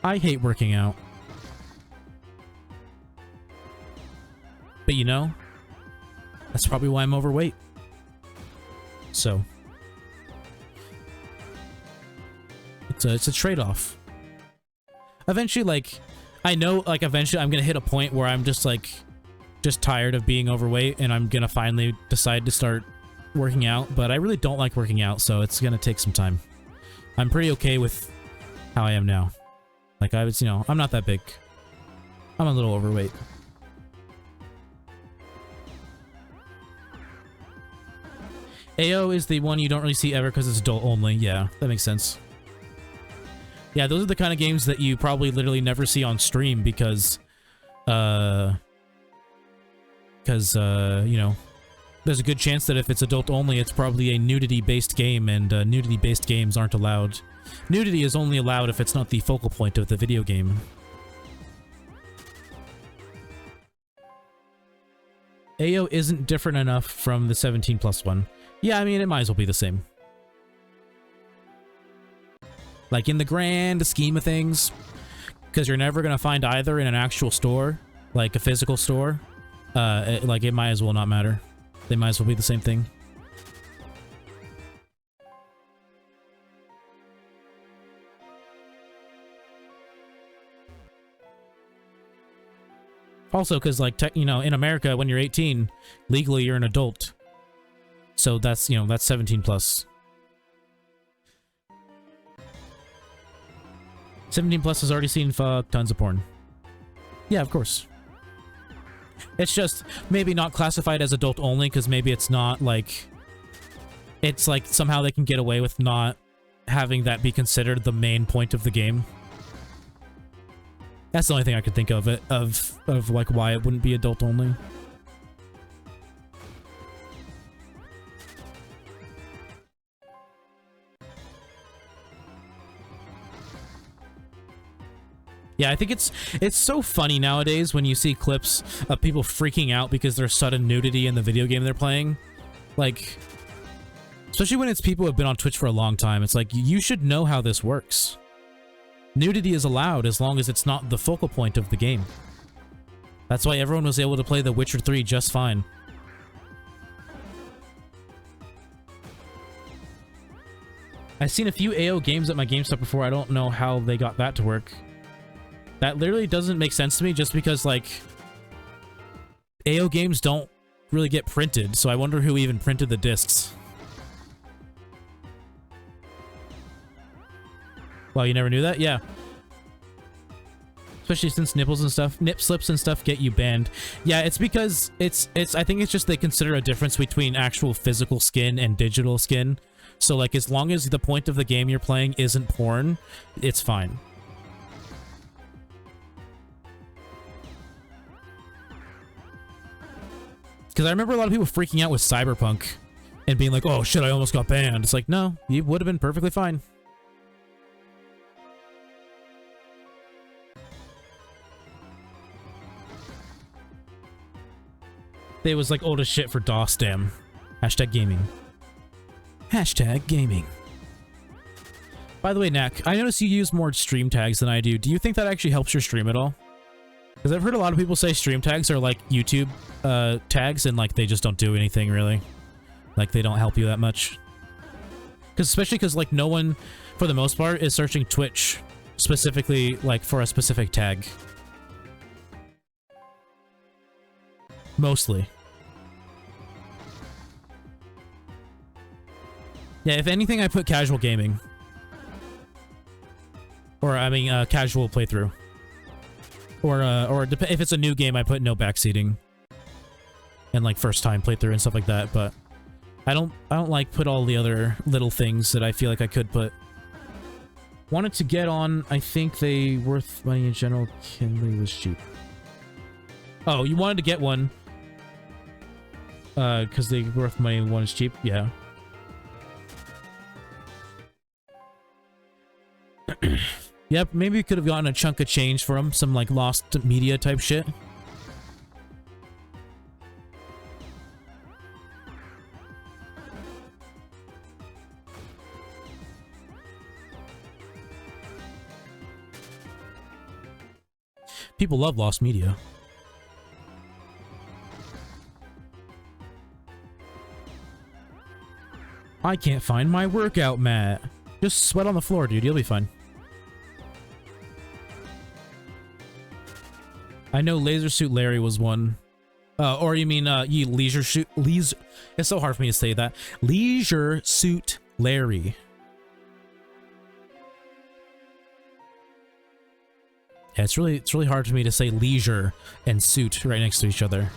I hate working out. But you know, that's probably why I'm overweight. So it's a trade-off. Eventually, like, I know, like, eventually I'm gonna hit a point where I'm just, like, just tired of being overweight, and I'm gonna finally decide to start working out, but I really don't like working out, so it's gonna take some time. I'm pretty okay with how I am now. Like, I was, you know, I'm not that big. I'm a little overweight. AO is the one you don't really see ever because it's adult only. Yeah, that makes sense. Yeah, those are the kind of games that you probably literally never see on stream because, you know, there's a good chance that if it's adult only, it's probably a nudity-based game, and nudity-based games aren't allowed. Nudity is only allowed if it's not the focal point of the video game. AO isn't different enough from the 17+ one. Yeah, I mean, it might as well be the same. Like, in the grand scheme of things, because you're never going to find either in an actual store, like a physical store, like, it might as well not matter. They might as well be the same thing. Also, because, like, you know, in America, when you're 18, legally you're an adult. So that's, you know, that's 17+. 17+ has already seen tons of porn. Yeah, of course. It's just maybe not classified as adult only because maybe it's not like... It's like somehow they can get away with not having that be considered the main point of the game. That's the only thing I could think of of like why it wouldn't be adult only. Yeah, I think it's so funny nowadays when you see clips of people freaking out because there's sudden nudity in the video game they're playing. Like, especially when it's people who have been on Twitch for a long time. It's like, you should know how this works. Nudity is allowed as long as it's not the focal point of the game. That's why everyone was able to play The Witcher 3 just fine. I've seen a few AO games at my GameStop before. I don't know how they got that to work. That literally doesn't make sense to me just because, like, AO games don't really get printed, so I wonder who even printed the discs. Well, you never knew that? Yeah. Especially since nipples and stuff, nip slips and stuff get you banned. Yeah, it's because I think it's just they consider a difference between actual physical skin and digital skin. So, like, as long as the point of the game you're playing isn't porn, it's fine. Because I remember a lot of people freaking out with Cyberpunk and being like, oh shit, I almost got banned. It's like, no, you would have been perfectly fine. They was like old as shit for DOS, damn. Hashtag gaming. Hashtag gaming. By the way, Knack, I notice you use more stream tags than I do. Do you think that actually helps your stream at all? Because I've heard a lot of people say stream tags are like YouTube tags, and like they just don't do anything really. Like they don't help you that much. Especially because like no one, for the most part, is searching Twitch specifically like for a specific tag. Mostly. Yeah, if anything, I put casual gaming. Or, I mean, casual playthrough. Or if it's a new game, I put no backseating. And, like, first time playthrough and stuff like that, but... I don't like, put all the other little things that I feel like I could put. Wanted to get on, I think they worth money in general. Kinley was cheap. Oh, you wanted to get one. Because they worth money, one is cheap, yeah. Yep, maybe we could have gotten a chunk of change for them, some like lost media type shit. People love lost media. I can't find my workout mat. Just sweat on the floor, dude. You'll be fine. I know Laser Suit Larry was one. Or you mean, Leisure Suit... It's so hard for me to say that. Leisure Suit Larry. Yeah, it's really hard for me to say leisure and suit right next to each other.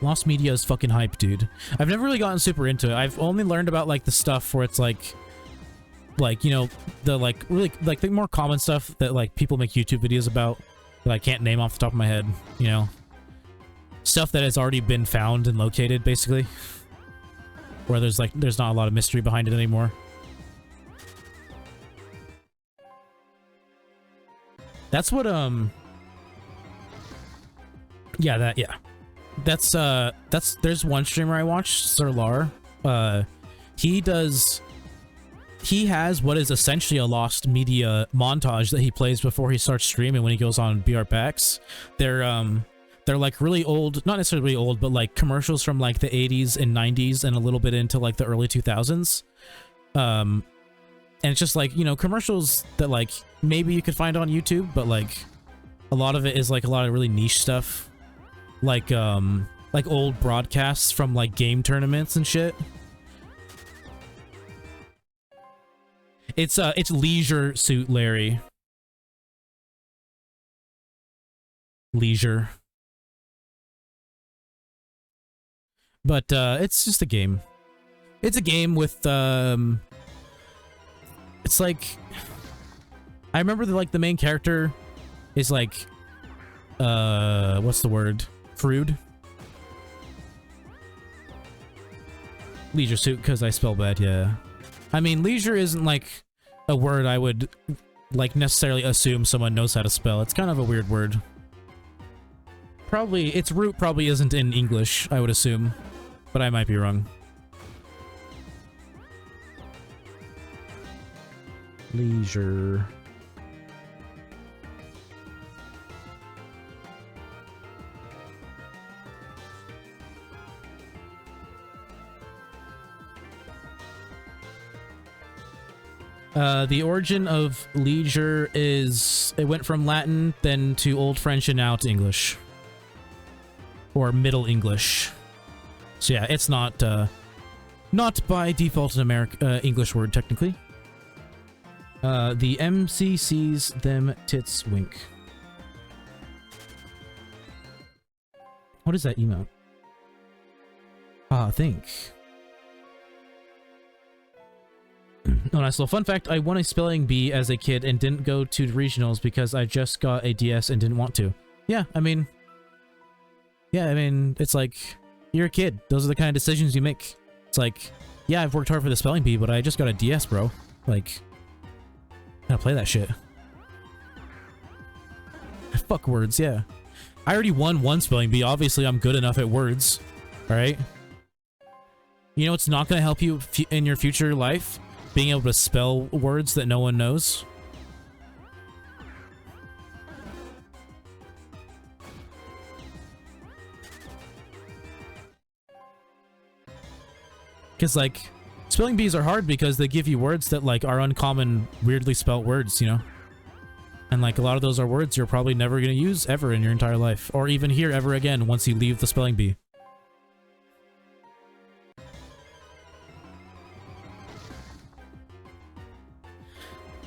Lost Media is fucking hype, dude. I've never really gotten super into it. I've only learned about, like, the stuff where it's, like, you know, the, like, really, like, the more common stuff that, like, people make YouTube videos about that I can't name off the top of my head, you know? Stuff that has already been found and located, basically. Where there's, like, there's not a lot of mystery behind it anymore. That's what, yeah, there's one streamer I watch, Sirlar. He has what is essentially a lost media montage that he plays before he starts streaming when he goes on BRPX. They're like really old, not necessarily really old, but like commercials from like the 80s and 90s and a little bit into like the early 2000s. And it's just like, you know, commercials that like maybe you could find on YouTube, but like a lot of it is like a lot of really niche stuff. Like old broadcasts from like game tournaments and shit. It's Leisure Suit Larry. Leisure. But it's just a game. It's a game with it's like I remember the main character is like what's the word? Frude. Leisure Suit, because I spell bad, yeah. I mean, leisure isn't like a word I would like necessarily assume someone knows how to spell. It's kind of a weird word. Probably, its root probably isn't in English, I would assume. But I might be wrong. Leisure. The origin of leisure is, it went from Latin, then to Old French, and now to English. Or Middle English. So yeah, it's not by default an English word, technically. The MC sees them tits wink. What is that emote? Think. Oh, nice little fun fact. I won a spelling bee as a kid and didn't go to regionals because I just got a DS and didn't want to. Yeah, I mean, it's like, you're a kid. Those are the kind of decisions you make. It's like, yeah, I've worked hard for the spelling bee, but I just got a DS, bro. Like, I gotta play that shit. Fuck words, yeah. I already won one spelling bee. Obviously, I'm good enough at words. Alright? You know what's not gonna help you in your future life? Being able to spell words that no one knows. Because, like, spelling bees are hard because they give you words that, like, are uncommon, weirdly spelt words, you know? And, like, a lot of those are words you're probably never going to use ever in your entire life. Or even hear ever again once you leave the spelling bee.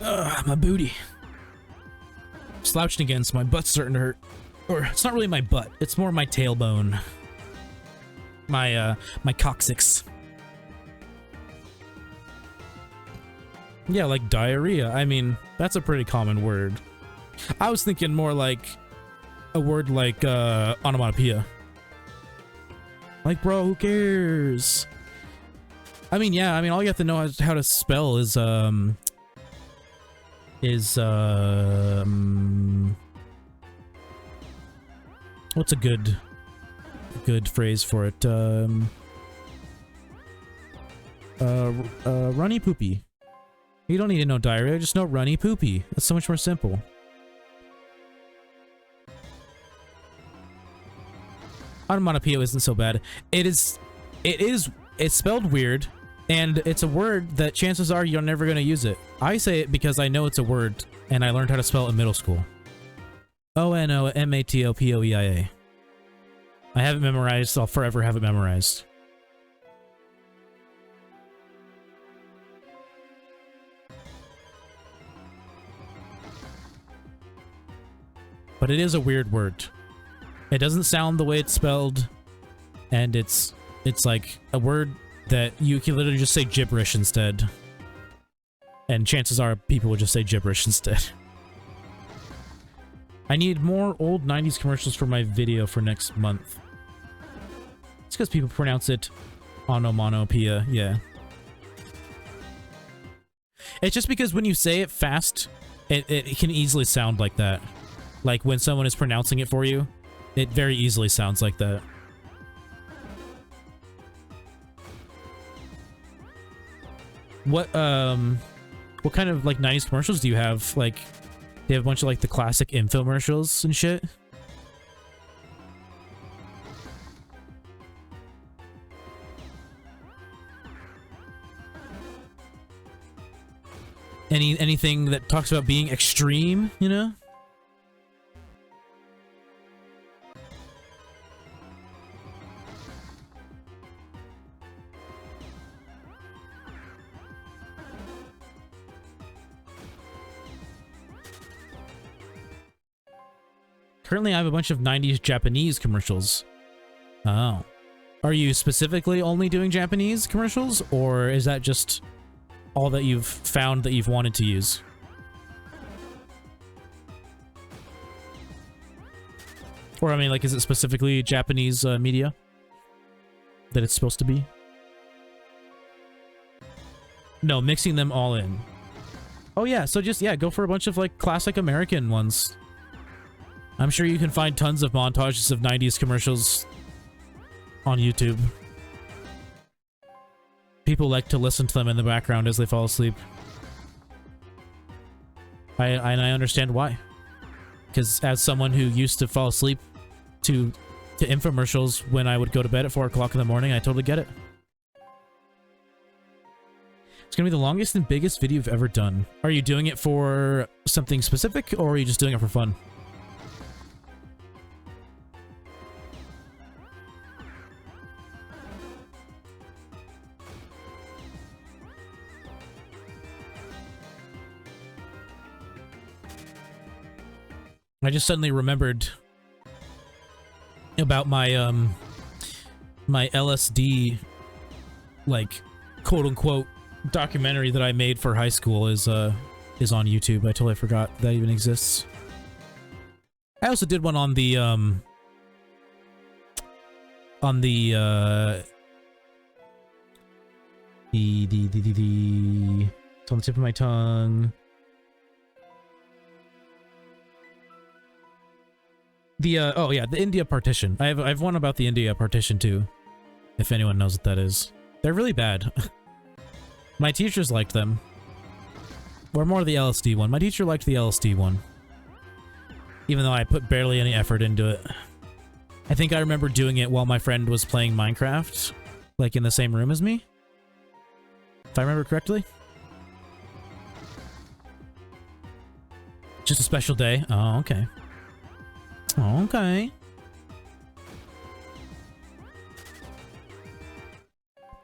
Ugh, my booty. Slouched again, so my butt's starting to hurt. Or, it's not really my butt, it's more my tailbone. My coccyx. Yeah, like diarrhea. I mean, that's a pretty common word. I was thinking more like a word like onomatopoeia. Like, bro, who cares? I mean, yeah, I mean, all you have to know how to spell is what's a good phrase for it? Runny poopy. You don't need to know diarrhea, just know runny poopy. That's so much more simple. Onomatopoeia isn't so bad. It's spelled weird, and it's a word that chances are you're never going to use it. I say it because I know it's a word, and I learned how to spell it in middle school. O-N-O-M-A-T-O-P-O-E-I-A. I have it memorized, I'll forever have it memorized. But it is a weird word. It doesn't sound the way it's spelled, and it's like a word that you can literally just say gibberish instead. And chances are people will just say gibberish instead. I need more old 90s commercials for my video for next month. It's because people pronounce it onomatopoeia, yeah. It's just because when you say it fast, it can easily sound like that. Like when someone is pronouncing it for you, it very easily sounds like that. What kind of like 90s commercials do you have? Like, do you have a bunch of like the classic infomercials and shit? Anything that talks about being extreme, you know? Currently, I have a bunch of 90s Japanese commercials. Oh. Are you specifically only doing Japanese commercials, or is that just all that you've found that you've wanted to use? Or, I mean, like, is it specifically Japanese media that it's supposed to be? No, mixing them all in. Oh, yeah, so just, yeah, go for a bunch of, like, classic American ones. I'm sure you can find tons of montages of 90s commercials on YouTube. People like to listen to them in the background as they fall asleep. I understand why. Because as someone who used to fall asleep to infomercials when I would go to bed at 4 o'clock in the morning, I totally get it. It's gonna be the longest and biggest video you've ever done. Are you doing it for something specific, or are you just doing it for fun? I just suddenly remembered about my my LSD, like, quote unquote documentary that I made for high school is on YouTube. I totally forgot that even exists. I also did one on the it's on the tip of my tongue. Oh yeah, the India partition. I've one about the India partition too, if anyone knows what that is. They're really bad. My teachers liked them. Or more the LSD one. My teacher liked the LSD one. Even though I put barely any effort into it. I think I remember doing it while my friend was playing Minecraft, like in the same room as me. If I remember correctly. Just a special day. Oh, okay. Okay.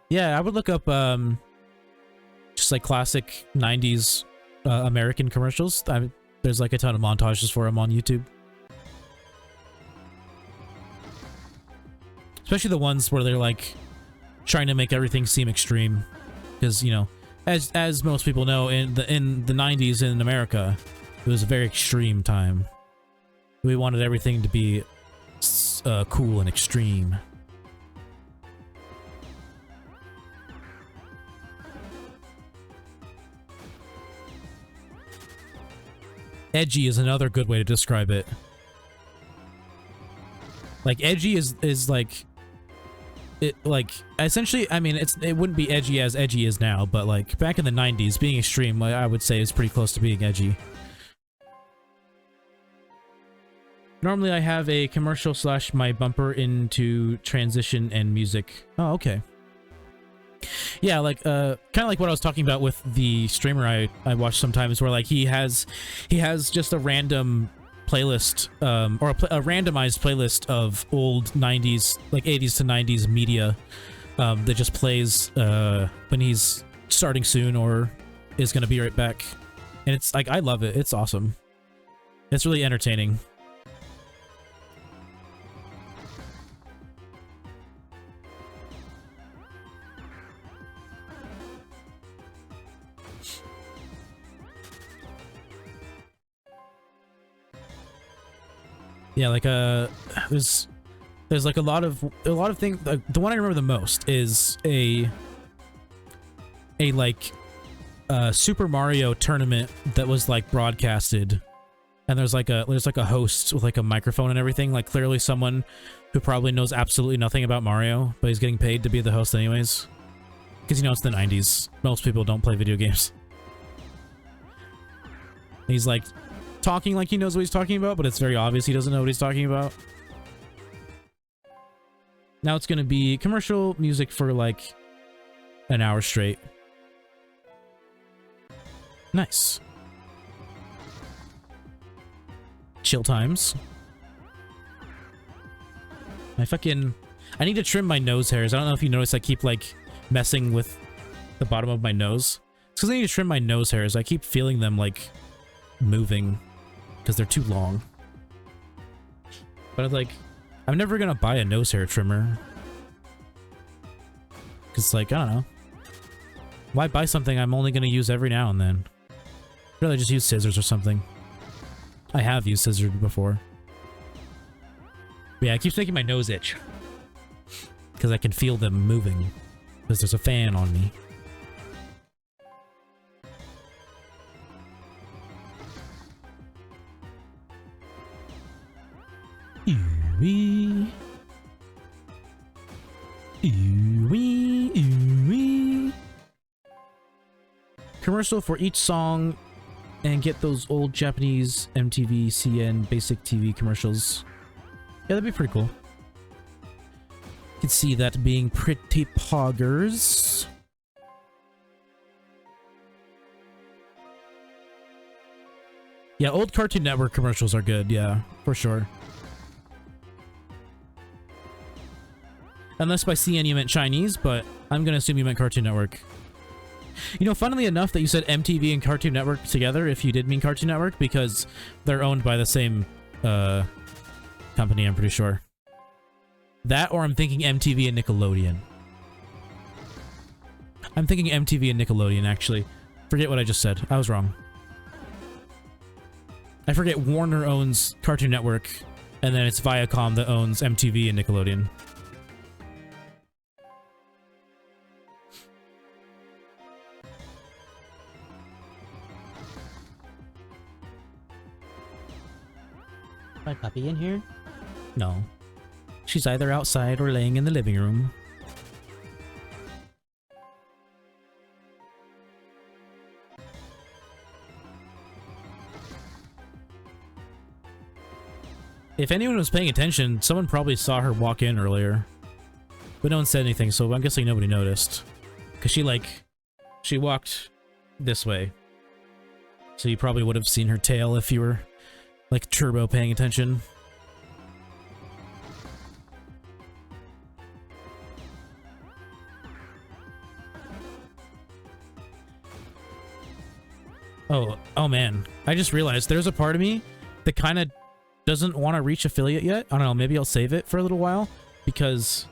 Yeah, I would look up just like classic 90s American commercials. There's like a ton of montages for them on YouTube. Especially the ones where they're like trying to make everything seem extreme, because, you know, as most people know, in the 90s in America, it was a very extreme time. We wanted everything to be cool and extreme. Edgy is another good way to describe it. Like, edgy is like... It, like, essentially, I mean, it wouldn't be edgy as edgy is now, but, like, back in the 90s, being extreme, I would say, is pretty close to being edgy. Normally I have a commercial / my bumper into transition and music. Oh, okay. Yeah, like, kind of like what I was talking about with the streamer I watch sometimes, where, like, he has just a random playlist, or a randomized playlist of old 90s, like 80s to 90s media, that just plays, when he's starting soon or is gonna be right back. And it's, like, I love it. It's awesome. It's really entertaining. Yeah, like there's like a lot of things. The one I remember the most is a like Super Mario tournament that was like broadcasted, and there's like a host with like a microphone and everything. Like, clearly someone who probably knows absolutely nothing about Mario, but he's getting paid to be the host anyways. Because, you know, it's the 90s. Most people don't play video games. He's like talking like he knows what he's talking about, but it's very obvious he doesn't know what he's talking about. Now it's gonna be commercial music for like an hour straight. Nice. Chill times. I need to trim my nose hairs. I don't know if you notice I keep like messing with the bottom of my nose. It's because I need to trim my nose hairs. I keep feeling them like moving because they're too long. But like, I'm never gonna buy a nose hair trimmer. Cause like, I don't know. Why buy something I'm only gonna use every now and then? I'd rather just use scissors or something. I have used scissors before. But yeah, it keeps making my nose itch. Because I can feel them moving. Because there's a fan on me. Ooh-wee. Ooh-wee. Ooh-wee. Commercial for each song, and get those old Japanese MTV, CN, basic TV commercials. Yeah, that'd be pretty cool. You can see that being pretty poggers. Yeah, old Cartoon Network commercials are good, yeah, for sure. Unless by CN you meant Chinese, but I'm gonna assume you meant Cartoon Network. You know, funnily enough that you said MTV and Cartoon Network together, if you did mean Cartoon Network, because they're owned by the same company, I'm pretty sure. That, or I'm thinking MTV and Nickelodeon. I'm thinking MTV and Nickelodeon, actually. Forget what I just said. I was wrong. I forget Warner owns Cartoon Network, and then it's Viacom that owns MTV and Nickelodeon. My puppy in here? No. She's either outside or laying in the living room. If anyone was paying attention, someone probably saw her walk in earlier. But no one said anything, so I'm guessing nobody noticed. Because she walked this way. So you probably would have seen her tail if you were, like, turbo paying attention. Oh man. I just realized there's a part of me that kind of doesn't want to reach affiliate yet. I don't know, maybe I'll save it for a little while, because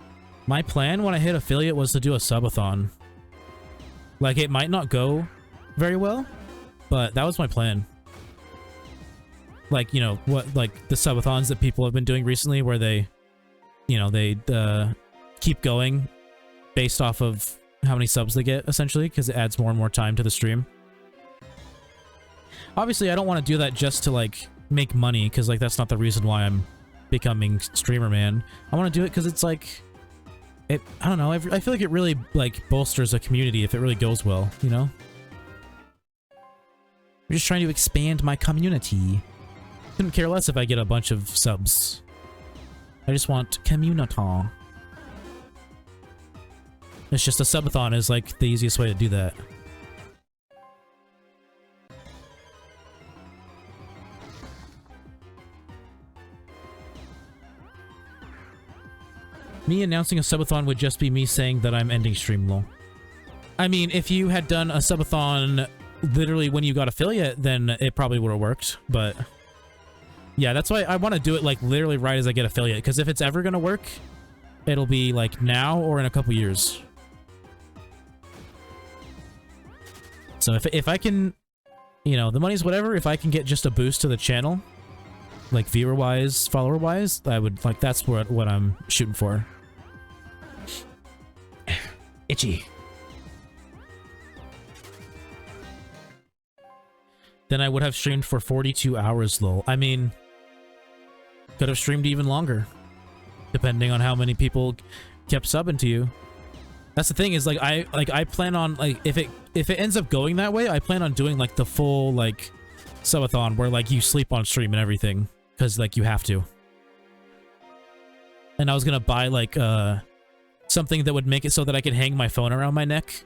my plan when I hit affiliate was to do a subathon. Like, it might not go very well, but that was my plan. Like, you know, what, like, the subathons that people have been doing recently where they, you know, they keep going based off of how many subs they get, essentially, because it adds more and more time to the stream. Obviously, I don't want to do that just to, like, make money, because, like, that's not the reason why I'm becoming streamer, man. I want to do it because it's, like, I don't know, I feel like it really, like, bolsters a community if it really goes well, you know? I'm just trying to expand my community. Couldn't care less if I get a bunch of subs. I just want community. It's just a subathon is, like, the easiest way to do that. Me announcing a subathon would just be me saying that I'm ending stream, lol. I mean, if you had done a subathon literally when you got affiliate, then it probably would have worked, but... yeah, that's why I want to do it, like, literally right as I get affiliate, because if it's ever gonna work, it'll be, like, now or in a couple years. So if I can... you know, the money's whatever, if I can get just a boost to the channel, like, viewer-wise, follower-wise, I would, like, that's what I'm shooting for. Itchy. Then I would have streamed for 42 hours, lol. I mean, could have streamed even longer, depending on how many people kept subbing to you. That's the thing, is, like, I plan on, like, if it ends up going that way, I plan on doing, like, the full, like, subathon where, like, you sleep on stream and everything, because, like, you have to. And I was gonna buy, like, something that would make it so that I could hang my phone around my neck,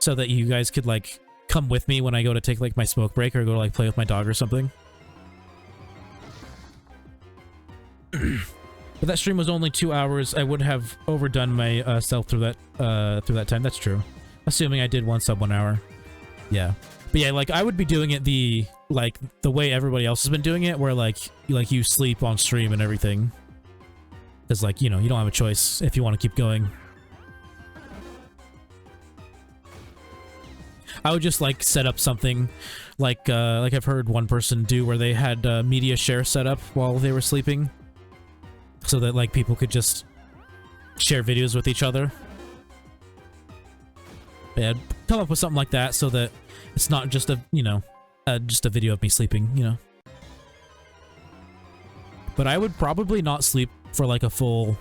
so that you guys could, like, come with me when I go to take, like, my smoke break or go to, like, play with my dog or something. But that stream was only 2 hours. I would have overdone my self through that time. That's true. Assuming I did one sub 1 hour. Yeah. But yeah, like, I would be doing it the way everybody else has been doing it, where, like, you sleep on stream and everything. Because, like, you know, you don't have a choice if you want to keep going. I would just, like, set up something like I've heard one person do, where they had media share set up while they were sleeping, so that, like, people could just share videos with each other. Yeah, come up with something like that so that it's not just a, you know, just a video of me sleeping, you know. But I would probably not sleep for, like, a full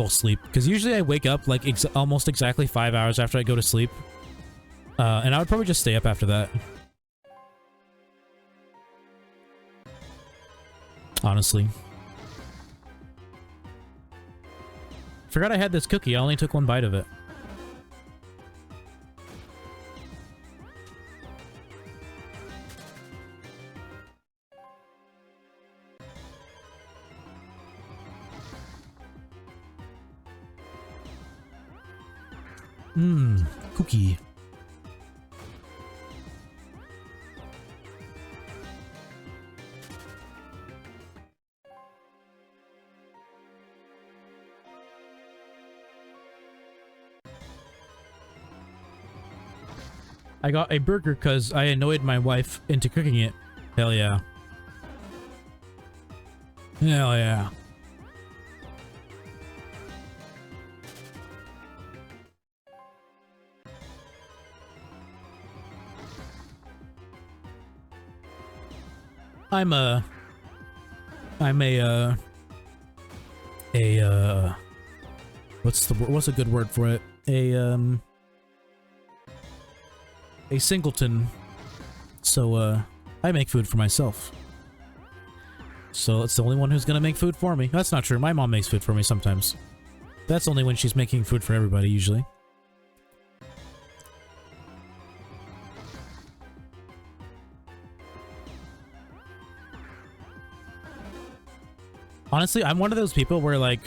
sleep, because usually I wake up, like, almost exactly 5 hours after I go to sleep. And I would probably just stay up after that. Honestly. Forgot I had this cookie. I only took one bite of it. Cookie. I got a burger because I annoyed my wife into cooking it. Hell yeah. Hell yeah. I'm a what's a good word for it? A singleton. So I make food for myself. So it's the only one who's gonna make food for me. That's not true. My mom makes food for me sometimes. That's only when she's making food for everybody usually. Honestly, I'm one of those people where, like,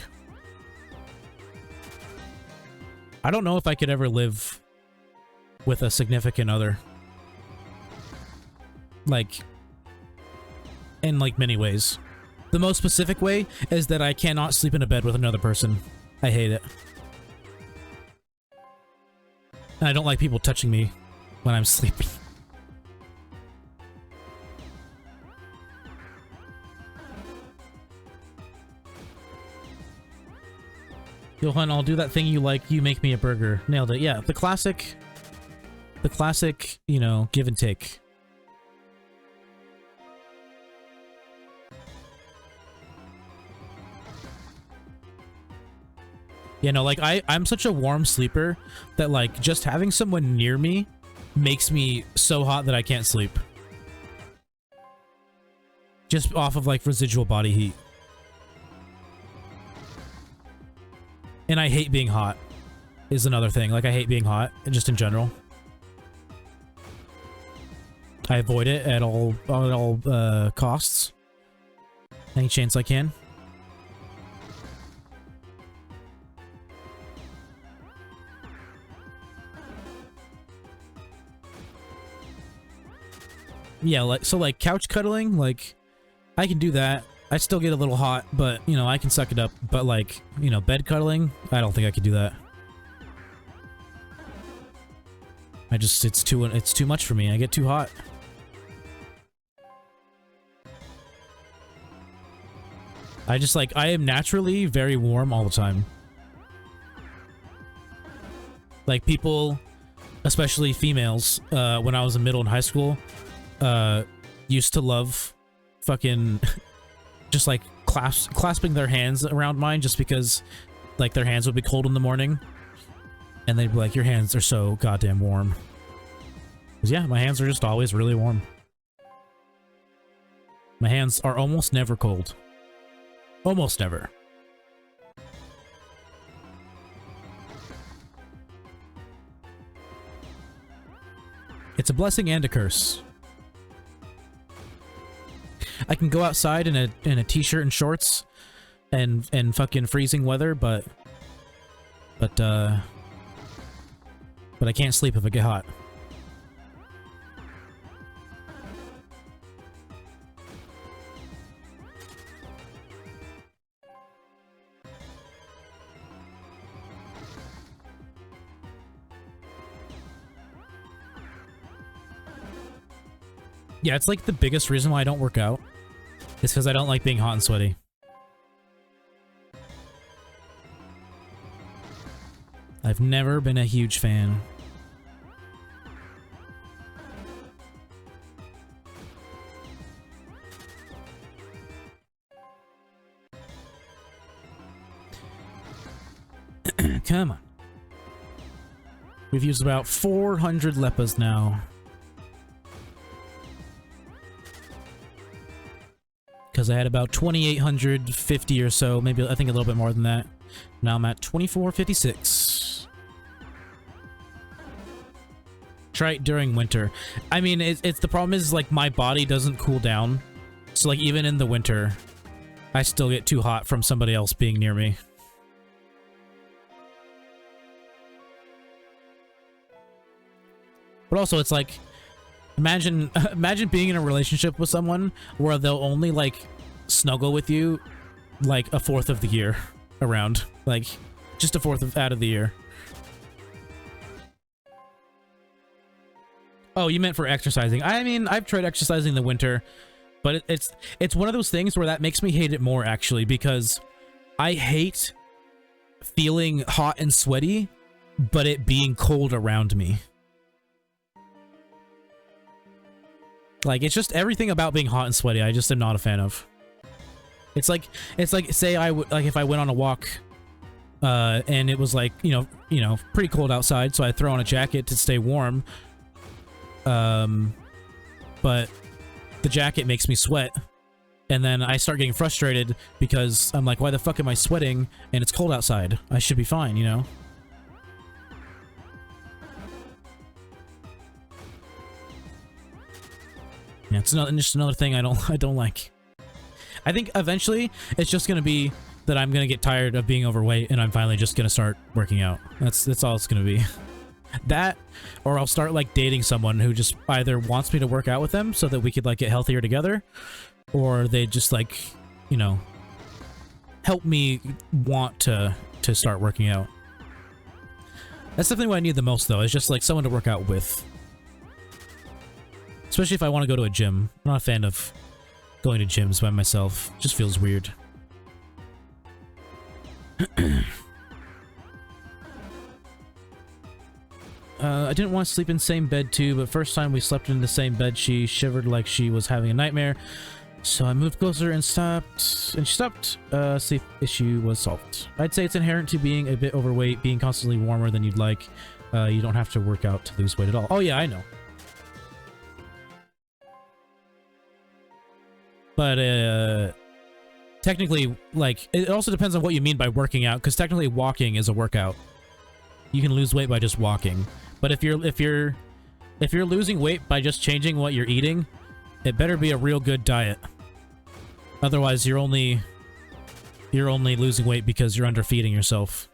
I don't know if I could ever live with a significant other. Like, in, like, many ways. The most specific way is that I cannot sleep in a bed with another person. I hate it. And I don't like people touching me when I'm sleeping. Johan, I'll do that thing you like, you make me a burger. Nailed it. Yeah, the classic, you know, give and take. You know, like, I'm such a warm sleeper that, like, just having someone near me makes me so hot that I can't sleep. Just off of, like, residual body heat. And I hate being hot, is another thing. Like, I hate being hot, just in general. I avoid it at all costs. Any chance I can. Yeah, like, so, like, couch cuddling, like, I can do that. I still get a little hot, but, you know, I can suck it up. But, like, you know, bed cuddling, I don't think I could do that. It's too much for me. I get too hot. I am naturally very warm all the time. Like, people, especially females, when I was in middle and high school, used to love fucking just, like, clasping their hands around mine just because, like, their hands would be cold in the morning. And they'd be like, your hands are so goddamn warm. 'Cause yeah, my hands are just always really warm. My hands are almost never cold. Almost never. It's a blessing and a curse. I can go outside in a t-shirt and shorts and fucking freezing weather, but I can't sleep if I get hot. Yeah, it's like the biggest reason why I don't work out. It's because I don't like being hot and sweaty. I've never been a huge fan. Come on. We've used about 400 lepas now. Because I had about 2,850 or so, maybe I think a little bit more than that. Now I'm at 2,456. Try it during winter. I mean, it's the problem is, like, my body doesn't cool down. So, like, even in the winter, I still get too hot from somebody else being near me. But also, it's like, imagine being in a relationship with someone where they'll only like snuggle with you like a fourth of the year around, like just a fourth out of the year. Oh, you meant for exercising. I mean, I've tried exercising in the winter, but it's one of those things where that makes me hate it more, actually, because I hate feeling hot and sweaty, but it being cold around me. Like, it's just everything about being hot and sweaty I just am not a fan of. It's like say I would, like, if I went on a walk and it was like, you know, pretty cold outside, so I throw on a jacket to stay warm. But the jacket makes me sweat, and then I start getting frustrated because I'm like, why the fuck am I sweating and it's cold outside? I should be fine, you know? Yeah, it's just another thing I don't like. I think eventually it's just gonna be that I'm gonna get tired of being overweight and I'm finally just gonna start working out. That's all it's gonna be. That, or I'll start like dating someone who just either wants me to work out with them so that we could like get healthier together, or they just like, you know, help me want to start working out. That's definitely what I need the most, though, is just like someone to work out with. Especially if I want to go to a gym. I'm not a fan of going to gyms by myself. It just feels weird. I didn't want to sleep in the same bed too, but first time we slept in the same bed, she shivered like she was having a nightmare. So I moved closer and stopped, and she stopped. Sleep issue was solved. I'd say it's inherent to being a bit overweight, being constantly warmer than you'd like. You don't have to work out to lose weight at all. Oh yeah, I know. But technically, like, it also depends on what you mean by working out, because technically walking is a workout. You can lose weight by just walking. But if you're losing weight by just changing what you're eating, it better be a real good diet. Otherwise, you're only losing weight because you're underfeeding yourself.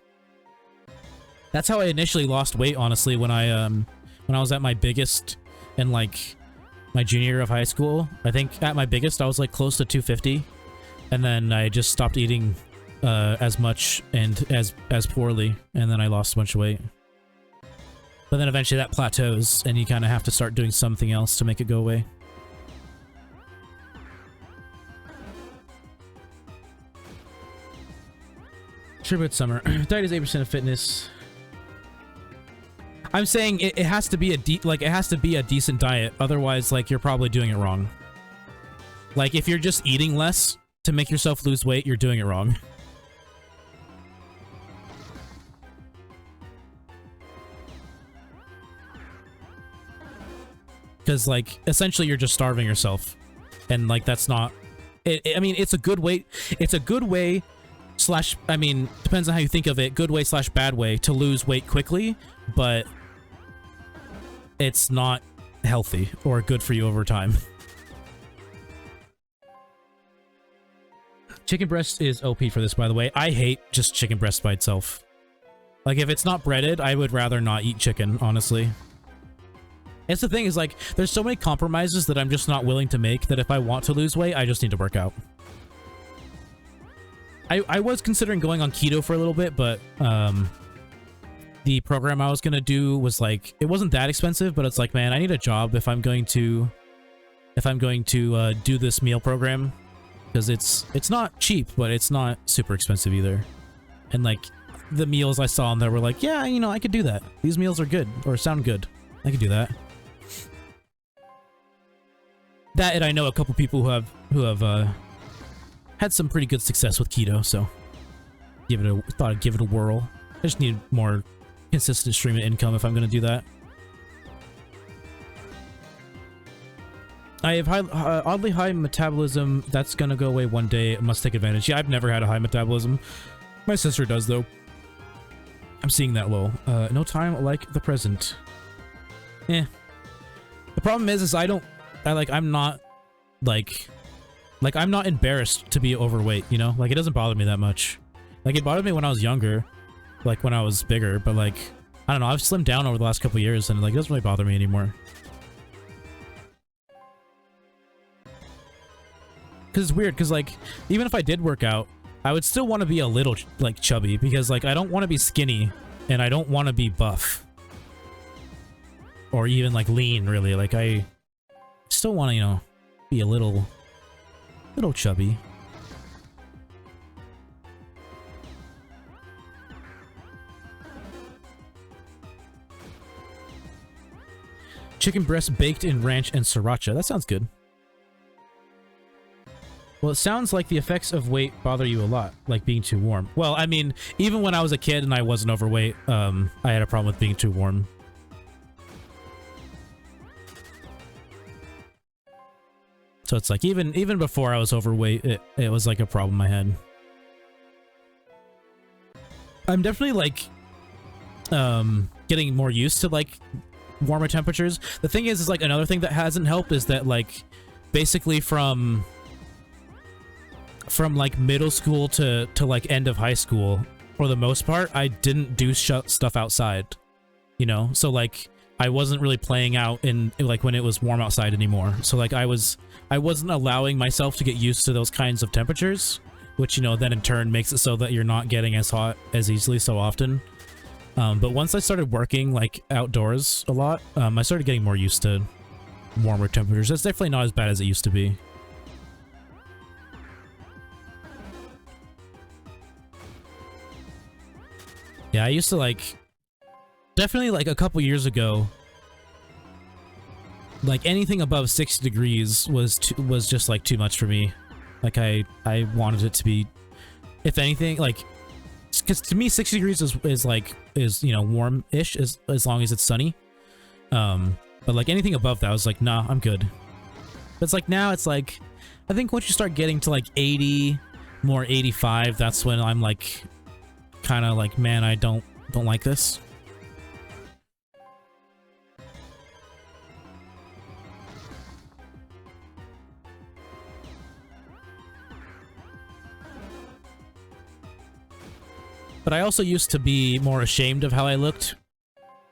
That's how I initially lost weight, honestly, when I was at my biggest in like my junior year of high school. I think at my biggest I was like close to 250, and then I just stopped eating as much and as poorly, and then I lost a bunch of weight. But then eventually that plateaus, and you kind of have to start doing something else to make it go away. Tribute Summer. Diet is 8% of fitness. I'm saying it has to be a decent diet, otherwise like you're probably doing it wrong. Like if you're just eating less to make yourself lose weight, you're doing it wrong. Because like essentially you're just starving yourself, and like that's not I mean, it's a good way slash, I mean, depends on how you think of it, good way slash bad way to lose weight quickly, but it's not healthy or good for you over time. Chicken breast is OP for this, by the way. I hate just chicken breast by itself. Like, if it's not breaded, I would rather not eat chicken, honestly. It's the thing is, like, there's so many compromises that I'm just not willing to make that if I want to lose weight, I just need to work out. I was considering going on keto for a little bit, but the program I was gonna do was like, it wasn't that expensive, but it's like, man, I need a job if I'm going to do this meal program, because it's not cheap, but it's not super expensive either. And like the meals I saw on there were like, yeah, you know, I could do that. These meals are good or sound good. I could do that. That, and I know a couple people who have had some pretty good success with keto, so thought I'd give it a whirl. I just need more consistent stream of income if I'm going to do that. I have oddly high metabolism. That's going to go away one day. I must take advantage. Yeah, I've never had a high metabolism. My sister does, though. I'm seeing that low. No time like the present. Eh. The problem is I'm not embarrassed to be overweight, you know? Like, it doesn't bother me that much. Like, it bothered me when I was younger, like when I was bigger, but like I don't know, I've slimmed down over the last couple years and like it doesn't really bother me anymore. Because it's weird, because like even if I did work out, I would still want to be a little like chubby, because like I don't want to be skinny and I don't want to be buff or even like lean, really. Like I still want to, you know, be a little chubby. Chicken breast baked in ranch and sriracha. That sounds good. Well, it sounds like the effects of weight bother you a lot, like being too warm. Well, I mean, even when I was a kid and I wasn't overweight, I had a problem with being too warm. So it's like even before I was overweight, it was like a problem I had. I'm definitely like getting more used to like warmer temperatures. The thing is like another thing that hasn't helped is that like basically from like middle school to like end of high school, for the most part, I didn't do stuff outside, you know? So like I wasn't really playing out in like when it was warm outside anymore. So like I wasn't allowing myself to get used to those kinds of temperatures, which, you know, then in turn makes it so that you're not getting as hot as easily so often. But once I started working like outdoors a lot, I started getting more used to warmer temperatures. It's definitely not as bad as it used to be. Yeah, I used to like, definitely like a couple years ago, like anything above 60 degrees was just like too much for me. Like I wanted it to be, if anything, like, because to me 60 degrees is you know, warm-ish as long as it's sunny. But like anything above that, I was like, nah, I'm good. But it's like now it's like, I think once you start getting to like 80, more 85, that's when I'm like kind of like, man, I don't like this. But I also used to be more ashamed of how I looked,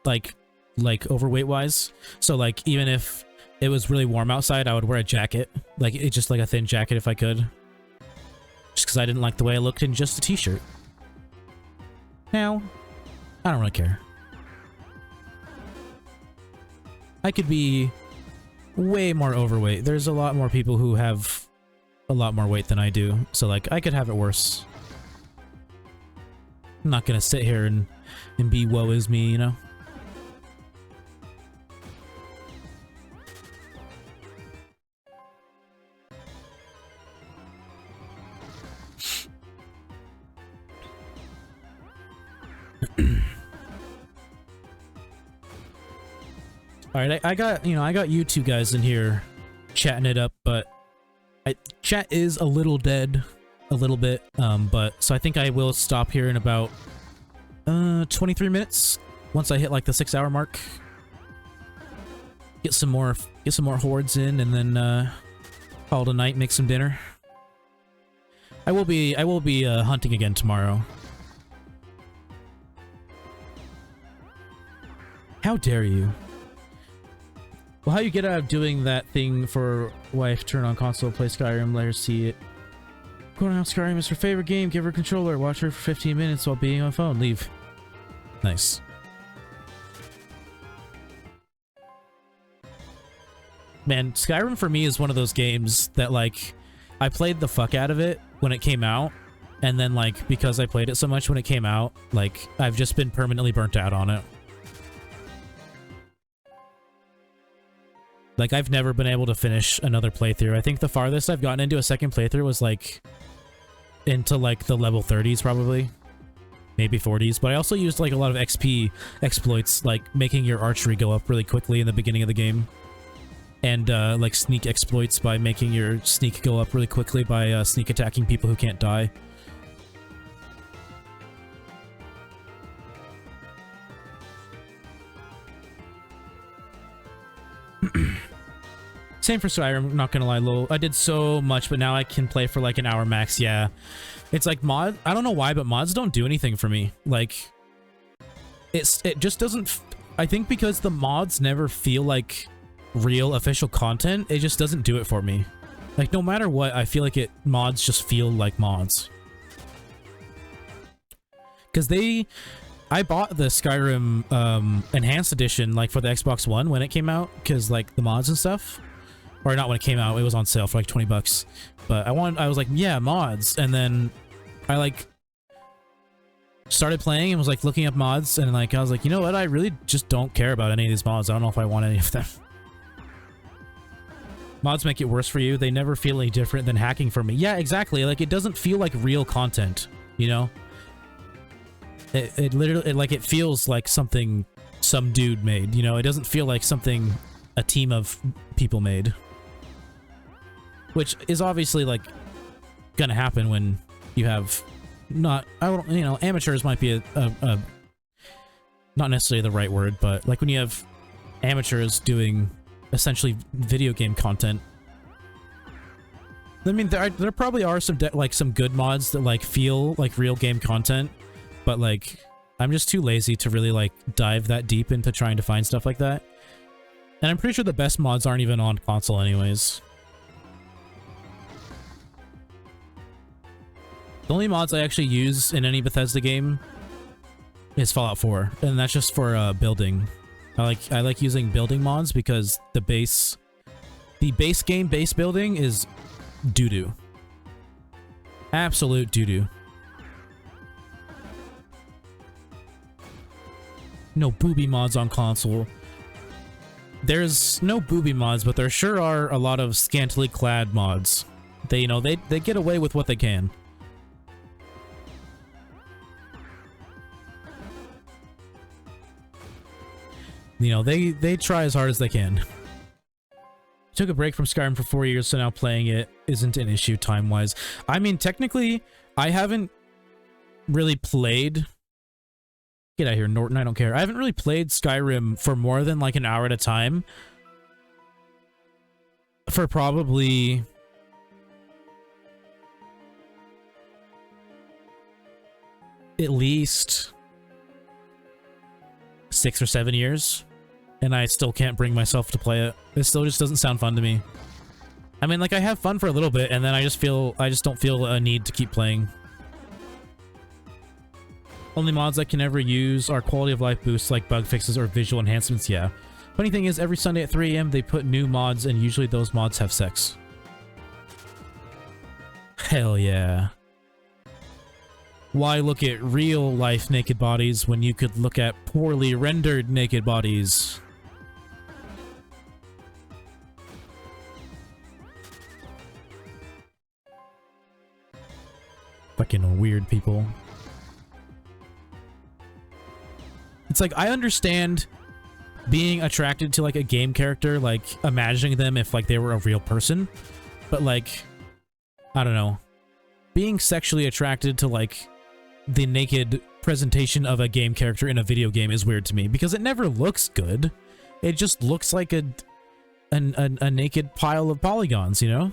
like overweight wise. So like even if it was really warm outside, I would wear a jacket, like it's just like a thin jacket if I could, just because I didn't like the way I looked in just a t-shirt. Now, I don't really care. I could be way more overweight. There's a lot more people who have a lot more weight than I do, so like I could have it worse. I'm not gonna sit here and be woe is me, you know? Alright, I got, you know, I got you two guys in here chatting it up, but chat is a little dead. A little bit, but so I think I will stop here in about 23 minutes once I hit like the 6-hour mark. Get some more hordes in, and then call it a night, make some dinner. I will be hunting again tomorrow. How dare you? Well, how you get out of doing that thing for wife, turn on console, play Skyrim, let her see it. Going out, Skyrim is her favorite game, give her a controller, watch her for 15 minutes while being on phone, leave. Nice. Man, Skyrim for me is one of those games that like, I played the fuck out of it when it came out, and then like, because I played it so much when it came out, like, I've just been permanently burnt out on it. Like, I've never been able to finish another playthrough. I think the farthest I've gotten into a second playthrough was, like, into, like, the level 30s, probably. Maybe 40s. But I also used, like, a lot of XP exploits, like, making your archery go up really quickly in the beginning of the game. And, like, sneak exploits by making your sneak go up really quickly by, sneak attacking people who can't die. Same for Skyrim, not gonna lie, lol. I did so much, but now I can play for like an hour max, yeah. It's like I don't know why, but mods don't do anything for me. Like, it just doesn't. I think because the mods never feel like real official content, it just doesn't do it for me. Like, no matter what, I feel like mods just feel like mods. Because I bought the Skyrim Enhanced Edition, like, for the Xbox One when it came out, because, like, the mods and stuff. Or not when it came out, it was on sale for, like, 20 bucks. But I was like, yeah, mods. And then I, like, started playing and was, like, looking up mods, and, like, I was like, you know what, I really just don't care about any of these mods. I don't know if I want any of them. Mods make it worse for you. They never feel any different than hacking for me. Yeah, exactly. Like, it doesn't feel like real content, you know? It literally, like, it feels like something some dude made, you know? It doesn't feel like something a team of people made. Which is obviously, like, gonna happen when you have not, I don't, you know, amateurs might be a not necessarily the right word, but, like, when you have amateurs doing essentially video game content. I mean, there probably are some some good mods that, like, feel like real game content, but, like, I'm just too lazy to really, like, dive that deep into trying to find stuff like that. And I'm pretty sure the best mods aren't even on console anyways. The only mods I actually use in any Bethesda game is Fallout 4, and that's just for building. I like using building mods because the base game base building is doo-doo. Absolute doo-doo. No booby mods on console. There's no booby mods, but there sure are a lot of scantily clad mods. They, you know, they get away with what they can. You know, they try as hard as they can. Took a break from Skyrim for 4 years, so now playing it isn't an issue time-wise. I mean, technically, I haven't really played... Get out of here, Norton, I don't care. I haven't really played Skyrim for more than, like, an hour at a time. For probably... at least 6 or 7 years. And I still can't bring myself to play it. It still just doesn't sound fun to me. I mean, like, I have fun for a little bit, and then I just don't feel a need to keep playing. Only mods I can ever use are quality of life boosts like bug fixes or visual enhancements, yeah. Funny thing is, every Sunday at 3 AM, they put new mods, and usually those mods have sex. Hell yeah. Why look at real-life naked bodies when you could look at poorly rendered naked bodies? Fucking weird people. It's like, I understand being attracted to, like, a game character, like, imagining them if, like, they were a real person. But, like, I don't know. Being sexually attracted to, like, the naked presentation of a game character in a video game is weird to me, because it never looks good. It just looks like a naked pile of polygons, you know?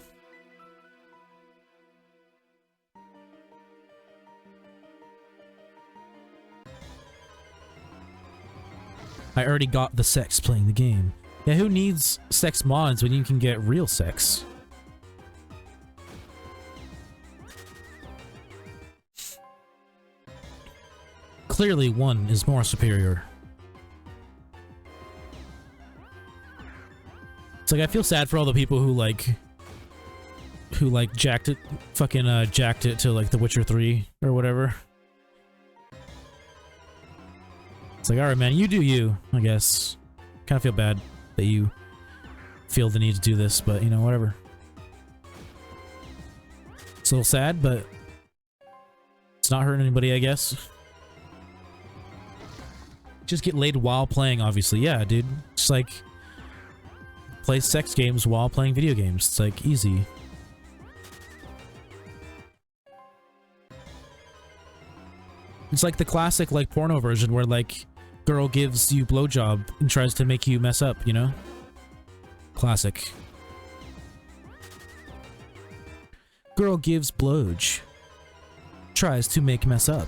I already got the sex playing the game. Yeah, who needs sex mods when you can get real sex? Clearly one is more superior. It's like, I feel sad for all the people who jacked it to, like, The Witcher 3 or whatever. It's like, alright, man, you do you, I guess. Kind of feel bad that you feel the need to do this, but, you know, whatever. It's a little sad, but it's not hurting anybody, I guess. Just get laid while playing, obviously. Yeah, dude. Just, like, play sex games while playing video games. It's, like, easy. It's like the classic, like, porno version where, like, girl gives you blowjob and tries to make you mess up, you know? Classic. Girl gives blowj. Tries to make mess up.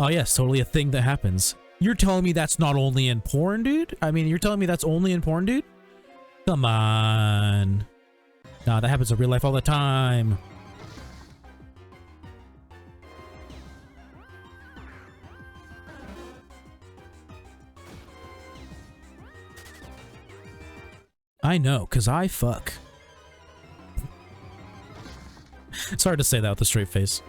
Oh yes, totally a thing that happens. You're telling me that's not only in porn, dude? I mean, you're telling me that's only in porn, dude? Come on. Nah, that happens in real life all the time. I know, because I fuck. It's hard to say that with a straight face.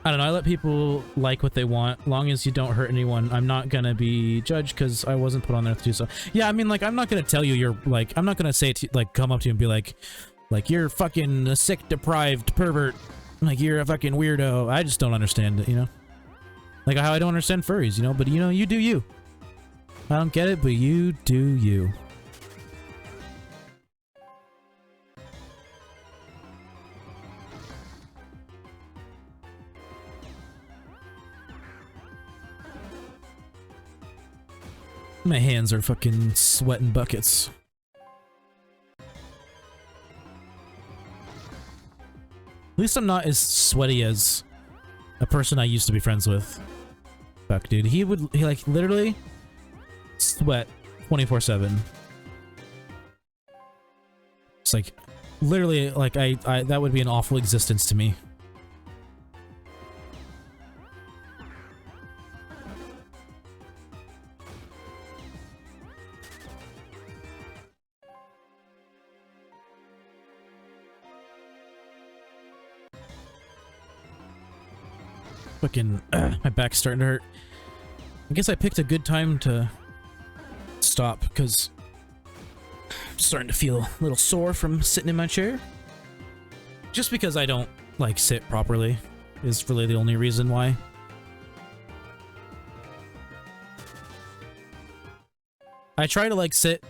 I don't know, I let people like what they want, long as you don't hurt anyone. I'm not gonna be judged because I wasn't put on there to do so. Yeah, I mean, like, I'm not gonna tell you you're, like, I'm not gonna say it to, like, come up to you and be like, you're fucking a sick, deprived pervert. Like, you're a fucking weirdo. I just don't understand it, you know? Like, how I don't understand furries, you know? But, you know, you do you. I don't get it, but you do you. My hands are fucking sweating buckets. At least I'm not as sweaty as a person I used to be friends with. Fuck, dude. He like literally sweat 24/7. It's like literally like I that would be an awful existence to me. Fucking, my back's starting to hurt. I guess I picked a good time to stop because I'm starting to feel a little sore from sitting in my chair. Just because I don't, like, sit properly is really the only reason why. I try to, like, sit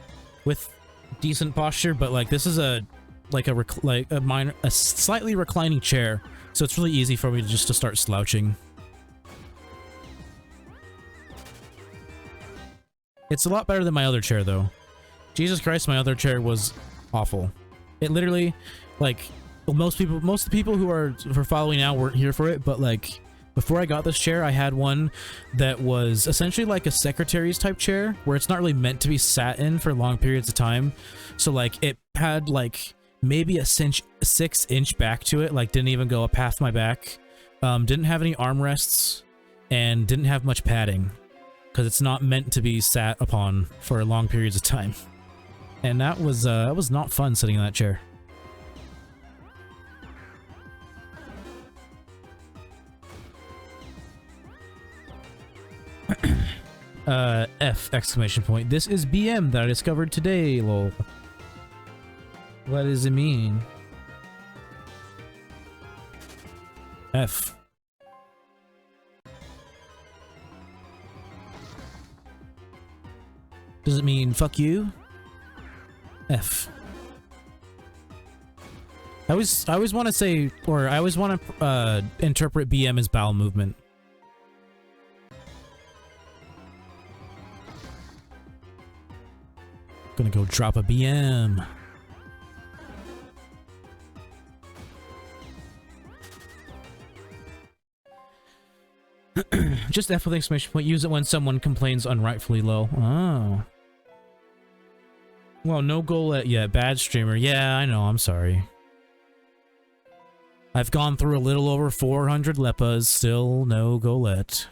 with decent posture, but, like, this is a slightly reclining chair. So it's really easy for me to start slouching. It's a lot better than my other chair, though. Jesus Christ, my other chair was awful. It literally, like, most of the people who are following now weren't here for it, but, like, before I got this chair, I had one that was essentially like a secretary's type chair, where it's not really meant to be sat in for long periods of time. So, like, it had, like, maybe a 6-inch back to it, like didn't even go up half my back, didn't have any armrests, and didn't have much padding, because it's not meant to be sat upon for long periods of time. And that was not fun sitting in that chair. F exclamation point. This is BM that I discovered today, lol. What does it mean? F. Does it mean fuck you? F. I always want to say, or I always want to interpret BM as bowel movement. Gonna go drop a BM. Just F with exclamation point. Use it when someone complains unrightfully low. Oh. Well, no golett yet. Bad streamer. Yeah, I know. I'm sorry. I've gone through a little over 400 leppas. Still no golett.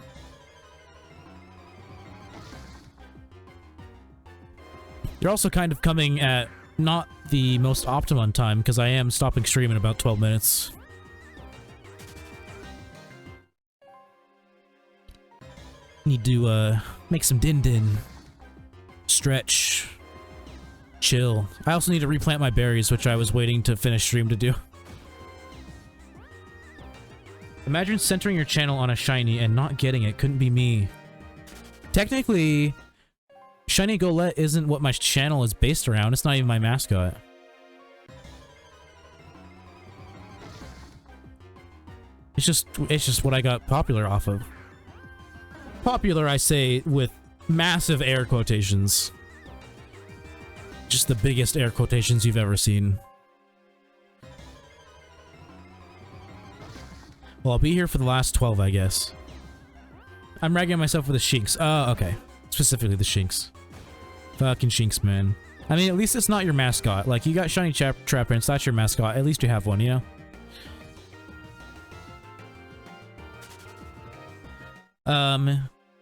You're also kind of coming at not the most optimum time, because I am stopping stream in about 12 minutes. Need to make some din-din. Stretch. Chill. I also need to replant my berries, which I was waiting to finish stream to do. Imagine centering your channel on a shiny and not getting it. Couldn't be me. Technically, Shiny Golett isn't what my channel is based around. It's not even my mascot. It's just what I got popular off of. Popular, I say, with massive air quotations. just the biggest air quotations you've ever seen. Well, I'll be here for the last 12, I guess. I'm ragging on myself for the Shinx. Oh, okay. Specifically the Shinx. Fucking Shinx, man. I mean, at least it's not your mascot. Like, you got Shiny Trapinch, that's your mascot. At least you have one, you know?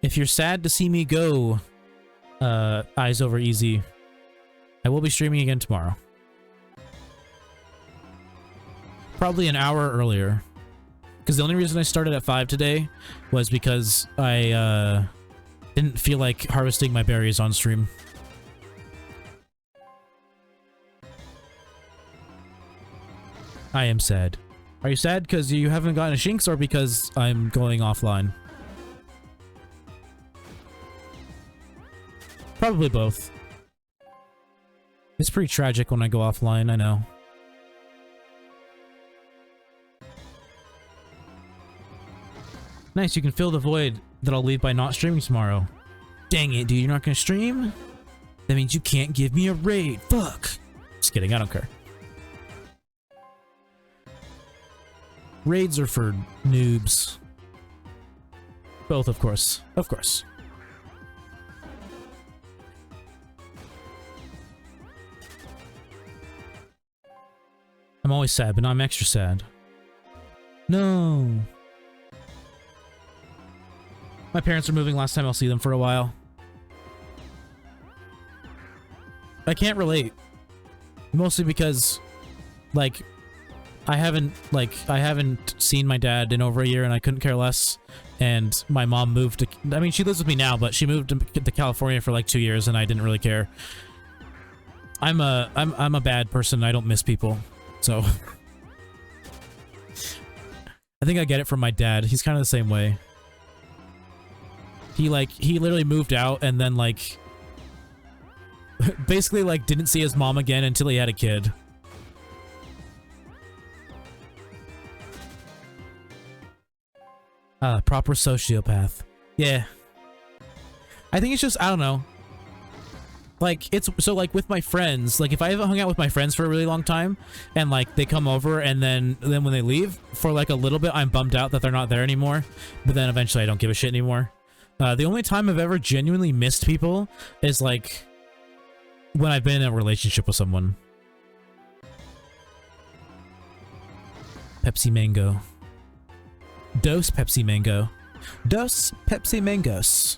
If you're sad to see me go, Eyes Over Easy, I will be streaming again tomorrow. Probably an hour earlier. Because the only reason I started at 5 today was because I, didn't feel like harvesting my berries on stream. I am sad. Are you sad because you haven't gotten a Shinx or because I'm going offline? Probably both. It's pretty tragic when I go offline, I know. Nice, you can fill the void that I'll leave by not streaming tomorrow. Dang it, dude, you're not gonna stream? That means you can't give me a raid. Fuck! Just kidding, I don't care. Raids are for noobs. Both, of course. Of course. I'm always sad, but now I'm extra sad. No. My parents are moving. Last time I'll see them for a while. I can't relate. Mostly because, like, I haven't seen my dad in over a year and I couldn't care less. And my mom moved to, I mean, she lives with me now, but she moved to California for like 2 years and I didn't really care. I'm a bad person. I don't miss people. So I think I get it from my dad. He's kind of the same way. He literally moved out and then like basically like didn't see his mom again until he had a kid. Proper sociopath. Yeah. I think it's just, I don't know. Like, it's, so like with my friends, like if I haven't hung out with my friends for a really long time and like they come over and then when they leave for like a little bit, I'm bummed out that they're not there anymore. But then eventually I don't give a shit anymore. The only time I've ever genuinely missed people is like when I've been in a relationship with someone. Pepsi Mango. Dos Pepsi Mango. Dos Pepsi Mangos.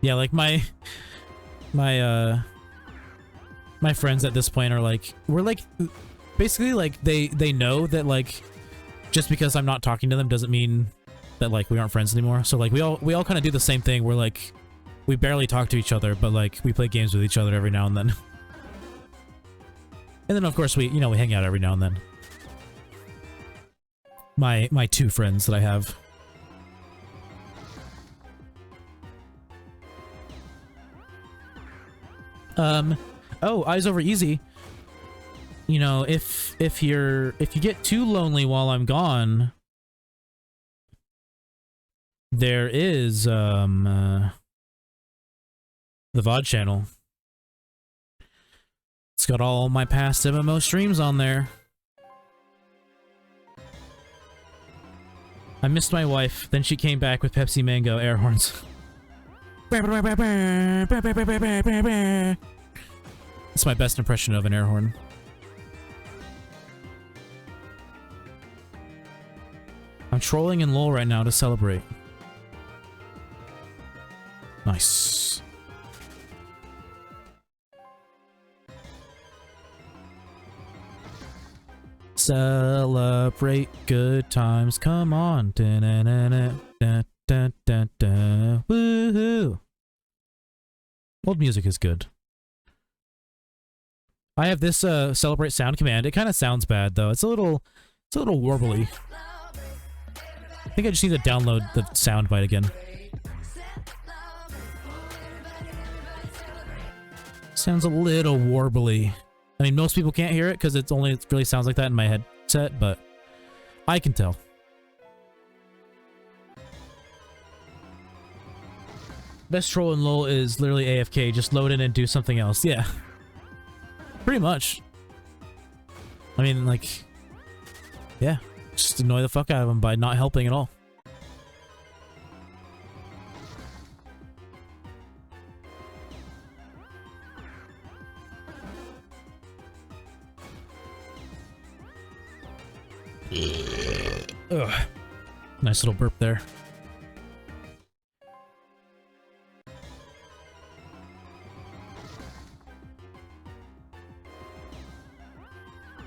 Yeah, like my friends at this point are like, we're like, basically like they know that like just because I'm not talking to them doesn't mean that like we aren't friends anymore. So like we all kind of do the same thing. We're like, we barely talk to each other, but like we play games with each other every now and then. And then of course we hang out every now and then. My two friends that I have. Oh, Eyes Over Easy. You know, if you get too lonely while I'm gone, there is the VOD channel. It's got all my past MMO streams on there. I missed my wife, then she came back with Pepsi Mango air horns. That's my best impression of an air horn. I'm trolling in LOL right now to celebrate. Nice. Celebrate good times, come on. Woohoo! Old music is good. I have this celebrate sound command. It kind of sounds bad though. It's a little warbly. I think I just need to download the sound bite again. Sounds a little warbly. I mean, most people can't hear it because it really sounds like that in my headset, but I can tell. Best troll in LoL is literally AFK. Just load in and do something else. Yeah. Pretty much. I mean, like... Yeah. Just annoy the fuck out of them by not helping at all. Ugh. Nice little burp there.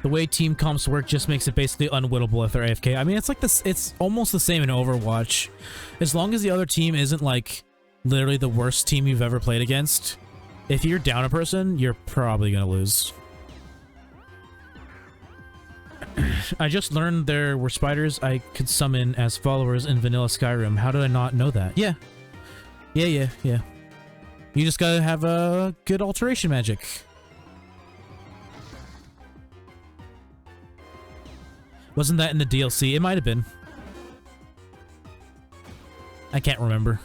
The way team comps work just makes it basically unwinnable if they're AFK. I mean, it's like this. It's almost the same in Overwatch. As long as the other team isn't like literally the worst team you've ever played against, if you're down a person, you're probably gonna lose. I just learned there were spiders I could summon as followers in vanilla Skyrim. How did I not know that? Yeah. Yeah. You just gotta have a good alteration magic. Wasn't that in the DLC? It might have been. I can't remember.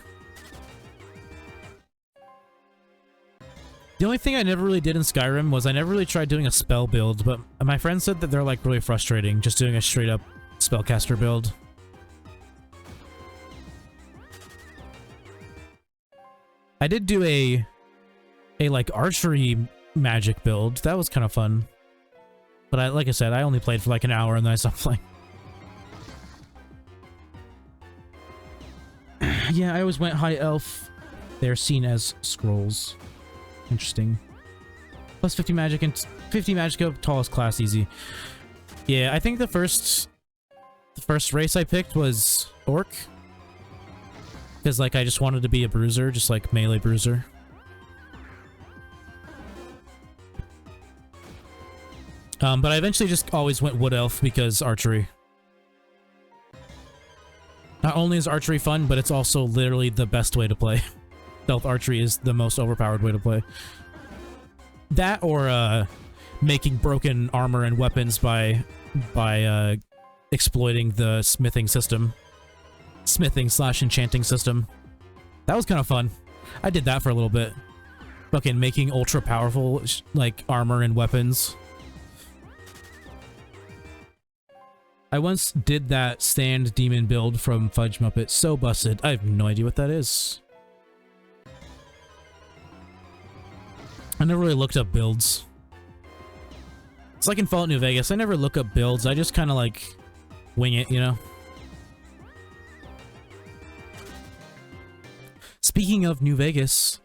The only thing I never really did in Skyrim was I never really tried doing a spell build, but my friend said that they're like really frustrating, just doing a straight up spellcaster build. I did do a like archery magic build. That was kind of fun. But like I said, I only played for like an hour and then I stopped playing. Yeah, I always went high elf. They're seen as scrolls. Interesting. Plus 50 magic and 50 magic up, tallest class, easy. Yeah, I think the first race I picked was orc. Because like I just wanted to be a bruiser, just like melee bruiser. But I eventually just always went wood elf because archery. Not only is archery fun, but it's also literally the best way to play. Stealth archery is the most overpowered way to play. That or making broken armor and weapons by exploiting the smithing system. Smithing/enchanting system. That was kind of fun. I did that for a little bit. Fucking making ultra powerful like armor and weapons. I once did that stand demon build from Fudge Muppet. So busted. I have no idea what that is. I never really looked up builds. It's like in Fallout New Vegas. I never look up builds. I just kind of like wing it, you know? Speaking of New Vegas,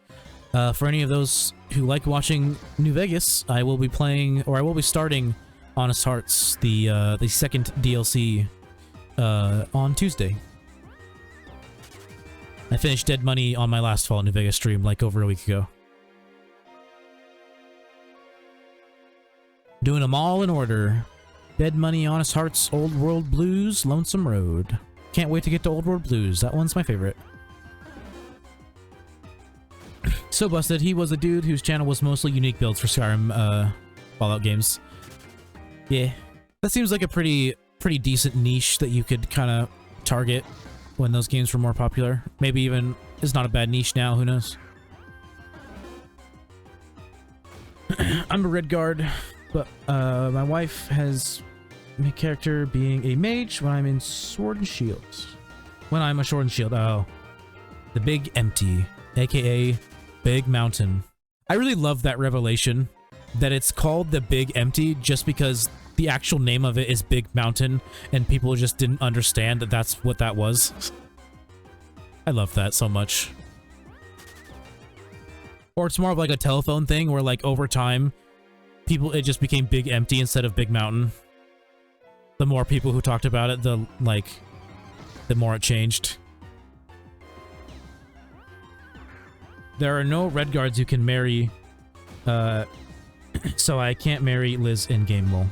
for any of those who like watching New Vegas, I will be playing, or I will be starting Honest Hearts, the second DLC, on Tuesday. I finished Dead Money on my last Fallout New Vegas stream, like over a week ago. Doing them all in order. Dead Money, Honest Hearts, Old World Blues, Lonesome Road. Can't wait to get to Old World Blues. That one's my favorite. So busted. He was a dude whose channel was mostly unique builds for Skyrim Fallout games. Yeah. That seems like a pretty decent niche that you could kind of target when those games were more popular. Maybe even is not a bad niche now, who knows? I'm a red guard. But my wife has my character being a mage when I'm in Sword and Shield. When I'm a Sword and Shield, oh. The Big Empty, aka Big Mountain. I really love that revelation that it's called the Big Empty just because the actual name of it is Big Mountain and people just didn't understand that that's what that was. I love that so much. Or it's more of like a telephone thing where like over time it just became Big Empty instead of Big Mountain. The more people who talked about it, the more it changed. There are no red guards you can marry, so I can't marry Liz in game. Lol.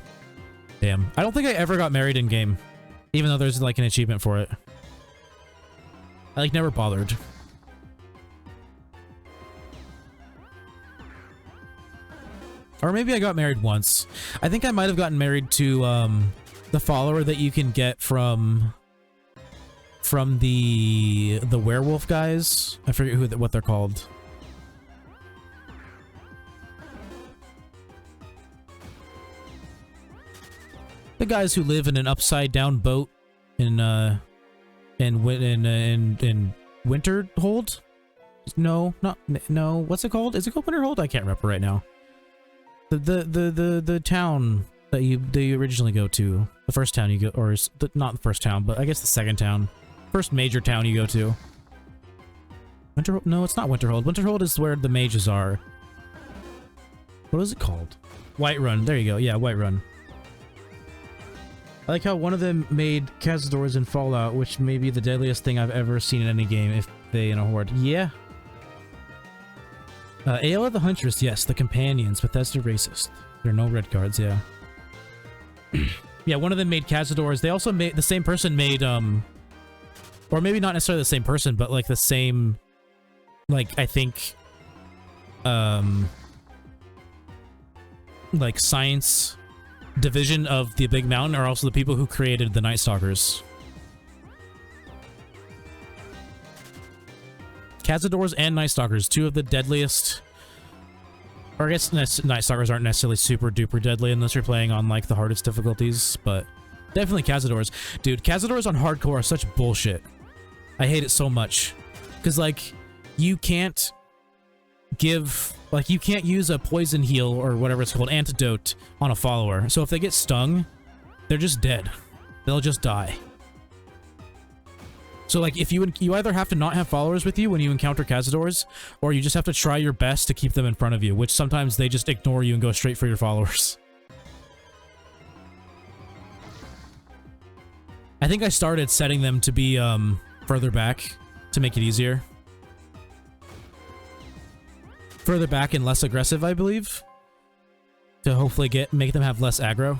Damn. I don't think I ever got married in game, even though there's like an achievement for it. I like never bothered. Or maybe I got married once. I think I might have gotten married to the follower that you can get from from the werewolf guys. I forget what they're called. The guys who live in an upside down boat in Winterhold? No, no. What's it called? Is it called Winterhold? I can't remember right now. The town that you originally go to, the first town you go, or not the first town, but I guess the second town, first major town you go to. Winterhold? No, it's not Winterhold. Winterhold is where the mages are. What is it called? Whiterun. There you go. Yeah, Whiterun. I like how one of them made cazadors in Fallout, which may be the deadliest thing I've ever seen in any game if they in a horde. Yeah. Ayla the Huntress, yes. The companions, Bethesda racist. There are no red cards, yeah. Yeah, one of them made cazadors. They also made, the same person made, or maybe not necessarily the same person, but like the same, like, I think, like science division of the Big Mountain are also the people who created the Night Stalkers. Cazadors and Night Stalkers, two of the deadliest. Or I guess Night Stalkers aren't necessarily super duper deadly unless you're playing on like the hardest difficulties, but definitely Cazadors. Dude, Cazadors on hardcore are such bullshit. I hate it so much. Because like, you can't give, like, you can't use a poison heal or whatever it's called, antidote, on a follower. So if they get stung, they're just dead. They'll just die. So like, if you either have to not have followers with you when you encounter cazadors, or you just have to try your best to keep them in front of you, which sometimes they just ignore you and go straight for your followers. I think I started setting them to be further back to make it easier. Further back and less aggressive, I believe, to hopefully make them have less aggro.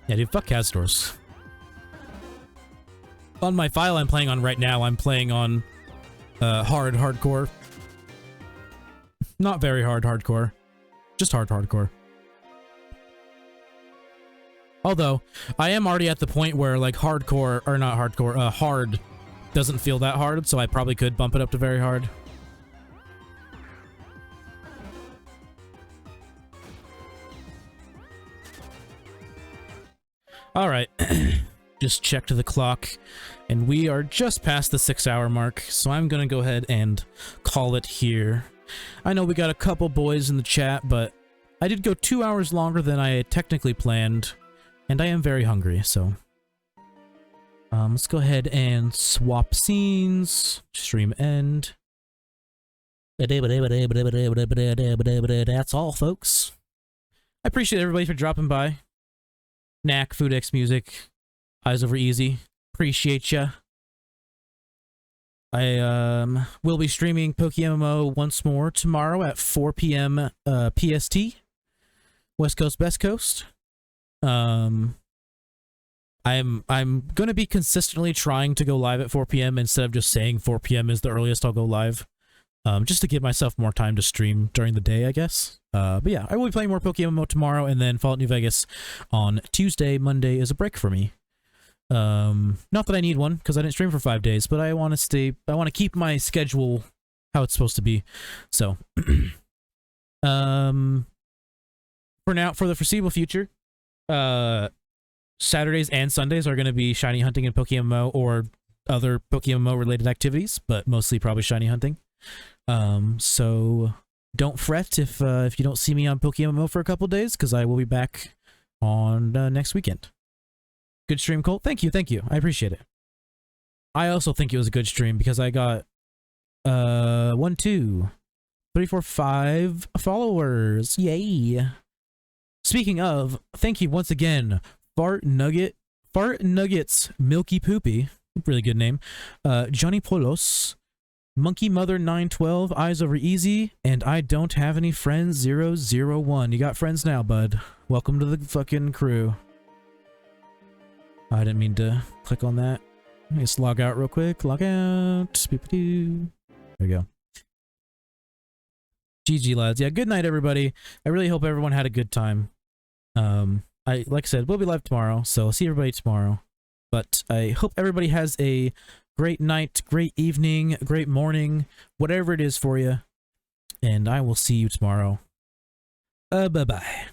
Yeah, dude, fuck cazadors. On my file I'm playing on right now, I'm playing on hardcore. Not very hardcore. Just hardcore. Although, I am already at the point where, like, hardcore, or not hardcore, hard doesn't feel that hard, so I probably could bump it up to very hard. Alright. Just checked the clock, and we are just past the 6-hour mark, so I'm gonna go ahead and call it here. I know we got a couple boys in the chat, but I did go 2 hours longer than I had technically planned, and I am very hungry, so let's go ahead and swap scenes. Stream end. That's all, folks. I appreciate everybody for dropping by. Knack, Food X Music, Eyes Over Easy. Appreciate ya. I will be streaming PokéMMO once more tomorrow at 4 p.m. PST. West Coast, Best Coast. I'm gonna be consistently trying to go live at 4 p.m. instead of just saying 4 p.m. is the earliest I'll go live. Just to give myself more time to stream during the day, I guess. But yeah, I will be playing more PokéMMO tomorrow, and then Fallout New Vegas on Tuesday. Monday is a break for me. Not that I need one, because I didn't stream for 5 days, but I want to keep my schedule how it's supposed to be. So, for now, for the foreseeable future, Saturdays and Sundays are going to be shiny hunting and PokéMMO or other PokéMMO related activities, but mostly probably shiny hunting. So don't fret if you don't see me on PokéMMO for a couple days, because I will be back on next weekend. Good stream, Colt. Thank you. I appreciate it. I also think it was a good stream because I got 1, 2, 3, 4, 5 followers. Yay! Speaking of, thank you once again, Fart Nuggets, Milky Poopy, really good name. Johnny Polos, Monkey Mother 912, Eyes Over Easy, and I Don't Have Any Friends 001. You got friends now, bud. Welcome to the fucking crew. I didn't mean to click on that. Let me just log out real quick. Log out. There we go. GG, lads. Yeah, good night, everybody. I really hope everyone had a good time. like I said, we'll be live tomorrow, so I'll see everybody tomorrow. But I hope everybody has a great night, great evening, great morning, whatever it is for you. And I will see you tomorrow. Bye-bye.